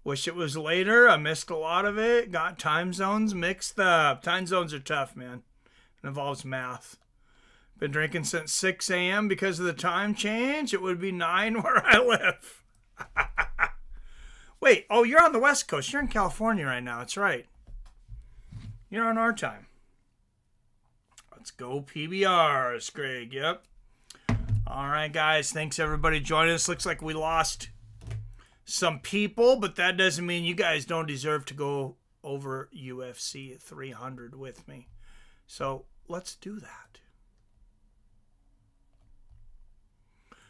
Wish it was later. I missed a lot of it. Got time zones mixed up. Time zones are tough, man. It involves math. Been drinking since 6 a.m. because of the time change. It would be 9 where I live. Wait, oh, you're on the West Coast. You're in California right now. That's right. You're on our time. Let's go PBRs, Greg. Yep. All right, guys. Thanks, everybody, joining us. Looks like we lost some people, but that doesn't mean you guys don't deserve to go over UFC 300 with me. So let's do that.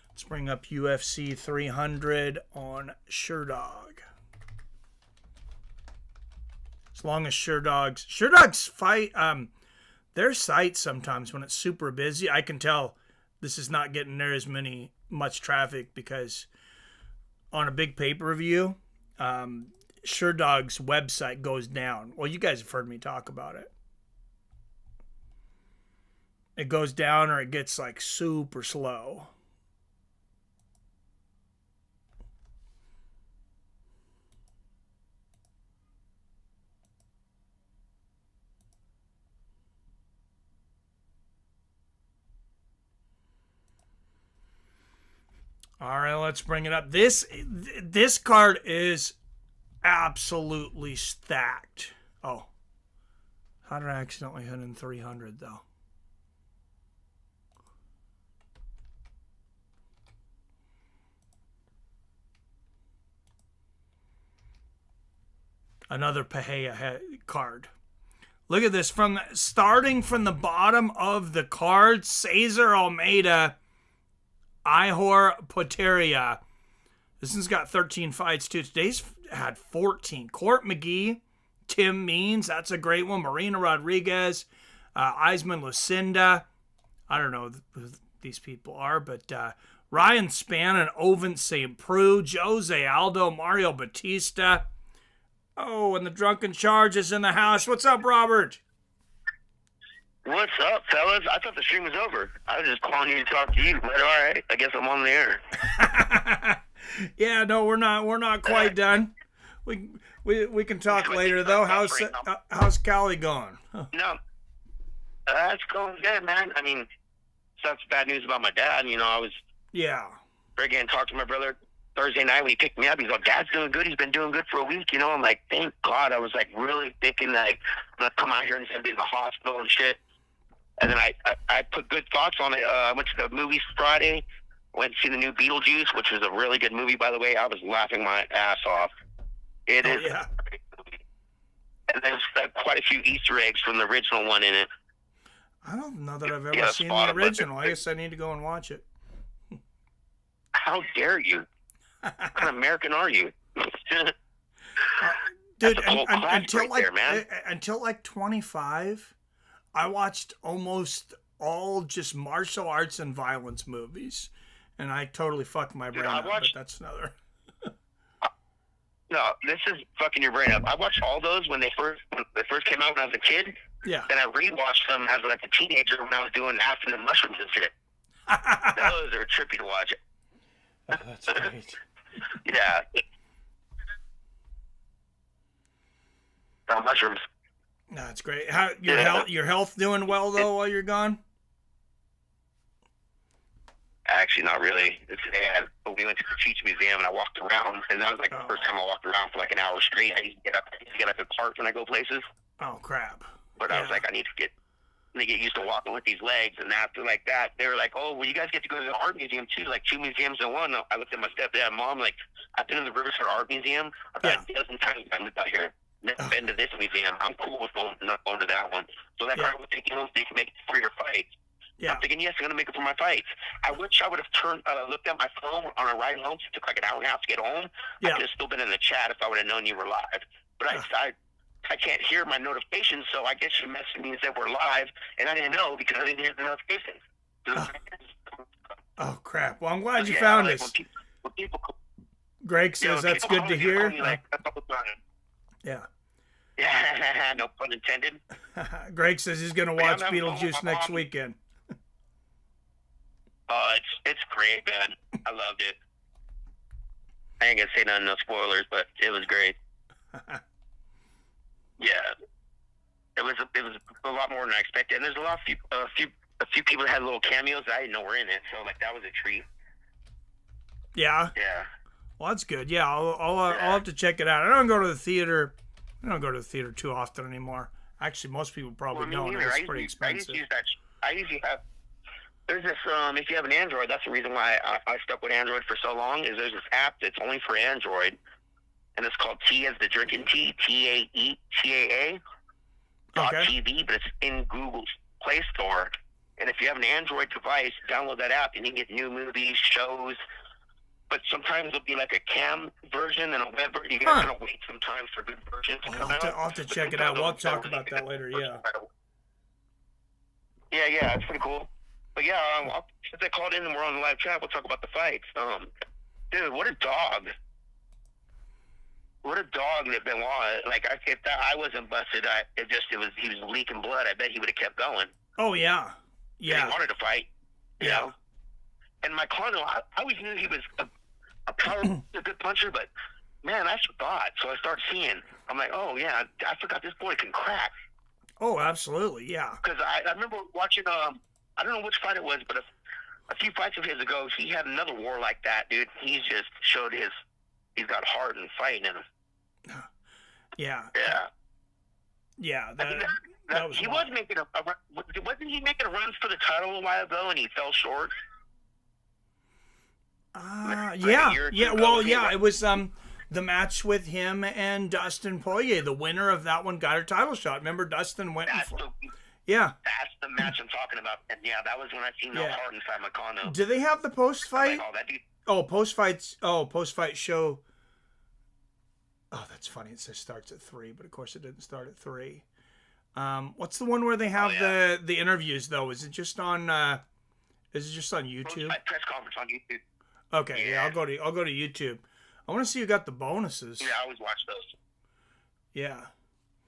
Let's bring up UFC 300 on SureDog. As long as SureDog's fight, their site sometimes when it's super busy, I can tell this is not getting near as much traffic because on a big pay-per-view, SureDog's website goes down. Well, you guys have heard me talk about it. It goes down or it gets like super slow. All right, let's bring it up. This card is absolutely stacked. Oh. How did I accidentally hit in 300, though? Another Pahea card. Look at this. Starting from the bottom of the card, Cesar Almeida, Ihor Poteria. This one's got 13 fights, too. Today's had 14. Court McGee, Tim Means, that's a great one. Marina Rodriguez, Eisman Lucinda. I don't know who these people are, but Ryan Spann and Oven St. Preux, Jose Aldo, Mario Batista. Oh, and the Drunken Charge is in the house. What's up, Robert? What's up, fellas? I thought the stream was over. I was just calling you to talk to you, but all right. I guess I'm on the air. Yeah, no, we're not quite done. We can talk later though. How's Cali going? Huh. No, that's going good, man. I mean, that's bad news about my dad. You know, I was friggin' talked to my brother Thursday night when he picked me up. He's like, Dad's doing good. He's been doing good for a week. You know, I'm like, thank God. I was like really thinking like I'm gonna come out here and he's gonna be in the hospital and shit. And then I put good thoughts on it. I went to the movies Friday. Went to see the new Beetlejuice, which was a really good movie, by the way. I was laughing my ass off. It is a great movie. And there's quite a few Easter eggs from the original one in it. I don't know that I've ever seen the original. I guess I need to go and watch it. How dare you? What kind of American are you? Dude, until like 25, I watched almost all just martial arts and violence movies. And I totally fucked my brain up, but that's another. No, this is fucking your brain up. I watched all those when they first came out when I was a kid. Yeah. Then I rewatched them as like a teenager when I was doing acid and mushrooms and shit. Those are trippy to watch. Oh, that's great. Yeah. Mushrooms. No, that's great. How your health doing well though while you're gone? Actually, not really. We went to the Cheech Museum and I walked around, and that was like the first time I walked around for like an hour straight. I used to get up and park when I go places. Oh crap! But I was like, I need to get used to walking with these legs, and after like that, they were like, oh, well, you guys get to go to the art museum too, like 2 museums in one. I looked at my stepdad and mom, like, I've been to the Riverside Art Museum about a dozen times. I lived out here. Never been to this museum. I'm cool with not going to that one. So that card would take you home so you can make it for your fights. Yeah. I'm thinking, yes, I'm going to make it for my fights. I wish I would have looked at my phone on a ride home. It took like an hour and a half to get home. I could have still been in the chat if I would have known you were live. But I can't hear my notifications, so I guess you messaged me and said we're live, and I didn't know because I didn't hear the notifications. Oh, crap. Well, I'm glad you found us. When people, Greg says that's good to hear. Yeah. Yeah, no pun intended. Greg says he's going to watch Beetlejuice next weekend. Oh, it's great, man. I loved it. I ain't gonna say nothing, no spoilers, but it was great. Yeah, it was a lot more than I expected. And there's a few people that had little cameos that I didn't know were in it, so like that was a treat. Yeah. Yeah. Well, that's good. Yeah, I'll have to check it out. I don't go to the theater. I don't go to the theater too often anymore. Actually, most people probably don't. It's pretty expensive. I usually have. There's this, if you have an Android, that's the reason why I stuck with Android for so long, is there's this app that's only for Android, and it's called T as the drinking tea, TAETAA, .TV, but it's in Google's Play Store. And if you have an Android device, download that app, and you can get new movies, shows, but sometimes it'll be like a cam version and a web version. You gotta kind of wait sometimes for good versions to come out. I'll have to check it out. We'll talk about that later, yeah. Yeah, it's pretty cool. But yeah, since I called in and we're on the live chat, we'll talk about the fights. Dude, what a dog! What a dog that Benoit. Like, if I wasn't busted, he was leaking blood. I bet he would have kept going. Oh yeah, yeah. And he wanted to fight. You know? And Moicano, I always knew he was a good puncher, but man, I thought. So I started seeing. I'm like, oh yeah, I forgot this boy can crack. Oh, absolutely, yeah. Because I remember watching. I don't know which fight it was, but a few fights of his ago, he had another war like that, dude. He's just showed he's got heart and fighting in him. Yeah. Yeah. Yeah. That was he was making wasn't he making a run for the title a while ago and he fell short? Yeah. Well, yeah, it was the match with him and Dustin Poirier. The winner of that one got a title shot. Remember, Dustin went. Yeah. That's the match I'm talking about. And yeah, that was when I seen no heart inside Moicano. Do they have the post fight? Like, that dude. Post fight show. Oh, that's funny. It says starts at 3, but of course it didn't start at 3. What's the one where they have the interviews though? Is it just on YouTube? Post-fight press conference on YouTube. Okay, yeah, I'll go to YouTube. I want to see who got the bonuses. Yeah, I always watch those. Yeah.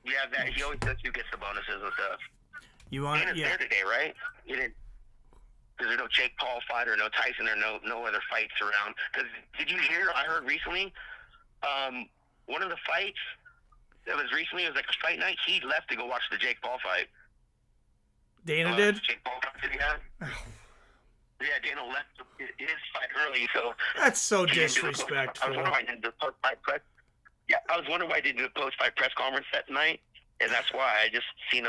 Yeah, he always says who gets the bonuses and stuff. You want? Dana's there today, right? You didn't. Because there's no Jake Paul fight or no Tyson or no other fights around. Because did you hear? I heard recently, one of the fights that was recently, it was like a fight night. He left to go watch the Jake Paul fight. Dana did. Jake Paul fight, yeah. Yeah, Dana left his fight early, so that's so disrespectful. I was wondering why I didn't do the post-fight press. Yeah, I was wondering why I didn't do the post-fight press conference that night, and that's why I just seen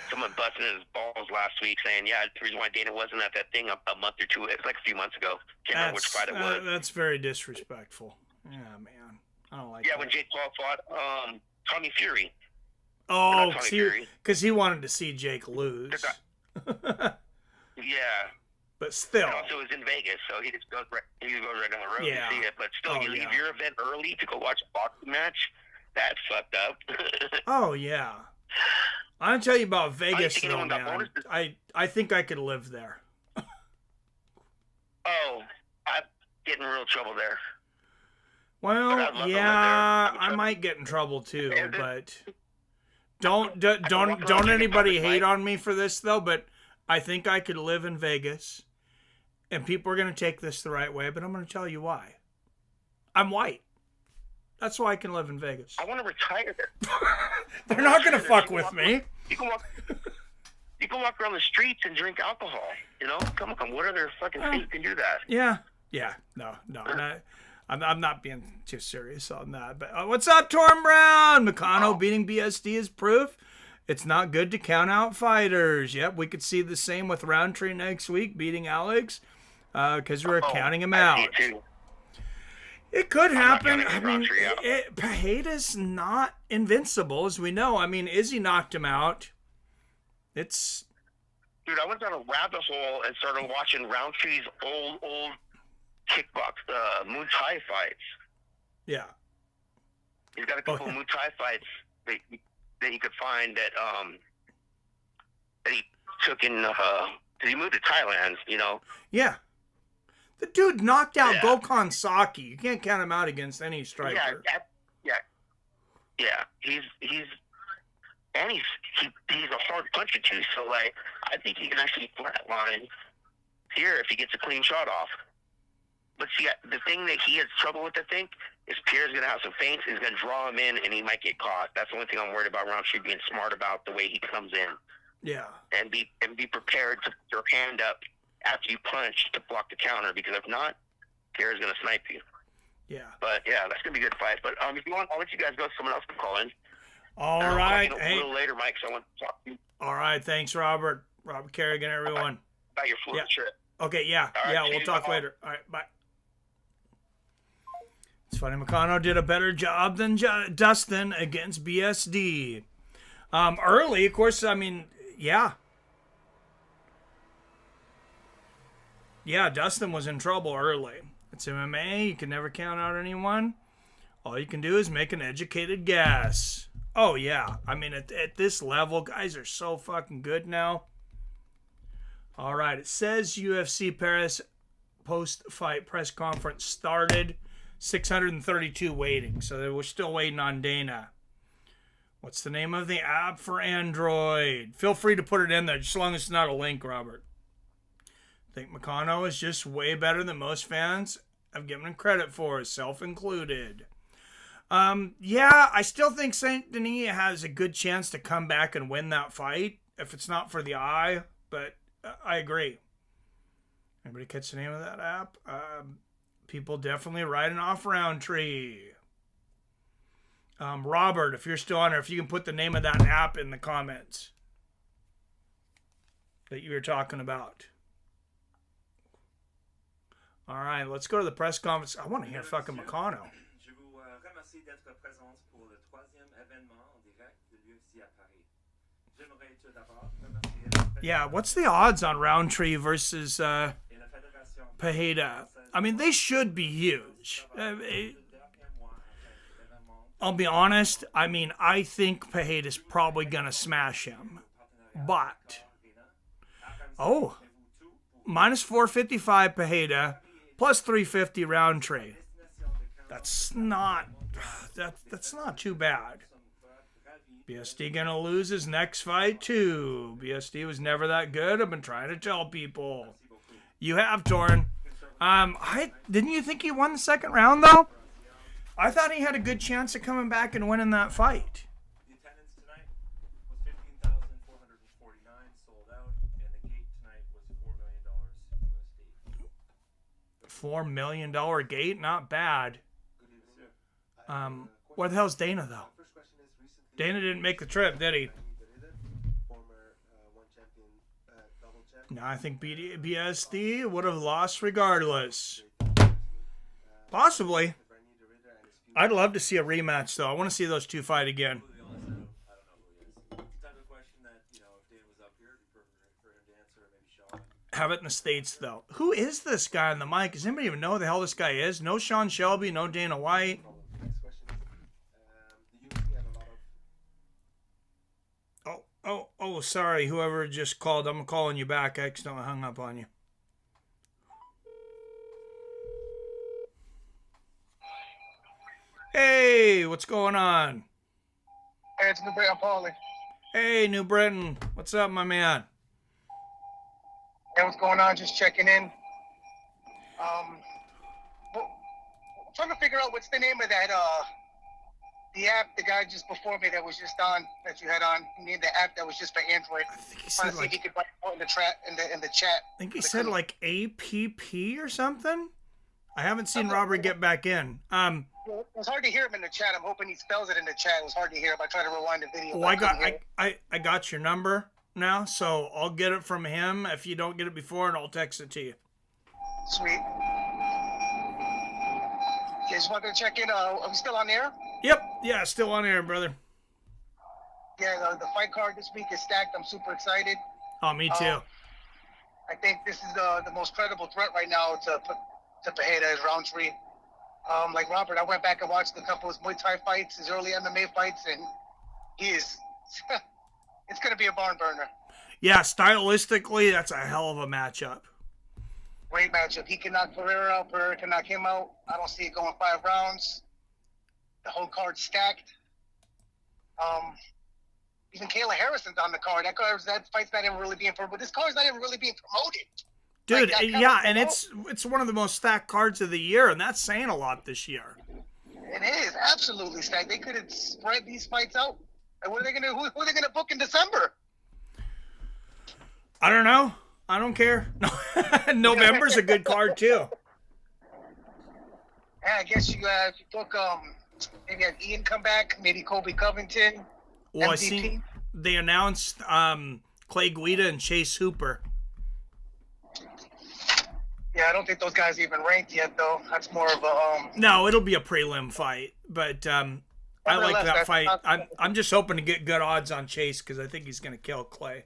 someone busting his balls last week saying, yeah, the reason why Dana wasn't at that thing a month or two, it was like a few months ago. Can't remember which fight it was. That's very disrespectful. Yeah, man, I don't like. Yeah, that. when Jake Paul fought Tommy Fury. Oh, because he wanted to see Jake lose. Yeah. But still. And also, it was in Vegas, so he just goes right down the road to see it. But still, you leave your event early to go watch a boxing match? That's fucked up. Oh, yeah. I'll tell you about Vegas, though, man. I think I could live there. Oh, I'd get in real trouble there. Well, yeah, I might get in trouble, too, but don't anybody hate on me for this, though, but I think I could live in Vegas, and people are going to take this the right way, but I'm going to tell you why. I'm white. That's why I can live in Vegas. I want to retire there. They're not going to fuck with me. You can walk around the streets and drink alcohol. You know, come on. What other fucking state can do that? Yeah. No. I'm not being too serious on that. But what's up, Torm Brown? Moicano beating BSD is proof. It's not good to count out fighters. Yep, we could see the same with Roundtree next week beating Alex because we're counting him out. It could happen. I mean, Pereira's not invincible, as we know. I mean, Izzy knocked him out. Dude, I went down a rabbit hole and started watching Roundtree's old kickbox, Muay Thai fights. Yeah. He's got a couple Muay Thai fights that he could find that he took in, he moved to Thailand, you know? Yeah. The dude knocked out Gokhan Saki. You can't count him out against any striker. Yeah. He's a hard puncher too, so like I think he can actually flatline here if he gets a clean shot off. But see, the thing that he has trouble with, I think, is Pierre's going to have some feints. He's going to draw him in, and he might get caught. That's the only thing I'm worried about. Roundtree being smart about the way he comes in. Yeah. And be prepared to put your hand up after you punch to block the counter, because if not, Pierre's going to snipe you. Yeah. But yeah, that's going to be a good fight. But if you want, I'll let you guys go. Someone else can call in. All right. A little later, Mike, so I want to talk to you. All right. Thanks, Robert. Robert Kerrigan, everyone. About your Florida trip. Okay, yeah. All right, we'll talk later. All right, bye. It's funny, Moicano did a better job than Dustin against BSD. Early, of course, I mean, yeah. Yeah, Dustin was in trouble early. It's MMA. You can never count out anyone. All you can do is make an educated guess. Oh, yeah. I mean, at this level, guys are so fucking good now. All right. It says UFC Pérez post-fight press conference started. 632 waiting. So we're still waiting on Dana. What's the name of the app for Android? Feel free to put it in there, just as long as it's not a link, Robert. I think Moicano is just way better than most fans have given him credit for, self included. Yeah, I still think St Denis has a good chance to come back and win that fight, if it's not for the eye, but I agree. Anybody catch the name of that app? People definitely riding off Roundtree. Robert, if you're still on there, if you can put the name of that app in the comments that you were talking about. All right, let's go to the press conference. I want to hear fucking Moicano. Je vous remercie d'être présents pour le 3e événement en direct de l'UFC à Paris. J'aimerais tout d'abord remercier. Yeah, what's the odds on Roundtree versus Pereira? I mean, they should be huge. I'll be honest. I mean, I think Pereira's probably going to smash him. But, minus 455 Pereira, plus 350 Roundtree. That's not too bad. BSD going to lose his next fight, too. BSD was never that good. I've been trying to tell people. You have, Torn. Didn't you think he won the second round, though? I thought he had a good chance of coming back and winning that fight. The attendance tonight was 15,449, sold out, and the gate tonight was $4 million USD. $4 million gate? Not bad. Where the hell's Dana, though? Dana didn't make the trip, did he? No, I think BSD would have lost regardless. Possibly. I'd love to see a rematch, though. I want to see those two fight again. Have it in the States, though. Who is this guy on the mic? Does anybody even know who the hell this guy is? No Sean Shelby, no Dana White. Oh, sorry. Whoever just called, I'm calling you back. I accidentally hung up on you. Hey, what's going on? Hey, it's New Britain, Paulie. Hey, New Britain. What's up, my man? Hey, what's going on? Just checking in. I'm trying to figure out what's the name of that, the app, the guy just before me that was just on, that you had on. You need the app that was just for Android. I think he said like... See if he could put in the chat. I think he said like APP or something. I haven't seen Robert get back in. It was hard to hear him in the chat. I'm hoping he spells it in the chat. It was hard to hear him. I tried to rewind the video. Well, I got your number now, so I'll get it from him if you don't get it before, and I'll text it to you. Sweet. You just wanted to check in. Are we still on air? Yep. Yeah, still on air, brother. Yeah, the fight card this week is stacked. I'm super excited. Oh, me too. I think this is the most credible threat right now to Pereira is Roundtree. Like Robert, I went back and watched a couple of his Muay Thai fights, his early MMA fights, and he is it's going to be a barn burner. Yeah, stylistically, that's a hell of a matchup. Great matchup. He can knock Pereira out. Pereira can knock him out. I don't see it going 5 rounds. The whole card's stacked. Even Kayla Harrison's on the card. That fight's not even really being promoted. But this card's not even really being promoted. Dude, like yeah, and it's one of the most stacked cards of the year, and that's saying a lot this year. It is absolutely stacked. They could have spread these fights out. And what are they gonna? Who are they gonna book in December? I don't know. I don't care. November's a good card too. Yeah, I guess you book maybe have Ian come back, maybe Colby Covington. Well, MVP. I see they announced Clay Guida and Chase Hooper. Yeah, I don't think those guys are even ranked yet, though. That's more of a No, it'll be a prelim fight, but I like that fight. I'm just hoping to get good odds on Chase because I think he's gonna kill Clay.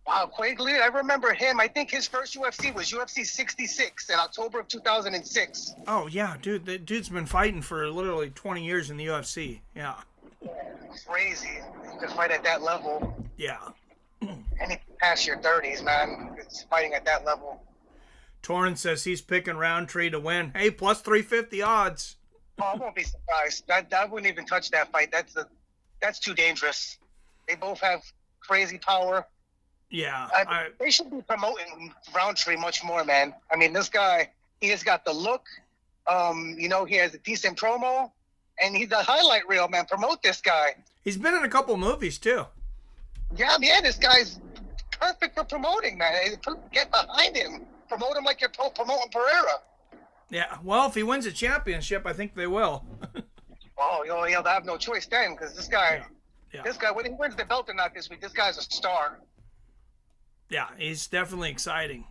Wow, Clay Guida, I remember him. I think his first UFC was UFC 66 in October of 2006. Oh yeah, dude, the dude's been fighting for literally 20 years in the UFC. Yeah. Crazy. You can fight at that level. Yeah. Anything past your 30s, man. It's fighting at that level. Torrance says he's picking Roundtree to win. Hey, plus 350 odds. Oh, I won't be surprised. I wouldn't even touch that fight. That's too dangerous. They both have crazy power. Yeah. They should be promoting Roundtree much more, man. I mean, this guy, he has got the look. He has a decent promo. And he's a highlight reel, man. Promote this guy. He's been in a couple movies, too. Yeah, this guy's perfect for promoting, man. Get behind him. promote him like you're promoting Pereira. Yeah, well, if he wins a championship, I think they will. Oh, you'll have no choice then, because this guy, when he wins the belt or not this week, this guy's a star. Yeah, he's definitely exciting.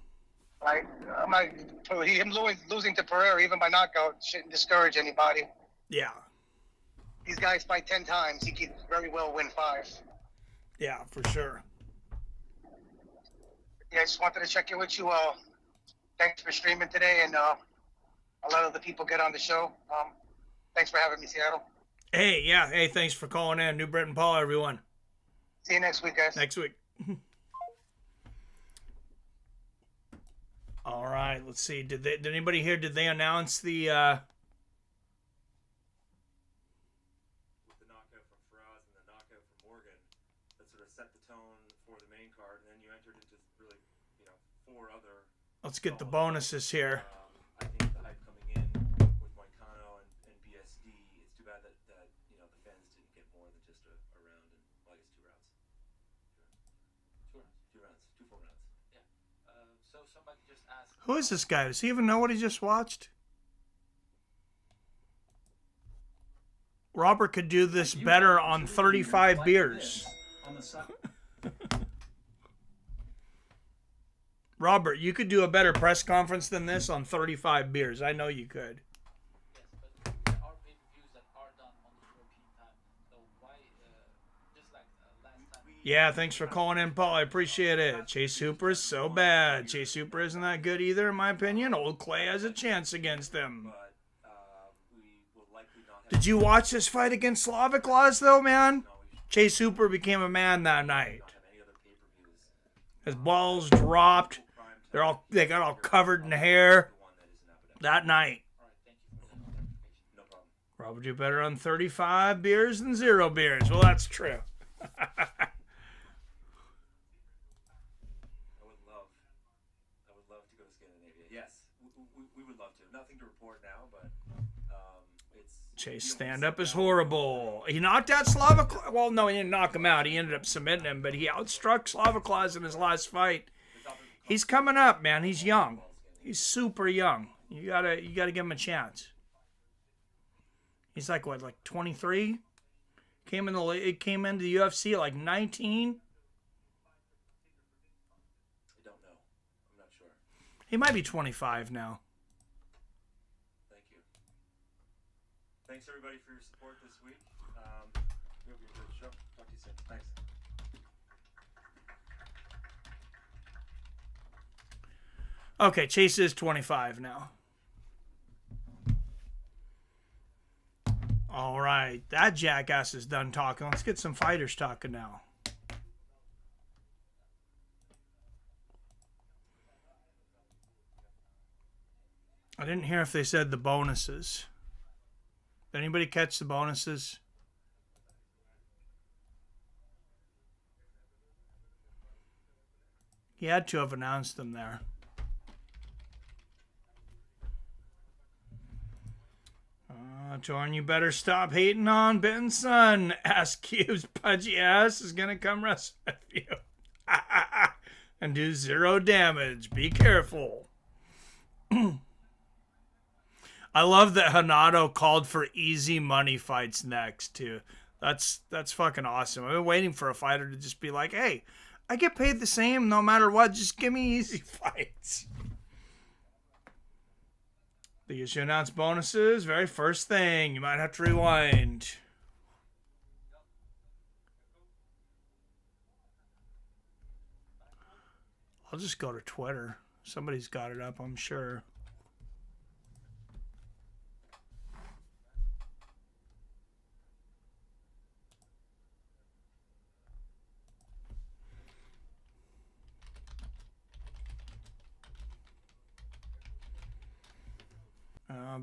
Like, him losing to Pereira, even by knockout, shouldn't discourage anybody. Yeah. These guys fight 10 times. He could very well win 5. Yeah, for sure. Yeah, I just wanted to check in with you. Thanks for streaming today, and a lot of the people get on the show. Thanks for having me, Seattle. Hey, yeah. Hey, thanks for calling in. New Britain Paul, everyone. See you next week, guys. Next week. All right, let's see. Did anybody here? Did they announce the? With the knockout from Faraz and the knockout from Morgan, that sort of set the tone for the main card, and then you entered into really, 4 other. Let's get the bonuses here. I think the hype coming in with Moicano and BSD. It's too bad that the fans didn't get more than just a round, and well, I guess 2 rounds. 2 rounds, 2 full rounds. Yeah. So somebody just asked. Who is this guy? Does he even know what he just watched? Robert could do this better on 35 beers. Robert, you could do a better press conference than this on 35 beers. I know you could. Yes, but there are pay-per-views that are done on the European time. So why, just like last time? Yeah, thanks for calling in, Paul. I appreciate it. Chase Hooper is so bad. Chase Hooper isn't that good either, in my opinion. Old Clay has a chance against him. Did you watch this fight against Slavic Laws, though, man? Chase Hooper became a man that night. His balls dropped. They got all covered in hair that night. Probably do better on 35 beers than 0 beers. Well, that's true. I would love to go to Scandinavia. Yes, we would love to. Nothing to report now, but it's. Chase stand-up is horrible. He knocked out Slavic. Well, no, he didn't knock him out. He ended up submitting him, but he outstruck Slavic in his last fight. He's coming up, man. He's young. He's super young. You gotta give him a chance. He's like what, like 23? Came into the UFC at like 19. I don't know. I'm not sure. He might be 25 now. Thank you. Thanks everybody for your support this week. We hope you enjoyed the show. Talk to you soon. Thanks. Okay, Chase is 25 now. All right, that jackass is done talking. Let's get some fighters talking now. I didn't hear if they said the bonuses. Did anybody catch the bonuses? He had to have announced them there. Jordan, you better stop hating on Benson. Ass Cube's pudgy ass is going to come wrestle with you. And do 0 damage. Be careful. I love that Hanato called for easy money fights next, too. That's fucking awesome. I've been waiting for a fighter to just be like, hey, I get paid the same no matter what. Just give me easy fights. The issue announce bonuses. Very first thing. You might have to rewind. I'll just go to Twitter. Somebody's got it up, I'm sure.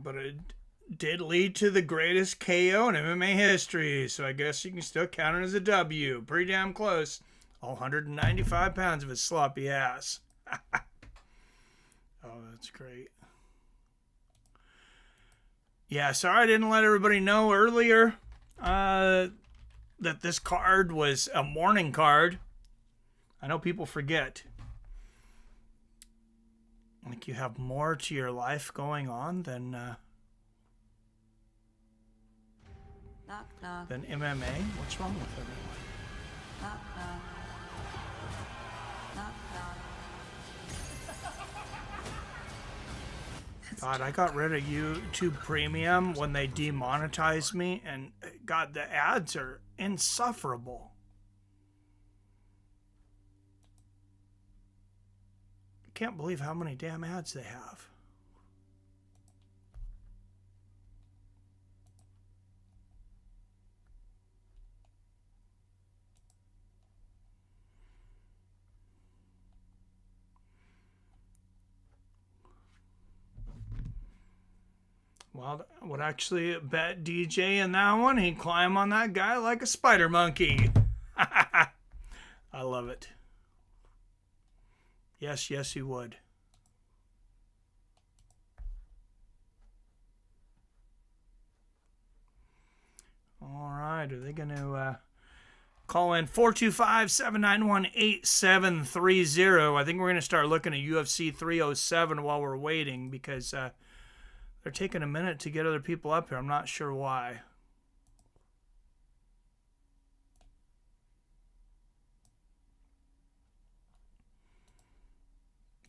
But it did lead to the greatest KO in MMA history, so I guess you can still count it as a W. Pretty damn close. All 195 pounds of his sloppy ass. Oh, that's great. Yeah, sorry I didn't let everybody know earlier that this card was a morning card. I know people forget. Like you have more to your life going on than Knock, knock. than MMA? What's wrong with everyone? Knock, knock. Knock, knock. God, I got rid of YouTube Premium when they demonetized me, and God, the ads are insufferable. I can't believe how many damn ads they have. Well, I would actually bet DJ in that one, he'd climb on that guy like a spider monkey. I love it. Yes, yes, he would. All right, are they going to call in 425-791-8730? I think we're going to start looking at UFC 307 while we're waiting because they're taking a minute to get other people up here. I'm not sure why.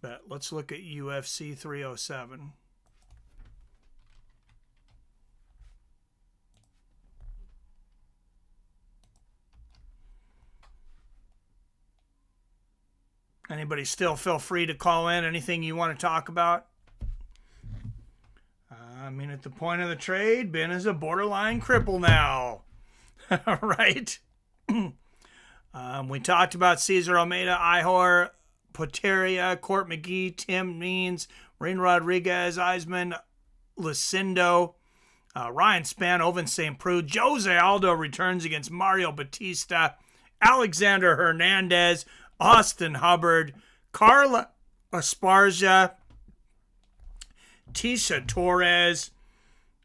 But let's look at UFC 307. Anybody still feel free to call in anything you want to talk about? I mean, at the point of the trade, Ben is a borderline cripple now. Right? We talked about Cesar Almeida, Ihor, Poteria, Court McGee, Tim Means, Rain Rodriguez, Eisman, Lucindo, Ryan Spann, Oven St. Preux, Jose Aldo returns against Mario Batista, Alexander Hernandez, Austin Hubbard, Carla Esparza, Tisha Torres.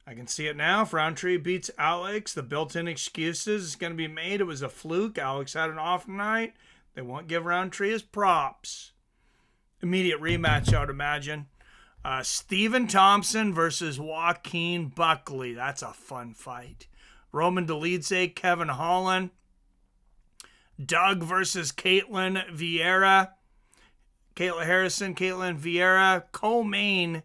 I can see it now. Roundtree beats Alex. The built-in excuses is going to be made. It was a fluke. Alex had an off night. They won't give Roundtree his props. Immediate rematch, I would imagine. Stephen Thompson versus Joaquin Buckley. That's a fun fight. Roman Dolidze, Kevin Holland. Doug versus Caitlin Vieira. Caitlin Harrison, Caitlin Vieira. Co-main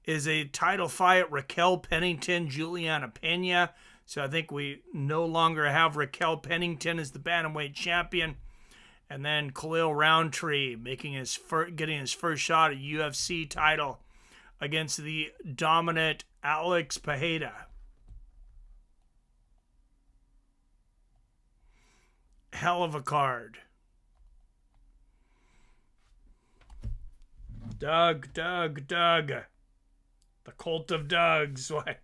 is a title fight. Raquel Pennington, Juliana Pena. So I think we no longer have Raquel Pennington as the bantamweight champion. And then Khalil Roundtree getting his first shot at UFC title against the dominant Alex Pereira. Hell of a card. Doug. The cult of Dougs. What?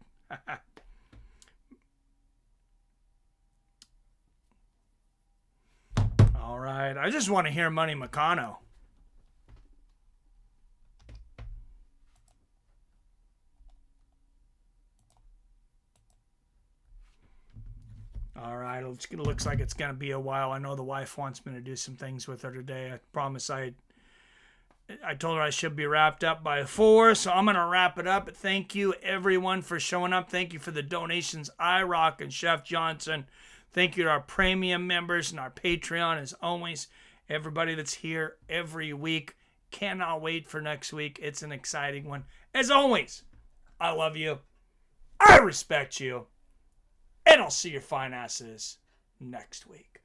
All right. I just want to hear Money Moicano. All right. It looks like it's going to be a while. I know the wife wants me to do some things with her today. I promise I told her I should be wrapped up by 4, so I'm going to wrap it up. Thank you, everyone, for showing up. Thank you for the donations, iRock and Chef Johnson. Thank you to our premium members and our Patreon, as always. Everybody that's here every week. Cannot wait for next week. It's an exciting one. As always, I love you. I respect you. And I'll see your fine asses next week.